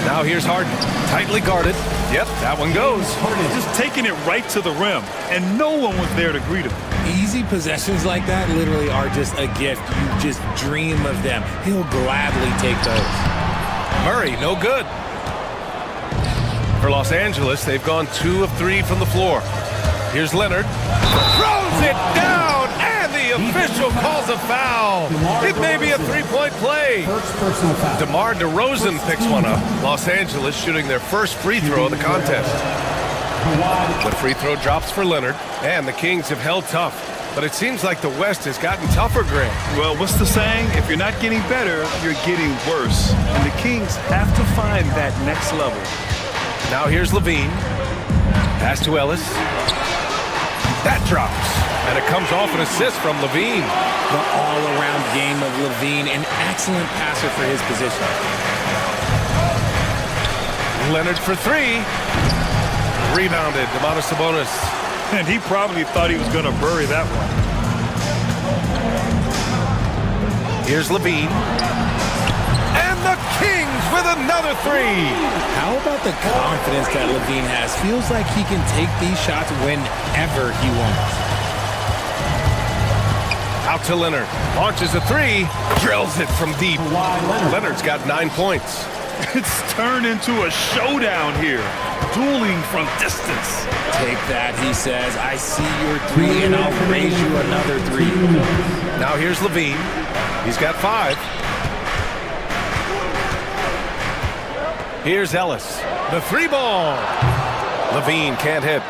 Now here's Harden. Tightly guarded. Yep, that one goes. Just taking it right to the rim, and no one was there to greet him. Easy possessions like that literally are just a gift. You just dream of them. He'll gladly take those. Murray, no good. For Los Angeles, they've gone 2 of 3 from the floor. Here's Leonard. Throws it down, and the official calls a foul. It may be a 3-point play. DeMar DeRozan picks one up. Los Angeles shooting their first free throw of the contest. The free throw drops for Leonard, and the Kings have held tough. But it seems like the West has gotten tougher, Grant. Well, what's the saying? If you're not getting better, you're getting worse. And the Kings have to find that next level. Now here's Levine. Pass to Ellis. That drops. And it comes off an assist from Levine. The all-around game of Levine, an excellent passer for his position. Leonard for 3. Rebounded. Domantas Sabonis. And he probably thought he was going to bury that one. Here's Levine. And the Kings with another 3. How about the confidence that Levine has? Feels like he can take these shots whenever he wants. Out to Leonard. Launches a 3. Drills it from deep. Leonard's got 9 points. It's turned into a showdown here. Dueling from distance. Take that, he says. I see your 3, and I'll raise you another 3. Now here's Levine. He's got 5. Here's Ellis. The 3 ball. Levine can't hit.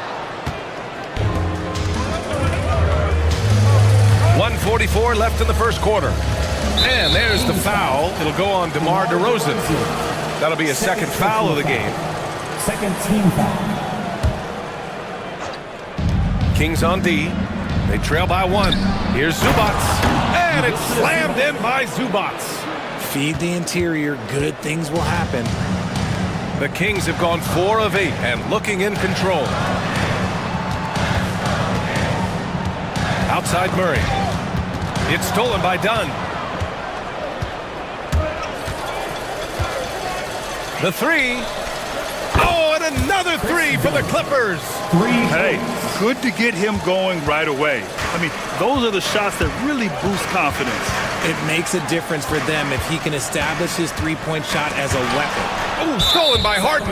1:44 left in the first quarter. And there's the foul. It'll go on DeMar DeRozan. That'll be a second foul of the game. Second team foul. Kings on D. They trail by 1. Here's Zubats. And it's slammed in by Zubats. Feed the interior. Good things will happen. The Kings have gone 4 of 8 and looking in control. Outside Murray. It's stolen by Dunn. The 3. Oh, and another 3 for the Clippers. Hey, good to get him going right away. I mean, those are the shots that really boost confidence. It makes a difference for them if he can establish his three-point shot as a weapon. Oh, stolen by Harden.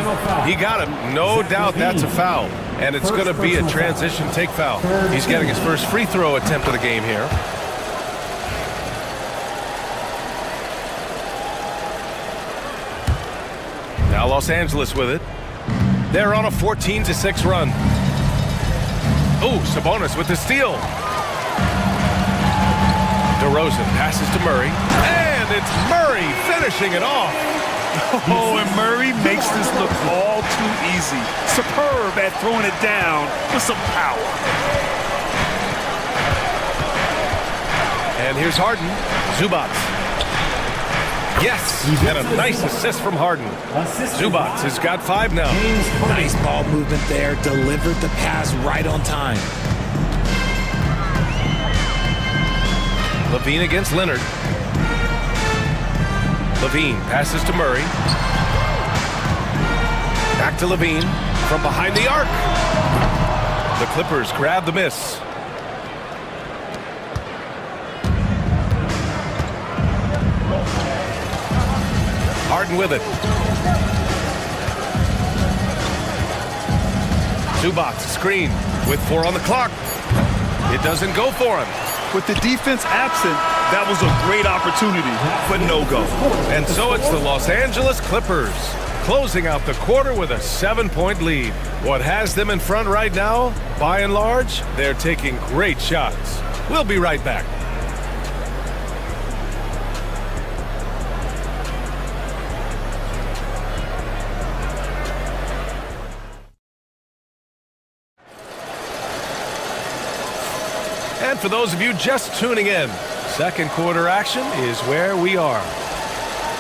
He got him. No doubt that's a foul. And it's going to be a transition take foul. He's getting his first free throw attempt of the game here. Now Los Angeles with it. They're on a 14-6 run. Oh, Sabonis with the steal. DeRozan passes to Murray. And it's Murray finishing it off. Oh, and Murray makes this look all too easy. Superb at throwing it down with some power. And here's Harden. Zubats. Yes, and a nice assist from Harden. Zubats has got 5 now. Nice ball movement there. Delivered the pass right on time. Levine against Leonard. Levine passes to Murray. Back to Levine from behind the arc. The Clippers grab the miss. Harden with it. Zubats screen with 4 on the clock. It doesn't go for him. With the defense absent, that was a great opportunity, but no go. And so it's the Los Angeles Clippers closing out the quarter with a 7-point lead. What has them in front right now? By and large, they're taking great shots. We'll be right back. And for those of you just tuning in, second quarter action is where we are.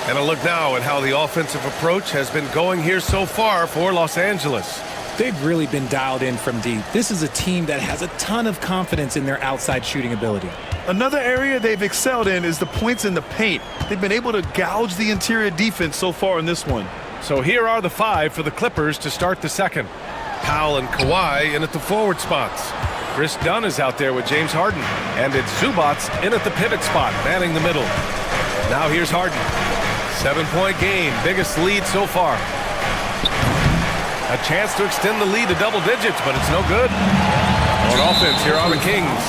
And a look now at how the offensive approach has been going here so far for Los Angeles. They've really been dialed in from deep. This is a team that has a ton of confidence in their outside shooting ability. Another area they've excelled in is the points in the paint. They've been able to gouge the interior defense so far in this one. So here are the 5 for the Clippers to start the second. Powell and Kawhi in at the forward spots. Chris Dunn is out there with James Harden. And it's Zubats in at the pivot spot, manning the middle. Now here's Harden. 7-point game, biggest lead so far. A chance to extend the lead to double digits, but it's no good. On offense, here are the Kings.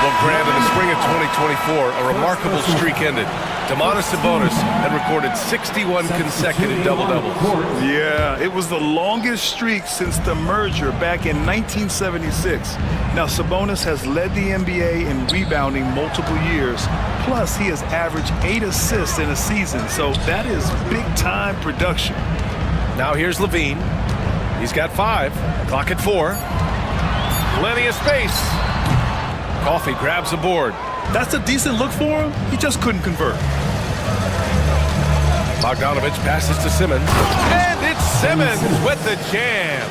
Well, Grant, in the spring of 2024, a remarkable streak ended. Domantas Sabonis had recorded 61 consecutive double-doubles. Yeah, it was the longest streak since the merger back in 1976. Now, Sabonis has led the NBA in rebounding multiple years. Plus, he has averaged 8 assists in a season, so that is big-time production. Now here's Levine. He's got 5. Clock at 4. Plenty of space. Coffee grabs the board. That's a decent look for him. He just couldn't convert. Bogdanovich passes to Simmons. And it's Simmons with the jam.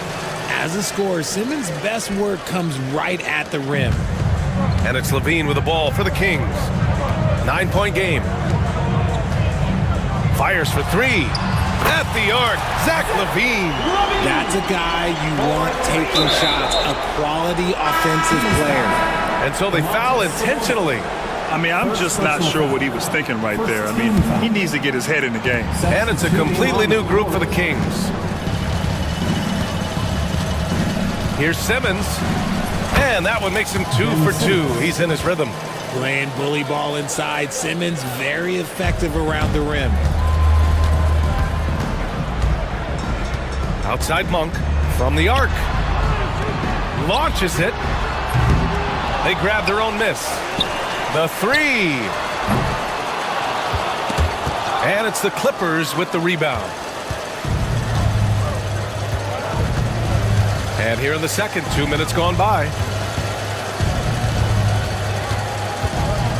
As a scorer, Simmons' best work comes right at the rim. And it's Levine with the ball for the Kings. 9-point game. Fires for 3. At the arc, Zach Levine. That's a guy you want taking shots, a quality offensive player. And so they foul intentionally. I mean, I'm just not sure what he was thinking right there. I mean, he needs to get his head in the game. And it's a completely new group for the Kings. Here's Simmons. And that one makes him 2 for 2. He's in his rhythm. Playing bully ball inside. Simmons very effective around the rim. Outside Monk from the arc. Launches it. They grab their own miss. The 3. And it's the Clippers with the rebound. And here in the second, 2 minutes gone by.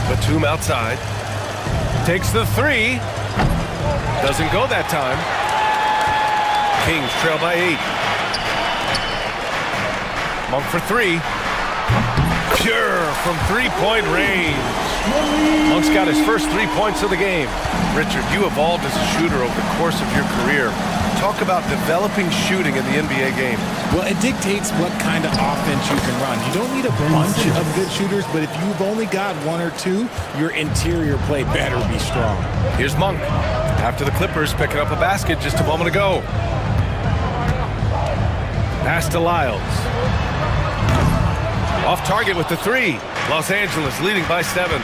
Batum outside. Takes the 3. Doesn't go that time. Kings trail by 8. Monk for 3. Pure from 3-point range. Monk's got his first 3 points of the game. Richard, you evolved as a shooter over the course of your career. Talk about developing shooting in the NBA game. Well, it dictates what kind of offense you can run. You don't need a bunch of good shooters, but if you've only got 1 or 2, your interior play better be strong. Here's Monk. After the Clippers picking up a basket just a moment ago. Pass to Lyles. Off target with the 3. Los Angeles leading by 7.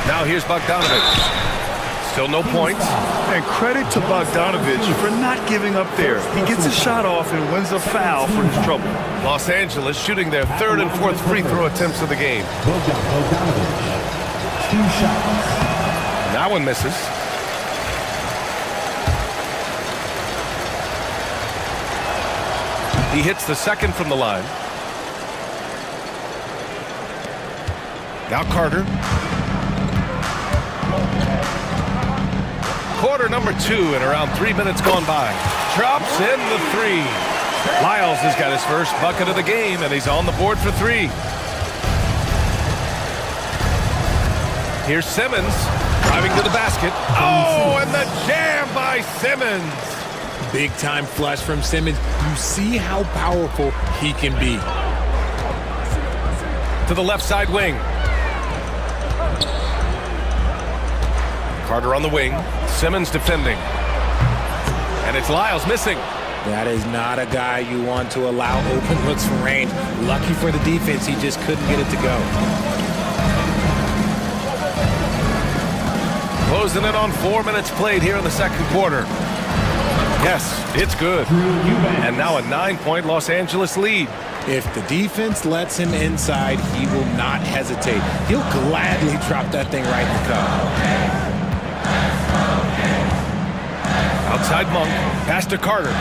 Now here's Bogdanovich. Still no points. And credit to Bogdanovich for not giving up there. He gets his shot off and wins a foul for his trouble. Los Angeles shooting their 3rd and 4th free throw attempts of the game. Bogdanovich, 2 shots. That one misses. He hits the second from the line. Now Carter. Quarter number 2 and around 3 minutes gone by. Drops in the 3. Lyles has got his first bucket of the game, and he's on the board for 3. Here's Simmons driving to the basket. Oh, and the jam by Simmons. Big time flush from Simmons. You see how powerful he can be. To the left side wing. Carter on the wing. Simmons defending. And it's Lyles missing. That is not a guy you want to allow open looks from range. Lucky for the defense, he just couldn't get it to go. Closing in on 4 minutes played here in the second quarter. Yes, it's good. And now a 9-point Los Angeles lead. If the defense lets him inside, he will not hesitate. He'll gladly drop that thing right in the cup. Outside Monk, pass to Carter.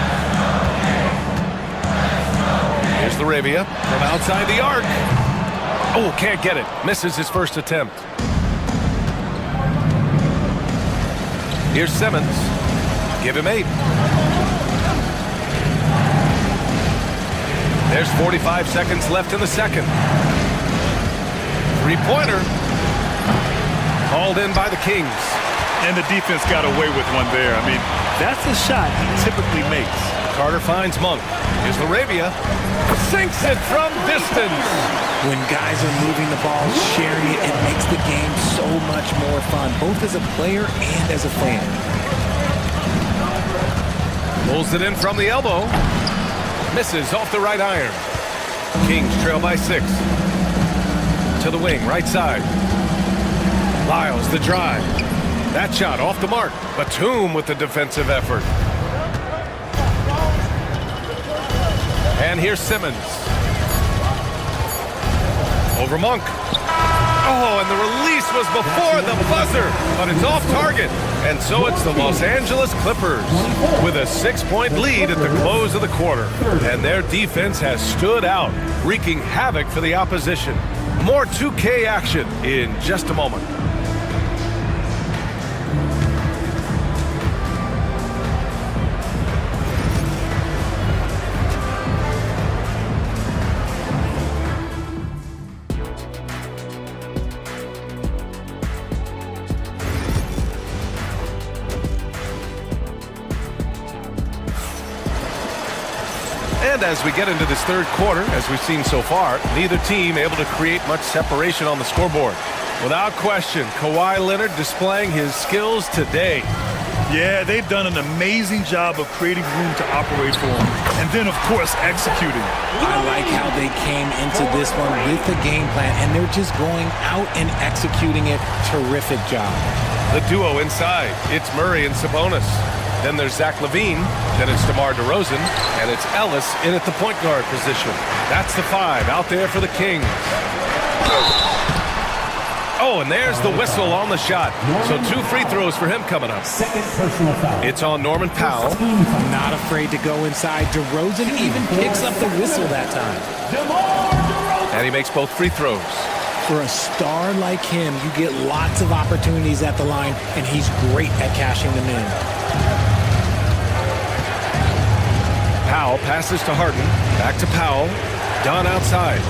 Here's Laravia from outside the arc. Oh, can't get it. Misses his first attempt. Here's Simmons. Give him 8. There's 45 seconds left in the second. Three-pointer. Called in by the Kings. And the defense got away with one there. I mean, that's a shot he typically makes. Carter finds Monk. Here's Laravia. Sinks it from distance. When guys are moving the ball, sharing it, it makes the game so much more fun, both as a player and as a fan. Pulls it in from the elbow. Misses off the right iron. Kings trail by 6. To the wing, right side. Lyles, the drive. That shot off the mark. Batum with the defensive effort. And here's Simmons. Over Monk. Oh, and the release was before the buzzer, but it's off target. And so it's the Los Angeles Clippers with a 6-point lead at the close of the quarter. And their defense has stood out, wreaking havoc for the opposition. More 2K action in just a moment. And as we get into this third quarter, as we've seen so far, neither team able to create much separation on the scoreboard. Without question, Kawhi Leonard displaying his skills today. Yeah, they've done an amazing job of creating room to operate for him. And then, of course, executing. I like how they came into this one with the game plan, and they're just going out and executing it. Terrific job. The duo inside. It's Murray and Sabonis. Then there's Zach LaVine. Then it's DeMar DeRozan. And it's Ellis in at the point guard position. That's the 5 out there for the Kings. Oh, and there's the whistle on the shot. So 2 free throws for him coming up. Second personal foul. It's on Norman Powell. Not afraid to go inside. DeRozan even picks up the whistle that time. And he makes both free throws. For a star like him, you get lots of opportunities at the line, and he's great at cashing them in. Powell passes to Harden. Back to Powell. Dunn outside.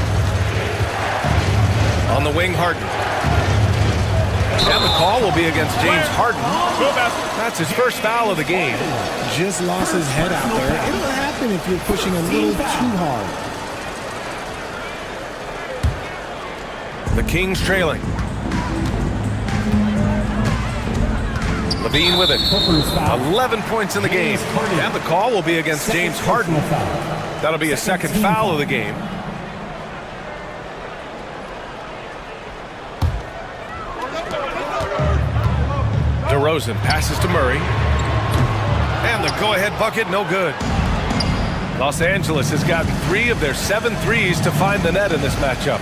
On the wing, Harden. And the call will be against James Harden. That's his first foul of the game. Just lost his head out there. It'll happen if you're pushing a little too hard. The Kings trailing. LaVine with it. 11 points in the game. And the call will be against James Harden. That'll be a second foul of the game. DeRozan passes to Murray. And the go-ahead bucket, no good. Los Angeles has gotten 3 of their 7 threes to find the net in this matchup.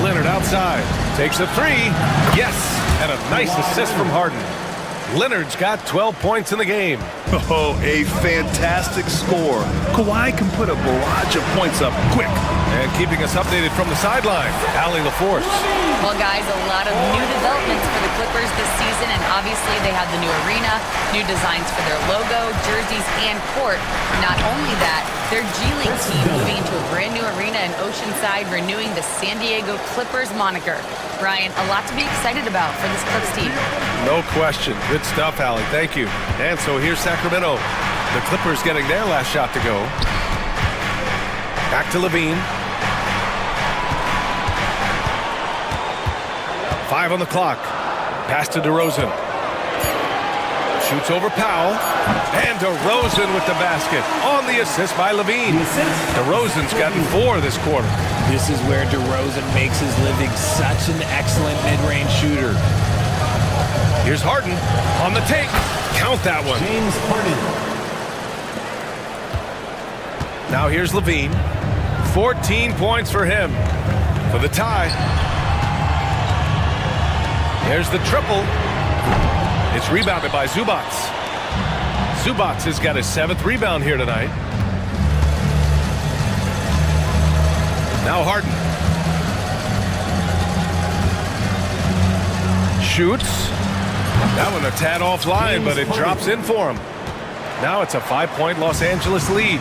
Leonard outside. Takes a 3. Yes! And a nice assist from Harden. Leonard's got 12 points in the game. Oh, a fantastic score. Kawhi can put a barrage of points up quick. And keeping us updated from the sideline, Allie LaForce. Well, guys, a lot of new developments for the Clippers this season, and obviously they have the new arena, new designs for their logo, jerseys, and court. Not only that, their G League team moving into a brand new arena in Oceanside, renewing the San Diego Clippers moniker. Brian, a lot to be excited about for this Clips team. No question. Good stuff, Allie. Thank you. And so here's Sacramento. The Clippers getting their last shot to go. Back to Levine. 5 on the clock. Pass to DeRozan. Shoots over Powell. And DeRozan with the basket. On the assist by Levine. DeRozan's gotten 4 this quarter. This is where DeRozan makes his living, such an excellent mid-range shooter. Here's Harden on the take. Count that one. James Harden. Now here's Levine. 14 points for him for the tie. There's the triple. It's rebounded by Zubac. Zubac has got his 7th rebound here tonight. Now Harden. Shoots. That one a tad offline, but it drops in for him. Now it's a 5-point Los Angeles lead.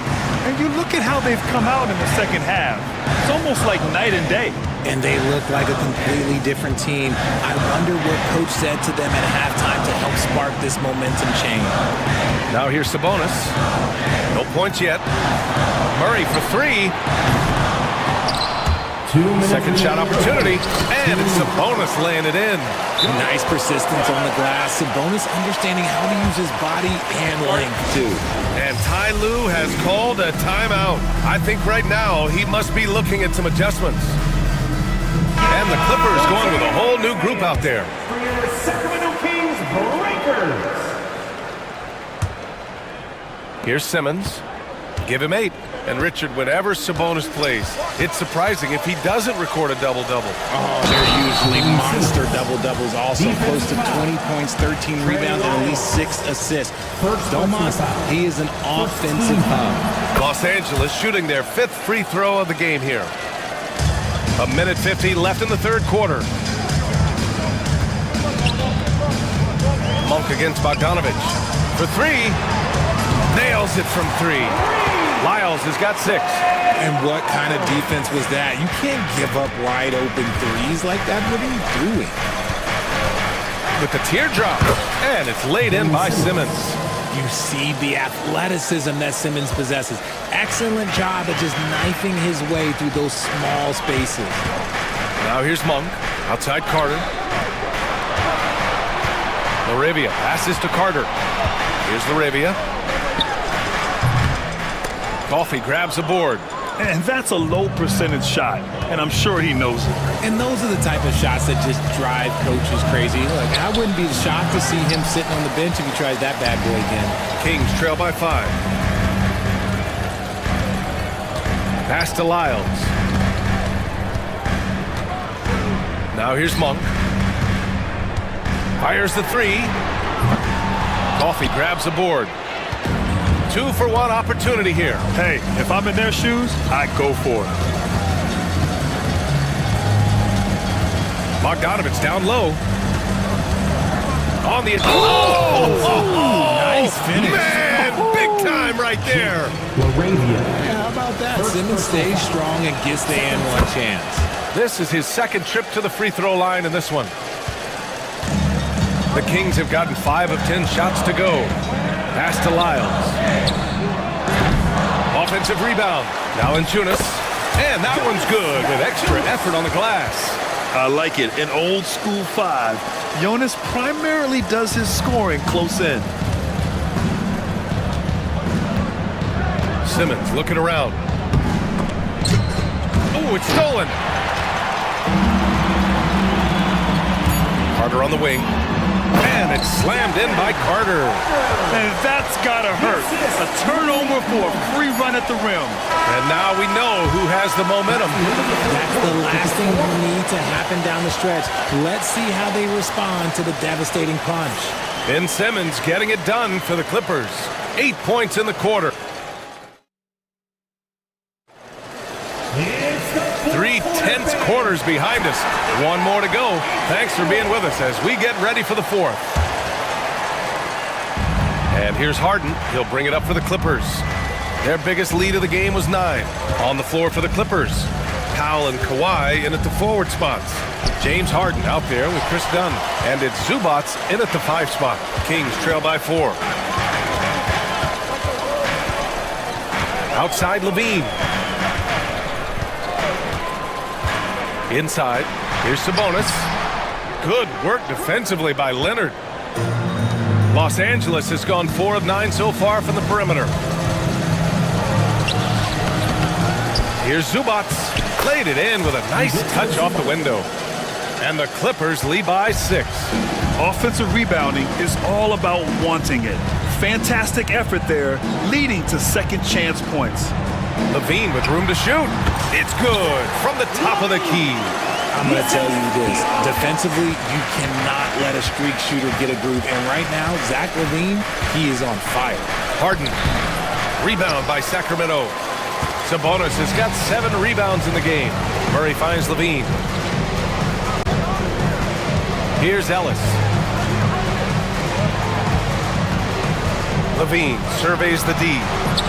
And you look at how they've come out in the second half. It's almost like night and day. And they look like a completely different team. I wonder what coach said to them at halftime to help spark this momentum change. Now here's Sabonis. No points yet. Murray for 3. Second shot opportunity. And it's Sabonis laying it in. Nice persistence on the glass. Sabonis understanding how to use his body and length, too. And Ty Lue has called a timeout. I think right now he must be looking at some adjustments. And the Clippers going with a whole new group out there. For your Sacramento Kings Breakers. Here's Simmons. Give him 8. And Richard, whenever Sabonis plays, it's surprising if he doesn't record a double-double. Oh, they're usually monster double-doubles also. Close to 20 points, 13 rebounds, and at least 6 assists. Domas, he is an offensive hub. Los Angeles shooting their 5th free throw of the game here. 1:50 left in the 3rd quarter. Monk against Bogdanovich. For 3. Nails it from 3. Lyles has got 6. And what kind of defense was that? You can't give up wide open threes like that. What are you doing? With the teardrop. And it's laid in by Simmons. You see the athleticism that Simmons possesses. Excellent job at just knifing his way through those small spaces. Now here's Monk. Outside Carter. Laravia passes to Carter. Here's Laravia. Coffey grabs a board. And that's a low percentage shot, and I'm sure he knows it. And those are the type of shots that just drive coaches crazy. Look, I wouldn't be shocked to see him sitting on the bench if he tries that bad boy again. Kings trail by 5. Pass to Lyles. Now here's Monk. Fires the 3. Coffey grabs a board. 2-for-1 opportunity here. Hey, if I'm in their shoes, I go for it. Bogdanovich down low. On the... Nice finish. Man, big time right there. Yeah, how about that? Simmons stays strong and gets the and one chance. This is his 2nd trip to the free throw line in this one. The Kings have gotten 5 of 10 shots to go. Pass to Lyles. Offensive rebound. Now in Tunis. And that one's good with extra effort on the glass. I like it. An old school 5. Jonas primarily does his scoring close in. Simmons looking around. Oh, it's stolen. Carter on the wing. And And it's slammed in by Carter. And that's gotta hurt. A turnover for a free run at the rim. And now we know who has the momentum. That's the last thing you need to happen down the stretch. Let's see how they respond to the devastating punch. Ben Simmons getting it done for the Clippers. 8 points in the quarter. 3 tense quarters behind us. One more to go. Thanks for being with us as we get ready for the fourth. And here's Harden. He'll bring it up for the Clippers. Their biggest lead of the game was 9. On the floor for the Clippers. Powell and Kawhi in at the forward spots. James Harden out there with Chris Dunn. And it's Zubac in at the 5 spot. Kings trail by 4. Outside Levine. Inside, here's Sabonis. Good work defensively by Leonard. Los Angeles has gone 4 of 9 so far from the perimeter. Here's Zubac. Played it in with a nice touch off the window. And the Clippers lead by 6. Offensive rebounding is all about wanting it. Fantastic effort there, leading to second chance points. Levine with room to shoot. It's good from the top of the key. I'm going to tell you this. Defensively, you cannot let a streak shooter get a groove. And right now, Zach LaVine, he is on fire. Harden. Rebound by Sacramento. Sabonis has got 7 rebounds in the game. Murray finds Levine. Here's Ellis. Levine surveys the D.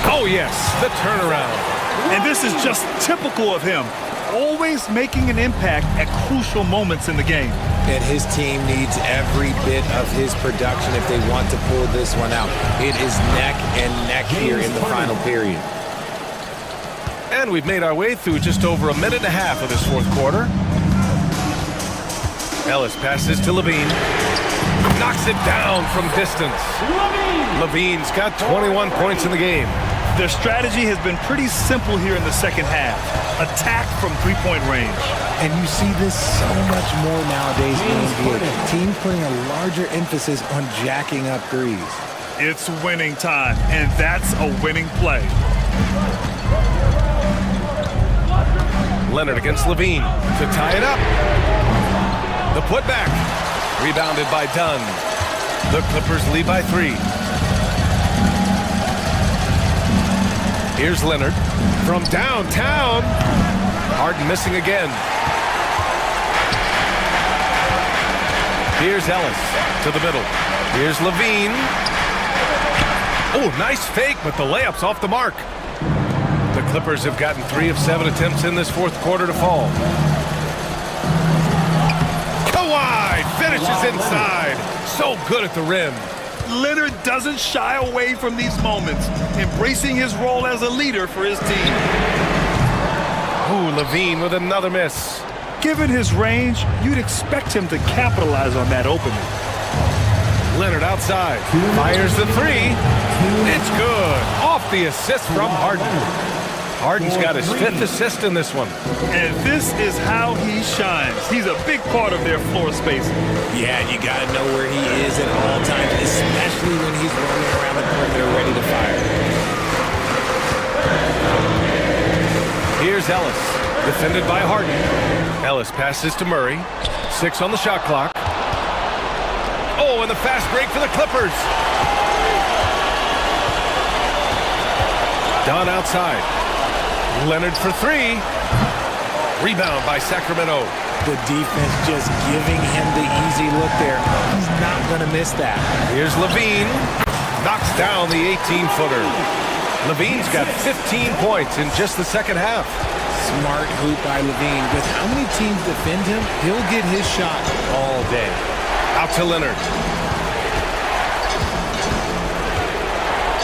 Oh, yes, the turnaround. And this is just typical of him. Always making an impact at crucial moments in the game. And his team needs every bit of his production if they want to pull this one out. It is neck and neck here in the final period. And we've made our way through just over a minute and a half of this fourth quarter. Ellis passes to Levine. Knocks it down from distance. Levine's got 21 points in the game. Their strategy has been pretty simple here in the second half. Attack from three-point range. And you see this so much more nowadays in the NBA. Teams putting a larger emphasis on jacking up threes. It's winning time, and that's a winning play. Leonard against Levine to tie it up. The putback. Rebounded by Dunn. The Clippers lead by 3. Here's Leonard from downtown. Harden missing again. Here's Ellis to the middle. Here's Levine. Oh, nice fake, but the layup's off the mark. The Clippers have gotten 3 of 7 attempts in this fourth quarter to fall. Kawhi finishes inside. So good at the rim. Leonard doesn't shy away from these moments, embracing his role as a leader for his team. Ooh, Levine with another miss. Given his range, you'd expect him to capitalize on that opening. Leonard outside. Fires the 3. It's good. Off the assist from Harden. Harden's got his 5th assist in this one. And this is how he shines. He's a big part of their floor spacing. Yeah, you got to know where he is at all times, especially when he's running around the perimeter ready to fire. Here's Ellis, defended by Harden. Ellis passes to Murray. 6 on the shot clock. Oh, and the fast break for the Clippers. Dunn outside. Leonard for 3. Rebound by Sacramento. The defense just giving him the easy look there. He's not going to miss that. Here's Levine. Knocks down the 18-footer. Levine's got 15 points in just the second half. Smart hoop by Levine. With how many teams defend him, he'll get his shot all day. Out to Leonard.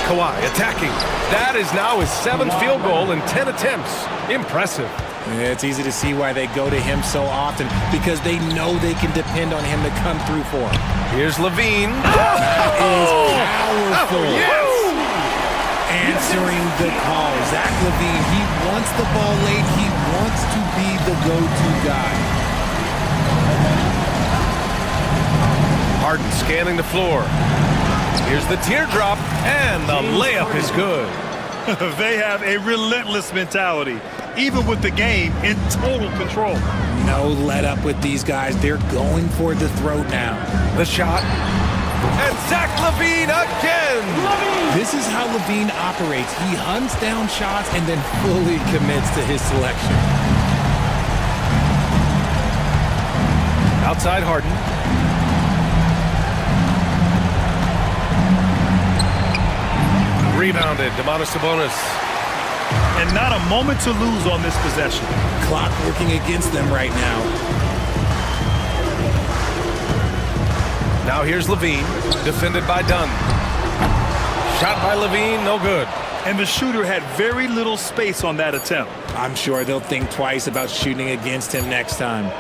Kawhi attacking. That is now his 7th field goal in 10 attempts. Impressive. Yeah, it's easy to see why they go to him so often, because they know they can depend on him to come through for him. Here's Levine. That is powerful. Oh, yes. Answering the call. Zach LaVine, he wants the ball late. He wants to be the go-to guy. Harden scanning the floor. Here's the teardrop, and the layup is good. They have a relentless mentality, even with the game in total control. No let up with these guys. They're going for the throat now. The shot. And Zach LaVine again. This is how LaVine operates. He hunts down shots and then fully commits to his selection. Outside Harden. Rebounded, Domantas Sabonis. And not a moment to lose on this possession. Clock working against them right now. Now here's LaVine, defended by Dunn. Shot by LaVine, no good. And the shooter had very little space on that attempt. I'm sure they'll think twice about shooting against him next time.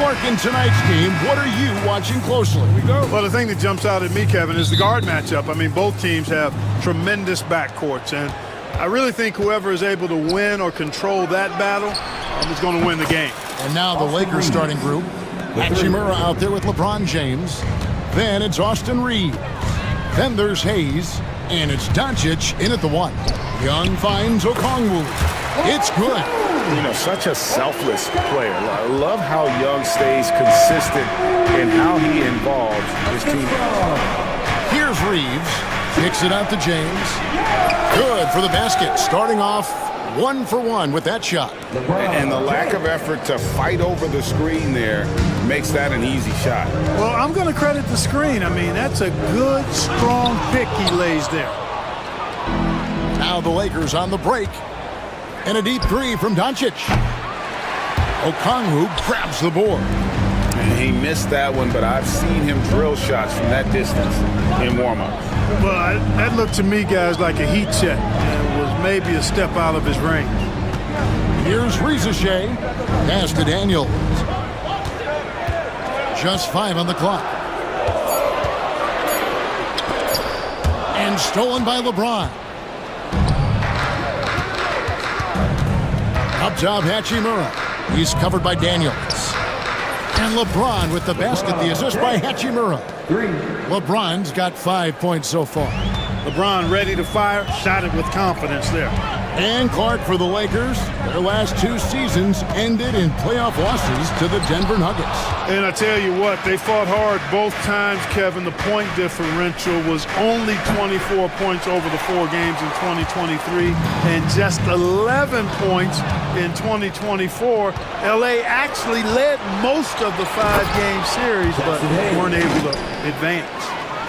Mark, in tonight's game, what are you watching closely? Well, the thing that jumps out at me, Kevin, is the guard matchup. I mean, both teams have tremendous backcourts, and I really think whoever is able to win or control that battle is going to win the game. And now the Lakers starting group. Hachimura out there with LeBron James. Then it's Austin Reeves. Then there's Hayes. And it's Doncic in at the 1. Young finds Okongwu. It's good. You know, such a selfless player. I love how Young stays consistent in how he involves his team. Here's Reeves. Kicks it out to James. Good for the basket. Starting off 1 for 1 with that shot. And the lack of effort to fight over the screen there makes that an easy shot. Well, I'm going to credit the screen. I mean, that's a good, strong pick he lays there. Now the Lakers on the break. And a deep three from Doncic. Okongwu grabs the board. And he missed that one, but I've seen him drill shots from that distance in warm-up. Well, that looked to me, guys, like a heat check. And was maybe a step out of his range. Here's Rizashay. Pass to Daniels. Just 5 on the clock. And stolen by LeBron. Up top, Hachimura. He's covered by Daniels. And LeBron with the basket, the assist by Hachimura. LeBron's got 5 points so far. LeBron ready to fire, shot it with confidence there. And Clark for the Lakers. Their last 2 seasons ended in playoff losses to the Denver Nuggets. And I tell you what, they fought hard both times, Kevin. The point differential was only 24 points over the 4 games in 2023 and just 11 points in 2024. LA actually led most of the 5-game series, but weren't able to advance.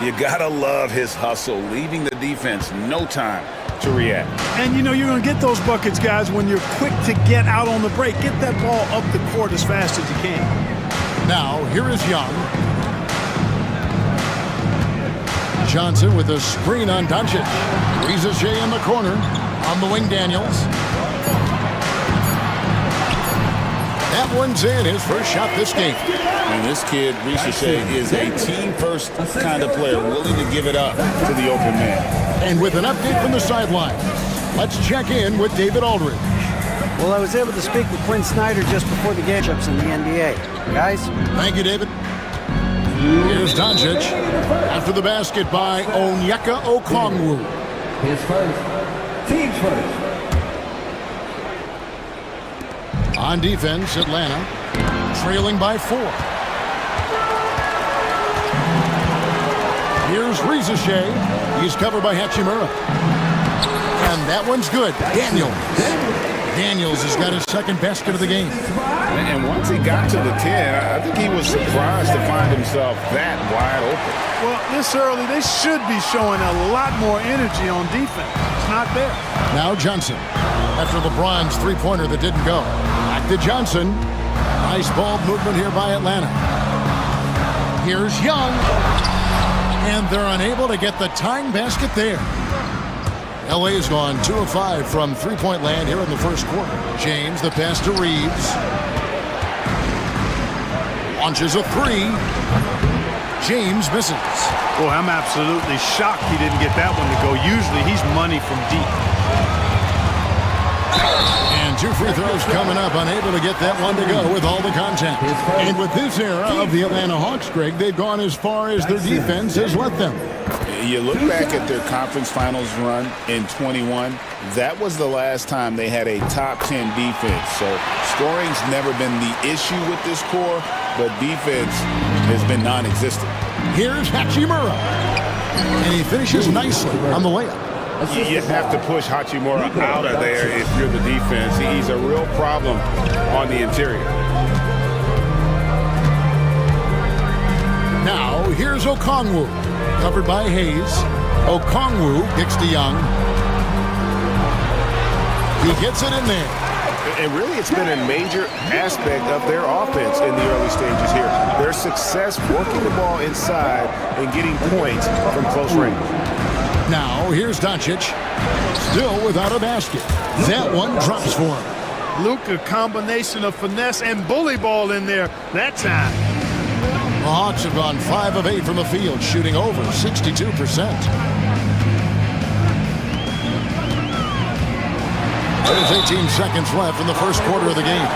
You gotta love his hustle, leaving the defense no time to react. And you know you're going to get those buckets, guys, when you're quick to get out on the break. Get that ball up the court as fast as you can. Now, here is Young. Johnson with a screen on Doncic. Rizashay in the corner. On the wing, Daniels. That one's in, his first shot this game. And this kid, Rizashay, is a team-first kind of player, willing to give it up to the open man. And with an update from the sideline, let's check in with David Aldridge. Well, I was able to speak with Quinn Snyder just before the game in the NBA. Guys? Thank you, David. Here's Doncic. After the basket by Onyeka Okongwu. His first. Team's first. On defense, Atlanta trailing by 4. Here's Rizashay. He's covered by Hachimura. And that one's good. Daniels has got his second basket of the game. And once he got to the 10, I think he was surprised to find himself that wide open. Well, this early, they should be showing a lot more energy on defense. It's not there. Now Johnson. After LeBron's three-pointer that didn't go. Back to Johnson. Nice ball movement here by Atlanta. Here's Young. And they're unable to get the tying basket there. LA has gone 2 of 5 from three-point land here in the first quarter. James, the pass to Reeves. Launches a 3. James misses. Boy, I'm absolutely shocked he didn't get that one to go. Usually he's money from deep. And 2 free throws coming up, unable to get that one to go with all the contact. And with this era of the Atlanta Hawks, Greg, they've gone as far as their defense has let them. You look back at their conference finals run in 21, that was the last time they had a top 10 defense. So scoring's never been the issue with this core, but defense has been non-existent. Here's Hachimura. And he finishes nicely on the layup. You have to push Hachimura out of there if you're the defense. He's a real problem on the interior. Now, here's Okongwu. Covered by Hayes. Okongwu kicks to Young. He gets it in there. And really, it's been a major aspect of their offense in the early stages here. Their success working the ball inside and getting points from close range. Now, here's Doncic. Still without a basket. That one drops for him. Luka, combination of finesse and bully ball in there that time. The Hawks have gone 5 of 8 from the field, shooting over 62%. There's 18 seconds left in the first quarter of the game.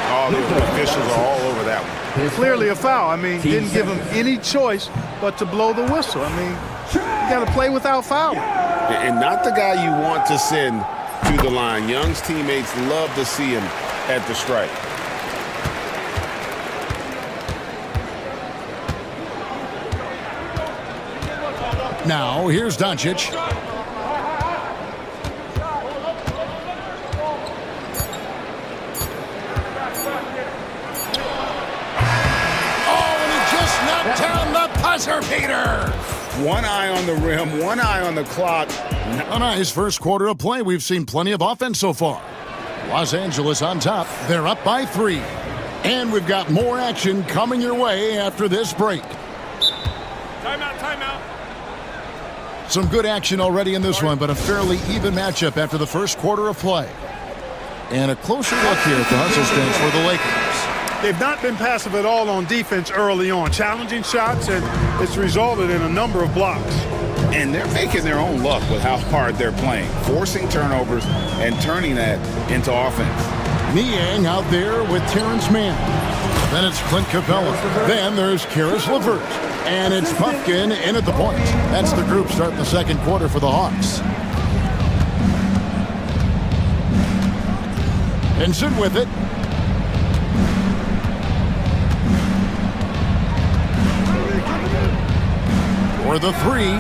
Oh, the officials are all over that one. Clearly a foul. I mean, didn't give him any choice but to blow the whistle. I mean, you got to play without fouling. And not the guy you want to send to the line. Young's teammates love to see him at the stripe. Now, here's Doncic. Down the buzzer beater. One eye on the rim, one eye on the clock. A nice first quarter of play. We've seen plenty of offense so far. Los Angeles on top. They're up by 3. And we've got more action coming your way after this break. Timeout. Some good action already in this one, but a fairly even matchup after the first quarter of play. And a closer look here at the hustle stance for the Lakers. They've not been passive at all on defense early on. Challenging shots, and it's resulted in a number of blocks. And they're making their own luck with how hard they're playing, forcing turnovers and turning that into offense. Niang out there with Terrence Mann. Then it's Clint Capella. Then there's Karis LeVert. And it's Pumpkin in at the point. That's the group starting the second quarter for the Hawks. Vincent with it. For the 3.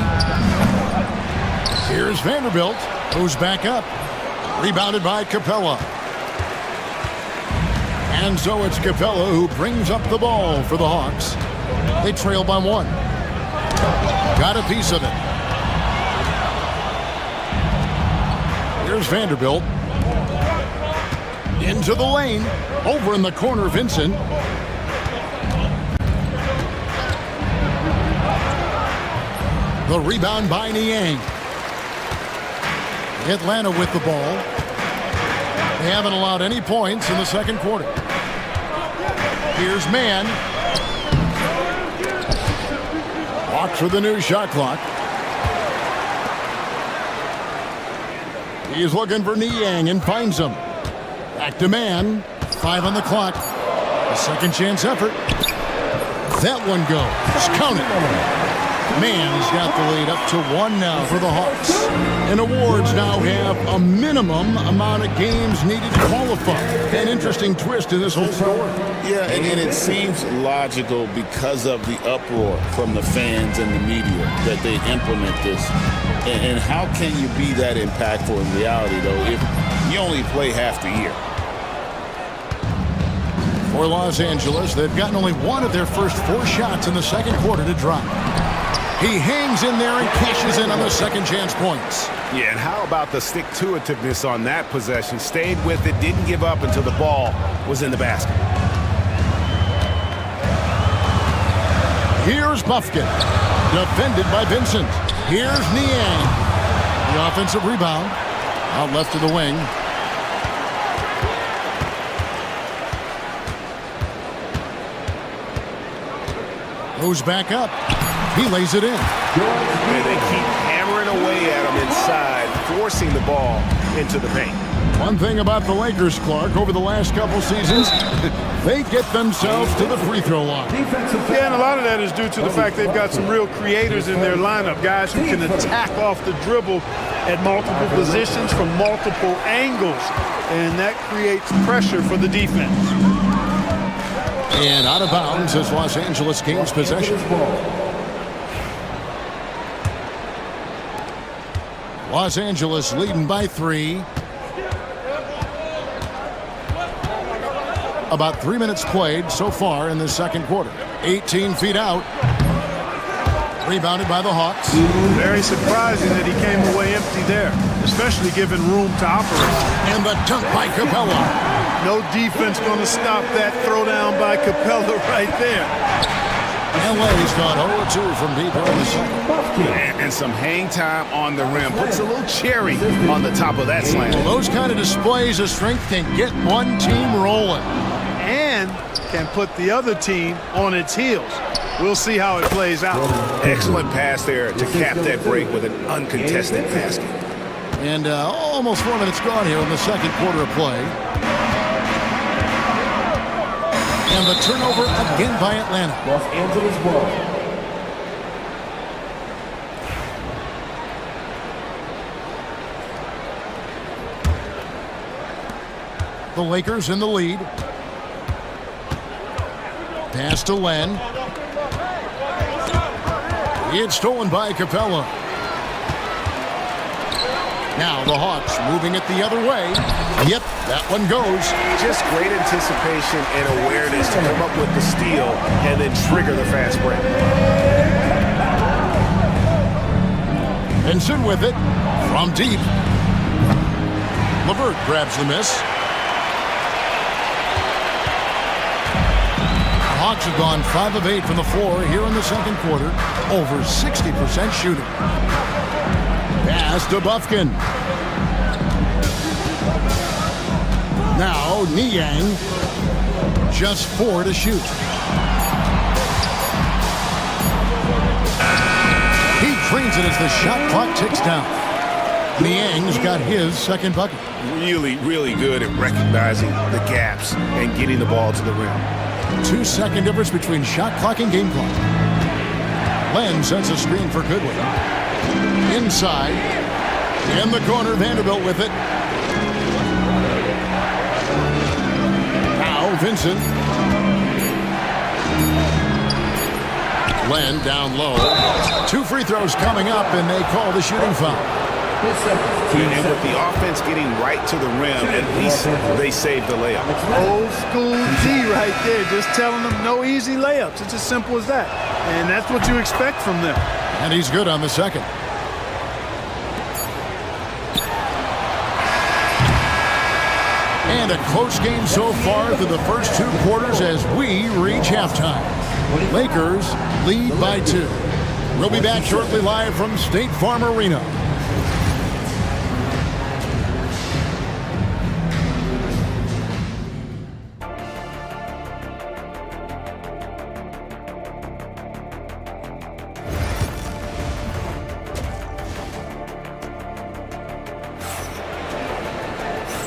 Here's Vanderbilt, who's back up. Rebounded by Capella. And so it's Capella who brings up the ball for the Hawks. They trail by 1. Got a piece of it. Here's Vanderbilt. Into the lane. Over in the corner, Vincent. The rebound by Niang. Atlanta with the ball. They haven't allowed any points in the second quarter. Here's Mann. Walks for the new shot clock. He's looking for Niang and finds him. Back to Mann. 5 on the clock. A second chance effort. That one goes. Count it. Mann's got the lead up to 1 now for the Hawks. And awards now have a minimum amount of games needed to qualify. An interesting twist in this whole story. Yeah, and it seems logical because of the uproar from the fans and the media that they implement this. And how can you be that impactful in reality, though, if you only play half the year? For Los Angeles, they've gotten only 1 of their first 4 shots in the second quarter to drop. He hangs in there and cashes in on the second chance points. Yeah, and how about the stick-to-itiveness on that possession? Stayed with it, didn't give up until the ball was in the basket. Here's Buffkin, defended by Vincent. Here's Niang. The offensive rebound, out left to the wing. Goes back up. He lays it in. And they keep hammering away at him inside, forcing the ball into the paint. One thing about the Lakers, Clark, over the last couple seasons, they get themselves to the free throw line. Yeah, and a lot of that is due to the fact they've got some real creators in their lineup, guys who can attack off the dribble at multiple positions from multiple angles, and that creates pressure for the defense. And out of bounds as Los Angeles gains possession. Los Angeles leading by 3. About 3 minutes played so far in the second quarter. 18 feet out. Rebounded by the Hawks. Very surprising that he came away empty there, especially given room to operate. And the dunk by Capella. No defense going to stop that throwdown by Capella right there. LA's gone 0-2 from deep here in the second. And some hang time on the rim. Puts a little cherry on the top of that slam. Well, those kind of displays of strength can get one team rolling. And can put the other team on its heels. We'll see how it plays out. Excellent pass there to cap that break with an uncontested basket. And almost 4 minutes gone here in the second quarter of play. And the turnover again by Atlanta. Los Angeles ball. The Lakers in the lead. Pass to Len. It's stolen by Capella. Now the Hawks moving it the other way. Yep, that one goes. Just great anticipation and awareness to come up with the steal and then trigger the fast break. Vincent with it from deep. LeVert grabs the miss. The Hawks have gone 5 of 8 from the floor here in the second quarter. Over 60% shooting. Pass to Bufkin. Now Niang. Just 4 to shoot. He trains it as the shot clock ticks down. Niang's got his second bucket. Really, really good at recognizing the gaps and getting the ball to the rim. 2-second difference between shot clock and game clock. Len sends a screen for Goodwin. Inside. In the corner, Vanderbilt with it. Now Vincent. Len down low. 2 free throws coming up, and they call the shooting foul. And with the offense getting right to the rim, at least they saved the layup. Old school D right there, just telling them no easy layups. It's as simple as that. And that's what you expect from them. And he's good on the second. And a close game so far through the first 2 quarters as we reach halftime. Lakers lead by 2. We'll be back shortly live from State Farm Arena.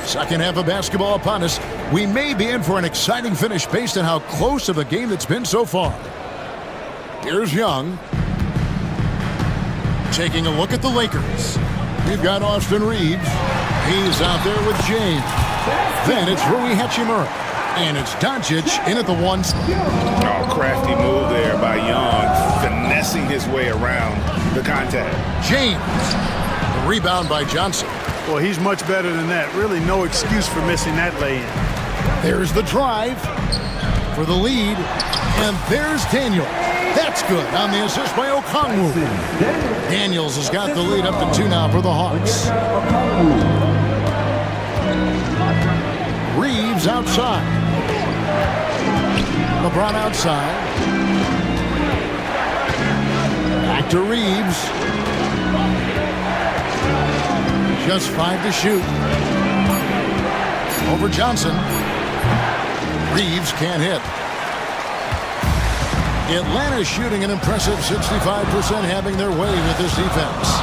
Second half of basketball upon us. We may be in for an exciting finish based on how close of a game that's been so far. Here's Young. Taking a look at the Lakers. We've got Austin Reeves. He's out there with James. Then it's Rui Hachimura. And it's Doncic in at the 1 spot. Oh, crafty move there by Young, finessing his way around the contact. James. The rebound by Johnson. Well, he's much better than that. Really no excuse for missing that lay-in. There's the drive for the lead. And there's Daniel. That's good on the assist by Okongwu. Daniels has got the lead up to 2 now for the Hawks. Reeves outside. LeBron outside. Back to Reeves. Just 5 to shoot. Over Johnson. Reeves can't hit. Atlanta shooting an impressive 65%, having their way with this defense.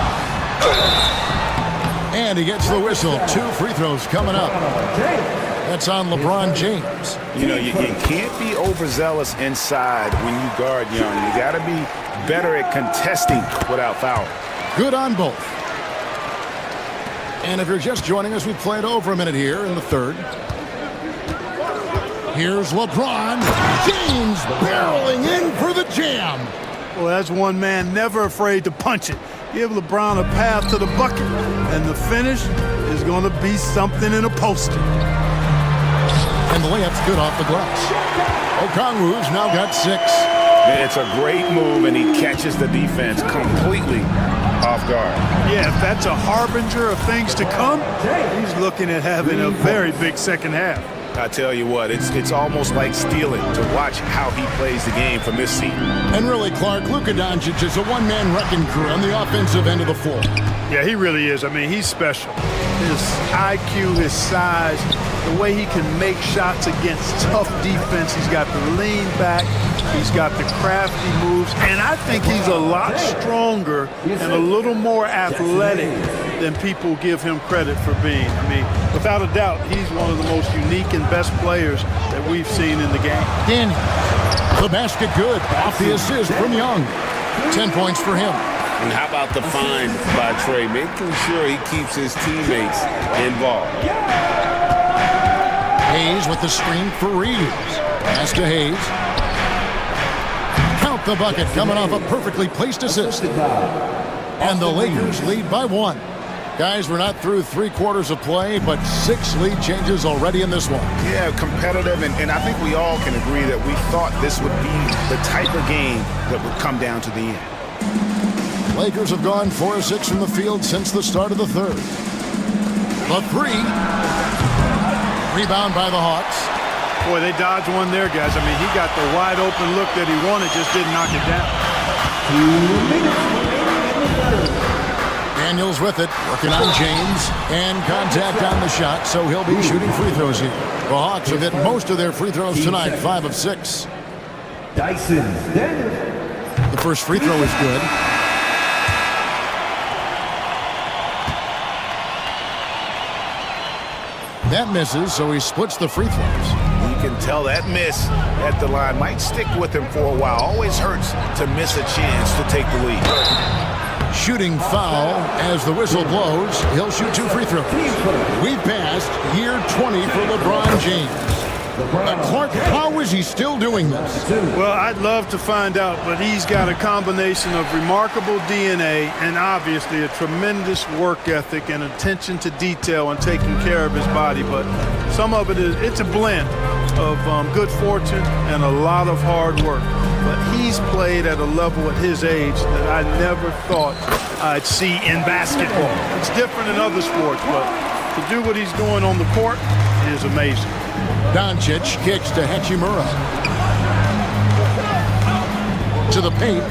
And he gets the whistle. 2 free throws coming up. That's on LeBron James. You know, you can't be overzealous inside when you guard Young. You got to be better at contesting without fouling. Good on both. And if you're just joining us, we've played over a minute here in the third. Here's LeBron James barreling in for the jam. Well, that's one man never afraid to punch it. Give LeBron a path to the bucket, and the finish is going to be something in a poster. And the layup's good off the glass. Okongwu's now got 6. It's a great move, and he catches the defense completely off guard. Yeah, if that's a harbinger of things to come, he's looking at having a very big second half. I tell you what, it's almost like stealing to watch how he plays the game from this seat. And really, Clark, Luka Doncic is a one-man wrecking crew on the offensive end of the floor. Yeah, he really is. I mean, he's special. His IQ, his size, the way he can make shots against tough defense. He's got the lean back. He's got the crafty moves. And I think he's a lot stronger and a little more athletic than people give him credit for being. I mean, without a doubt, he's one of the most unique and best players that we've seen in the game. Danny, the basket good. Off the assist from Young. 10 points for him. And how about the find by Trey, making sure he keeps his teammates involved. Hayes with the screen for Reeves. Pass to Hayes. Count the bucket, coming off a perfectly placed assist. And the Lakers lead by 1. Guys, we're not through 3 quarters of play, but 6 lead changes already in this one. Yeah, competitive, and I think we all can agree that we thought this would be the type of game that would come down to the end. Lakers have gone 4 of 6 from the field since the start of the third. The 3. Rebound by the Hawks. Boy, they dodged one there, guys. I mean, he got the wide open look that he wanted, just didn't knock it down. Daniels with it, working on James, and contact on the shot, so he'll be shooting free throws here. The Hawks have hit most of their free throws tonight, 5 of 6. The first free throw is good. That misses, so he splits the free throws. You can tell that miss at the line might stick with him for a while. Always hurts to miss a chance to take the lead. Shooting foul as the whistle blows. He'll shoot 2 free throws. We've passed year 20 for LeBron James. Clark, how is he still doing this? Well, I'd love to find out, but he's got a combination of remarkable DNA and obviously a tremendous work ethic and attention to detail and taking care of his body. But some of it's a blend of good fortune and a lot of hard work. But he's played at a level at his age that I never thought I'd see in basketball. It's different in other sports, but to do what he's doing on the court is amazing. Doncic kicks to Hachimura. To the paint.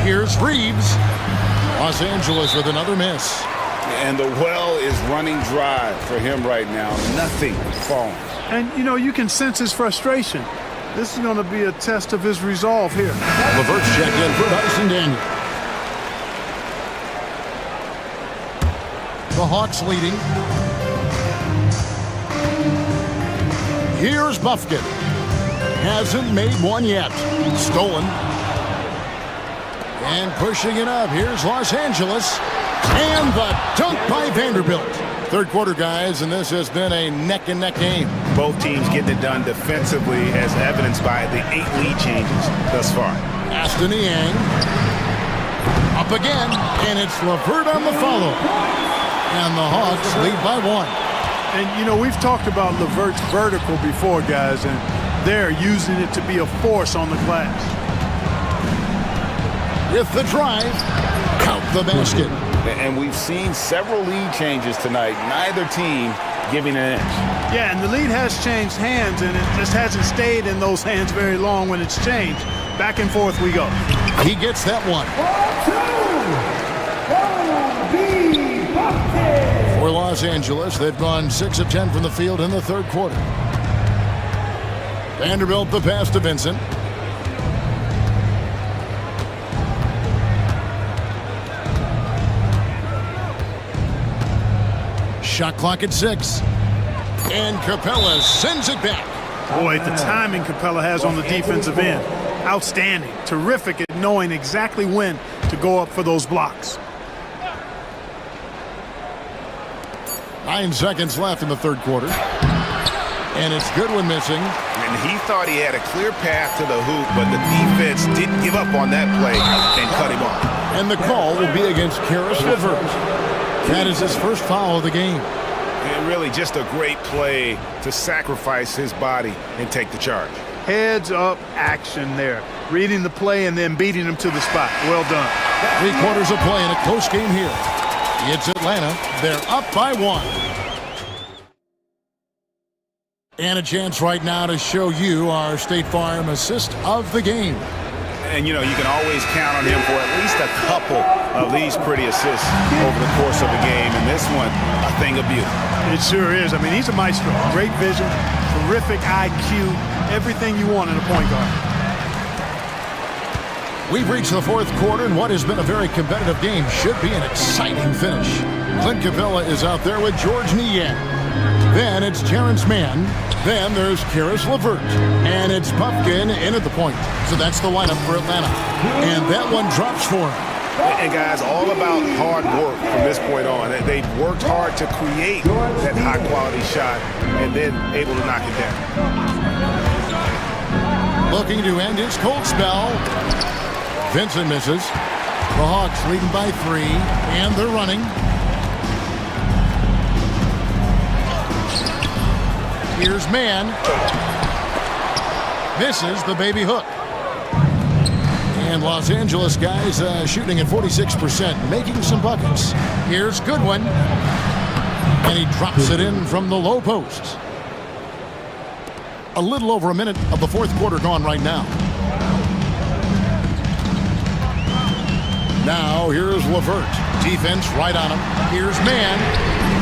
Here's Reeves. Los Angeles with another miss. And the well is running dry for him right now. Nothing falling. And, you know, you can sense his frustration. This is going to be a test of his resolve here. LeVert's checked in for Dyson Daniel. The Hawks leading. Here's Buffkin. Hasn't made one yet. Stolen. And pushing it up. Here's Los Angeles. And the dunk by Vanderbilt. Third quarter, guys, and this has been a neck-and-neck game. Both teams getting it done defensively, as evidenced by the 8 lead changes thus far. Aston Yang. Up again, and it's LeVert on the follow. And the Hawks lead by 1. And, you know, we've talked about LeVert's vertical before, guys, and they're using it to be a force on the glass. With the drive, count the basket. And we've seen several lead changes tonight. Neither team giving an inch. Yeah, and the lead has changed hands, and it just hasn't stayed in those hands very long when it's changed. Back and forth we go. He gets that one. For Los Angeles, they've gone 6 of 10 from the field in the third quarter. Vanderbilt the pass to Vincent. Shot clock at 6. And Capella sends it back. Boy, the timing Capella has on the defensive end. Outstanding. Terrific at knowing exactly when to go up for those blocks. 9 seconds left in the third quarter. And it's Goodwin missing. And he thought he had a clear path to the hoop, but the defense didn't give up on that play and cut him off. And the call will be against Karis LeVert. That is his first foul of the game. And really just a great play to sacrifice his body and take the charge. Heads up action there. Reading the play and then beating him to the spot. Well done. 3 quarters of play in a close game here. It's Atlanta. They're up by 1. And a chance right now to show you our State Farm assist of the game. And, you know, you can always count on him for at least a couple of these pretty assists over the course of a game. And this one, a thing of beauty. It sure is. I mean, he's a maestro. Great vision, terrific IQ, everything you want in a point guard. We've reached the fourth quarter, and what has been a very competitive game should be an exciting finish. Clint Capella is out there with George Niang. Then it's Terrence Mann. Then there's Karis LeVert. And it's Puffkin in at the point. So that's the lineup for Atlanta. And that one drops for him. And guys, all about hard work from this point on. They've worked hard to create that high-quality shot and then able to knock it down. Looking to end his cold spell. Vincent misses. The Hawks leading by 3, and they're running. Here's Mann. Misses the baby hook. And Los Angeles guys shooting at 46%, making some buckets. Here's Goodwin. And he drops it in from the low post. A little over a minute of the fourth quarter gone right now. Now here's LeVert. Defense right on him. Here's Mann.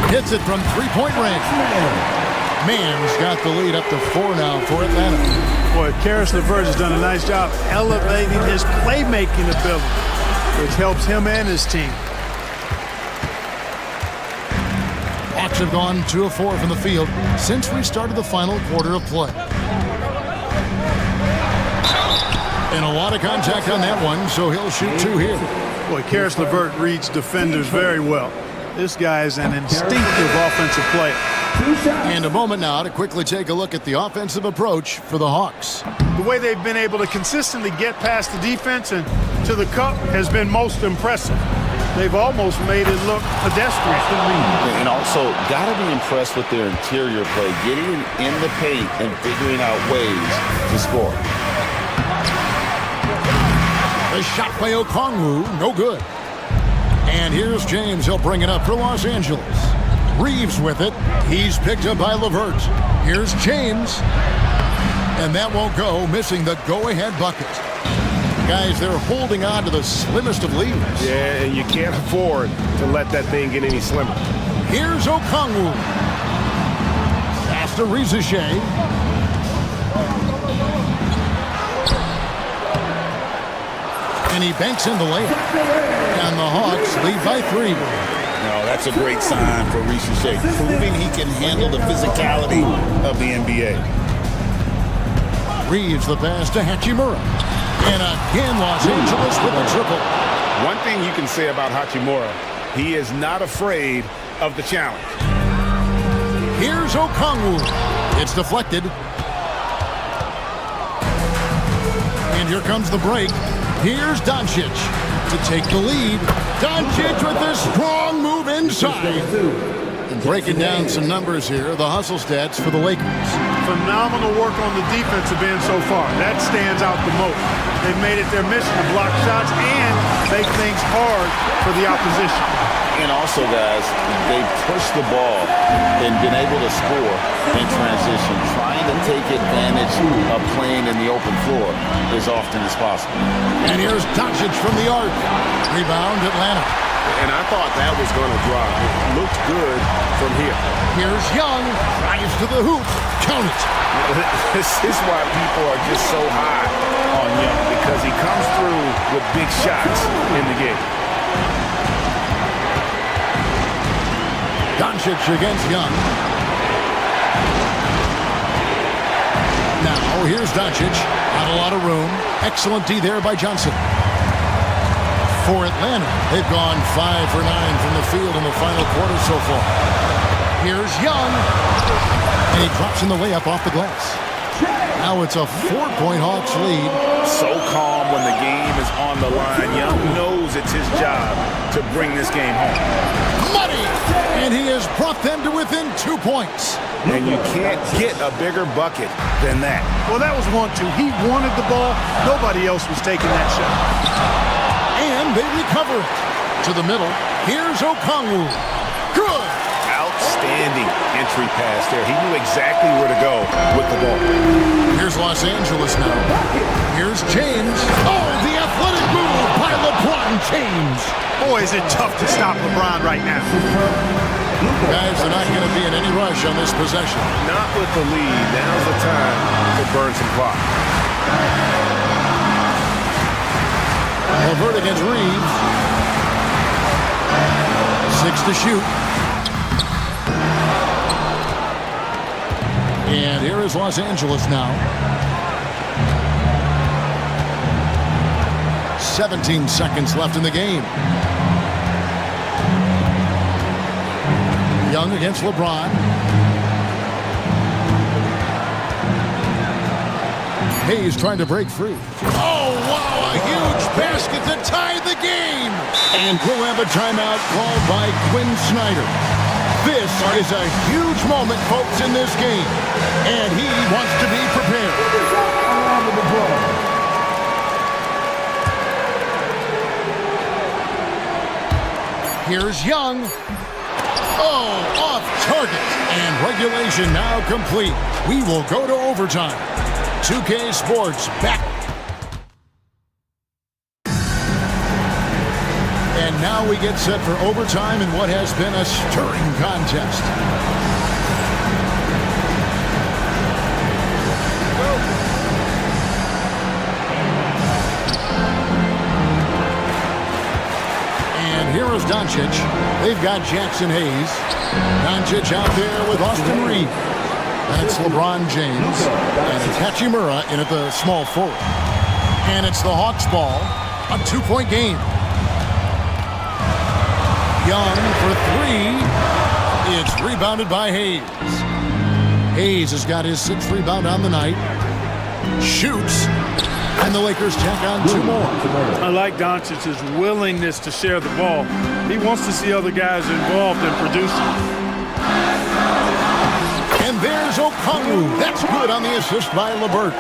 Hits it from three-point range. Mann's got the lead up to 4 now for Atlanta. Boy, Karis LeVert has done a nice job elevating his playmaking ability, which helps him and his team. Hawks have gone 2 of 4 from the field since we started the final quarter of play. And a lot of contact on that one, so he'll shoot 2 here. Boy, Karis LeVert reads defenders very well. This guy is an instinctive offensive player. And a moment now to quickly take a look at the offensive approach for the Hawks. The way they've been able to consistently get past the defense and to the cup has been most impressive. They've almost made it look pedestrian. And also, got to be impressed with their interior play, getting in the paint and figuring out ways to score. The shot by Okongwu, no good. And here's James. He'll bring it up for Los Angeles. Reeves with it. He's picked up by LeVert. Here's James. And that won't go, missing the go-ahead bucket. Guys, they're holding on to the slimmest of leads. Yeah, and you can't afford to let that thing get any slimmer. Here's Okongwu. Pass to Rizichet. And he banks in the layup. And the Hawks lead by 3. No, that's a great sign for Rizichet, proving he can handle the physicality of the NBA. Reeves the pass to Hachimura. And again, Los Angeles with a triple. One thing you can say about Hachimura, he is not afraid of the challenge. Here's Okongwu. It's deflected. And here comes the break. Here's Doncic to take the lead. Doncic with this strong move inside. And breaking down some numbers here, the hustle stats for the Lakers. Phenomenal work on the defensive end so far. That stands out the most. They've made it their mission to block shots and make things hard for the opposition. And also, guys, they've pushed the ball and been able to score in transition, trying to take advantage of playing in the open floor as often as possible. And here's Doncic from the arc. Rebound, Atlanta. And I thought that was going to drop. It looked good from here. Here's Young. Drives to the hoop. Count it. This is why people are just so high on Young, because he comes through with big shots in the game. Doncic against Young. Now, here's Doncic. Not a lot of room. Excellent D there by Johnson. For Atlanta, they've gone 5 for 9 from the field in the final quarter so far. Here's Young. And he drops in the layup off the glass. Now it's a 4-point Hawks lead. So calm when the game is on the line. Young knows it's his job to bring this game home. Money! And he has brought them to within 2 points. And you can't get a bigger bucket than that. Well, that was 1-2. He wanted the ball. Nobody else was taking that shot. And they recover it. To the middle. Here's Okongwu. Good. Outstanding outstanding entry pass there. He knew exactly where to go with the ball. Here's Los Angeles now. Here's James. Oh, the athletic move by LeBron James. Boy, is it tough to stop LeBron right now. Guys, they're not going to be in any rush on this possession. Not with the lead. Now's the time to burn some clock. LeVert against Reeves. 6 to shoot. And here is Los Angeles now. 17 seconds left in the game. Young against LeBron. Hayes trying to break free. Oh, wow, a huge basket to tie the game. And we'll have a timeout called by Quinn Snyder. This is a huge moment, folks, in this game. And he wants to be prepared. Here's Young. Oh, off target. And regulation now complete. We will go to overtime. 2K Sports back. And now we get set for overtime in what has been a stirring contest. And here is Doncic. They've got Jackson Hayes. Doncic out there with Austin Reeves. And it's LeBron James. And it's Hachimura in at the small forward. And it's the Hawks ball. A 2-point game. Young for 3. It's rebounded by Hayes. Hayes has got his 6th rebound on the night. Shoots. And the Lakers tack on 2 more. I like Doncic's willingness to share the ball. He wants to see other guys involved in producing. And there's Okongwu. That's good on the assist by LeVert.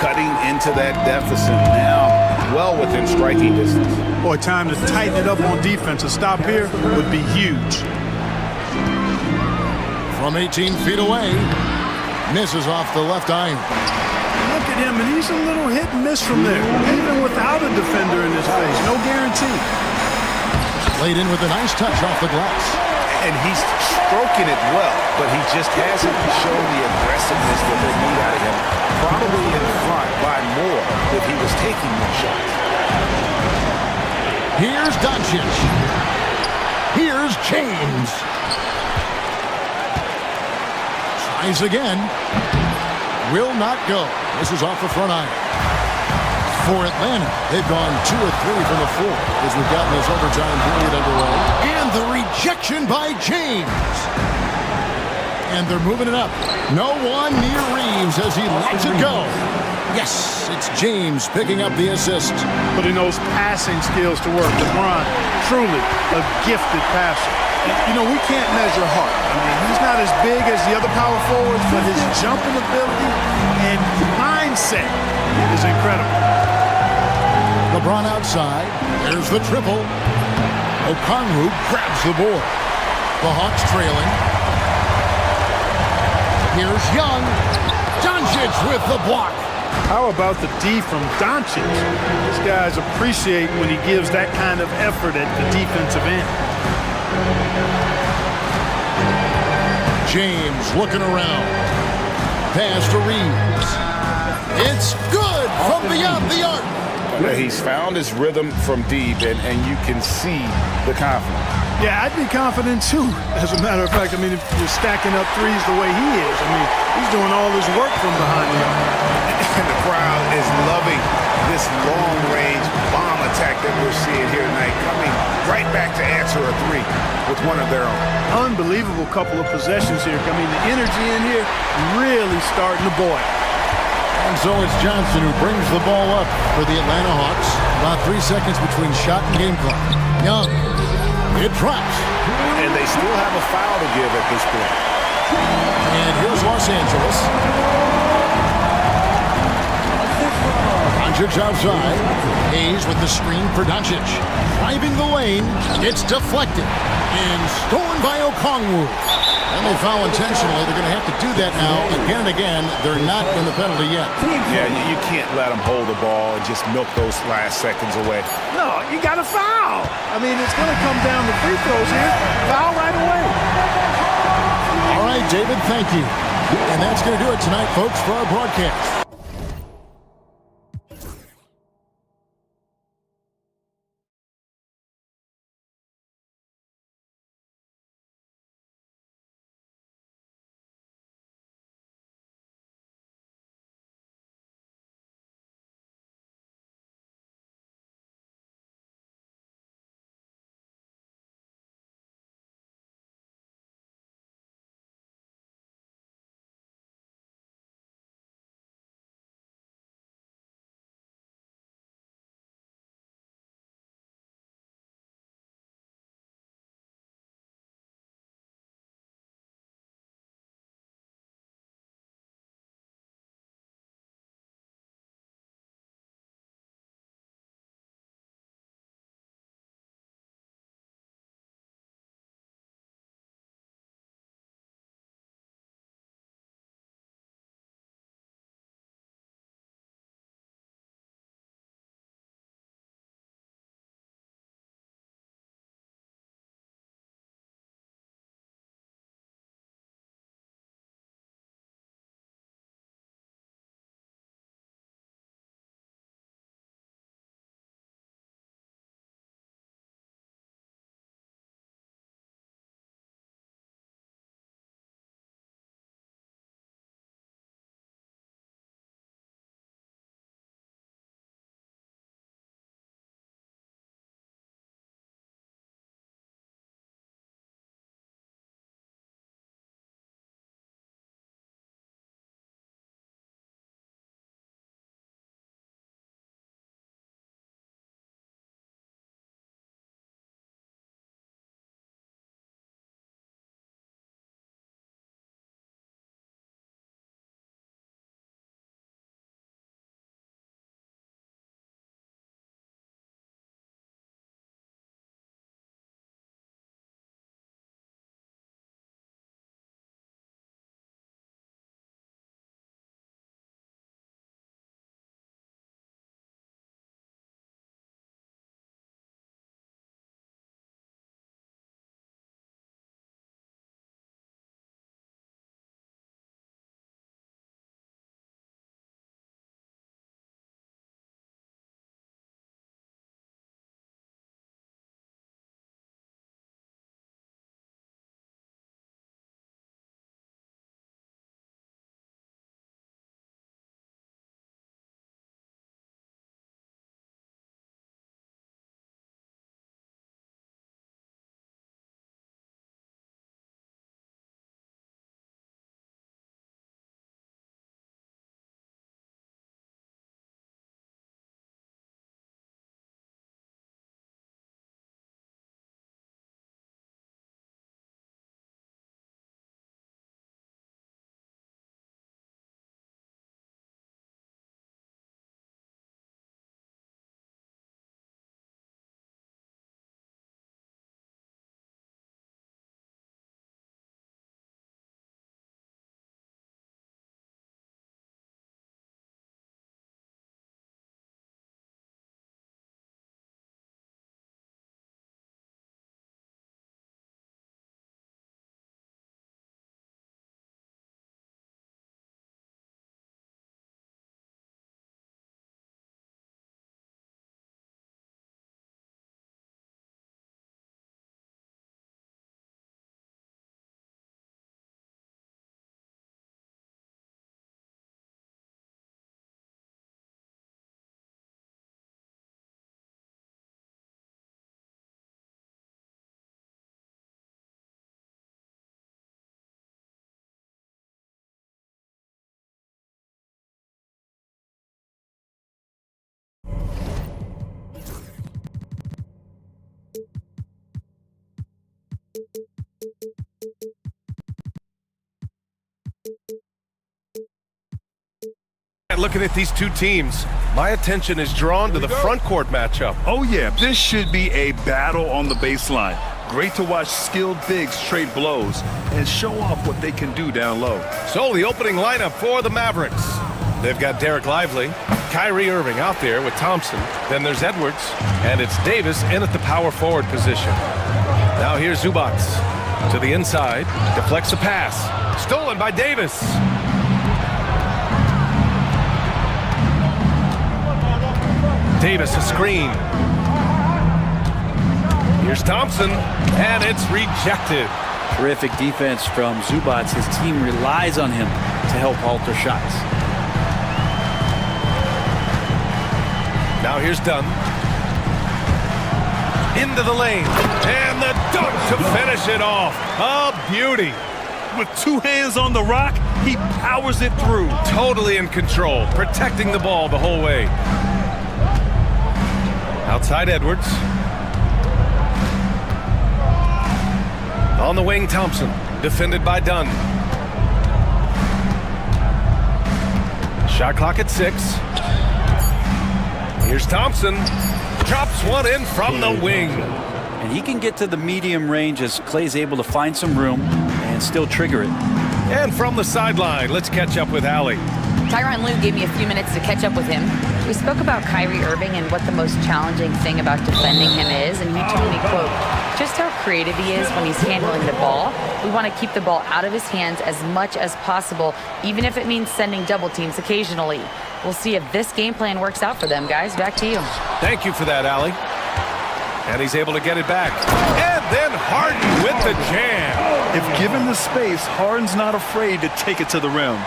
Cutting into that deficit now, well within striking distance. Boy, time to tighten it up on defense. A stop here would be huge. From 18 feet away, misses off the left iron. Look at him, and he's a little hit and miss from there, even without a defender in his face. No guarantee. Laid in with a nice touch off the glass. And he's stroking it well, but he just hasn't shown the aggressiveness that they need out of him. Probably in front by more if he was taking more shots. Here's Doncic. Here's James. Tries again. Will not go. This is off the front iron. For Atlanta, they've gone 2 of 3 from the floor as we've gotten this overtime period underway. And the rejection by James. And they're moving it up. No one near Reeves as he lets it go. Yes, it's James picking up the assist. Putting those passing skills to work. LeBron, truly a gifted passer. You know, we can't measure heart. I mean, he's not as big as the other power forwards, but his jumping ability and mindset is incredible. LeBron outside. There's the triple. Okongwu grabs the board. The Hawks trailing. Here's Young. Doncic with the block. How about the D from Doncic? These guys appreciate when he gives that kind of effort at the defensive end. James looking around. Pass to Reeves. It's good from beyond the arc. He's found his rhythm from deep, and you can see the confidence. Yeah, I'd be confident too. As a matter of fact, I mean, if you're stacking up threes the way he is, I mean, he's doing all his work from behind the arc. And the crowd is loving this long-range bomb attack that we're seeing here tonight, coming right back to answer a 3 with one of their own. Unbelievable couple of possessions here. I mean, the energy in here really starting to boil. And so it's Johnson who brings the ball up for the Atlanta Hawks. About 3 seconds between shot and game clock. Young. It drops. And they still have a foul to give at this point. And here's Los Angeles. Doncic outside. Hayes with the screen for Doncic. driving the lane. It's deflected and stolen by Okongwu. And they foul intentionally. They're going to have to do that now again and again. They're not in the penalty yet. Yeah, you can't let them hold the ball and just milk those last seconds away. No, you got to foul. I mean, it's going to come down to free throws here. Foul right away. All right, David, thank you. And that's going to do it tonight, folks, for our broadcast. looking at these two teams, my attention is drawn to the front court matchup. Oh, yeah, this should be a battle on the baseline. Great to watch skilled bigs trade blows and show off what they can do down low. So the opening lineup for the Mavericks. They've got Derek Lively, Kyrie Irving out there with Thompson. Then there's Edwards, and it's Davis in at the power forward position. Now here's Zubac to the inside, deflects a pass. Stolen by Davis. Davis a screen. Here's Thompson, and it's rejected. Terrific defense from Zubac. His team relies on him to help alter shots. Now here's Dunn. Into the lane, and the dunk to finish it off. A beauty. With two hands on the rock, he powers it through. Totally in control, protecting the ball the whole way. Outside Edwards. On the wing, Thompson, defended by Dunn. Shot clock at 6. Here's Thompson. Drops one in from the wing. And he can get to the medium range as Clay's able to find some room and still trigger it. And from the sideline, let's catch up with Allie. Tyronn Lue gave me a few minutes to catch up with him. We spoke about Kyrie Irving and what the most challenging thing about defending him is, and he told me, quote, just how creative he is when he's handling the ball. We want to keep the ball out of his hands as much as possible, even if it means sending double teams occasionally. We'll see if this game plan works out for them, guys. Back to you. Thank you for that, Allie. And he's able to get it back. And then Harden with the jam. If given the space, Harden's not afraid to take it to the rim.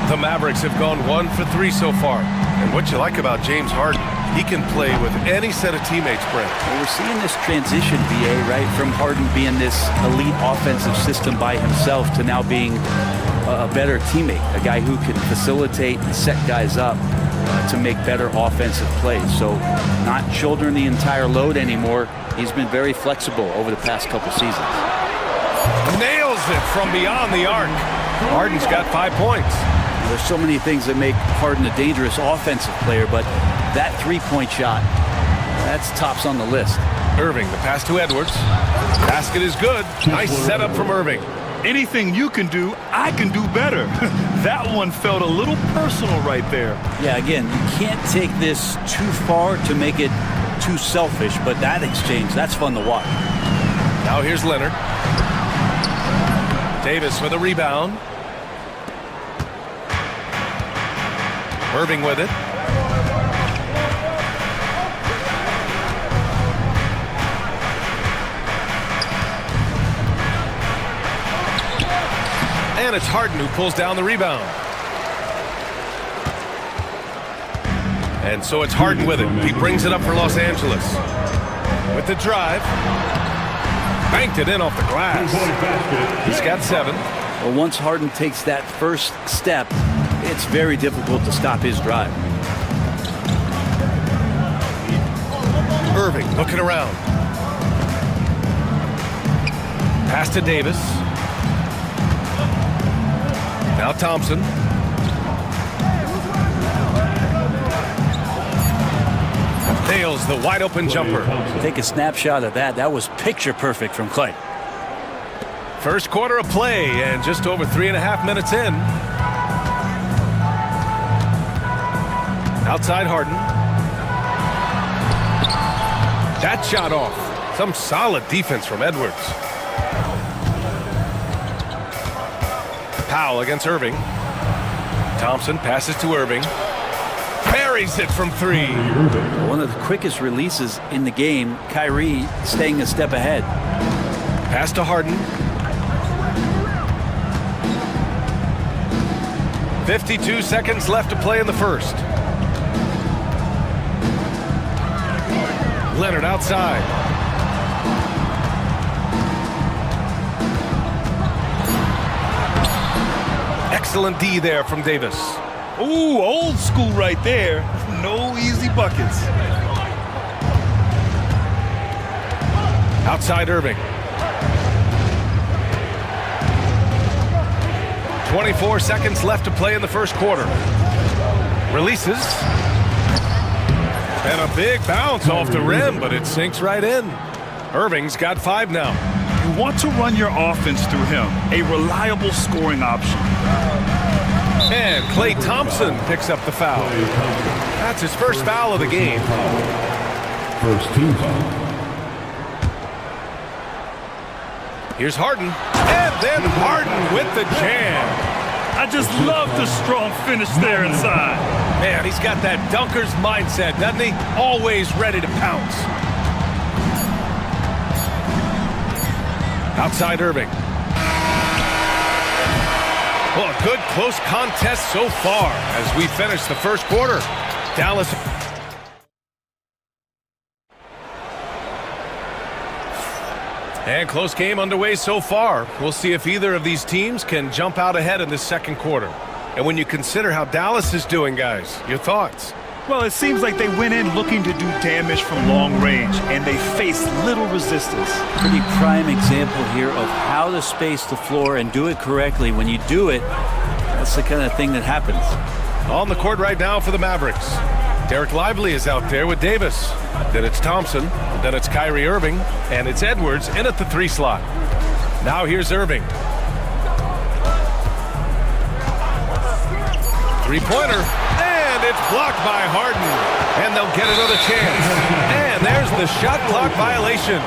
The Mavericks have gone 1 for 3 so far. And what you like about James Harden, he can play with any set of teammates, Brent. Well, we're seeing this transition, BA, right? From Harden being this elite offensive system by himself to now being a better teammate, a guy who can facilitate and set guys up to make better offensive plays. So not shouldering the entire load anymore. He's been very flexible over the past couple seasons. Nails it from beyond the arc. Harden's got 5 points. There's so many things that make Harden a dangerous offensive player, but that three-point shot, that's tops on the list. Irving, the pass to Edwards. Basket is good. Nice setup from Irving. Anything you can do, I can do better. That one felt a little personal right there. Yeah, again, you can't take this too far to make it too selfish, but that exchange, that's fun to watch. Now here's Leonard. Davis with a rebound. Irving with it. And it's Harden who pulls down the rebound. And so it's Harden with it. He brings it up for Los Angeles. With the drive. Banked it in off the glass. He's got 7. Well, once Harden takes that first step, it's very difficult to stop his drive. Irving looking around. Pass to Davis. Now Thompson. Nails the wide open jumper. Take a snapshot of that. That was picture perfect from Clay. First quarter of play and just over 3.5 minutes in. Outside Harden. That shot off. Some solid defense from Edwards. Powell against Irving. Thompson passes to Irving. Buries it from 3. One of the quickest releases in the game. Kyrie staying a step ahead. Pass to Harden. 52 seconds left to play in the first. Leonard outside. Excellent D there from Davis. Ooh, old school right there. No easy buckets. Outside Irving. 24 seconds left to play in the first quarter. Releases. And a big bounce off the rim, but it sinks right in. Irving's got 5 now. You want to run your offense through him, a reliable scoring option. And Klay Thompson picks up the foul. That's his first foul of the game. First team foul. Here's Harden. And then Harden with the jam. I just love the strong finish there inside. Man, he's got that dunker's mindset, doesn't he? Always ready to pounce. Outside Irving. Well, a good close contest so far as we finish the first quarter. Dallas. And close game underway so far. We'll see if either of these teams can jump out ahead in this second quarter. And when you consider how Dallas is doing, guys, your thoughts? Well, it seems like they went in looking to do damage from long range, and they faced little resistance. Pretty prime example here of how to space the floor and do it correctly. When you do it, that's the kind of thing that happens. On the court right now for the Mavericks. Derek Lively is out there with Davis. Then it's Thompson. Then it's Kyrie Irving. And it's Edwards in at the 3 slot. Now here's Irving. Three-pointer. And it's blocked by Harden. And they'll get another chance. And there's the shot clock violation.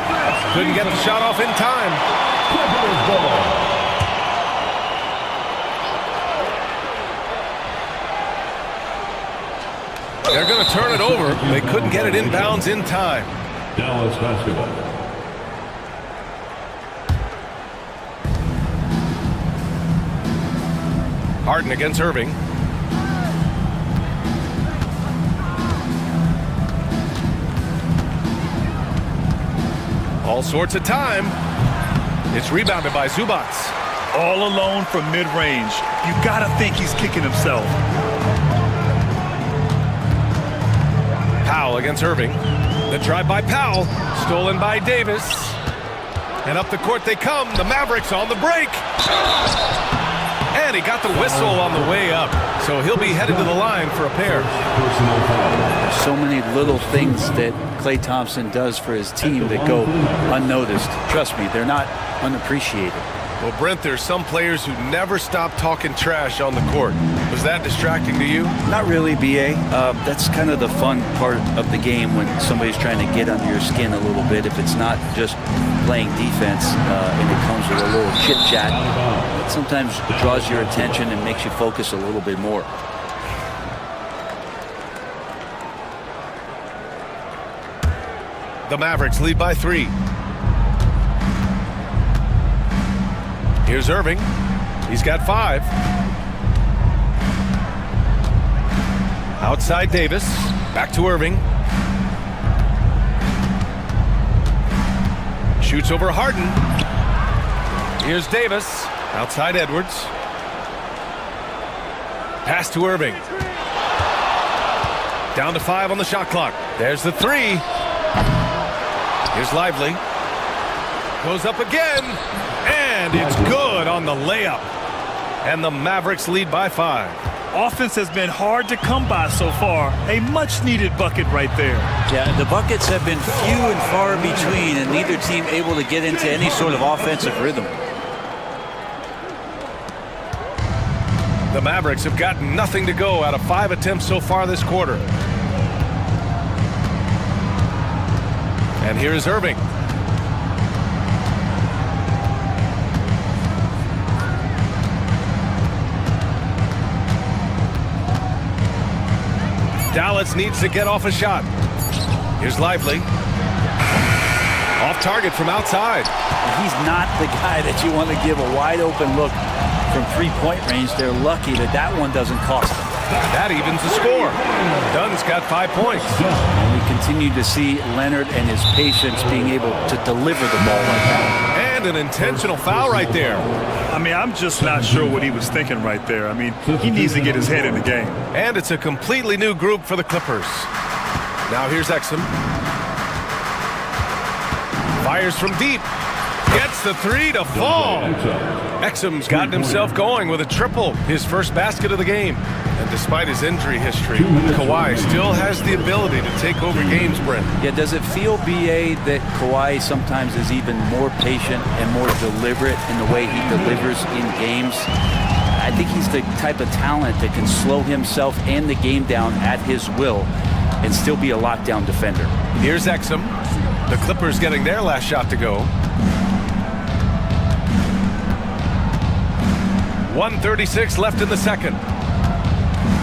Couldn't get the shot off in time. They're going to turn it over. They couldn't get it inbounds in time. Dallas basketball. Harden against Irving. All sorts of time. It's rebounded by Zubac. All alone from mid-range. You got to think he's kicking himself. Powell against Irving. The drive by Powell. Stolen by Davis. And up the court they come. The Mavericks on the break. And he got the whistle on the way up. So he'll be headed to the line for a pair. So many little things that Klay Thompson does for his team that go unnoticed. Trust me, they're not unappreciated. Well, Brent, there's some players who never stop talking trash on the court. Was that distracting to you? Not really, B.A. That's kind of the fun part of the game when somebody's trying to get under your skin a little bit. If it's not just playing defense and it comes with a little chit-chat, it sometimes draws your attention and makes you focus a little bit more. The Mavericks lead by 3. Here's Irving. He's got 5. Outside Davis. Back to Irving. Shoots over Harden. Here's Davis. Outside Edwards. Pass to Irving. Down to 5 on the shot clock. There's the 3. Here's Lively. Goes up again. And it's good on the layup. And the Mavericks lead by 5. Offense has been hard to come by so far. A much-needed bucket right there. Yeah, the buckets have been few and far between, and neither team able to get into any sort of offensive rhythm. The Mavericks have gotten nothing to go out of 5 attempts so far this quarter. And here is Irving. Dallas needs to get off a shot. Here's Lively. Off target from outside. He's not the guy that you want to give a wide open look from three-point range. They're lucky that that one doesn't cost them. That evens the score. Dunn's got 5 points. And we continue to see Leonard and his patience being able to deliver the ball like that. And an intentional foul right there. I mean, I'm just not sure what he was thinking right there. I mean, he needs to get his head in the game. And it's a completely new group for the Clippers. Now here's Exum. Fires from deep. Gets the three to fall. Exum's gotten himself going with a triple, his first basket of the game. And despite his injury history, Kawhi still has the ability to take over games, Brent. Yeah, does it feel, B.A., that Kawhi sometimes is even more patient and more deliberate in the way he delivers in games? I think he's the type of talent that can slow himself and the game down at his will and still be a lockdown defender. Here's Exum. The Clippers getting their last shot to go. 1:36 left in the second.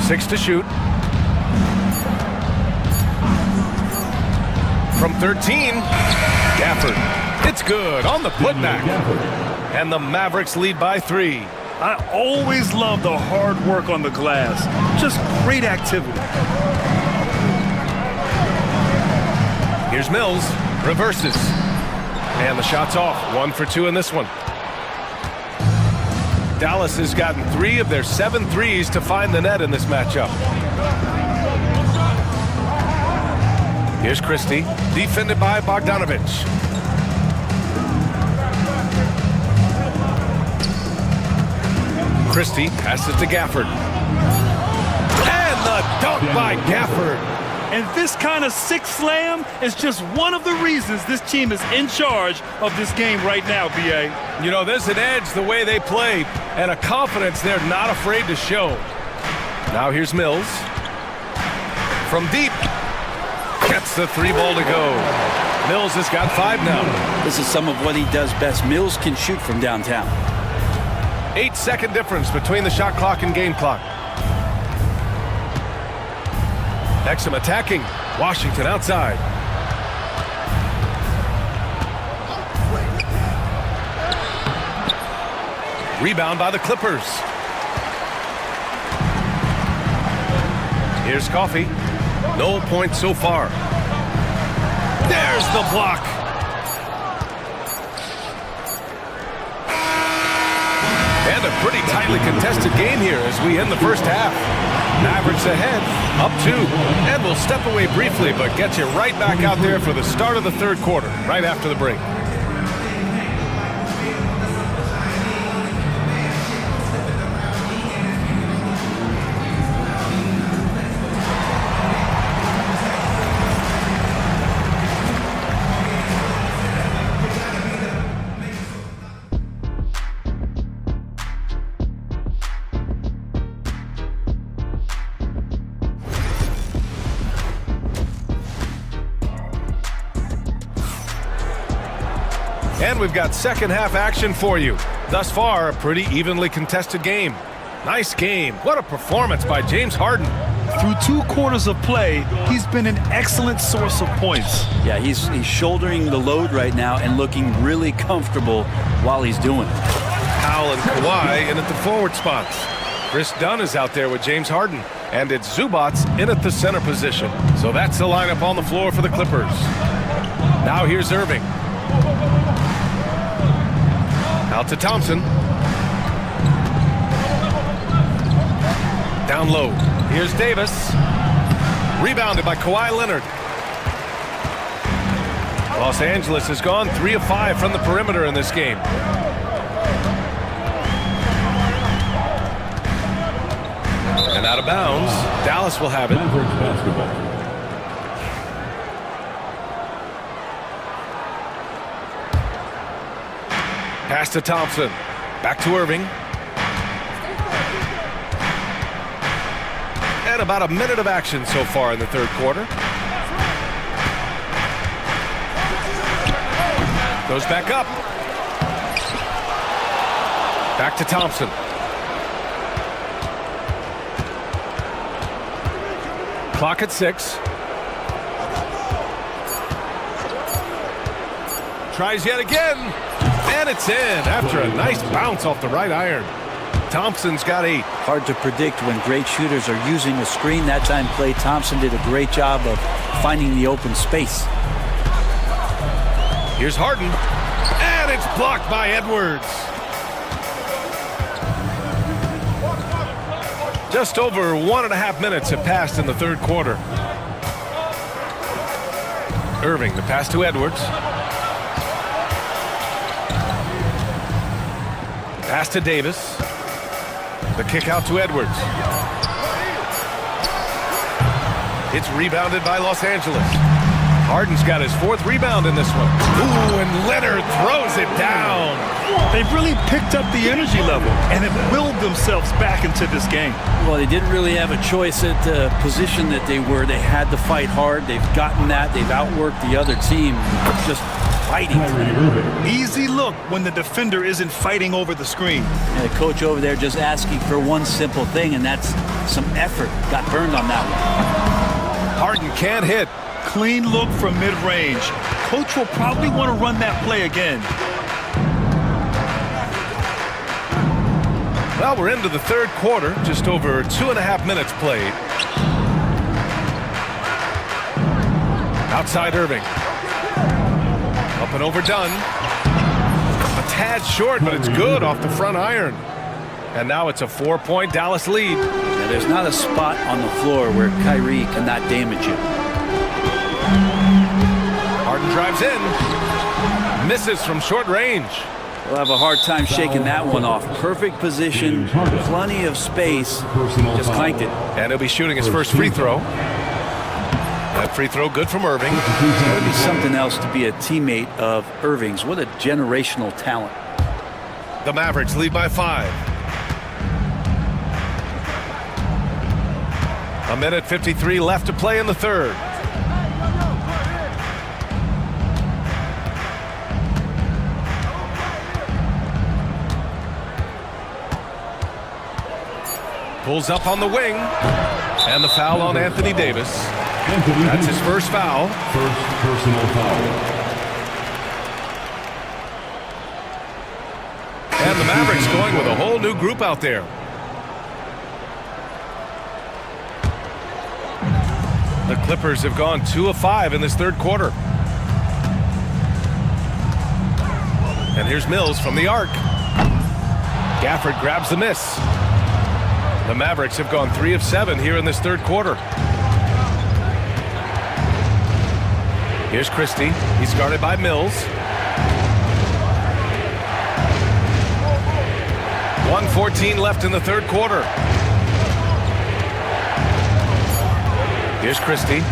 6 to shoot. From 13, Gafford. It's good on the putback. And the Mavericks lead by 3. I always love the hard work on the glass. Just great activity. Here's Mills. Reverses. And the shot's off. 1 for 2 in this one. Dallas has gotten 3 of their 7 threes to find the net in this matchup. Here's Christie, defended by Bogdanovich. Christie passes to Gafford. And the dunk by Gafford. And this kind of six slam is just one of the reasons this team is in charge of this game right now, B.A. You know, there's an edge the way they play and a confidence they're not afraid to show. Now here's Mills. From deep. Gets the 3 ball to go. Mills has got 5 now. This is some of what he does best. Mills can shoot from downtown. 8-second difference between the shot clock and game clock. Exum attacking. Washington outside. Rebound by the Clippers. Here's Coffey. No points so far. There's the block. And a pretty tightly contested game here as we end the first half. Mavericks ahead, up 2. And we'll step away briefly, but get you right back out there for the start of the third quarter, right after the break. And we've got second half action for you. Thus far, a pretty evenly contested game. Nice game. What a performance by James Harden. Through 2 quarters of play, he's been an excellent source of points. Yeah, he's shouldering the load right now and looking really comfortable while he's doing it. Powell and Kawhi in at the forward spots. Chris Dunn is out there with James Harden. And it's Zubats in at the center position. So that's the lineup on the floor for the Clippers. Now here's Irving. Out to Thompson. Down low. Here's Davis. Rebounded by Kawhi Leonard. Los Angeles has gone 3 of 5 from the perimeter in this game. And out of bounds. Dallas will have it. Pass to Thompson. Back to Irving. And about a minute of action so far in the third quarter. Goes back up. Back to Thompson. Clock at 6. Tries yet again. And it's in after a nice bounce off the right iron. Thompson's got 8. Hard to predict when great shooters are using a screen. That time Klay Thompson did a great job of finding the open space. Here's Harden. And it's blocked by Edwards. Just over 1.5 minutes have passed in the third quarter. Irving, the pass to Edwards. Pass to Davis. The kick out to Edwards. It's rebounded by Los Angeles. Harden's got his 4th rebound in this one. Ooh, and Leonard throws it down. They've really picked up the energy level and have willed themselves back into this game. Well, they didn't really have a choice at the position that they were. They had to fight hard. They've gotten that. They've outworked the other team. Just fighting. Easy look when the defender isn't fighting over the screen. And the coach over there just asking for one simple thing, and that's some effort. Got burned on that one. Harden can't hit. Clean look from mid-range. Coach will probably want to run that play again. Well, we're into the 3rd quarter, just over 2.5 minutes played. Outside Irving. Up and overdone. A tad short, but it's good off the front iron. And now it's a 4-point Dallas lead. Now, there's not a spot on the floor where Kyrie cannot damage you. Harden drives in. Misses from short range. We'll have a hard time shaking that one off. Perfect position, plenty of space, just clanked it. And he'll be shooting his first free throw. That free throw good from Irving. It would be something else to be a teammate of Irving's. What a generational talent. The Mavericks lead by 5. 1:53 left to play in the 3rd. Pulls up on the wing. And the foul on Anthony Davis. That's his first foul. First personal foul. And the Mavericks going with a whole new group out there. The Clippers have gone 2 of 5 in this 3rd quarter. And here's Mills from the arc. Gafford grabs the miss. The Mavericks have gone 3 of 7 here in this 3rd quarter. Here's Christie. He's guarded by Mills. 1:14 left in the 3rd quarter. Here's Christie.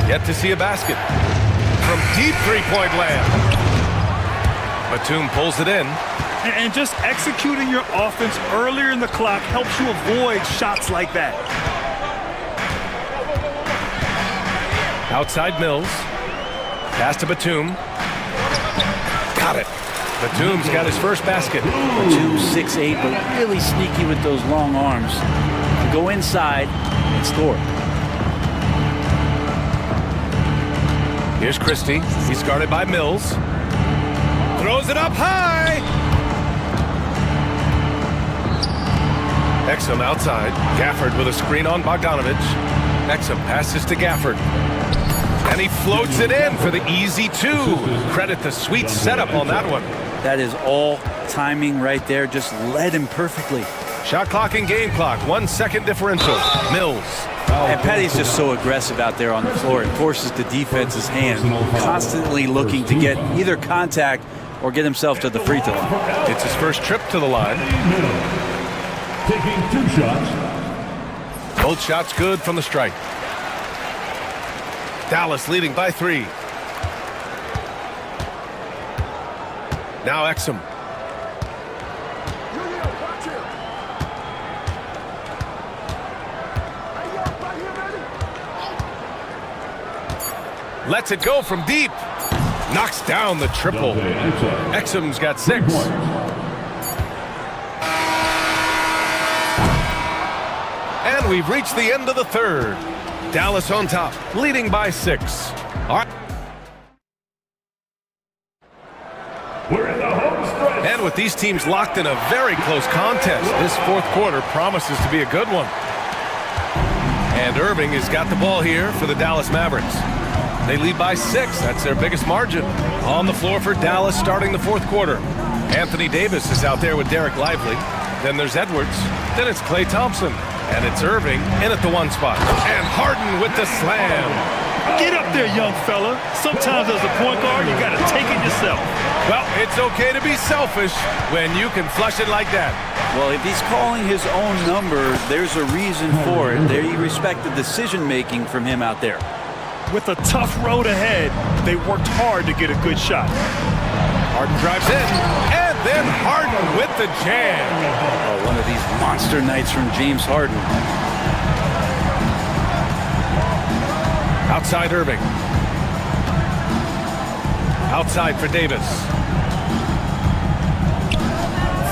Yet to see a basket. From deep 3-point land. Batum pulls it in. And just executing your offense earlier in the clock helps you avoid shots like that. Outside Mills. Pass to Batum. Got it. Batum's got his first basket. Batum 6'8", but really sneaky with those long arms. Go inside and score. Here's Christie. He's guarded by Mills. Throws it up high. Exum outside. Gafford with a screen on Bogdanovich. Exum passes to Gafford. And he floats it in for the easy 2. Credit the sweet setup on that one. That is all timing right there. Just led him perfectly. Shot clock and game clock. 1 second differential. Mills. And Petty's just so aggressive out there on the floor. It forces the defense's hand. Constantly looking to get either contact or get himself to the free throw line. It's his first trip to the line. Taking 2 shots. Both shots good from the strike. Dallas leading by 3. Now Exum. Lets it go from deep. Knocks down the triple. Exum's got 6. And we've reached the end of the 3rd. Dallas on top, leading by 6. All right. We're in the home stretch. And with these teams locked in a very close contest, this 4th quarter promises to be a good one. And Irving has got the ball here for the Dallas Mavericks. They lead by 6. That's their biggest margin. On the floor for Dallas starting the 4th quarter. Anthony Davis is out there with Derek Lively. Then there's Edwards. Then it's Klay Thompson. And it's Irving in at the 1 spot. And Harden with the slam. Get up there, young fella. Sometimes as a point guard, you got to take it yourself. Well, it's okay to be selfish when you can flush it like that. Well, if he's calling his own number, there's a reason for it. They respect the decision-making from him out there. With a tough road ahead, they worked hard to get a good shot. Harden drives in, and then Harden with the jam. Oh, one of these monster nights from James Harden. Outside Irving. Outside for Davis.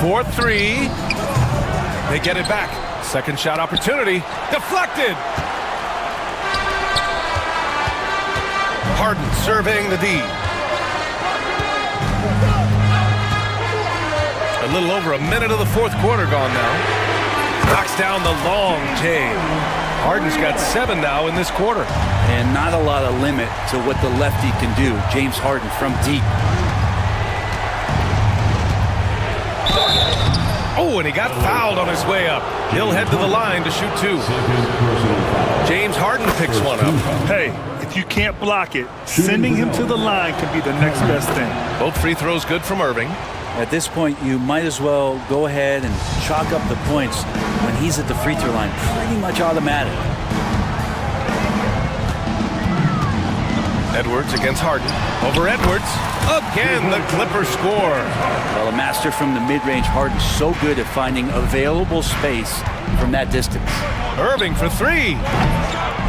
4-3. They get it back. Second shot opportunity. Deflected. Harden surveying the D. A little over a minute of the fourth quarter gone now. Knocks down the long J. Harden's got 7 now in this quarter. And not a lot of limit to what the lefty can do. James Harden from deep. Oh, and he got fouled on his way up. He'll head to the line to shoot 2. James Harden picks one up. Hey, if you can't block it, sending him to the line can be the next best thing. Both free throws good from Irving. At this point, you might as well go ahead and chalk up the points when he's at the free throw line. Pretty much automatic. Edwards against Harden. Over Edwards. Again, the Clippers score. Well, a master from the mid-range. Harden's so good at finding available space from that distance. Irving for 3.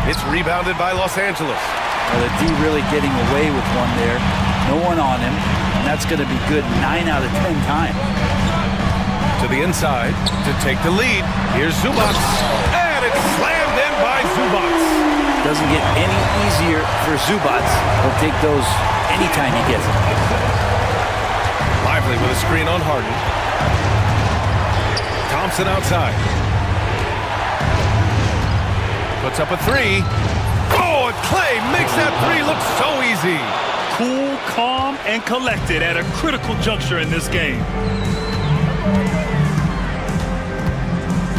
It's rebounded by Los Angeles. Well, the D really getting away with one there. No one on him. And that's going to be good 9 out of 10 times. To the inside to take the lead. Here's Zubac. And it's slammed in by Zubac. Doesn't get any easier for Zubac. He'll take those anytime he gets them. Lively with a screen on Harden. Thompson outside. Puts up a 3. Oh, and Clay makes that 3 look so easy. Cool, calm, and collected at a critical juncture in this game.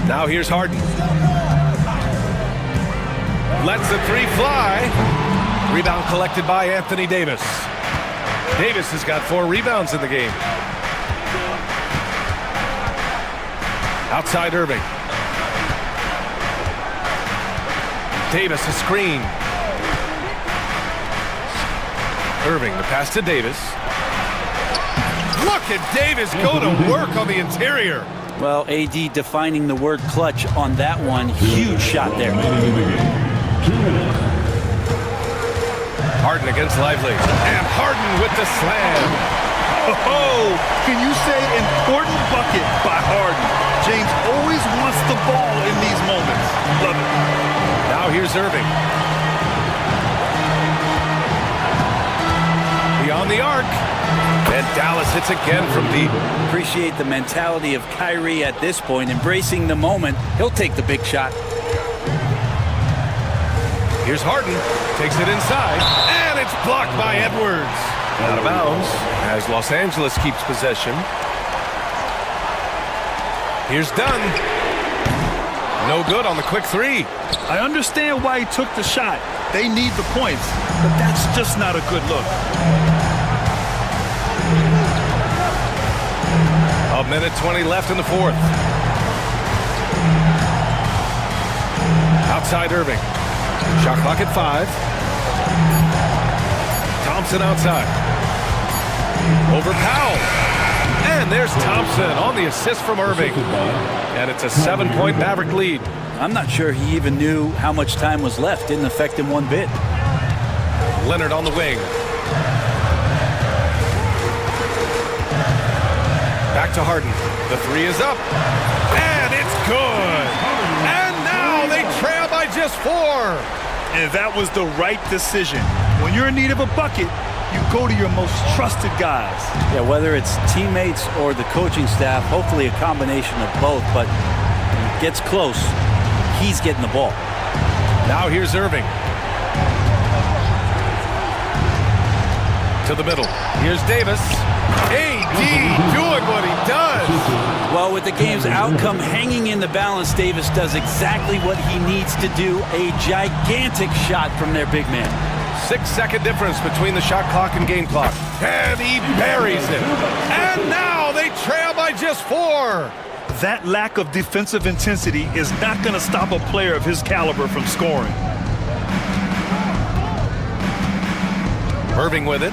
Now here's Harden. Lets the 3 fly. Rebound collected by Anthony Davis. Davis has got 4 rebounds in the game. Outside Irving. Davis a screen. Irving, the pass to Davis. Look at Davis go to work on the interior. Well, AD defining the word clutch on that one. Huge shot there. Harden against Lively. And Harden with the slam. Oh, can you say important bucket by Harden? James always wants the ball in these moments. Love it. Now here's Irving. Beyond the arc. And Dallas hits again from deep. Appreciate the mentality of Kyrie at this point, embracing the moment. He'll take the big shot. Here's Harden, takes it inside, and it's blocked by Edwards. Out of bounds as Los Angeles keeps possession. Here's Dunn. No good on the quick 3. I understand why he took the shot. They need the points, but that's just not a good look. A minute 20 left in the fourth. Outside Irving. Shot clock at 5. Thompson outside. Over Powell. And there's Thompson on the assist from Irving. And it's a 7-point Maverick lead. I'm not sure he even knew how much time was left. Didn't affect him one bit. Leonard on the wing. Back to Harden. The 3 is up. And it's good. And now they trail by just 4. And that was the right decision. When you're in need of a bucket, you go to your most trusted guys. Yeah, whether it's teammates or the coaching staff, hopefully a combination of both, but when it gets close, he's getting the ball. Now here's Irving. To the middle. Here's Davis. AD doing what he does. Well, with the game's outcome hanging in the balance, Davis does exactly what he needs to do. A gigantic shot from their big man. 6-second difference between the shot clock and game clock. And he buries it. And now they trail by just 4. That lack of defensive intensity is not going to stop a player of his caliber from scoring. Irving with it.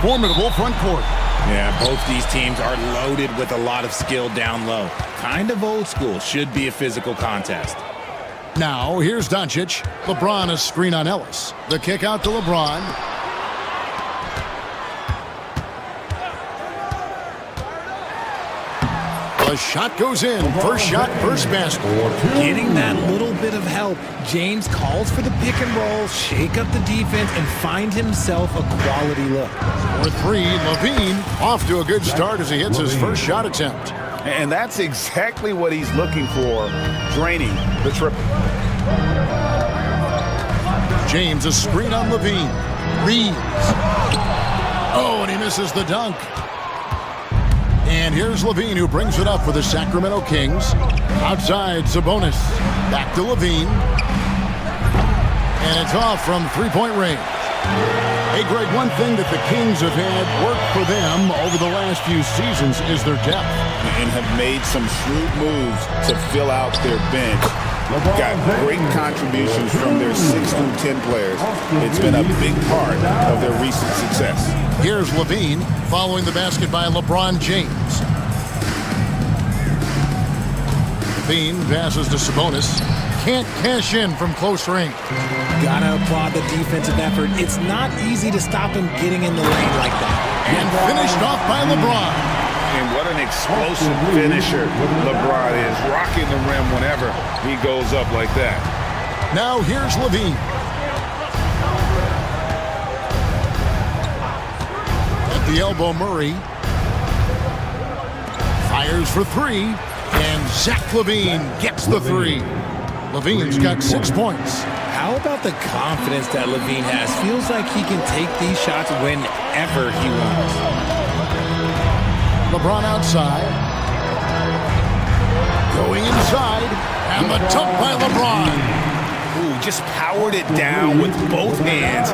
formidable front court. Yeah, both these teams are loaded with a lot of skill down low. Kind of old school. Should be a physical contest. Now, here's Doncic. LeBron a screen on Ellis. The kick out to LeBron. The shot goes in. First shot, first basket. Getting that little bit of help. James calls for the pick and roll, shake up the defense, and find himself a quality look. For three, Levine off to a good start as he hits his first shot attempt. And that's exactly what he's looking for, draining the triple. James a screen on Levine. Reeves. Oh, and he misses the dunk. And here's Levine, who brings it up for the Sacramento Kings. Outside, Sabonis. Back to Levine. And it's off from three-point range. Hey, Greg, one thing that the Kings have had work for them over the last few seasons is their depth. And have made some shrewd moves to fill out their bench. Got great contributions from their 6 through 10 players. It's been a big part of their recent success. Here's Levine following the basket by LeBron James. Levine passes to Sabonis. Can't cash in from close range. Gotta applaud the defensive effort. It's not easy to stop him getting in the lane like that. And finished off by LeBron. And what an explosive finisher LeBron is, rocking the rim whenever he goes up like that. Now here's Levine. At the elbow, Murray. Fires for three. And Zach LaVine gets the three. Levine's got 6 points. How about the confidence that Levine has? Feels like he can take these shots whenever he wants. LeBron outside. Going inside. And the dunk by LeBron. Ooh, just powered it down with both hands.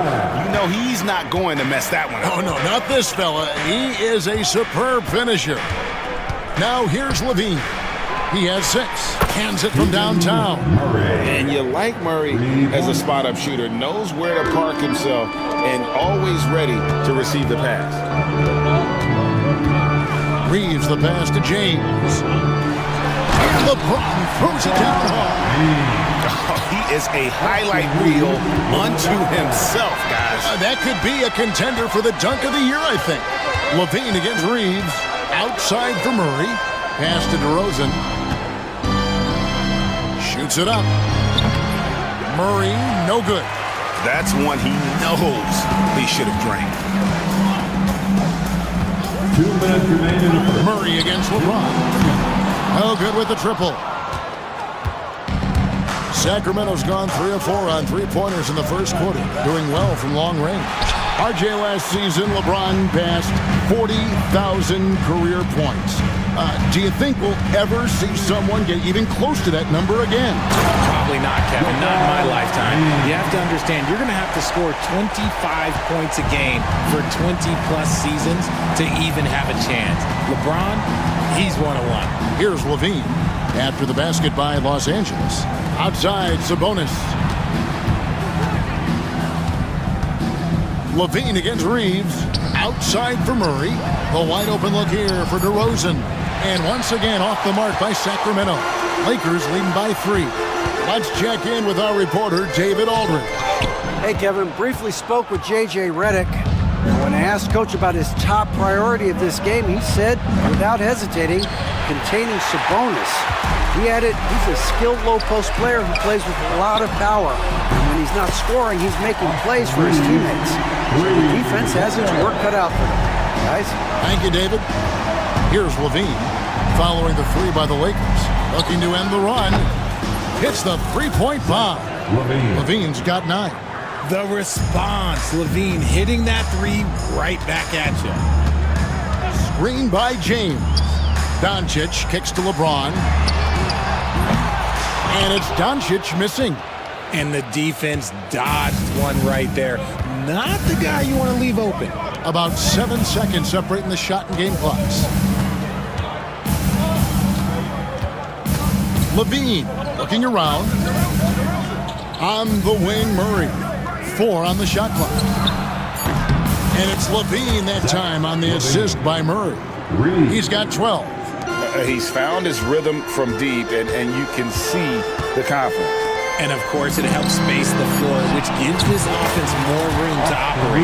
You know he's not going to mess that one up. Oh, no, not this fella. He is a superb finisher. Now here's Levine. He has 6. Hands it from downtown. And you like Murray as a spot-up shooter. Knows where to park himself and always ready to receive the pass. Reeves the pass to James. And LeBron throws it down hard. He is a highlight reel unto himself, guys. That could be a contender for the dunk of the year, I think. Levine against Reeves. Outside for Murray. Pass to DeRozan. Shoots it up. Murray, no good. That's one he knows he should have drained. 2 minutes remaining. Murray against LeBron. No good with the triple. Sacramento's gone 3 of 4 on three-pointers in the first quarter, doing well from long range. RJ last season, LeBron passed 40,000 career points. Do you think we'll ever see someone get even close to that number again? Probably not, Kevin. Not in my lifetime. You have to understand, you're going to have to score 25 points a game for 20-plus seasons to even have a chance. LeBron, he's 1-1. Here's Levine after the basket by Los Angeles. Outside, Sabonis. Levine against Reeves. Outside for Murray. The wide open look here for DeRozan. And once again off the mark by Sacramento. Lakers leading by 3. Let's check in with our reporter, David Aldridge. Hey, Kevin, briefly spoke with J.J. Redick. When I asked Coach about his top priority of this game, he said, without hesitating, containing Sabonis. He added, he's a skilled low-post player who plays with a lot of power. And when he's not scoring, he's making plays for his teammates. So the defense has its work cut out for them. Guys? Thank you, David. Here's Levine, following the 3 by the Lakers. Looking to end the run. Hits the three-point bomb. Levine's got 9. The response, Levine hitting that 3 right back at you. Screen by James. Doncic kicks to LeBron. And it's Doncic missing. And the defense dodged one right there. Not the guy you want to leave open. About 7 seconds separating the shot and game clocks. Levine looking around. On the wing, Murray. 4 on the shot clock. And it's Levine that time on the assist by Murray. He's got 12. He's found his rhythm from deep, and you can see the confidence. And, of course, it helps space the floor, which gives this offense more room to operate.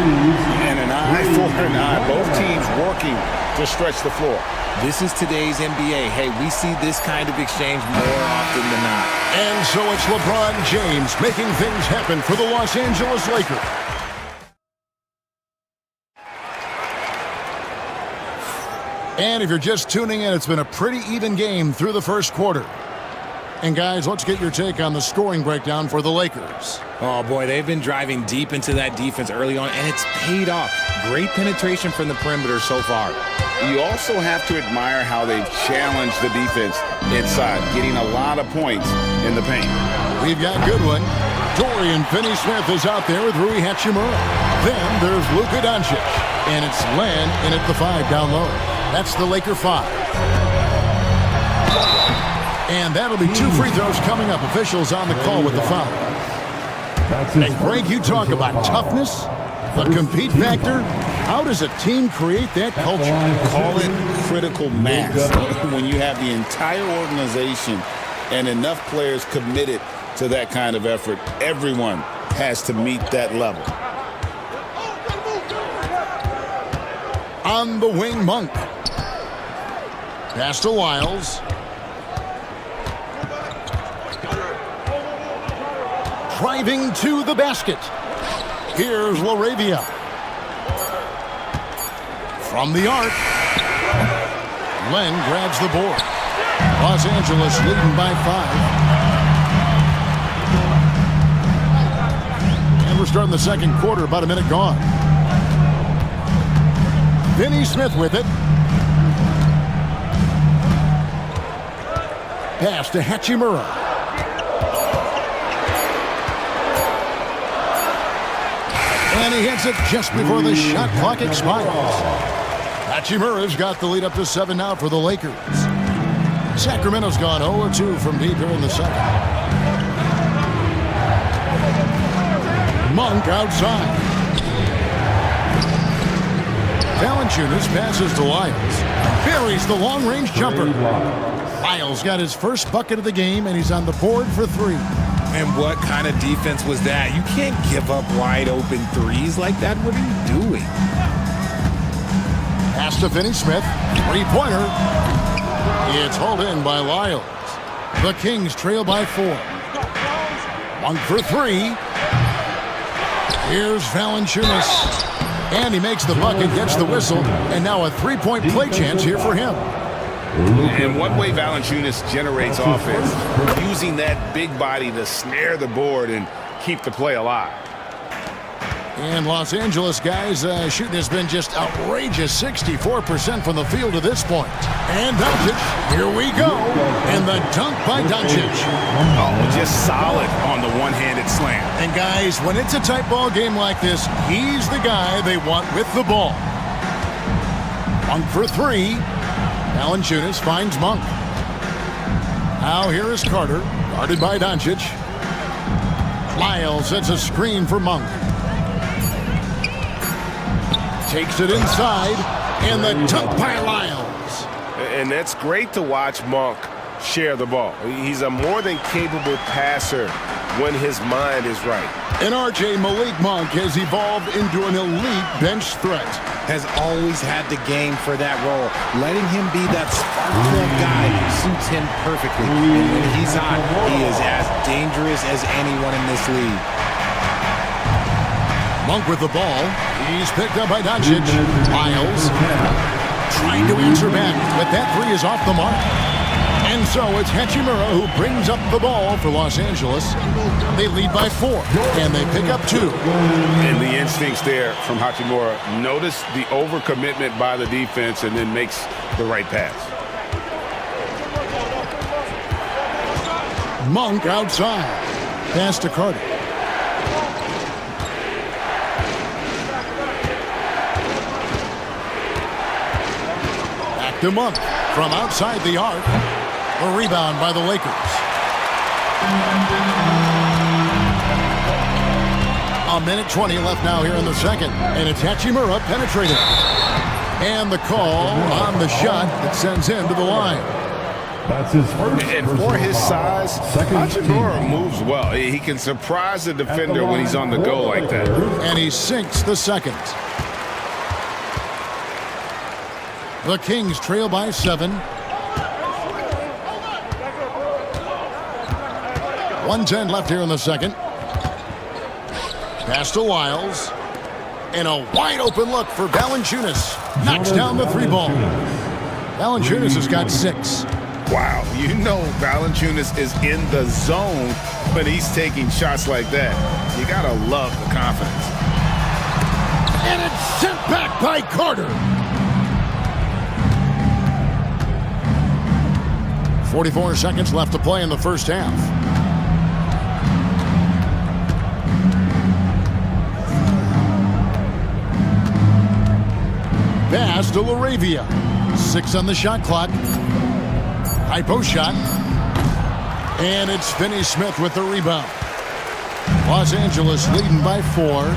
And an eye for an eye. Both teams working to stretch the floor. This is today's NBA. Hey, we see this kind of exchange more often than not. And so it's LeBron James making things happen for the Los Angeles Lakers. And if you're just tuning in, it's been a pretty even game through the first quarter. And guys, let's get your take on the scoring breakdown for the Lakers. Oh boy, they've been driving deep into that defense early on, and it's paid off. Great penetration from the perimeter so far. You also have to admire how they've challenged the defense inside, getting a lot of points in the paint. We've got Goodwin. Dorian Finney-Smith is out there with Rui Hachimura. Then there's Luka Doncic. And it's Len in at the 5 down low. That's the Laker 5. And that'll be 2 free throws coming up. Officials on the call with the foul. Hey, Greg, you talk about toughness, the compete factor. How does a team create that culture? Call it critical mass. When you have the entire organization and enough players committed to that kind of effort, everyone has to meet that level. On the wing, Monk. Pass to Lyles. Driving to the basket. Here's LaRavia. From the arc. Len grabs the board. Los Angeles leading by 5. And we're starting the second quarter, about a minute gone. Finney-Smith with it. Pass to Hachimura. And he hits it just before the shot clock expires. Hachimura's got the lead up to 7 now for the Lakers. Sacramento's gone 0-2 from deep here in the second. Monk outside. Valanciunas passes to Lyles. Buries the long-range jumper. Lyles got his first bucket of the game, and he's on the board for 3. And what kind of defense was that? You can't give up wide open threes like that. What are you doing? Pass to Finney-Smith. 3-pointer. It's hauled in by Lyles. The Kings trail by 4. Monk for 3. Here's Valanciunas. And he makes the bucket, gets the whistle, and now a 3-point play chance here for him. And one way Valanciunas generates offense, using that big body to snare the board and keep the play alive. And Los Angeles, guys, shooting has been just outrageous, 64% from the field to this point. And Doncic, here we go. And the dunk by Doncic. Oh, just solid on the one-handed slam. And guys, when it's a tight ball game like this, he's the guy they want with the ball. Monk for 3. Valanciunas finds Monk. Now here is Carter, guarded by Doncic. Lyles sets a screen for Monk. Takes it inside, and the dunk by Lyles. And that's great to watch Monk share the ball. He's a more than capable passer when his mind is right. And RJ Malik Monk has evolved into an elite bench threat. Has always had the game for that role. Letting him be that spark plug guy suits him perfectly. And when he's hot, he is as dangerous as anyone in this league. Monk with the ball. He's picked up by Doncic. Lyles trying to answer back, but that 3 is off the mark. And so it's Hachimura who brings up the ball for Los Angeles. They lead by 4, and they pick up 2. And the instincts there from Hachimura. Notice the overcommitment by the defense and then makes the right pass. Monk outside. Pass to Carter. Back to Monk from outside the arc. A rebound by the Lakers. A minute 20 left now here in the second. And it's Hachimura penetrating. And the call on the shot that sends him to the line. That's his first. And for his size, Hachimura moves well. He can surprise the defender when he's on the go like that. And he sinks the second. The Kings trail by 7. 1:10 left here in the second. Pass to Wiles. And a wide-open look for Valanciunas. Knocks down the 3-ball. Valanciunas has got 6. Wow, you know Valanciunas is in the zone when he's taking shots like that. You gotta love the confidence. And it's sent back by Carter. 44 seconds left to play in the first half. Pass to Laravia. 6 on the shot clock. High post shot. And it's Finney Smith with the rebound. Los Angeles leading by 4.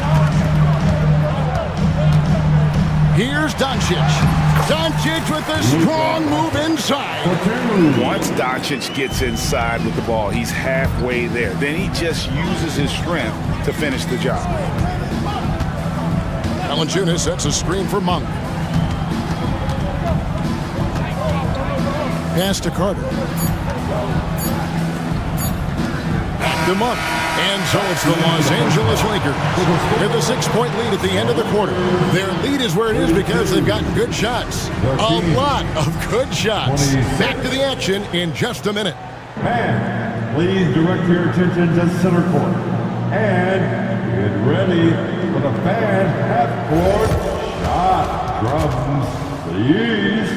Here's Doncic. Doncic with a strong move inside. Once Doncic gets inside with the ball, he's halfway there. Then he just uses his strength to finish the job. Valanciunas sets a screen for Monk. Pass to Carter. Back to Monk. And so it's the Los Angeles Lakers with a 6-point lead at the end of the quarter. Their lead is where it is because they've gotten good shots. A lot of good shots. Back to the action in just a minute. And please direct your attention to center court. And get ready for the fan half-court shot. Drums, please.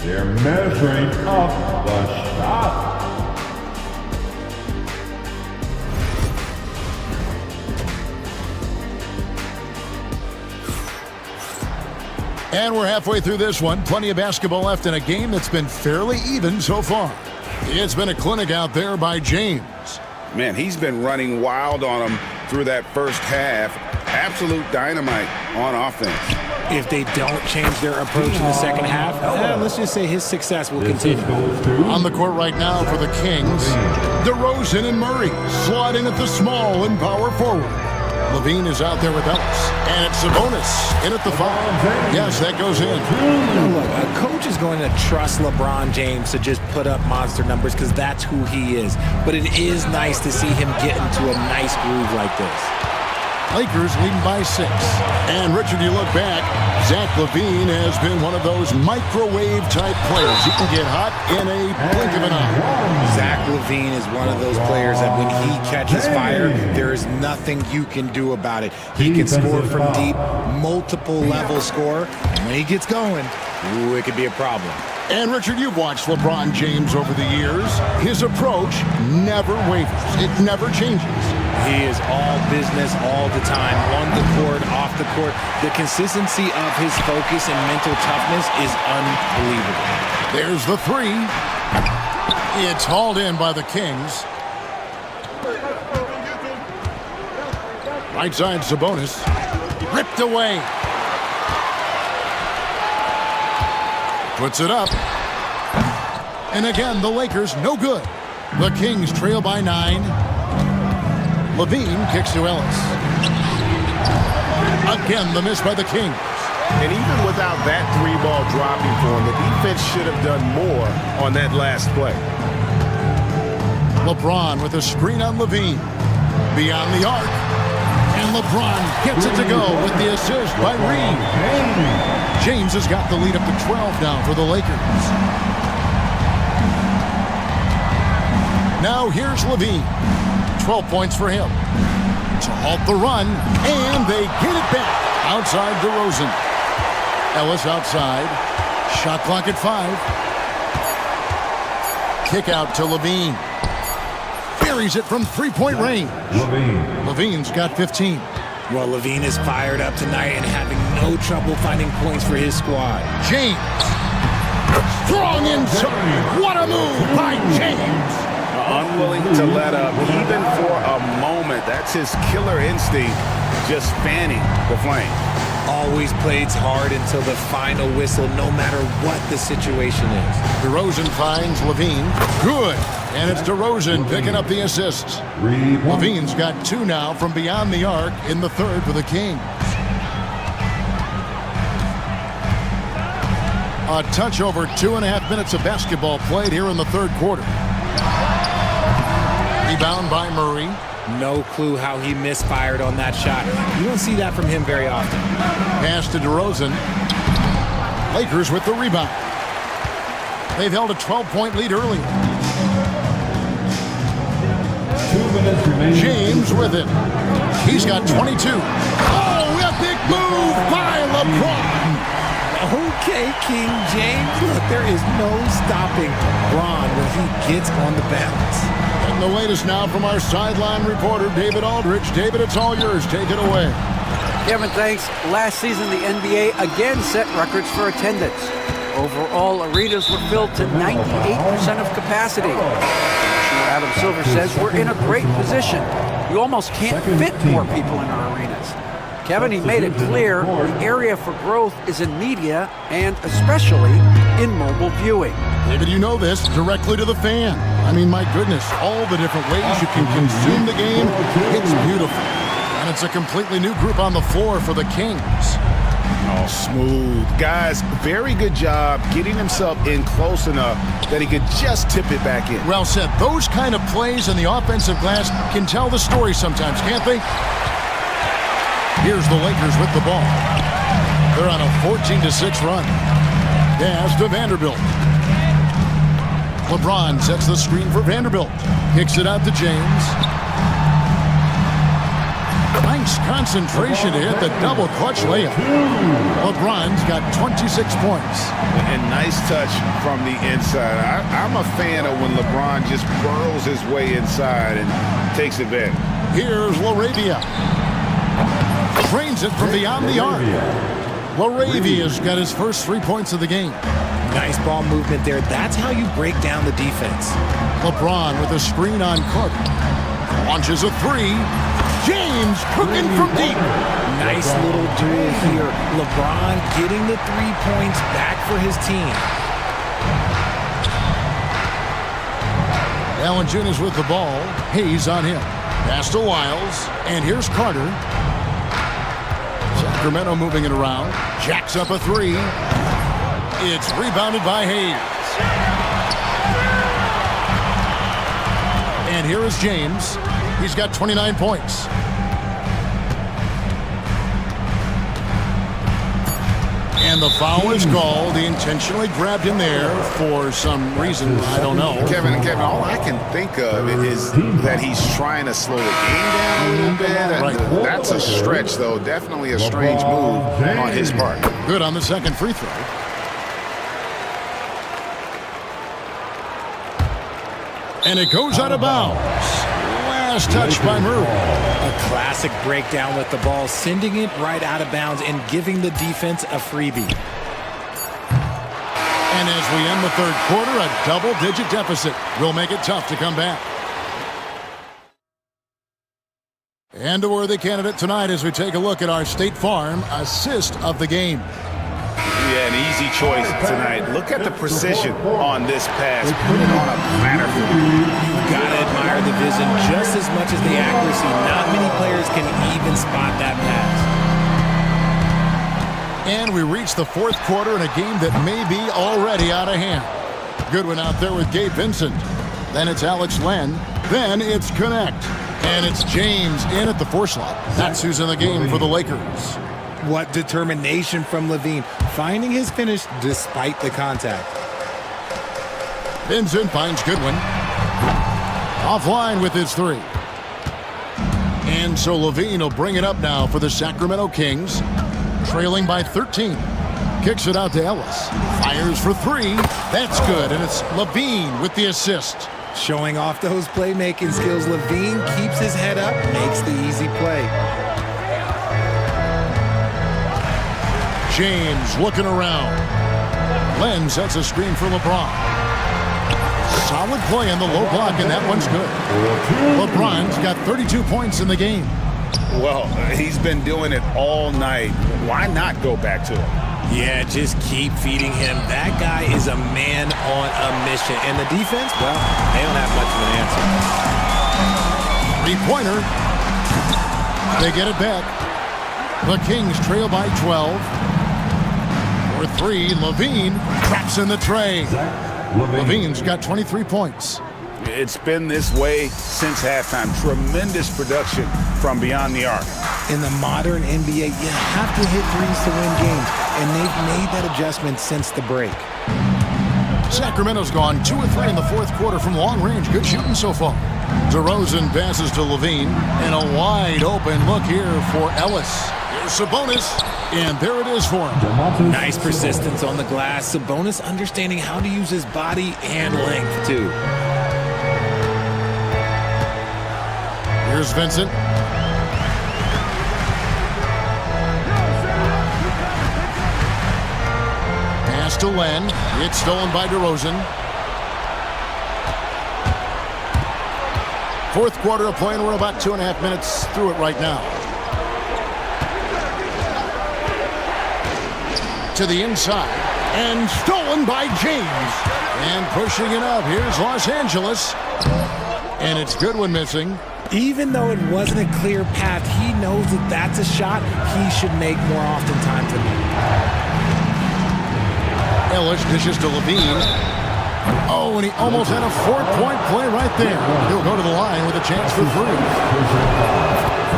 They're measuring up the shot. And we're halfway through this one. Plenty of basketball left in a game that's been fairly even so far. It's been a clinic out there by James. Man, he's been running wild on him through that first half. Absolute dynamite on offense. If they don't change their approach in the second half, let's just say his success will continue. On the court right now for the Kings, DeRozan and Murray slotting at the small and power forward. Levine is out there with Ellis. And it's Sabonis in at the 5. Yes, that goes in. Look, a coach is going to trust LeBron James to just put up monster numbers because that's who he is. But it is nice to see him get into a nice groove like this. Lakers leading by 6. And Richard, you look back, Zach LaVine has been one of those microwave-type players. He can get hot in a blink of an eye. Zach LaVine is one of those players that when he catches fire, there is nothing you can do about it. He can score from deep, multiple level score. And when he gets going, ooh, it could be a problem. And Richard, you've watched LeBron James over the years. His approach never wavers. It never changes. He is all business all the time, on the court, off the court. The consistency of his focus and mental toughness is unbelievable. There's the 3. It's hauled in by the Kings. Right side, Sabonis. Ripped away. Puts it up. And again, the Lakers no good. The Kings trail by 9. Levine kicks to Ellis. Again, the miss by the Kings. And even without that 3-ball dropping for him, the defense should have done more on that last play. LeBron with a screen on Levine. Beyond the arc. And LeBron gets it to go with the assist by Reed. James has got the lead up to 12 now for the Lakers. Now here's Levine. 12 points for him. To halt the run, and they get it back. Outside DeRozan. Ellis outside. Shot clock at 5. Kick out to Levine. Buries it from 3-point range. Levine's got 15. Well, Levine is fired up tonight and having no trouble finding points for his squad. James. Strong inside. What a move by James. unwilling to let up, even for a moment. That's his killer instinct, just fanning the flame. Always plays hard until the final whistle, no matter what the situation is. DeRozan finds Levine. Good. And it's DeRozan picking up the assists. Levine's got 2 now from beyond the arc in the third for the Kings. A touch over 2.5 minutes of basketball played here in the third quarter. Rebound by Murray. No clue how he misfired on that shot. You don't see that from him very often. Pass to DeRozan. Lakers with the rebound. They've held a 12-point lead earlier. 2 minutes remaining. James with it. He's got 22. Oh, a big move by LeBron. Okay, King James. Look, there is no stopping Bron when he gets on the bounce. And the latest now from our sideline reporter, David Aldridge. David, it's all yours. Take it away. Kevin, thanks. Last season, the NBA again set records for attendance. Overall, arenas were filled to 98% of capacity. Commissioner Adam Silver says we're in a great position. You almost can't fit more people in our arenas. Kevin, he made it clear the area for growth is in media and especially in mobile viewing. David, you know this, directly to the fan. I mean, my goodness, all the different ways you can consume the game, it's beautiful. And it's a completely new group on the floor for the Kings. Oh, smooth. Guys, very good job getting himself in close enough that he could just tip it back in. Well said. Those kind of plays in the offensive glass can tell the story sometimes, can't they? Here's the Lakers with the ball. They're on a 14-6 run. Pass to Vanderbilt. LeBron sets the screen for Vanderbilt. Kicks it out to James. Nice concentration to hit the double clutch layup. LeBron's got 26 points. And nice touch from the inside. I'm a fan of when LeBron just burrows his way inside and takes advantage. Here's LaRavia. Drains it from beyond the arc. LaRavia's got his first 3 points of the game. Nice ball movement there. That's how you break down the defense. LeBron with a screen on Carter. Launches a 3. James cooking from deep. Nice little duel here. LeBron getting the 3 points back for his team. Valanciunas with the ball. Hayes on him. Pass to Wiles. And here's Carter. Sacramento moving it around. Jacks up a 3. It's rebounded by Hayes. And here is James. He's got 29 points. And the foul is called. He intentionally grabbed him there for some reason. I don't know. Kevin, all I can think of is that he's trying to slow the game down a little bit. Right. That's a stretch, though. Definitely a strange move on his part. Good on the second free throw. And it goes out of bounds. Last touch by Murray. A classic breakdown with the ball, sending it right out of bounds and giving the defense a freebie. And as we end the third quarter, a double-digit deficit will make it tough to come back. And a worthy candidate tonight as we take a look at our State Farm assist of the game. Yeah, an easy choice tonight. Look at the precision on this pass. Put it on a platter. You've got to admire the vision just as much as the accuracy. Not many players can even spot that pass. And we reach the fourth quarter in a game that may be already out of hand. Goodwin out there with Gabe Vincent. Then it's Alex Len. Then it's Connect. And it's James in at the 4 slot. That's who's in the game for the Lakers. What determination from Levine, finding his finish despite the contact. Vincent finds Goodwin. Offline with his 3. And so Levine will bring it up now for the Sacramento Kings, trailing by 13. Kicks it out to Ellis. Fires for 3. That's good, and it's Levine with the assist. Showing off those playmaking skills, Levine keeps his head up, makes the easy play. James looking around. Len sets a screen for LeBron. Solid play in the low block, and that one's good. LeBron's got 32 points in the game. Well, he's been doing it all night. Why not go back to him? Yeah, just keep feeding him. That guy is a man on a mission. And the defense, well, they don't have much of an answer. Three-pointer. They get it back. The Kings trail by 12. For three, Levine traps in the tray. Levine's got 23 points. It's been this way since halftime. Tremendous production from beyond the arc. In the modern NBA, you have to hit threes to win games, and they've made that adjustment since the break. Sacramento's gone 2 of 3 in the fourth quarter from long range. Good shooting so far. DeRozan passes to Levine, and a wide open look here for Ellis. Here's Sabonis, and there it is for him. Nice persistence on the glass. Sabonis understanding how to use his body and length, too. Here's Vincent. Pass to Len. It's stolen by DeRozan. Fourth quarter of play, and we're about 2.5 minutes through it right now. To the inside, and stolen by James. And pushing it up, here's Los Angeles. And it's Goodwin missing. Even though it wasn't a clear path, he knows that that's a shot he should make more oftentimes than not. Ellis dishes to Levine. Oh, and he almost had a 4-point play right there. He'll go to the line with a chance for 3.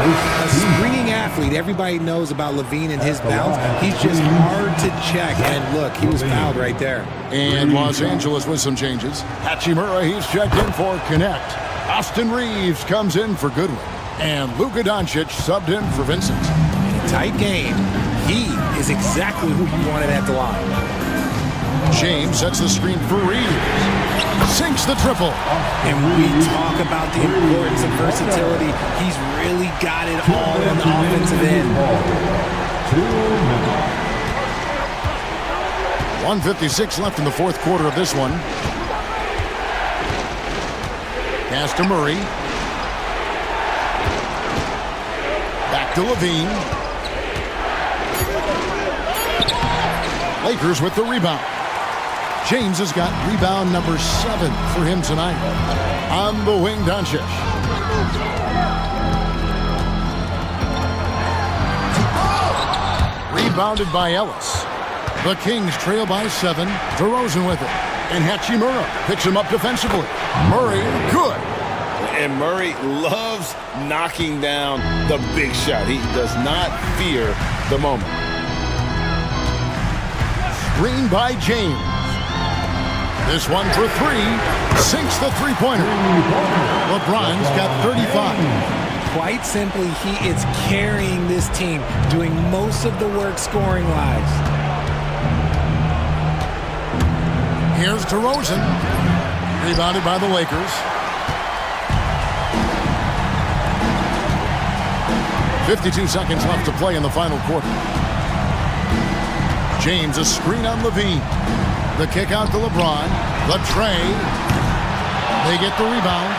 A springing athlete, everybody knows about Levine and his bounce. He's just hard to check. And look, he was fouled right there. And Los Angeles with some changes. Hachimura, he's checked in for Connect. Austin Reeves comes in for Goodwin. And Luka Doncic subbed in for Vincent. In a tight game, he is exactly who you wanted at the line. James sets the screen for Reeves. Sinks the triple. And we talk about the importance of versatility. He's really got it all on the offensive end. 1:56 left in the fourth quarter of this one. Pass to Murray. Back to Levine. Lakers with the rebound. James has got rebound number 7 for him tonight. On the wing, Doncic. Rebounded by Ellis. The Kings trail by 7. DeRozan with it. And Hachimura picks him up defensively. Murray, good. And Murray loves knocking down the big shot. He does not fear the moment. Screen by James. This one for 3. Sinks the three-pointer. LeBron's got 35. Quite simply, he is carrying this team, doing most of the work scoring-wise. Here's DeRozan. Rebounded by the Lakers. 52 seconds left to play in the final quarter. James, a screen on Levine. The kick out to LeBron. The tray. They get the rebound.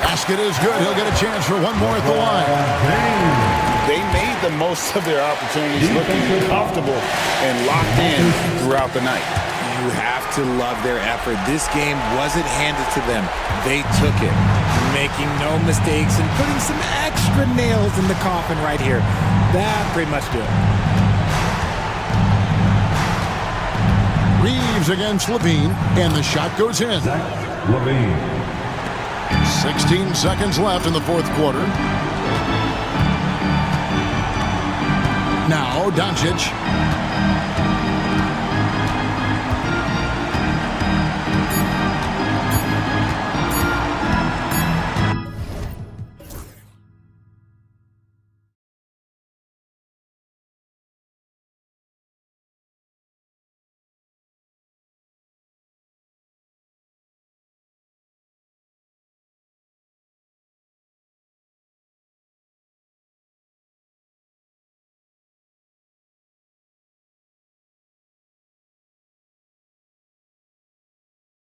Basket is good. He'll get a chance for one more at the line. They made the most of their opportunities, looking comfortable and locked in throughout the night. You have to love their effort. This game wasn't handed to them. They took it, making no mistakes and putting some extra nails in the coffin right here. That pretty much did it. Reeves against Levine, and the shot goes in. Levine. 16 seconds left in the fourth quarter. Now Doncic.